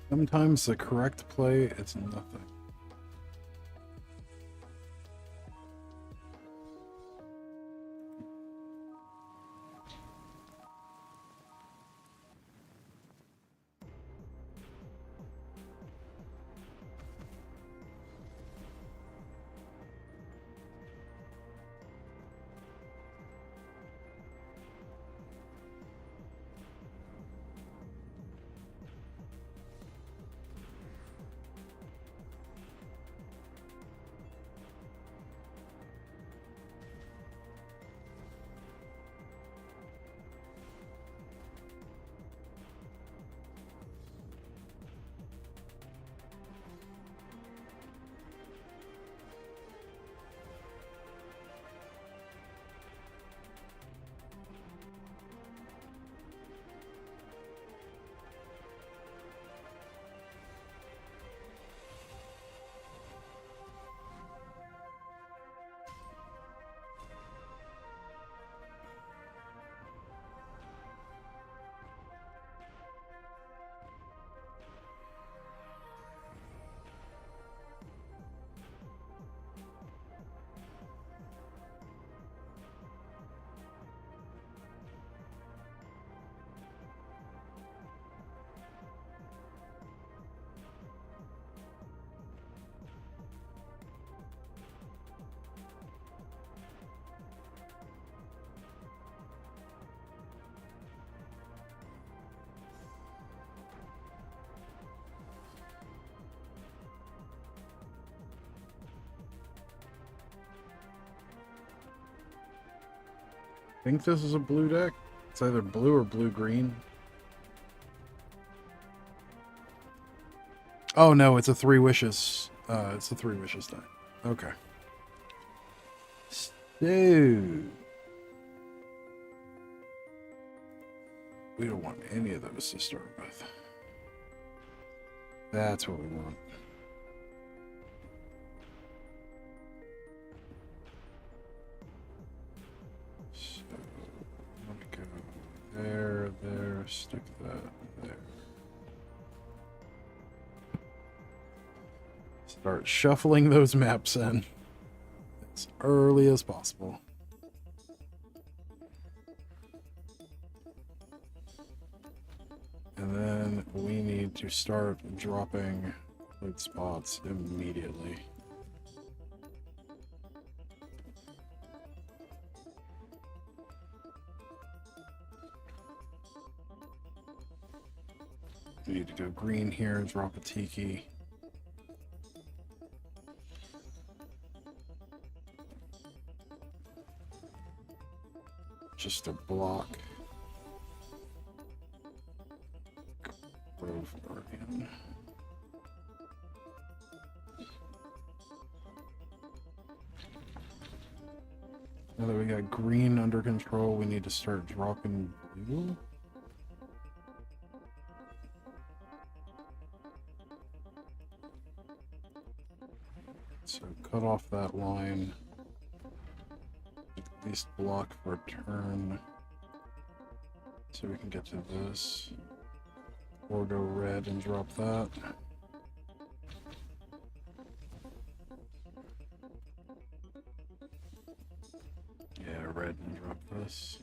Sometimes the correct play is nothing. I think this is a blue deck. It's either blue or blue-green. Oh no, it's a Three Wishes. It's a Three Wishes deck. Okay. So we don't want any of those to start with. That's what we want. So let me go there, there, stick that there. Start shuffling those maps in as early as possible. And then we need to start dropping loot spots immediately. We need to go green here, drop a tiki. Just to block Grove Guardian. Now that we got green under control, we need to start dropping blue. So cut off that line. At least block for a turn. So we can get to this. Or go red and drop that. Yeah, red and drop this.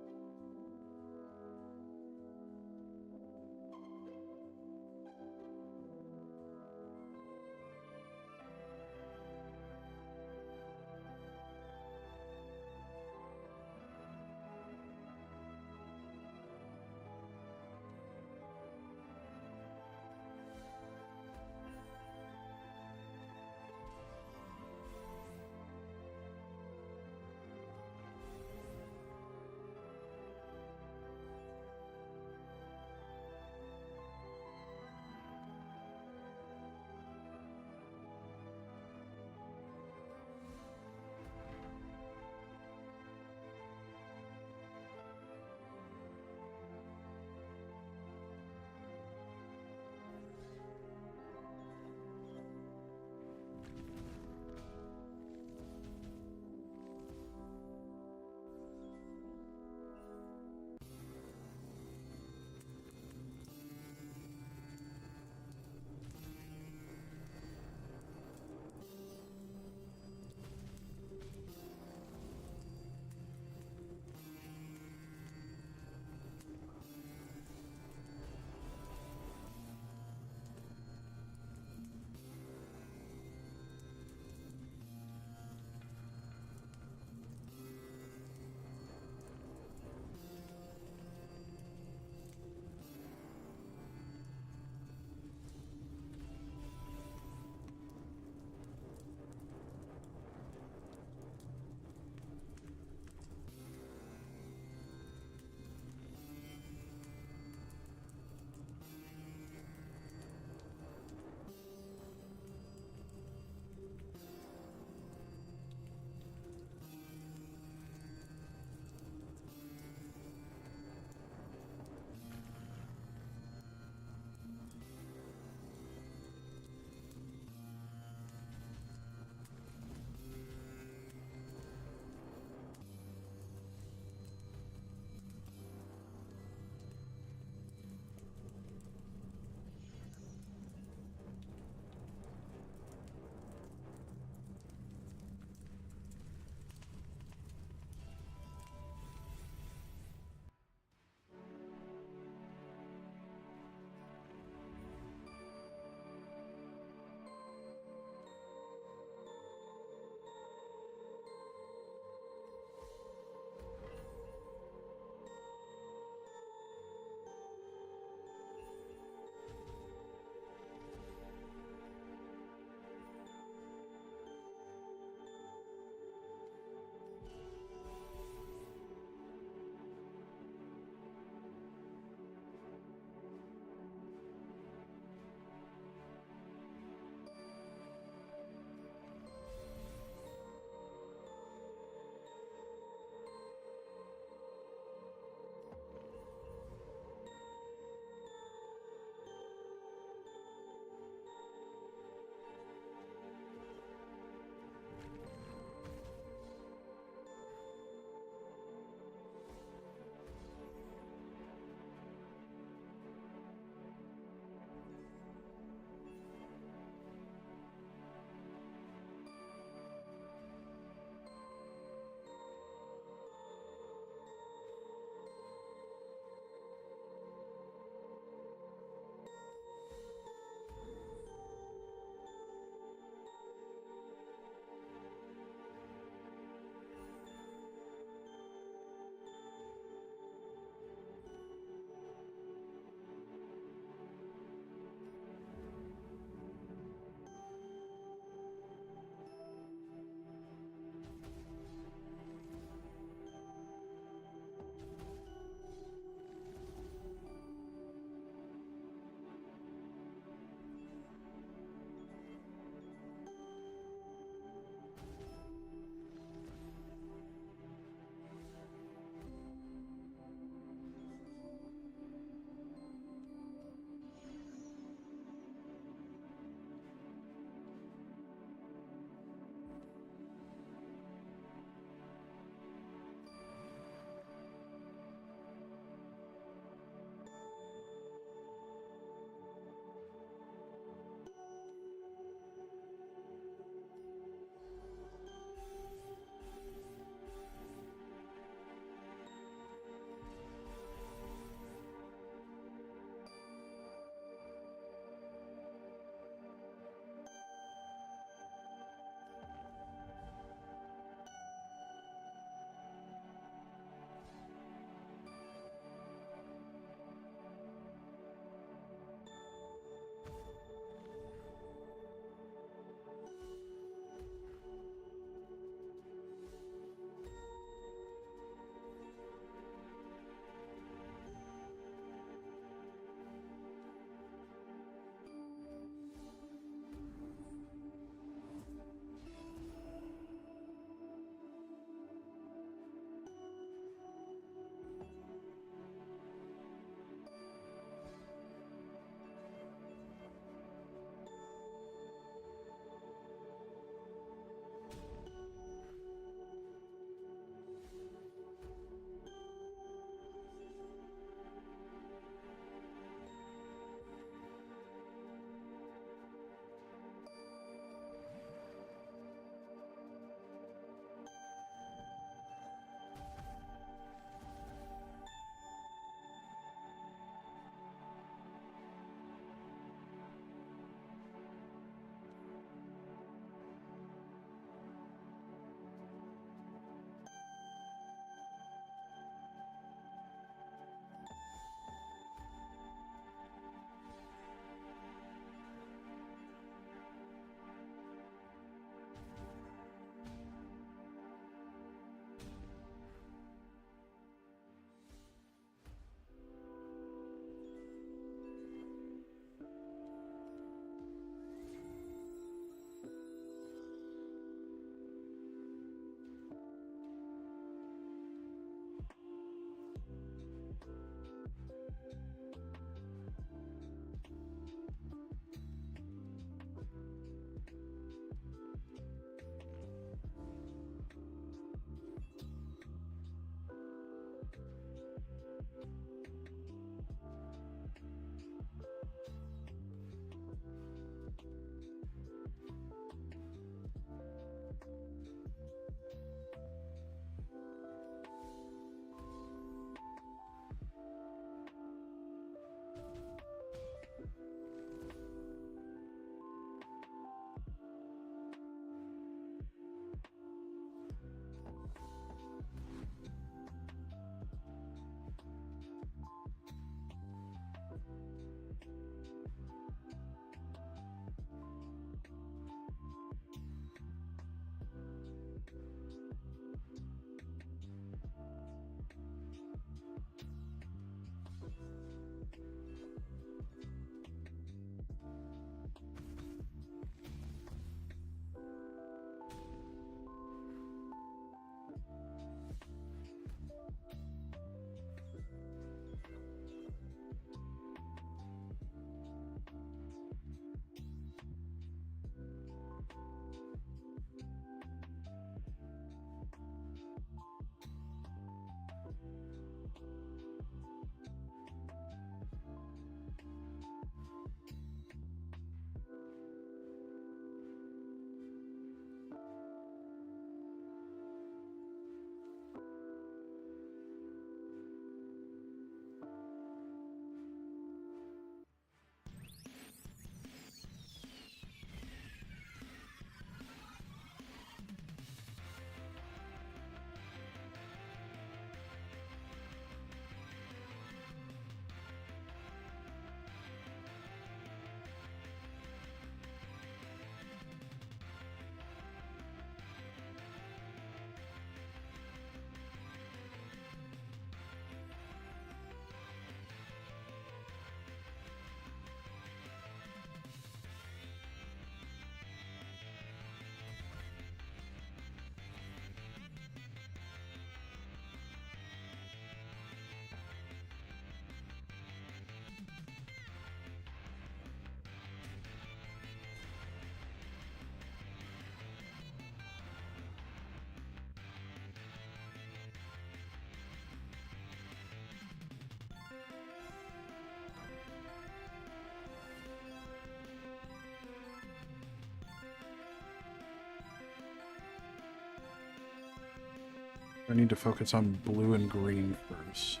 I need to focus on blue and green first.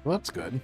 Well, that's good.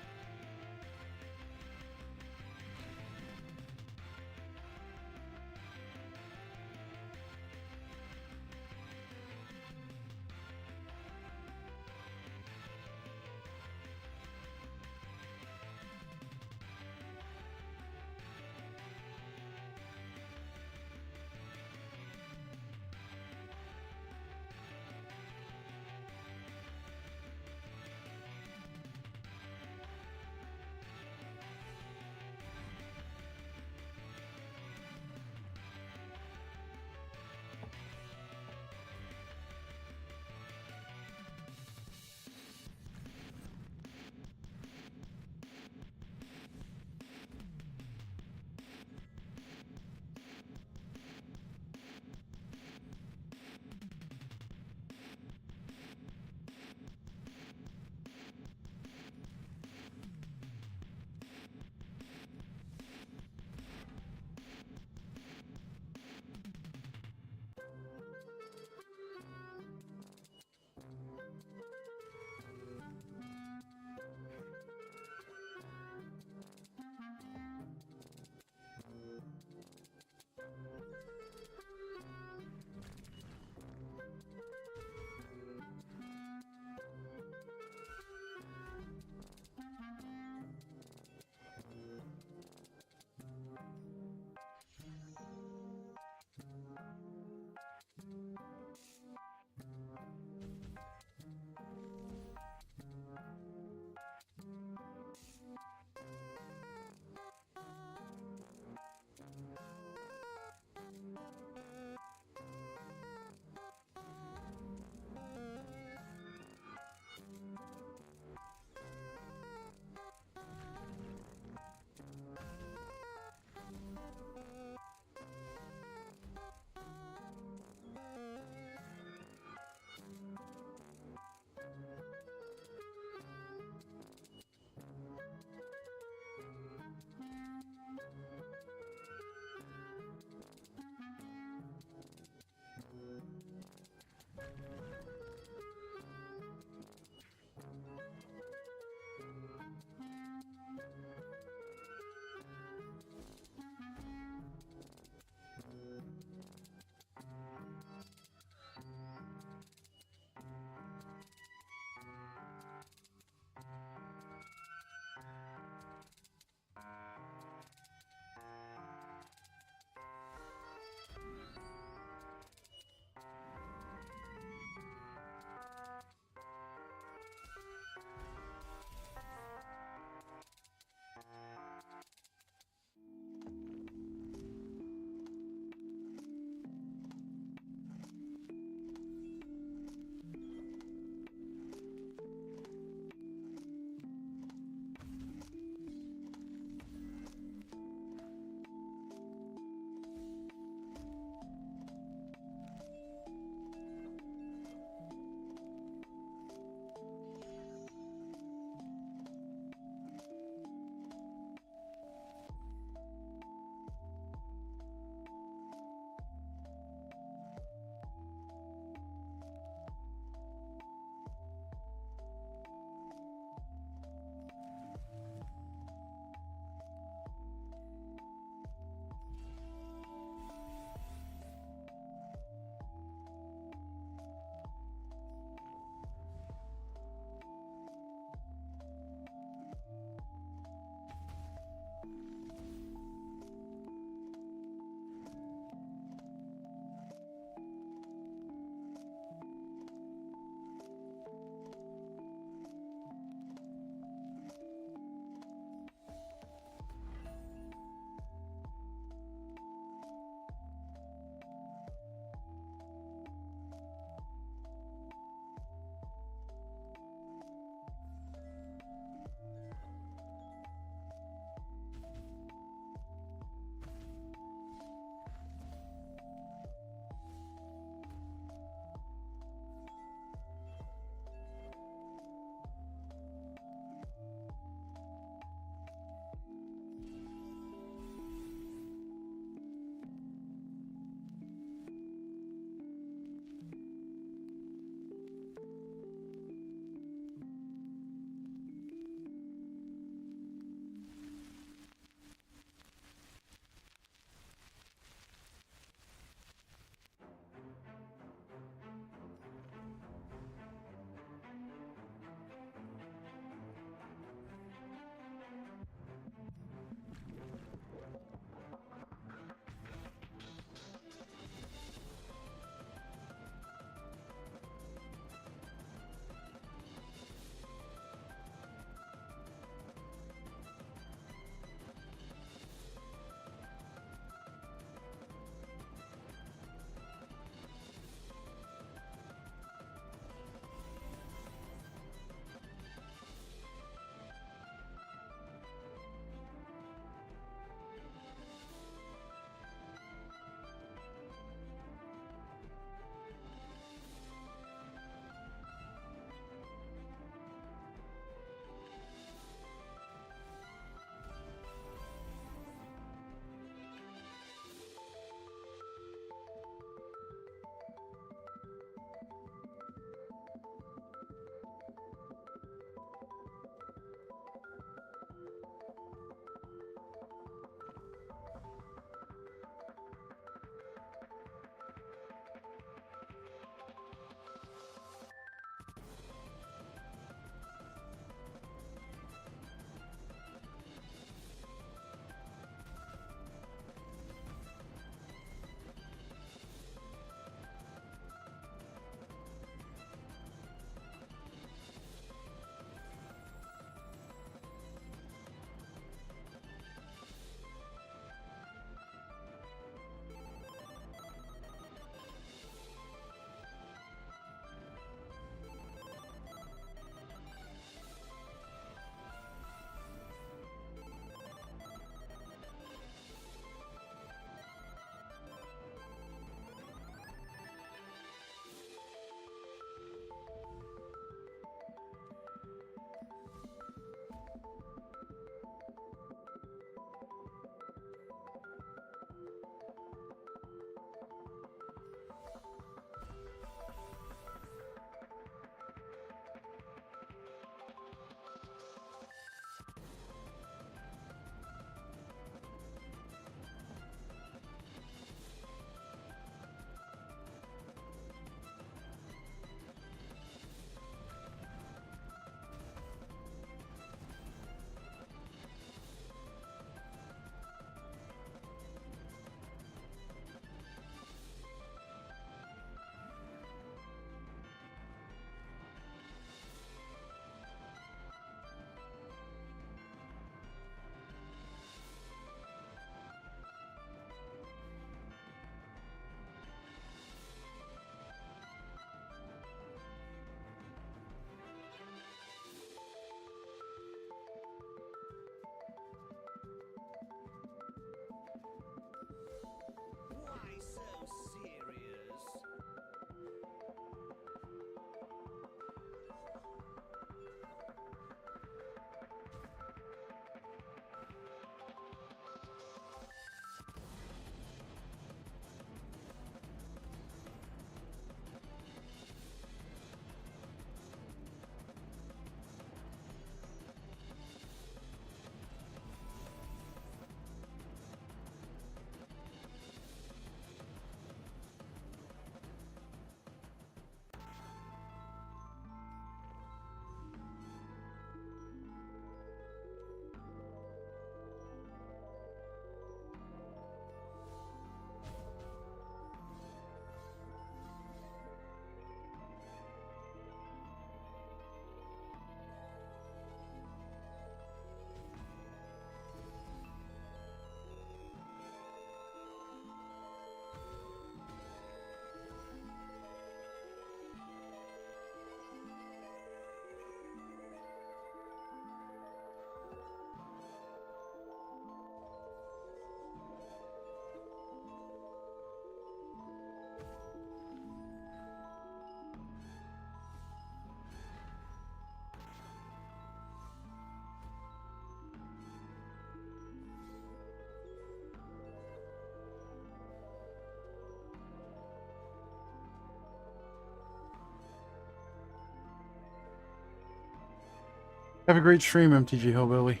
Have a great stream, MTG Hillbilly.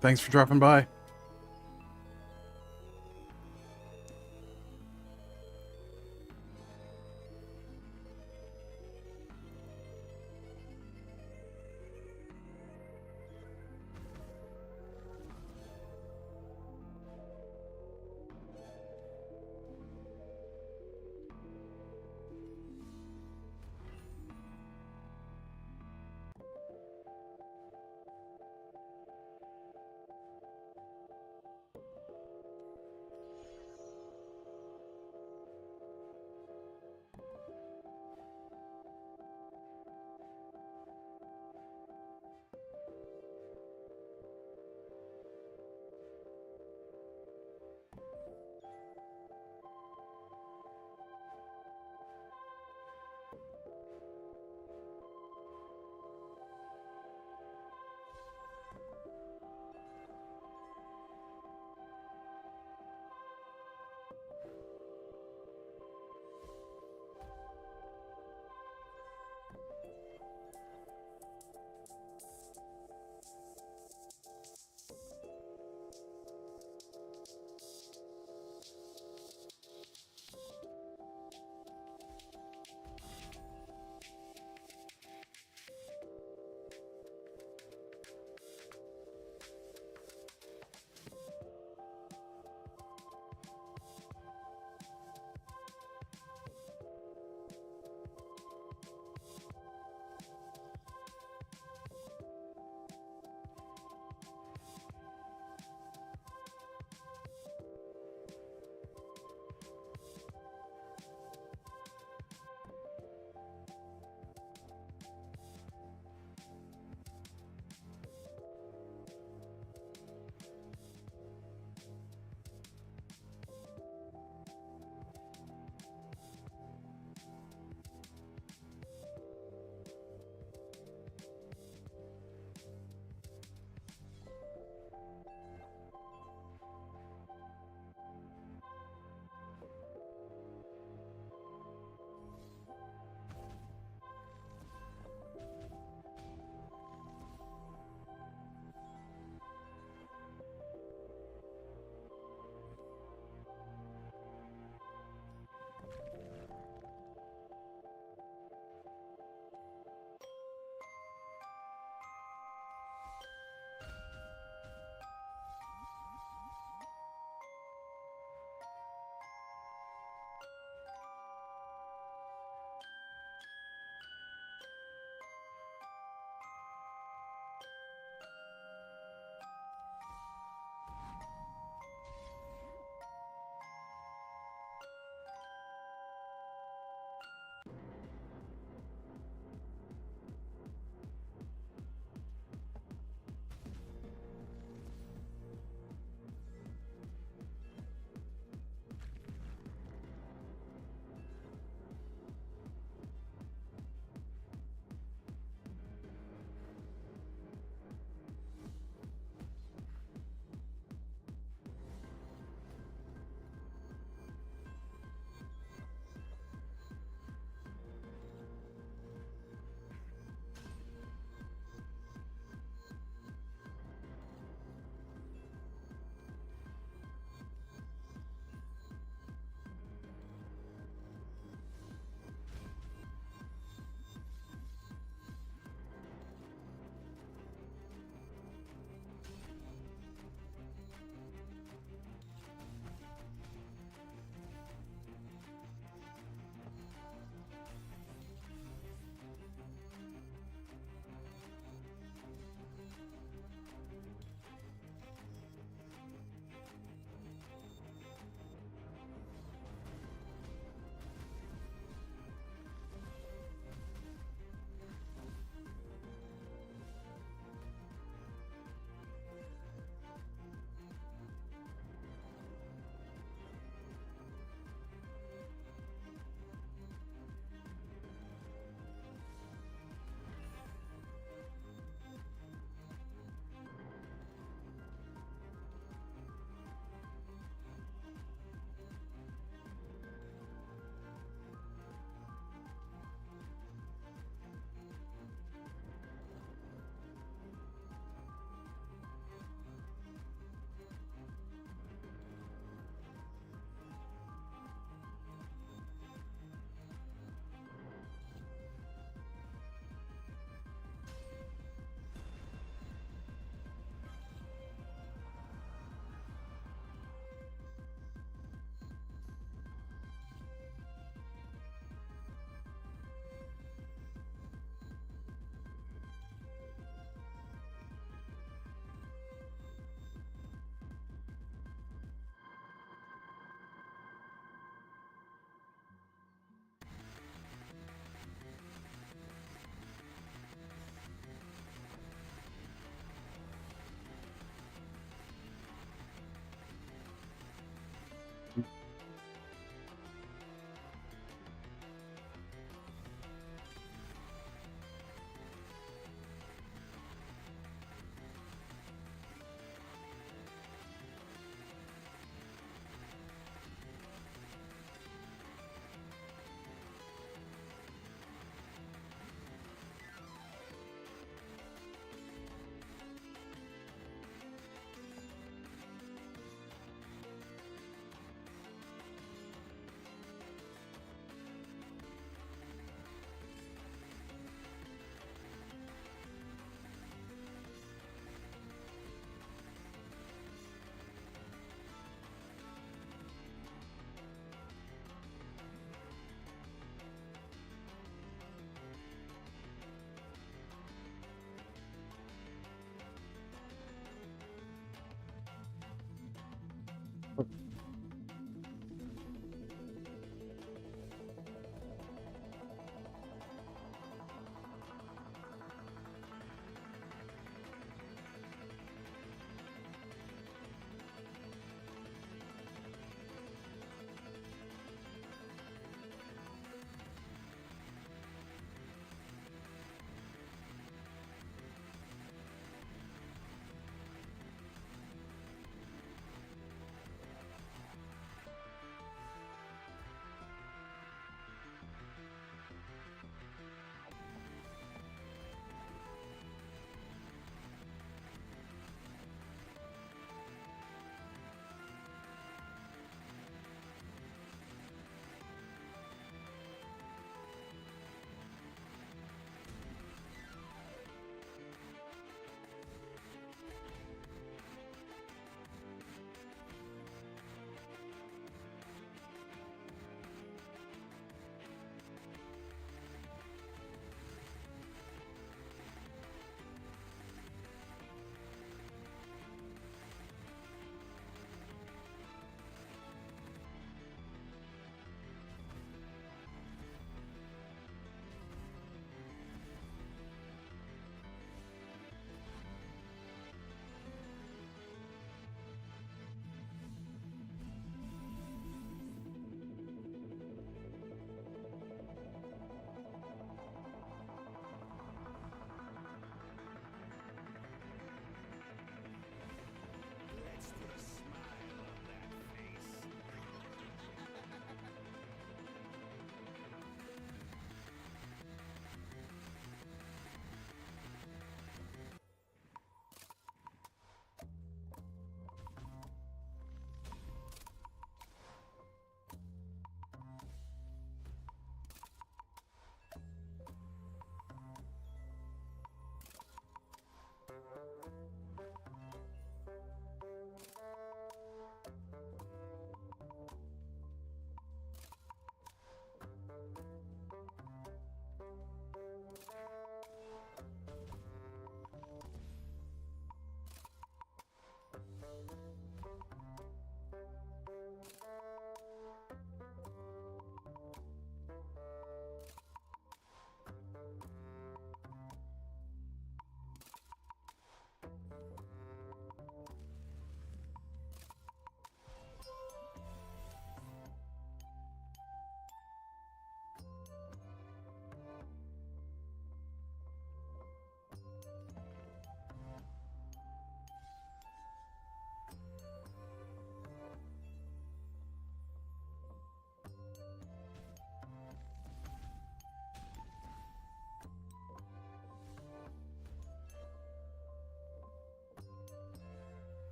Thanks for dropping by.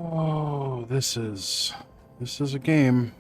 Oh, this is a game.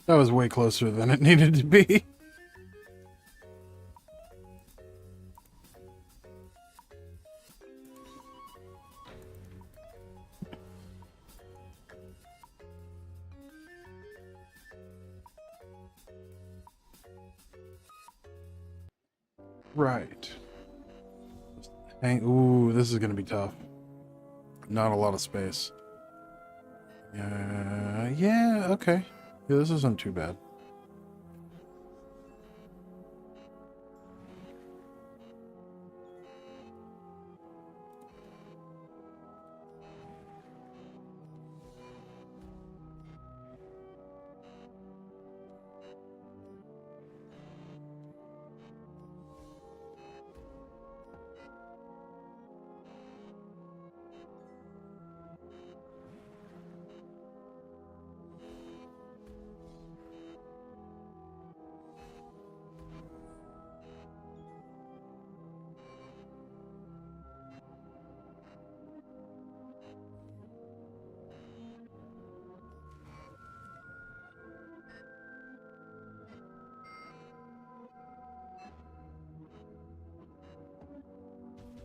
That was way closer than it needed to be. Right. Ooh, this is gonna be tough. Not a lot of space. Yeah, okay. Yeah, this isn't too bad.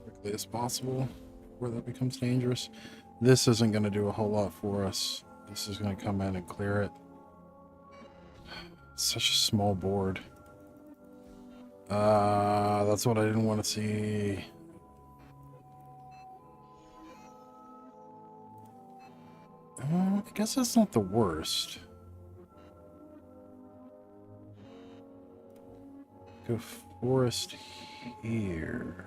Quickly as possible before that becomes dangerous. This isn't going to do a whole lot for us. This is going to come in and clear it. Such a small board. That's what I didn't want to see. I guess that's not the worst. Go forest here.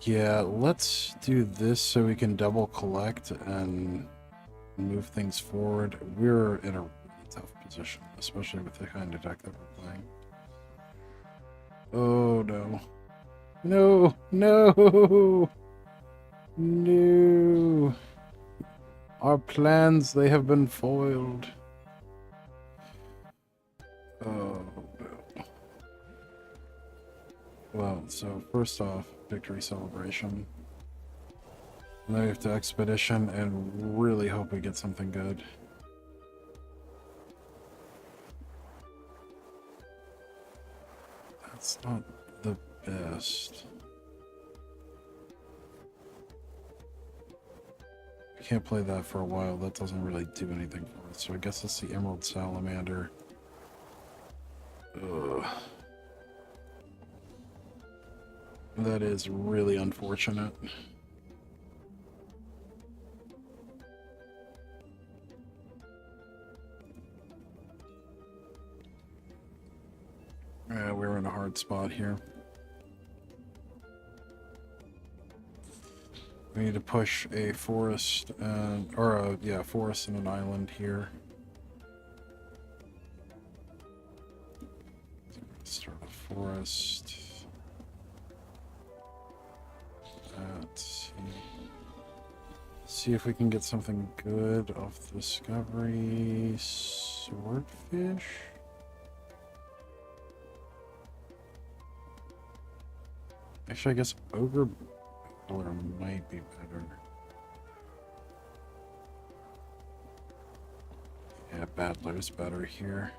Yeah, let's do this so we can double collect and move things forward. We're in a really tough position, especially with the kind of deck that we're playing. Oh no. No, no, no. Our plans, they have been foiled. Oh no. Well, so first off, victory celebration. And then we have to expedition and really hope we get something good. That's not the best. I can't play that for a while. That doesn't really do anything for us. So I guess it's the Emerald Salamander. Ugh. That is really unfortunate. We're in a hard spot here. We need to push a forest and, forest and an island here. Start a forest. See if we can get something good off Discovery. Swordfish? Actually, I guess Ogre Battler might be better. Yeah, Battler's better here.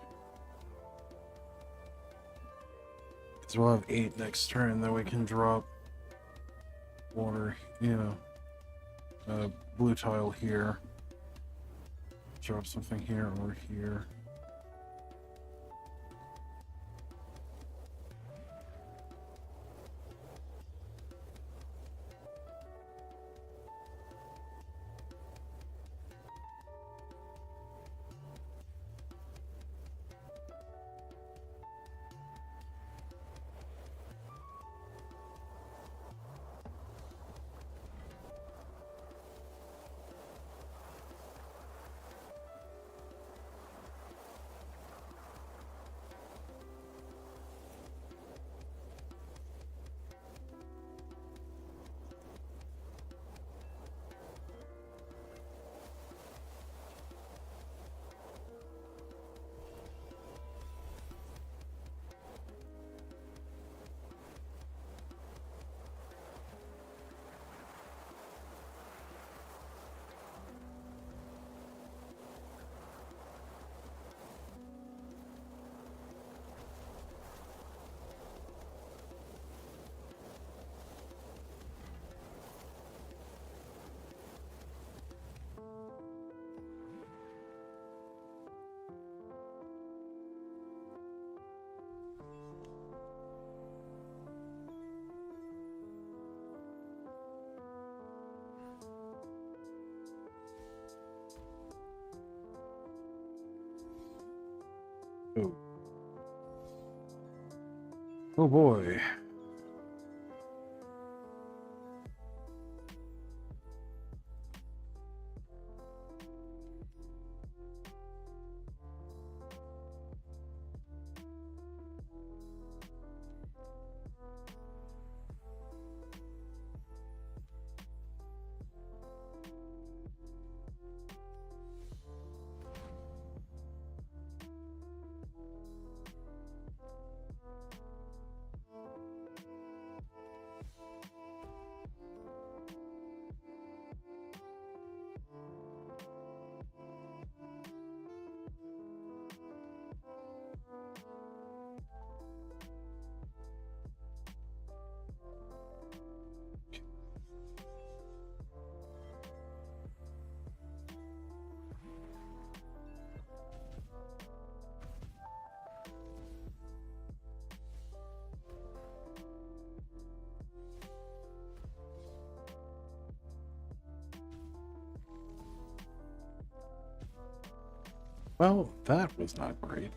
Because we'll have 8 next turn, then we can drop water, blue tile here. Drop something here or here. Oh. Oh boy. Well, that was not great.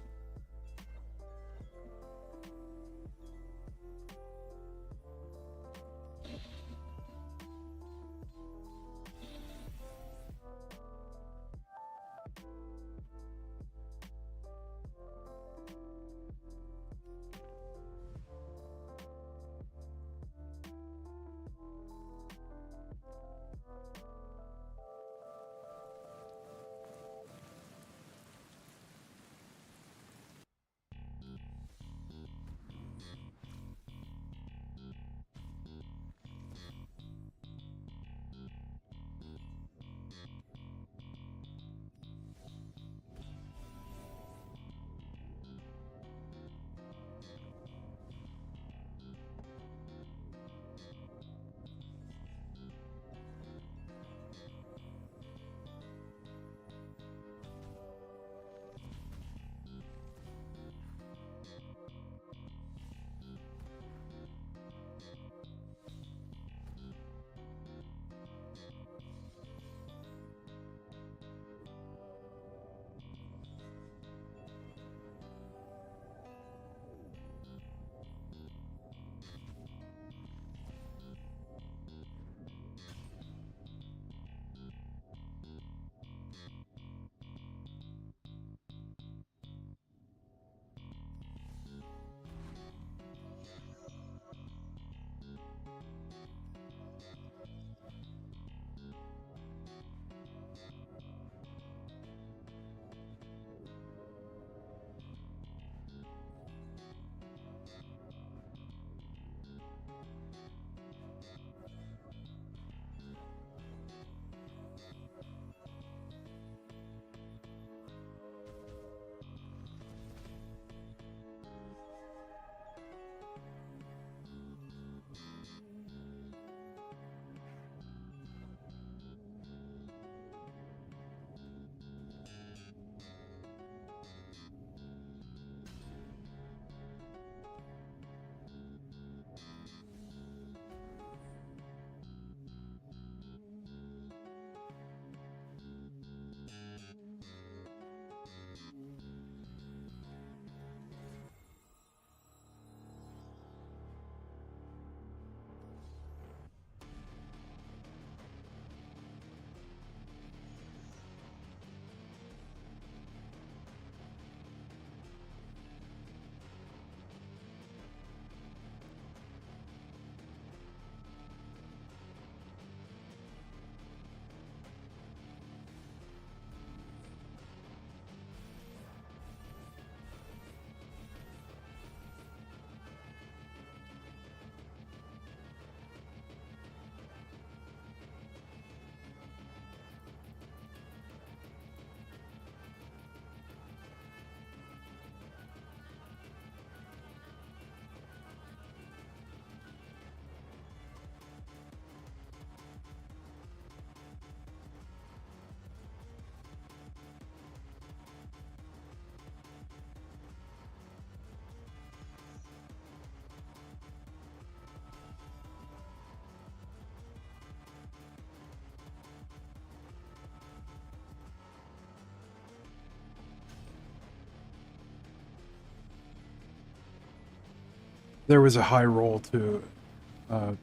There was a high roll to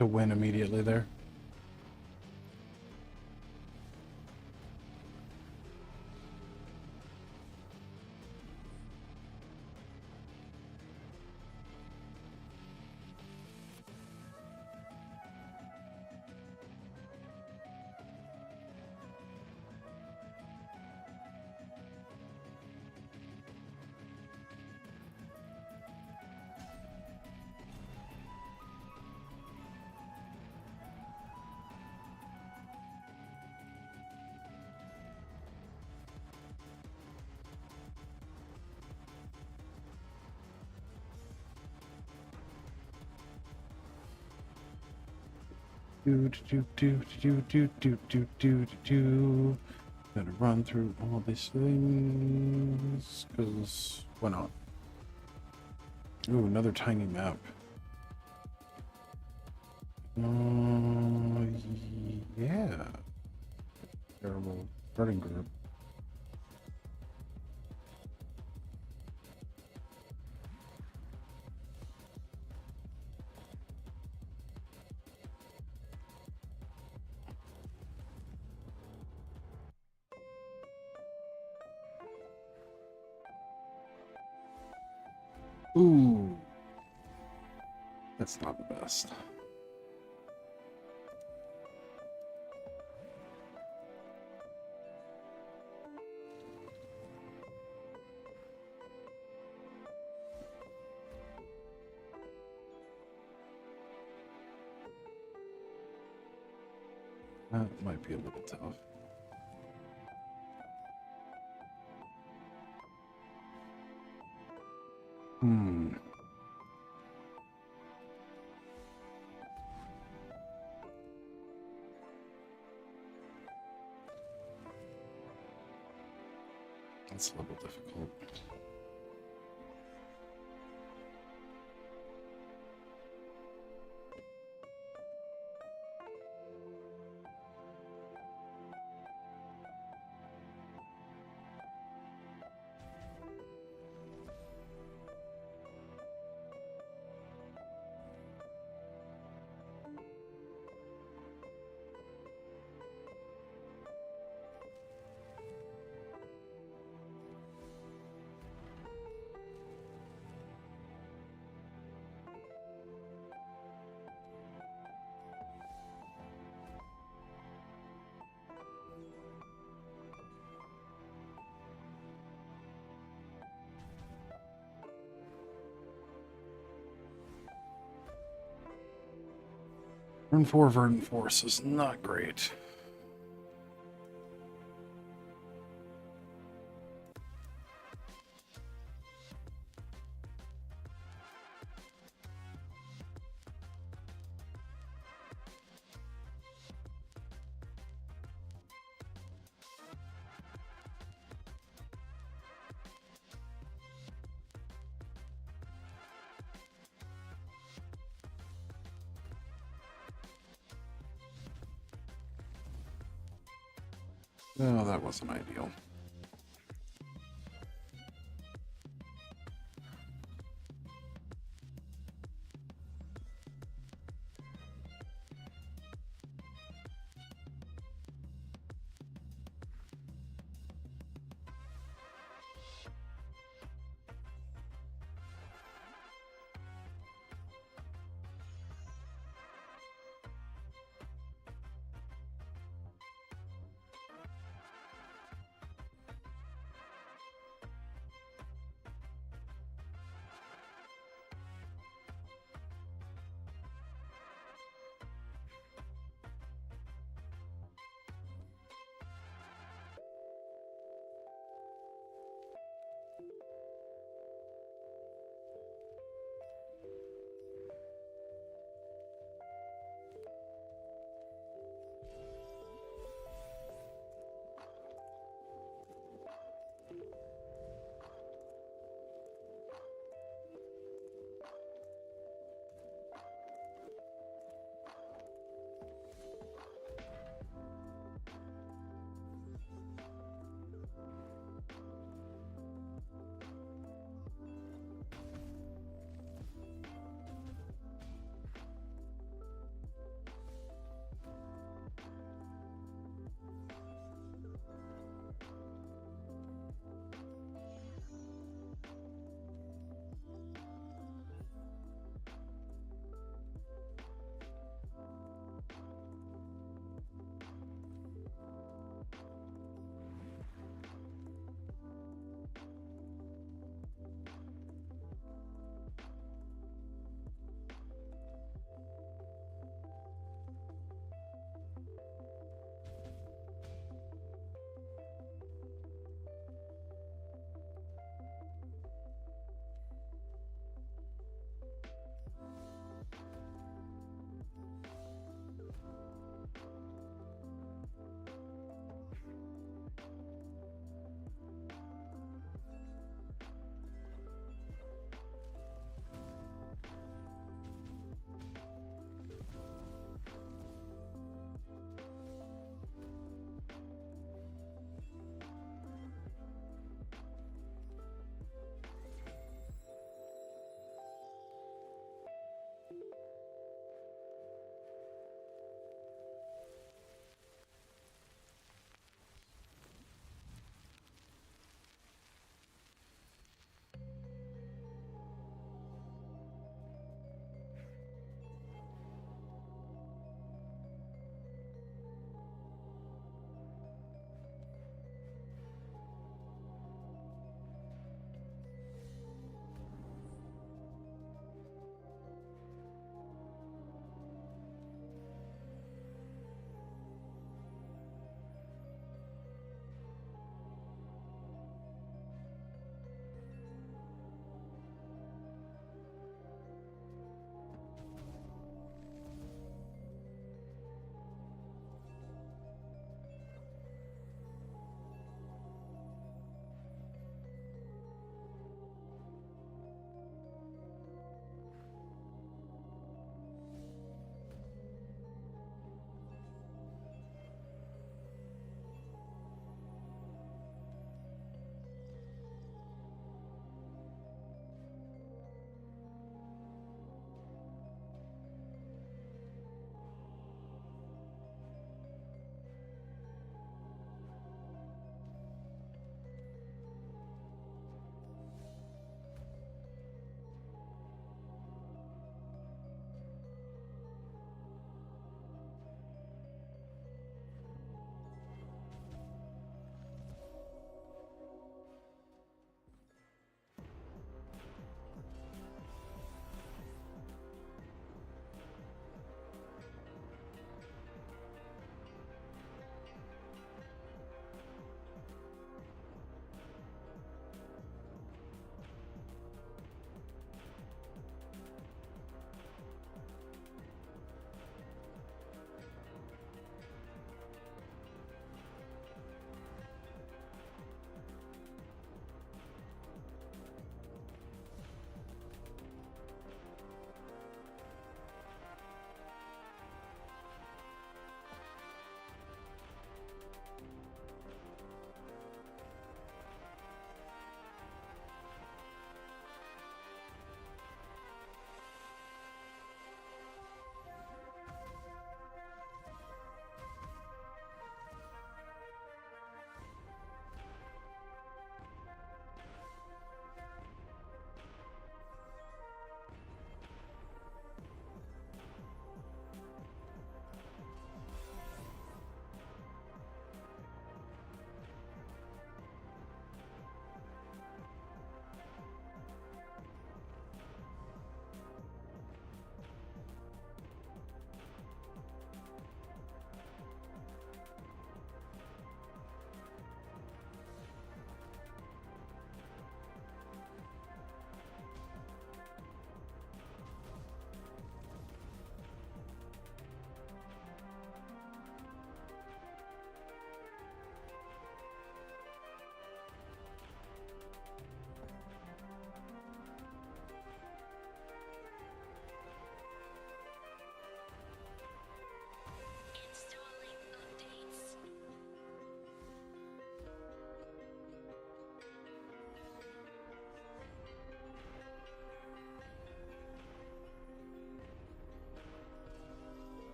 win immediately there. Do do do do do do do do do. Gotta run through all these things, cause why not? Ooh, another tiny map. Yeah. Terrible starting group. Ooh. That's not the best. That might be a little tough. That's a little difficult. Turn 4 Verdant Force is not great. No, that wasn't ideal.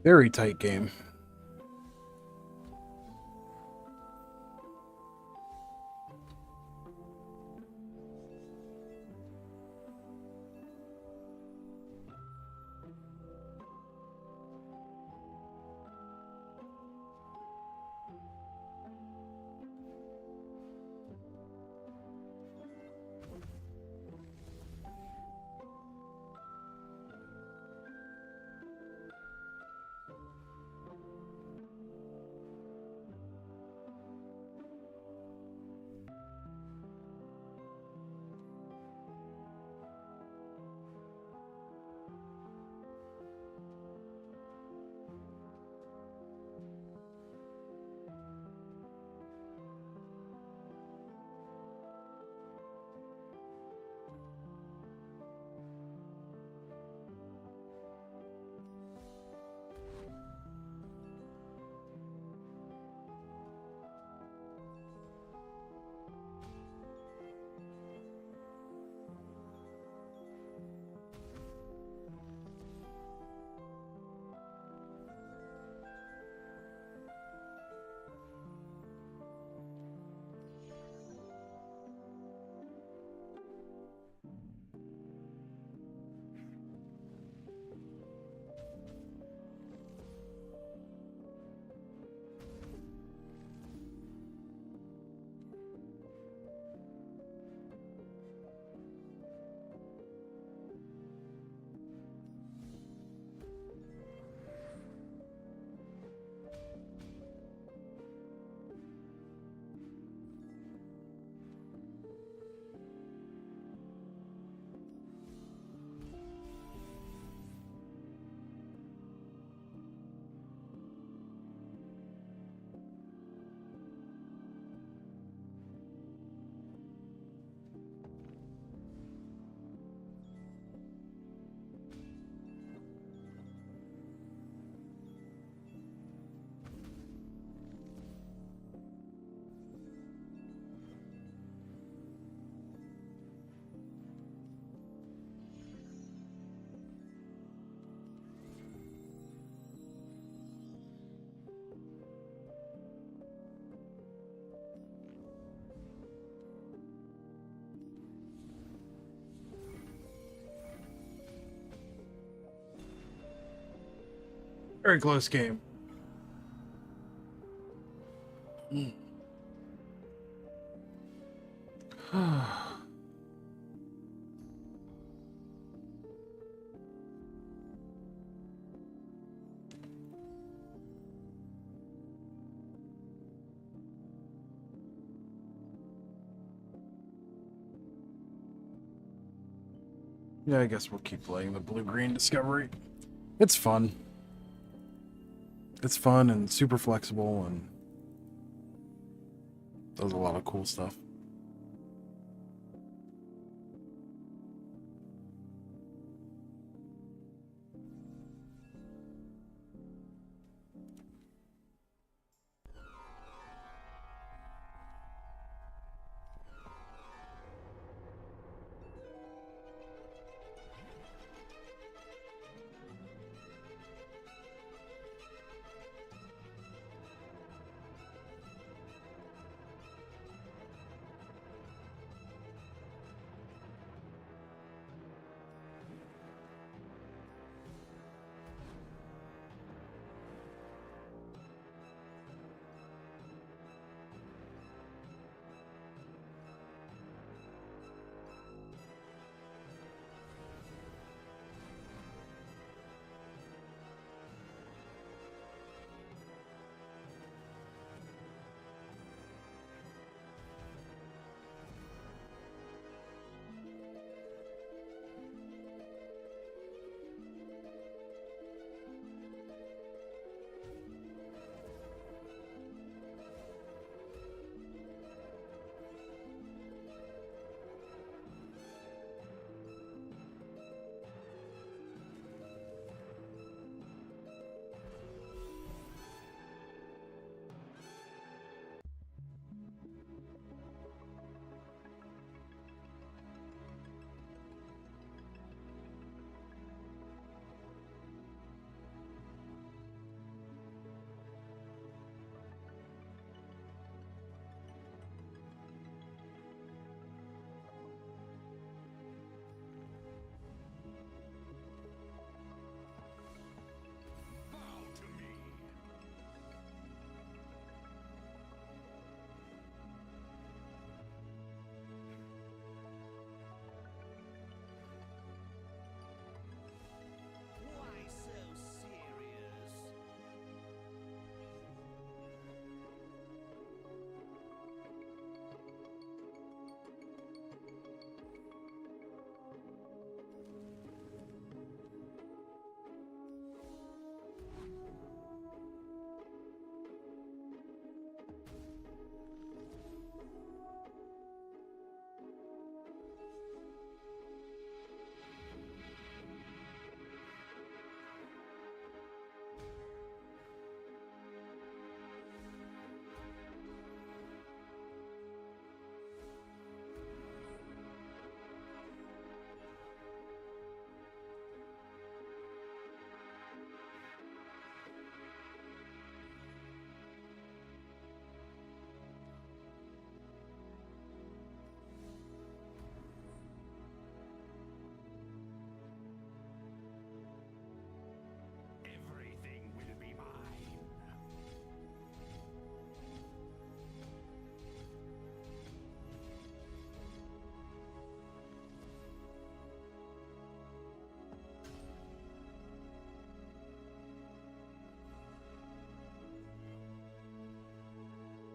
Very tight game. Very close game. Yeah, I guess we'll keep playing the blue-green discovery. It's fun. It's fun and super flexible and does a lot of cool stuff.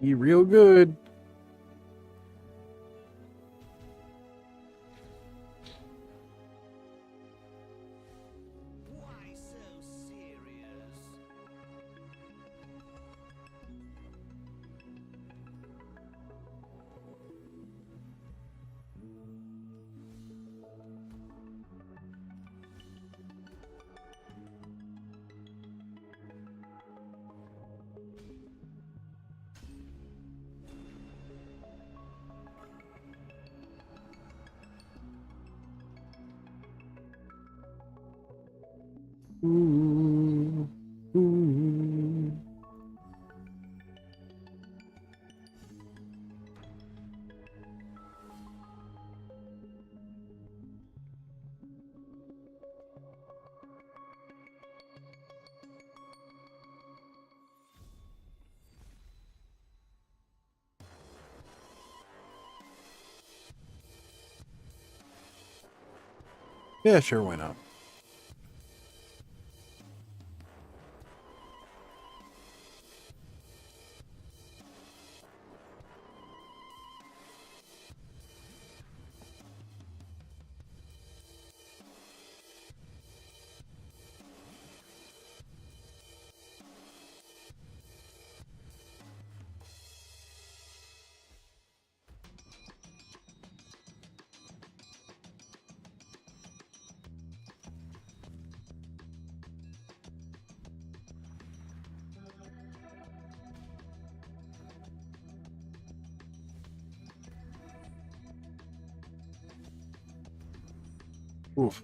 Eat real good. Why so serious? Ooh, ooh. Yeah, sure, why not? Oof.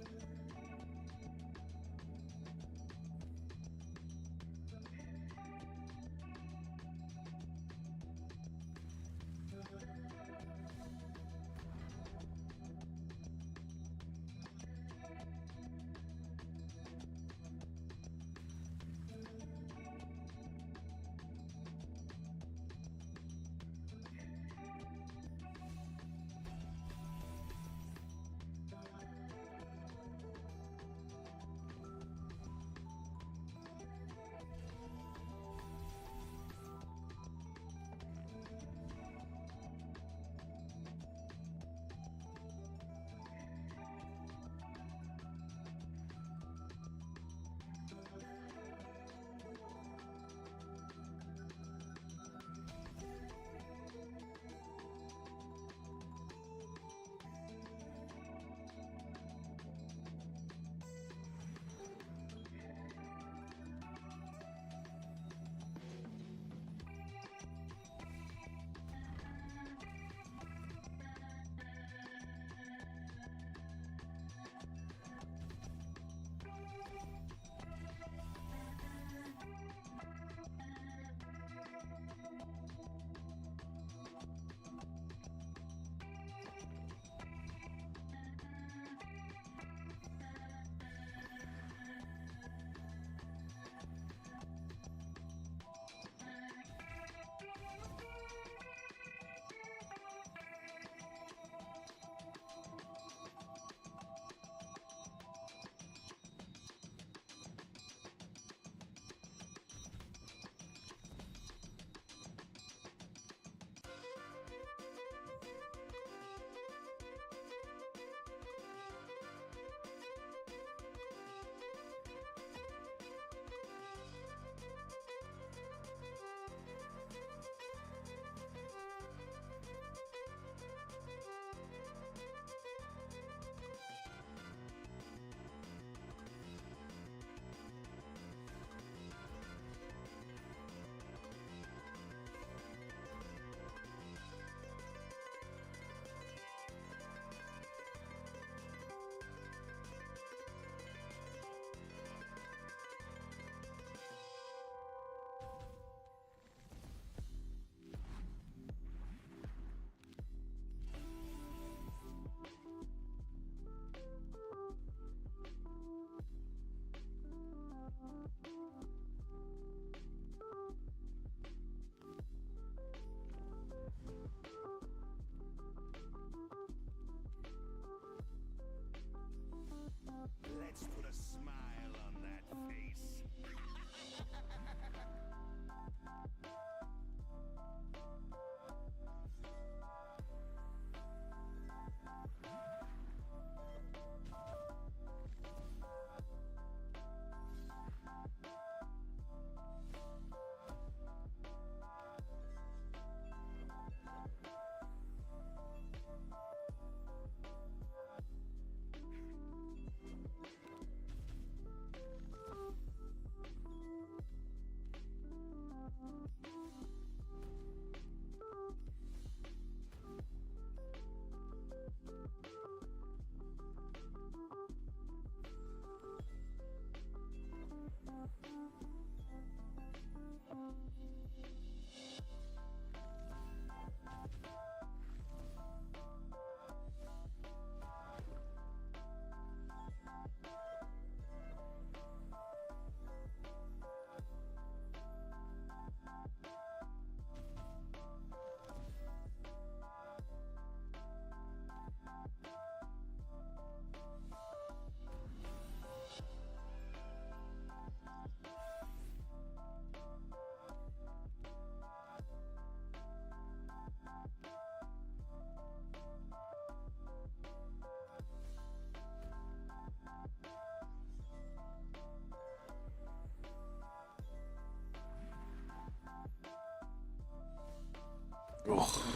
Ugh.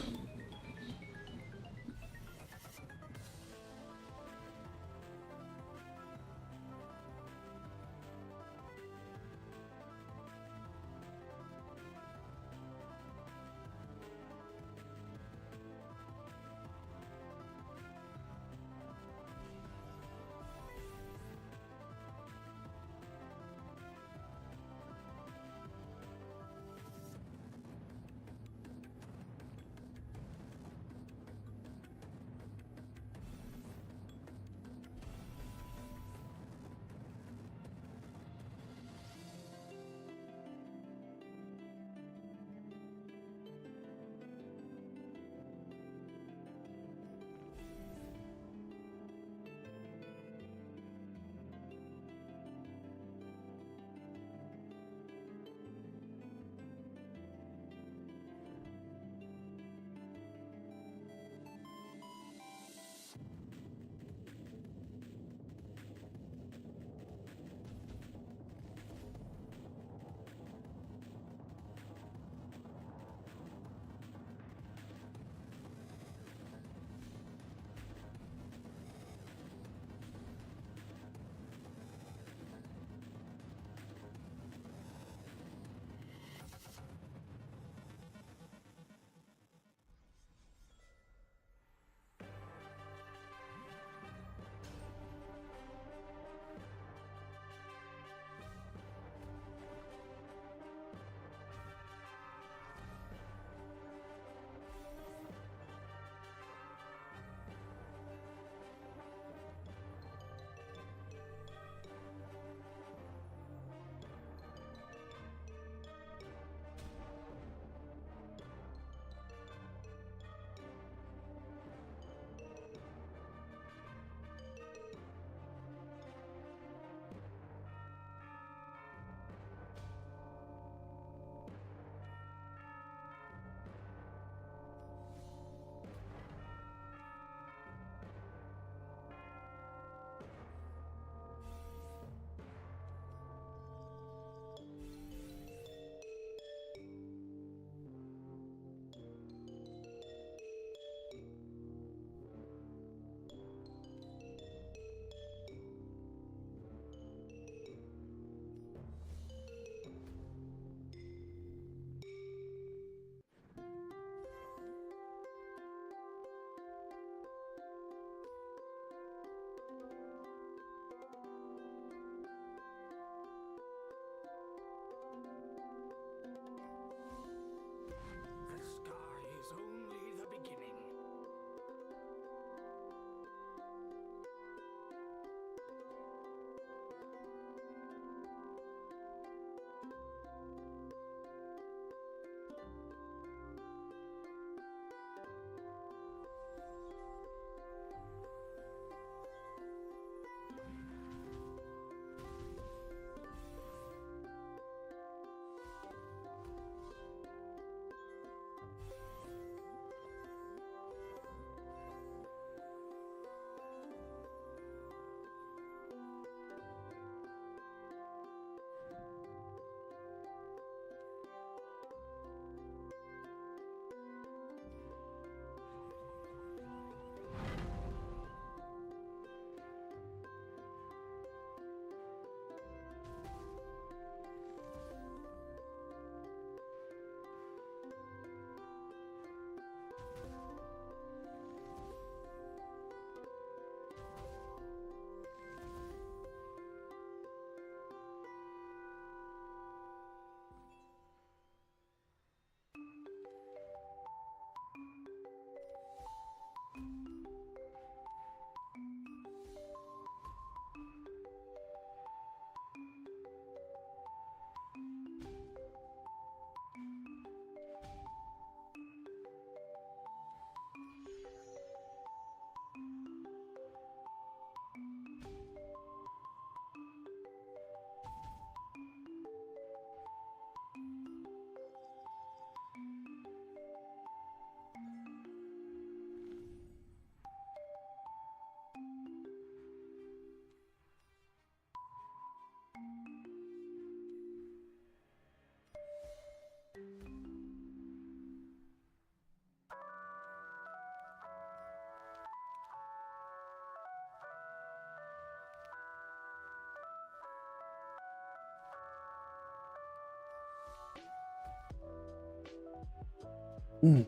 Mm.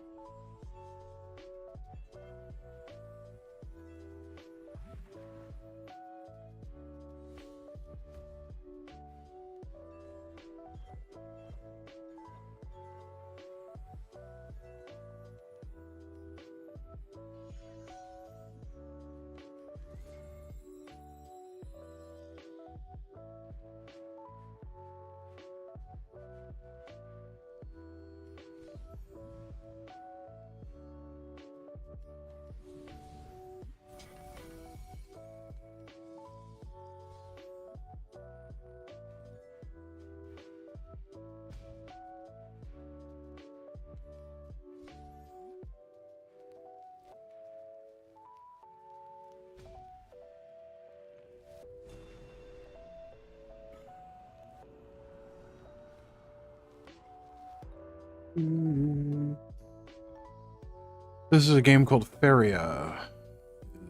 This is a game called Feria.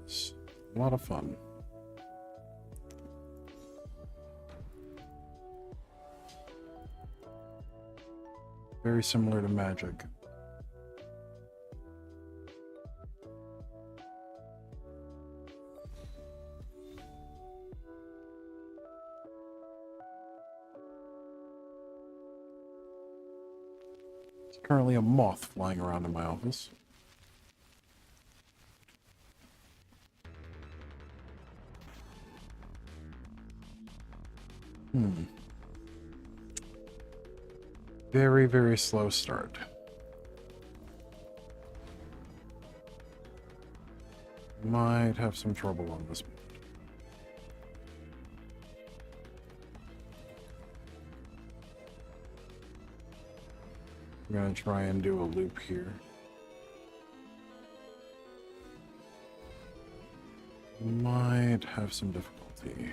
It's a lot of fun. Very similar to Magic. There's currently a moth flying around in my office. Very, very slow start. Might have some trouble on this one. I'm gonna try and do a loop here. Might have some difficulty.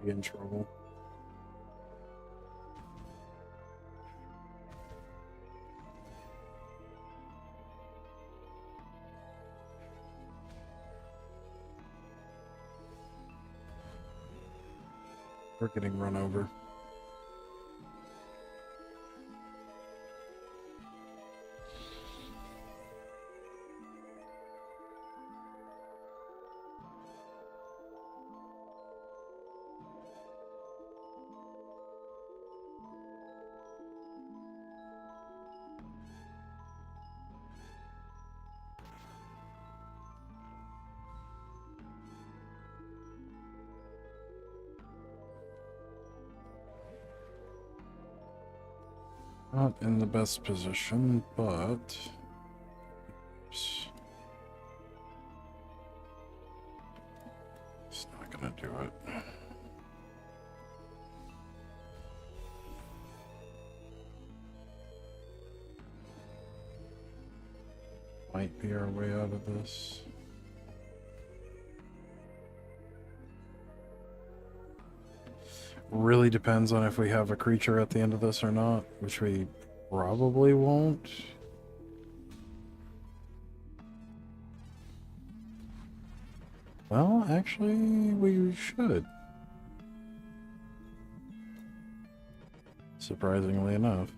Be in trouble. We're getting run over. Not in the best position, but it's not gonna do it. Might be our way out of this. Really depends on if we have a creature at the end of this or not, which we probably won't. Well, actually, we should. Surprisingly enough.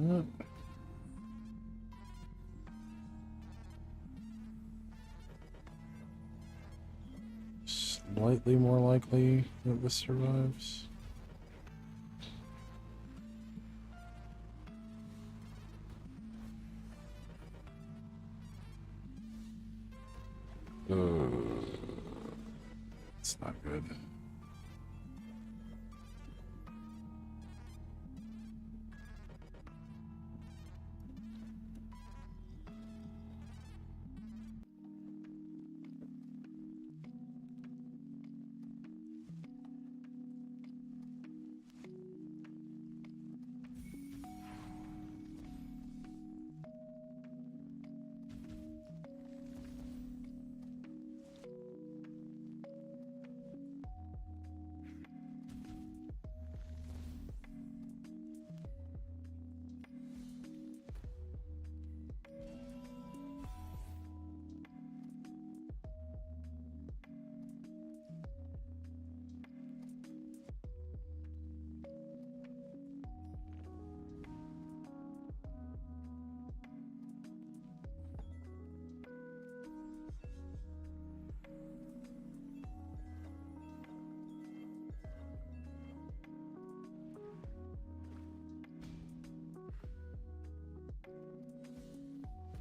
Mm. Slightly more likely that this survives. It's not good.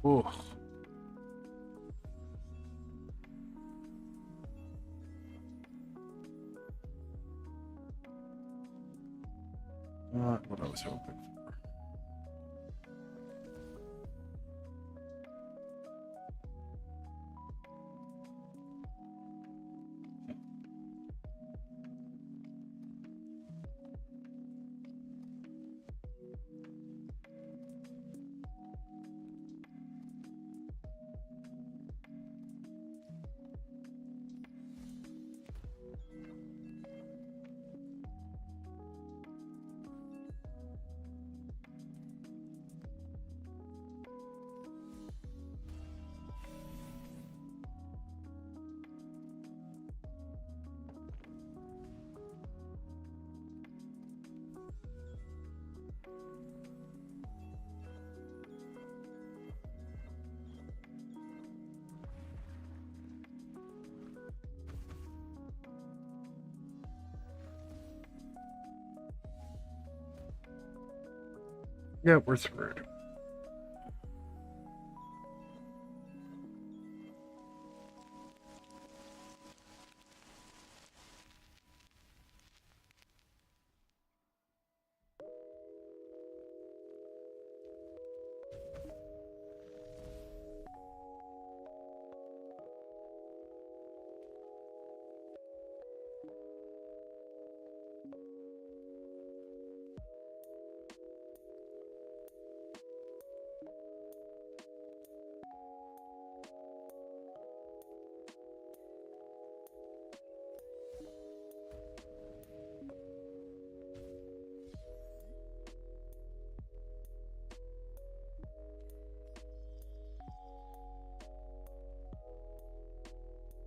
Oh. Not what I was hoping for. Yeah, we're screwed.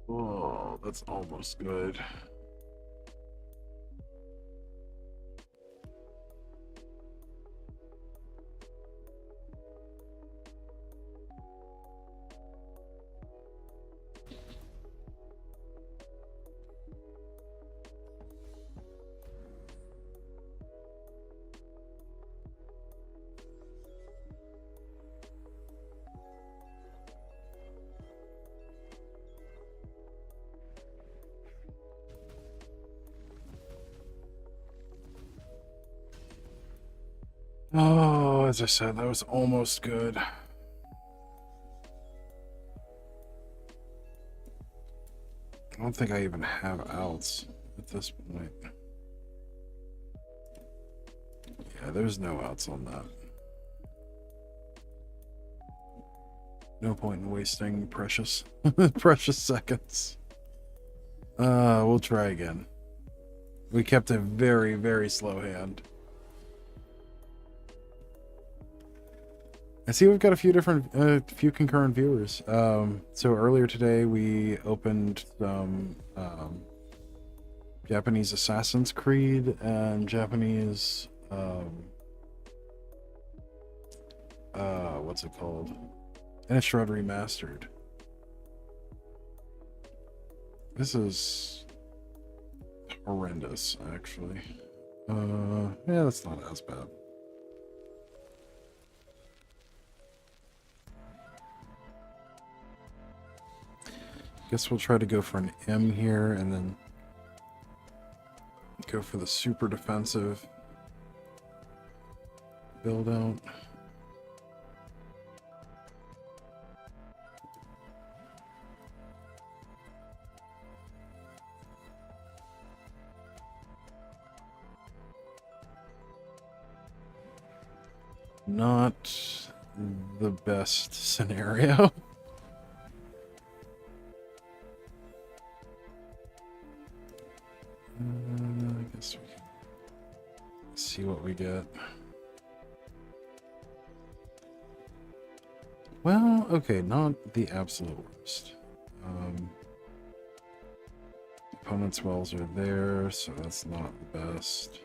Oh, that's almost good. Oh, as I said, that was almost good. I don't think I even have outs at this point. Yeah, there's no outs on that. No point in wasting precious precious seconds. We'll try again. We kept a very, very slow hand. I see we've got a few different, few concurrent viewers. So earlier today we opened some Japanese Assassin's Creed and Japanese what's it called? Innistrad Remastered. This is horrendous, actually. Yeah, that's not as bad. Guess we'll try to go for an M here and then go for the super defensive build out. Not the best scenario. I guess we can see what we get. Well, okay, not the absolute worst. Opponent's wells are there, so that's not the best.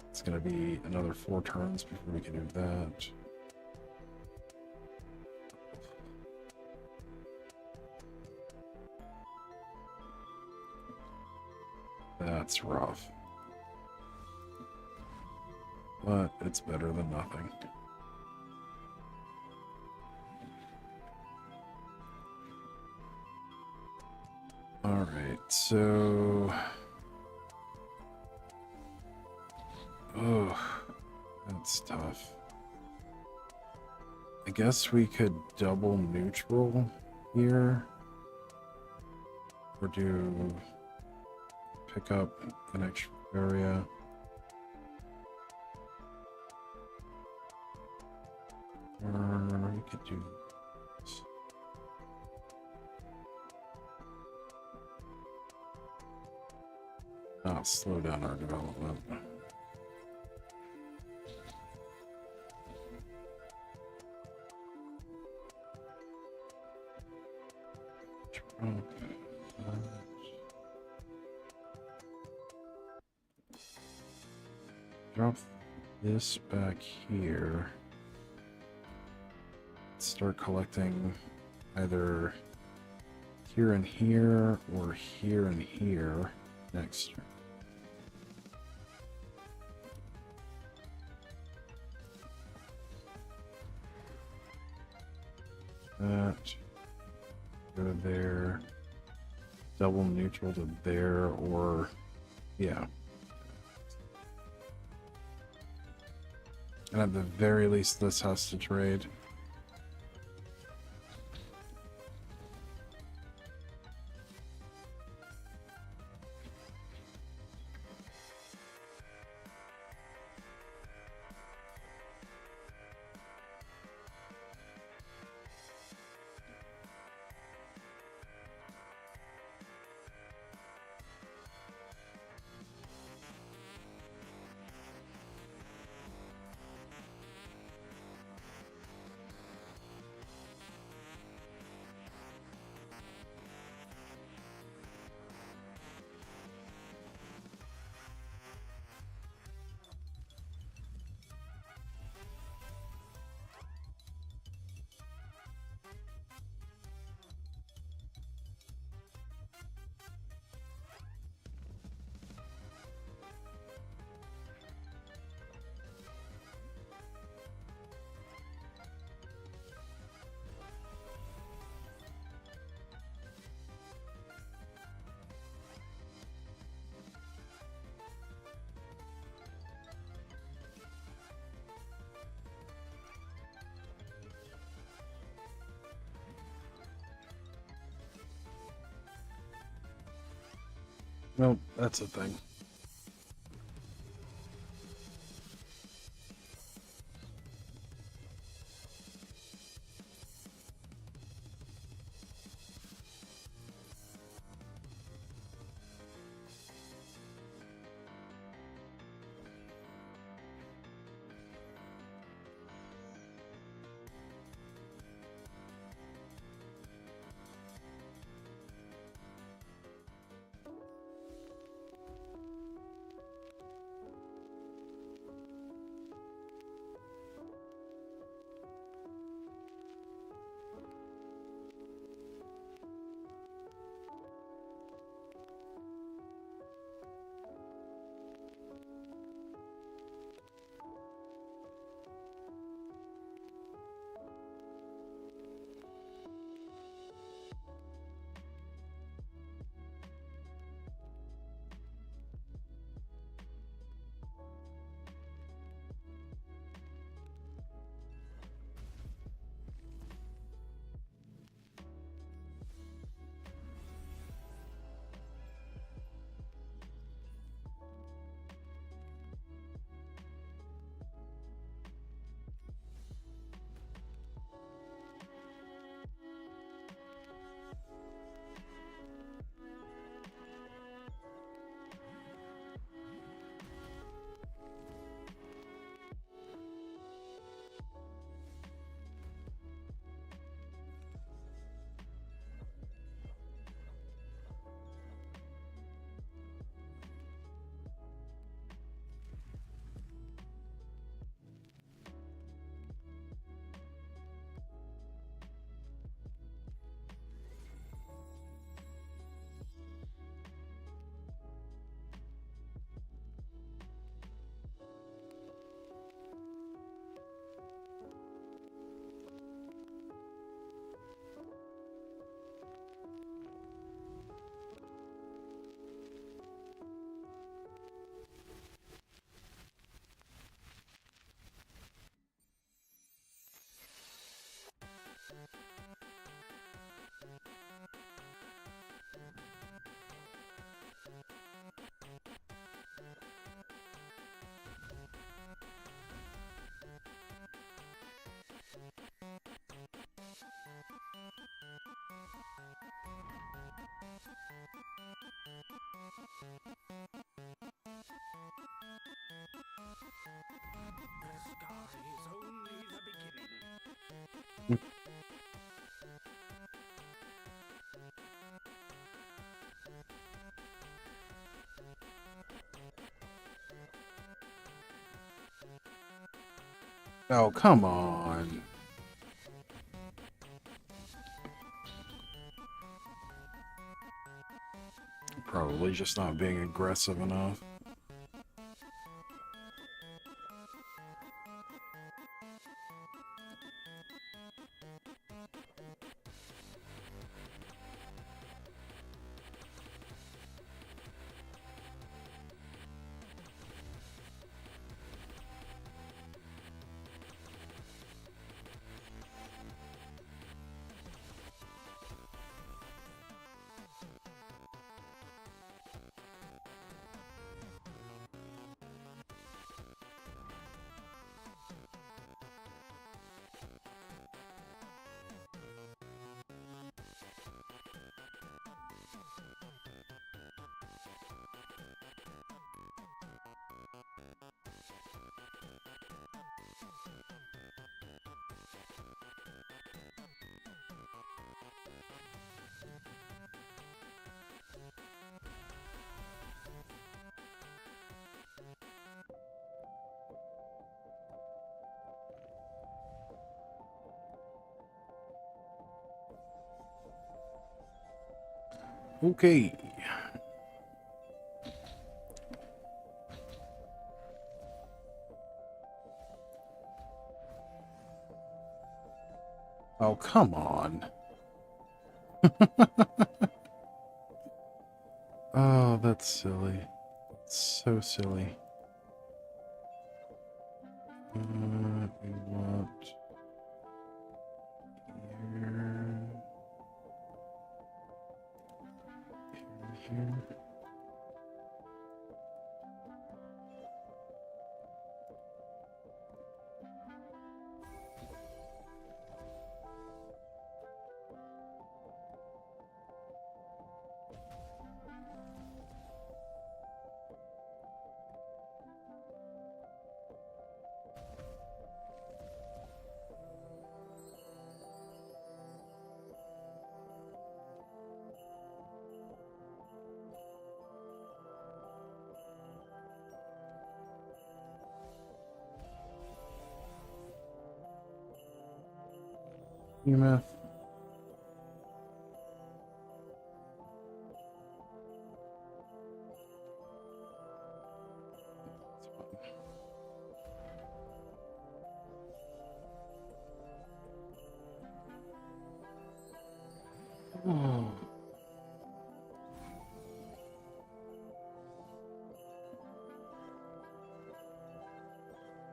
It's gonna be another 4 turns before we can do that. That's rough. But it's better than nothing. Alright, so... Oh, that's tough. I guess we could double neutral here. Or do... pick up an extra area. Or we could do this. Not slow down our development. Drop this back here. Start collecting either here and here or here and here next turn. That, go to there, double neutral to there, or yeah. And at the very least, this has to trade. Well, that's a thing. The sky is only the beginning. Oh, come on. Probably just not being aggressive enough. Okay. Oh, come on. Oh, that's silly. So silly. We want here, here. Behemoth. Oh.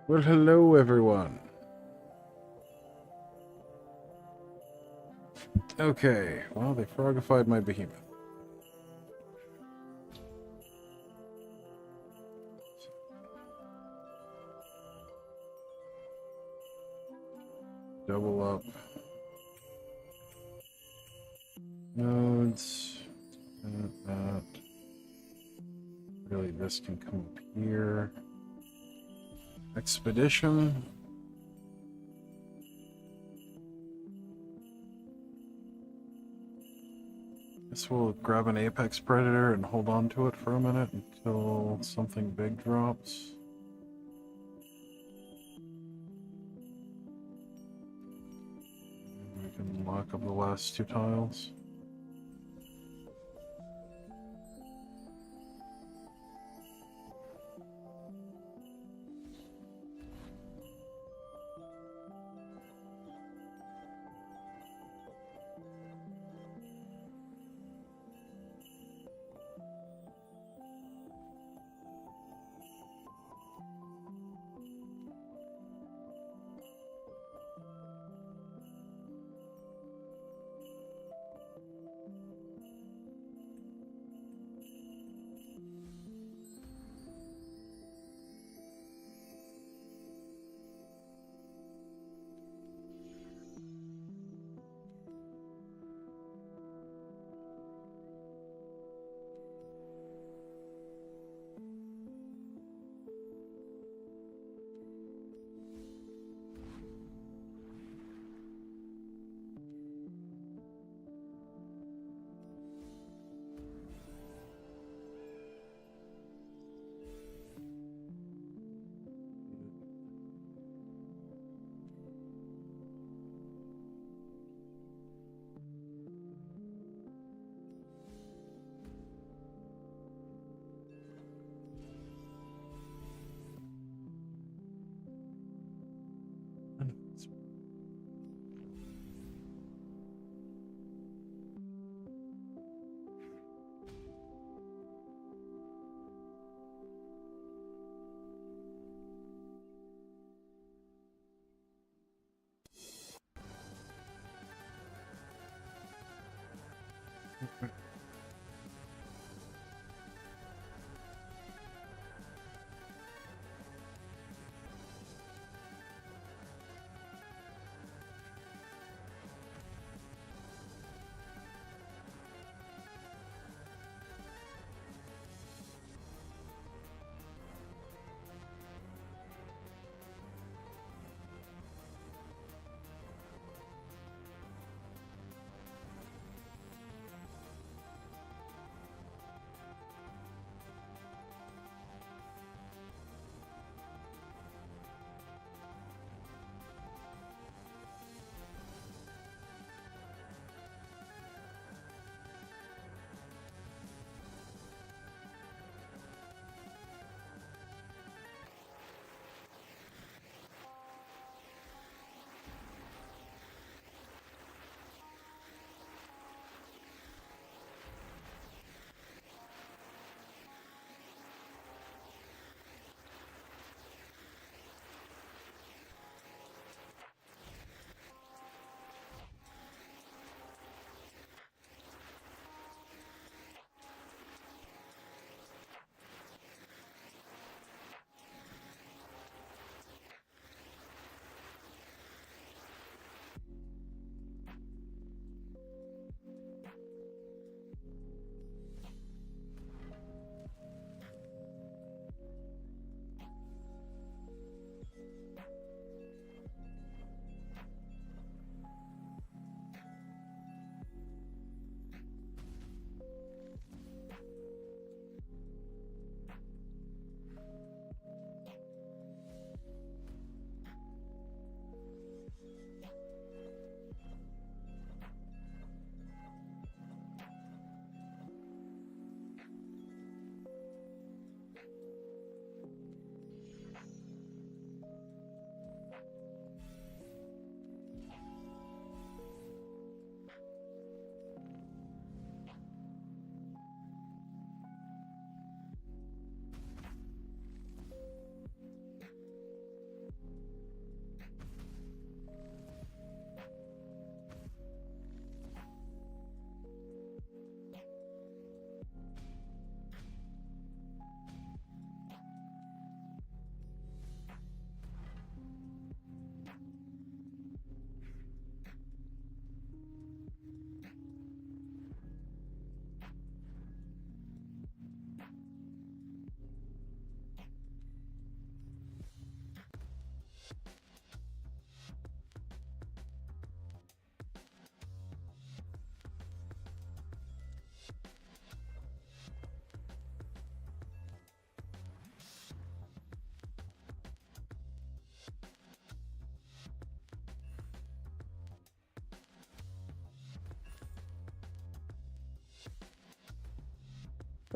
Well, hello, everyone. Okay, well, they frogified my behemoth. Double up. Nodes. That. Really, this can come up here. Expedition. Guess we'll grab an apex predator and hold on to it for a minute until something big drops. We can lock up the last two tiles.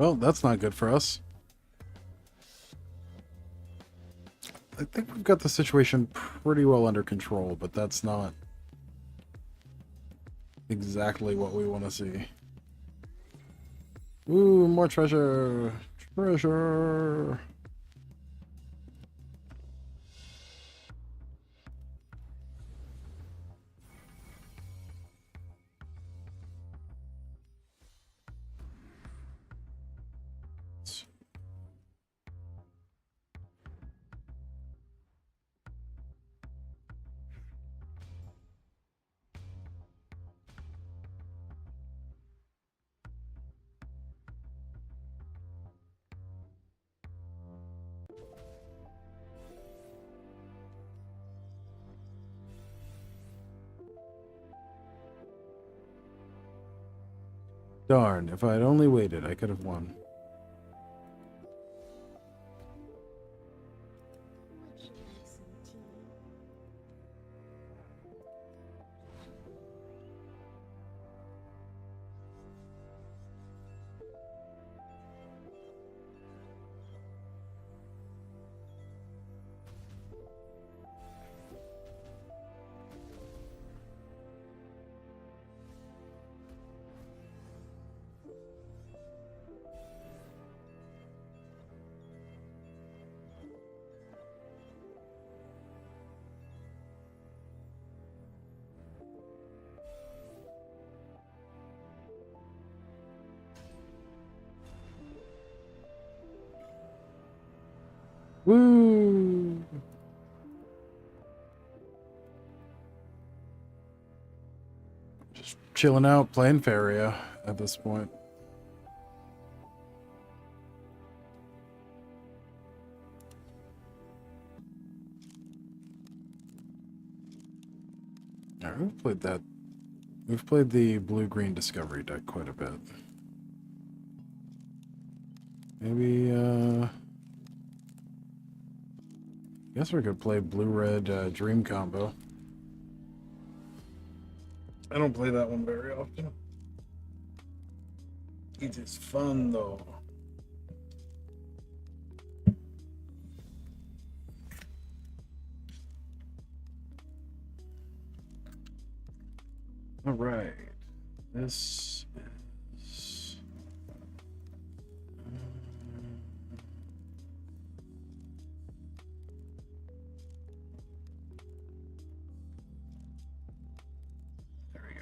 Well, that's not good for us. I think we've got the situation pretty well under control, but that's not exactly what we want to see. Ooh, more treasure! Treasure! Darn, if I had only waited, I could have won. Would you like some tea? Woo! Just chilling out, playing Faria at this point. Alright, we've played that. We've played the blue-green discovery deck quite a bit. Maybe, guess we could play blue-red dream combo. I don't play that one very often. It is fun, though. All right. This is... There we go.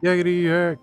Yakety yak.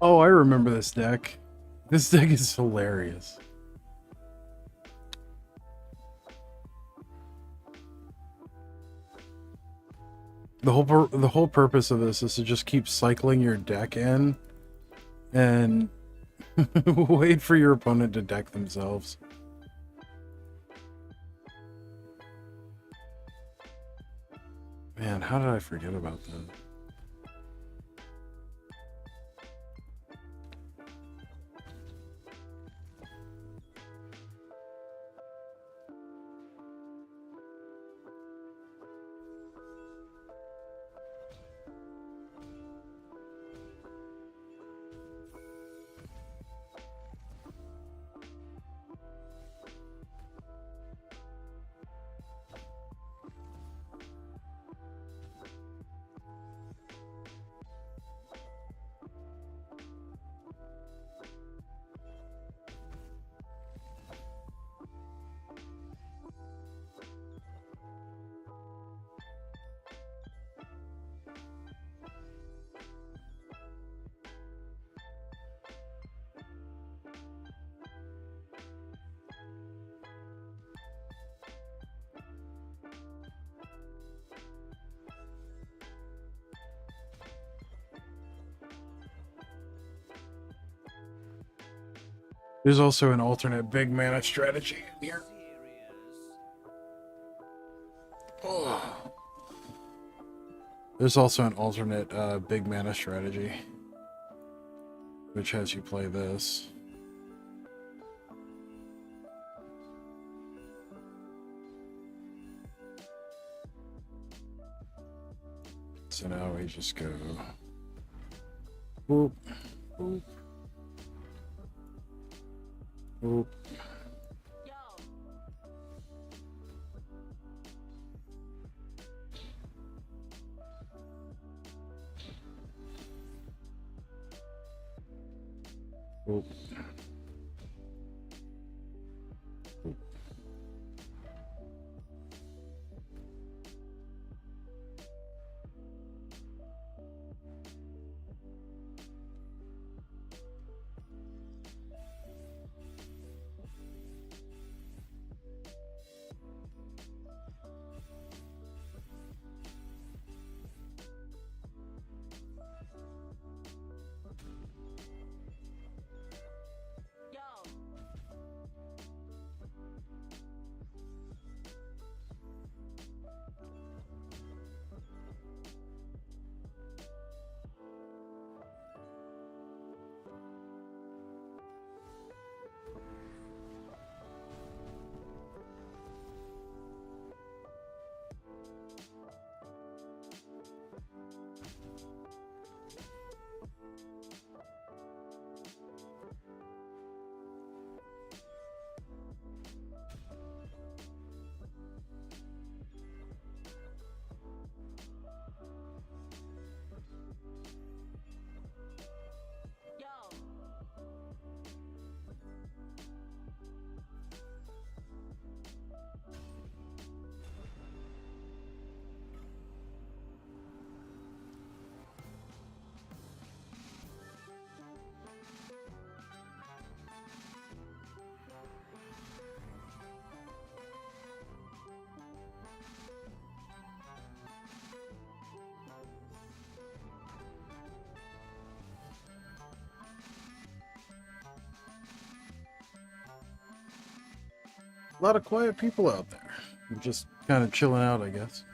Oh, I remember this deck. This deck is hilarious. The whole purpose of this is to just keep cycling your deck in and wait for your opponent to deck themselves. Man, how did I forget about that? There's also an alternate big mana strategy in here. Oh. There's also an alternate big mana strategy, which has you play this. So now we just go boop, boop, boop. Yo. Boop. Yo. Yo. A lot of quiet people out there. Just kind of chilling out, I guess.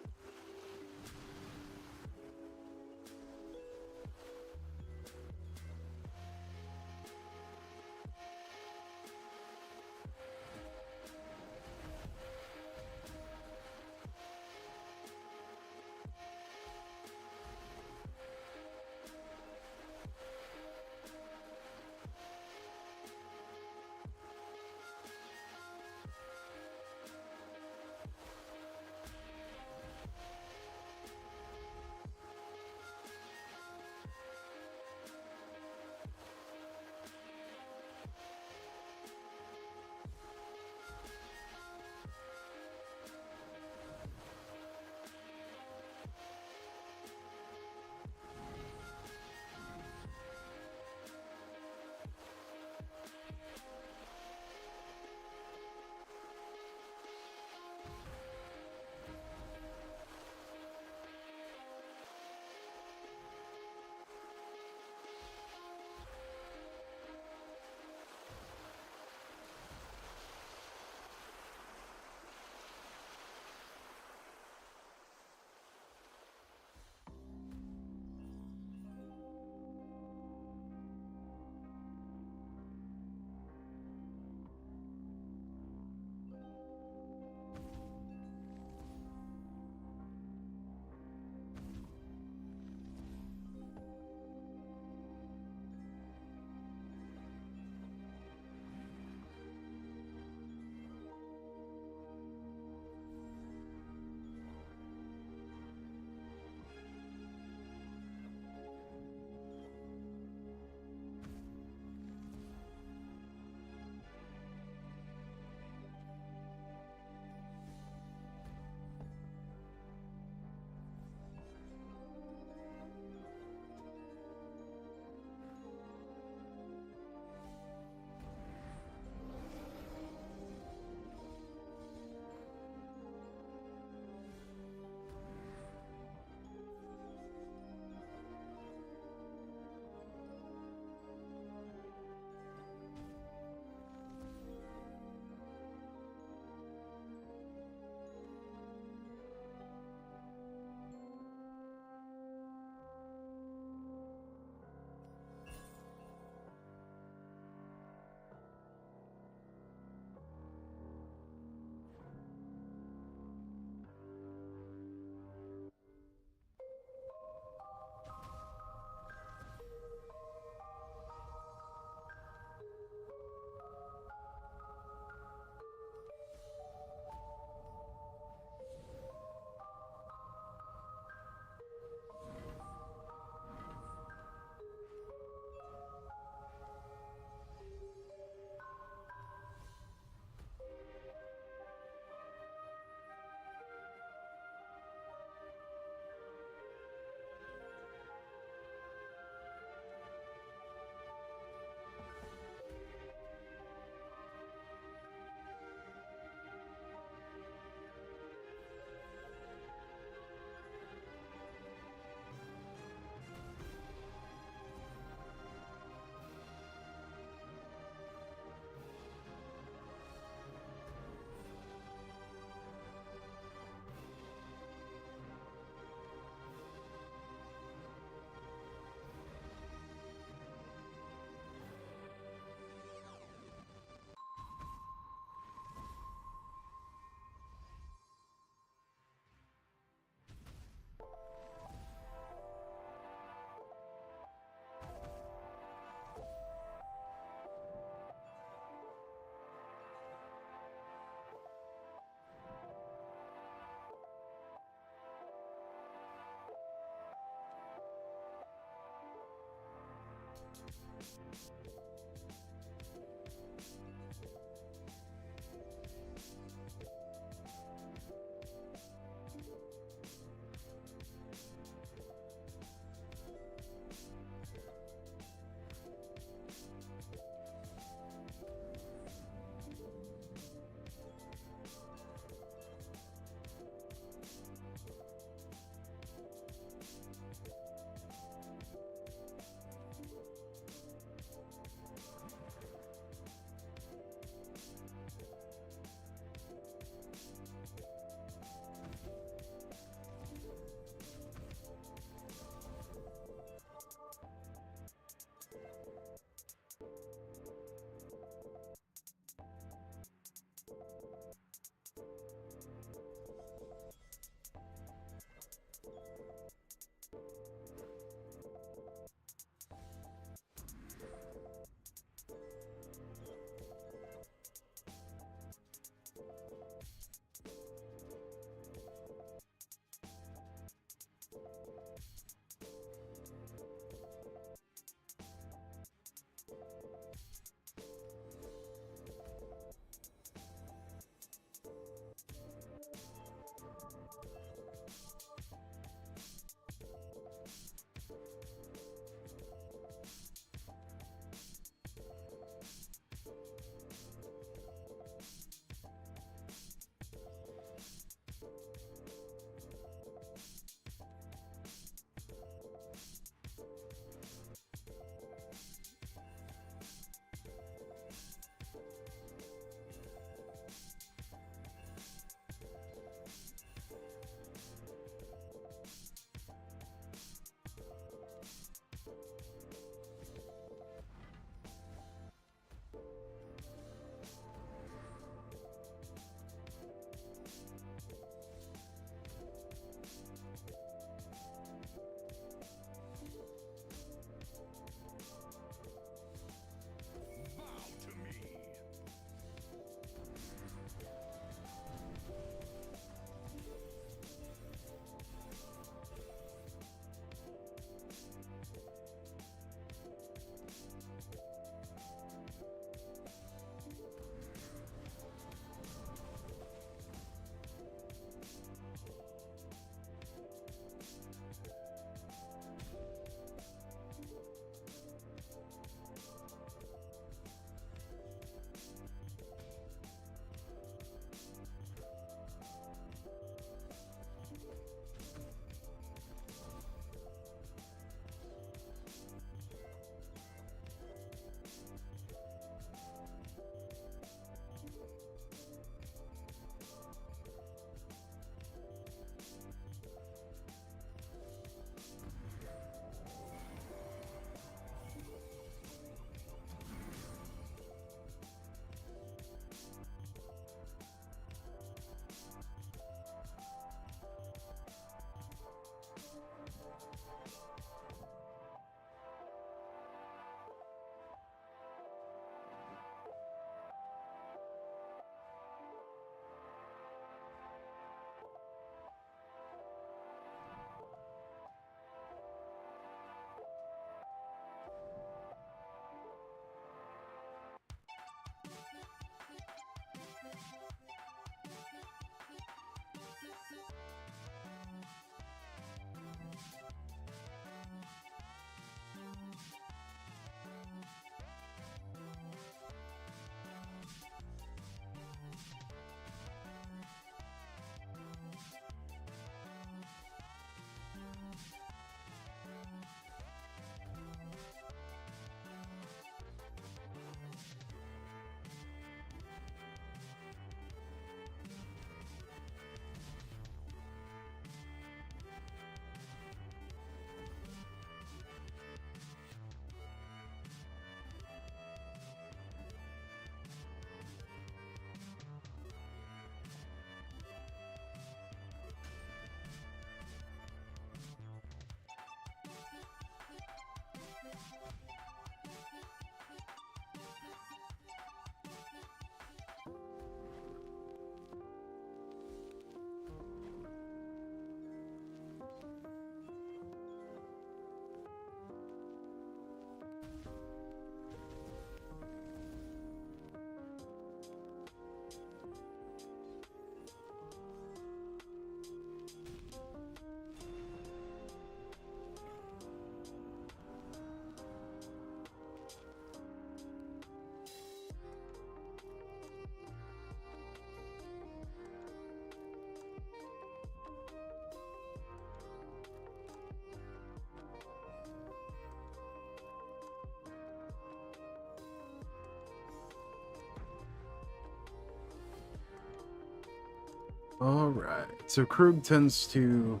Alright, so Krug tends to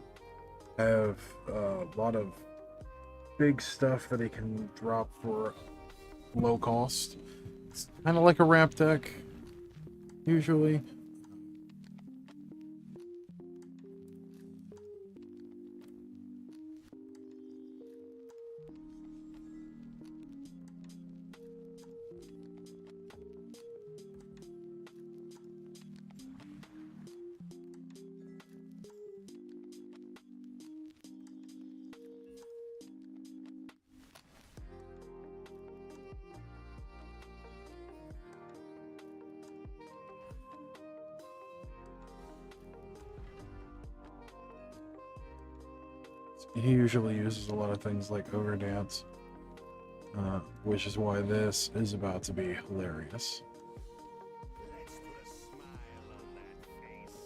have a lot of big stuff that he can drop for low cost. It's kind of like a ramp deck, usually. He usually uses a lot of things like Ogre Dance, which is why this is about to be hilarious. Let's put a smile on that face.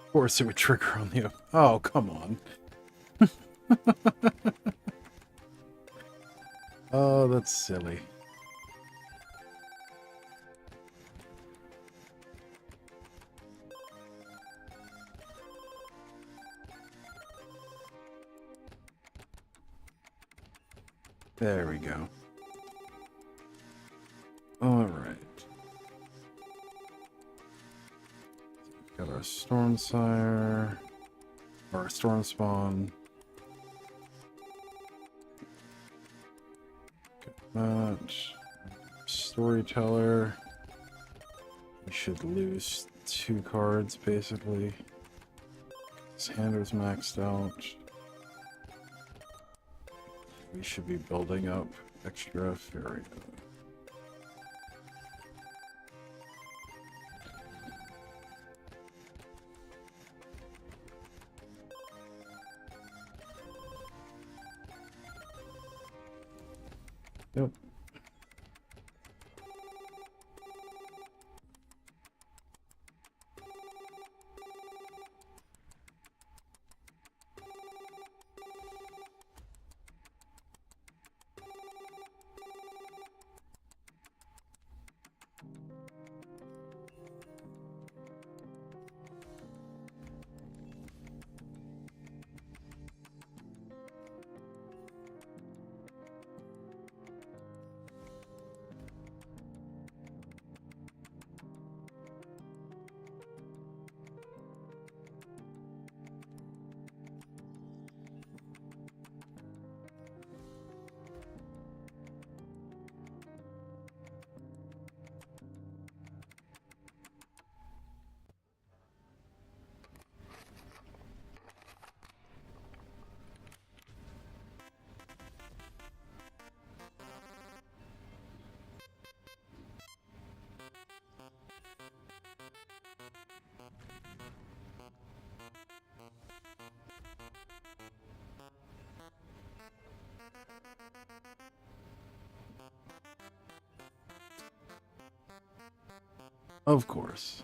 Of course it would trigger on the... Oh, come on. Oh, that's silly. There we go. All right. Got our Storm Sire, or Storm Spawn. Got that. Storyteller. We should lose 2 cards, basically. His hand was maxed out. We should be building up extra fairy. Yep. Of course.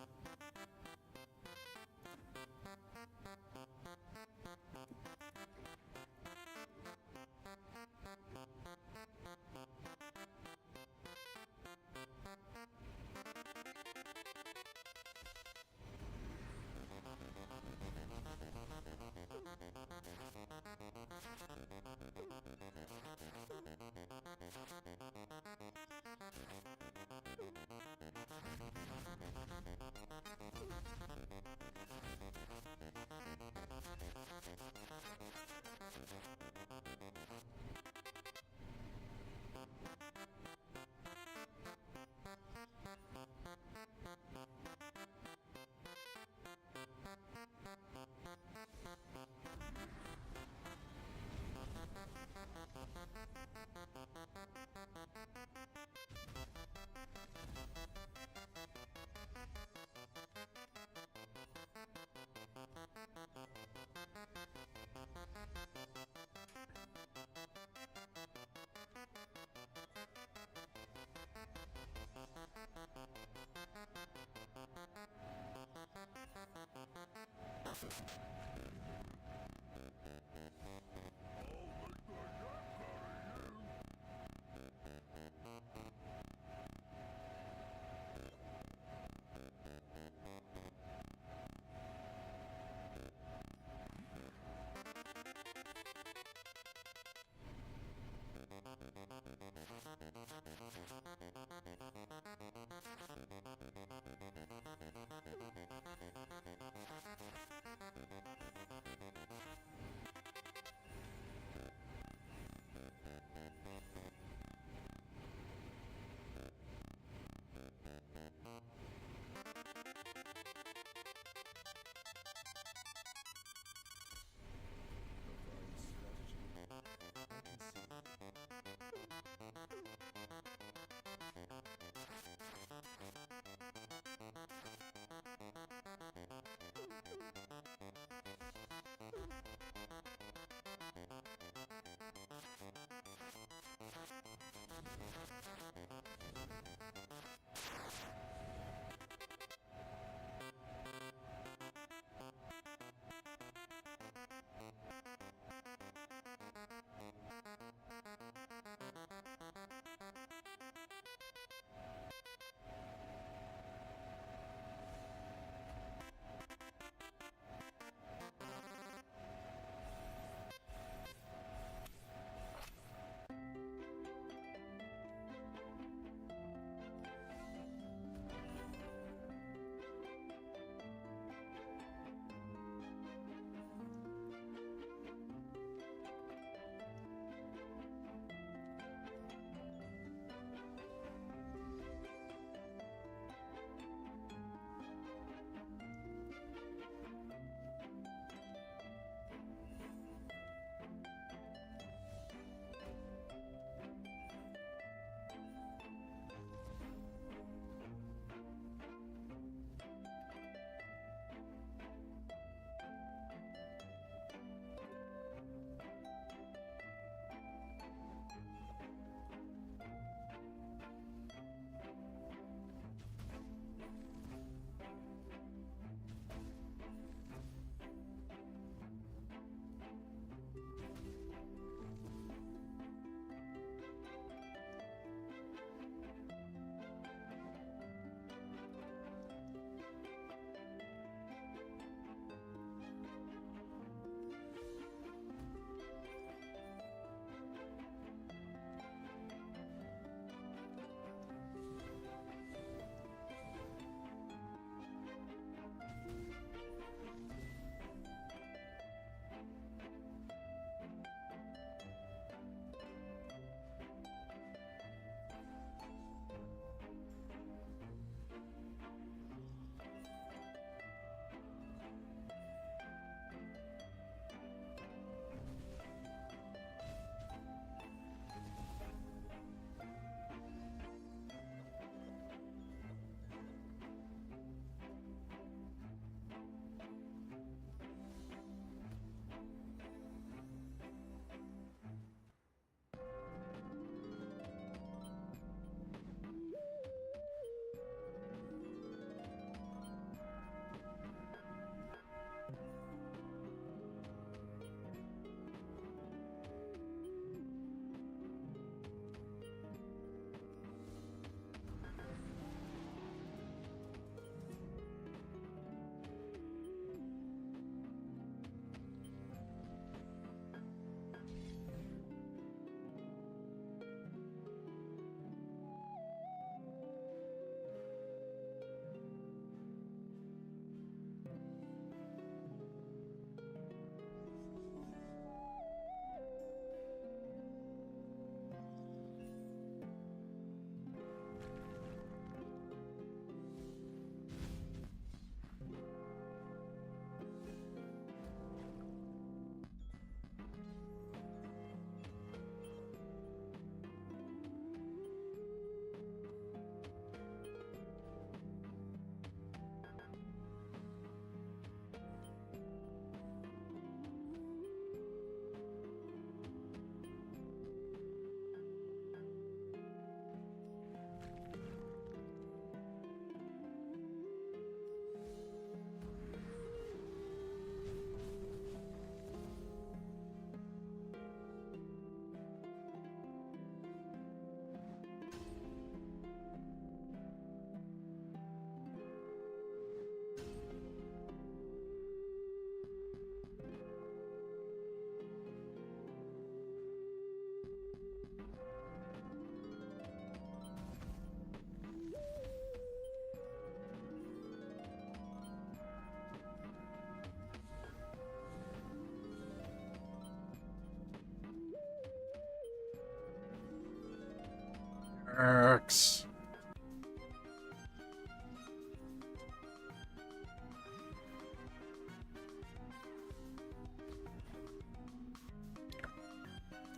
X.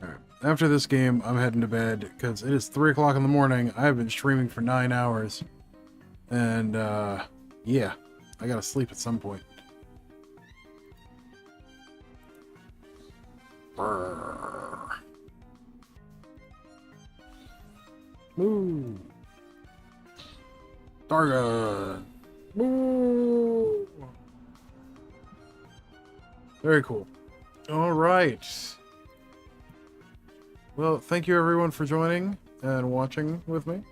Alright. After this game, I'm heading to bed because it is 3 o'clock in the morning. I've been streaming for 9 hours. And, yeah. I gotta sleep at some point. Brrr. Moo. Target. Moo. Very cool. All right. Well, thank you everyone for joining and watching with me.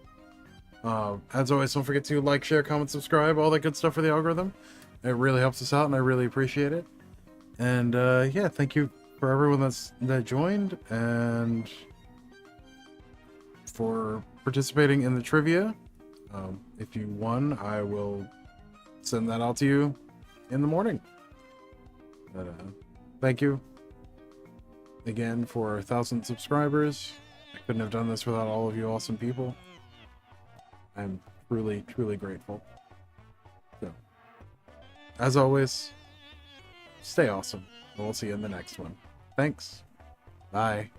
As always, don't forget to like, share, comment, subscribe, all that good stuff for the algorithm. It really helps us out, and I really appreciate it. And yeah, thank you for everyone that joined and for participating in the trivia. If you won, I will send that out to you in the morning. But, thank you again for 1,000 subscribers. I couldn't have done this without all of you awesome people. I'm truly, truly grateful. So, as always, stay awesome, and we'll see you in the next one. Thanks. Bye.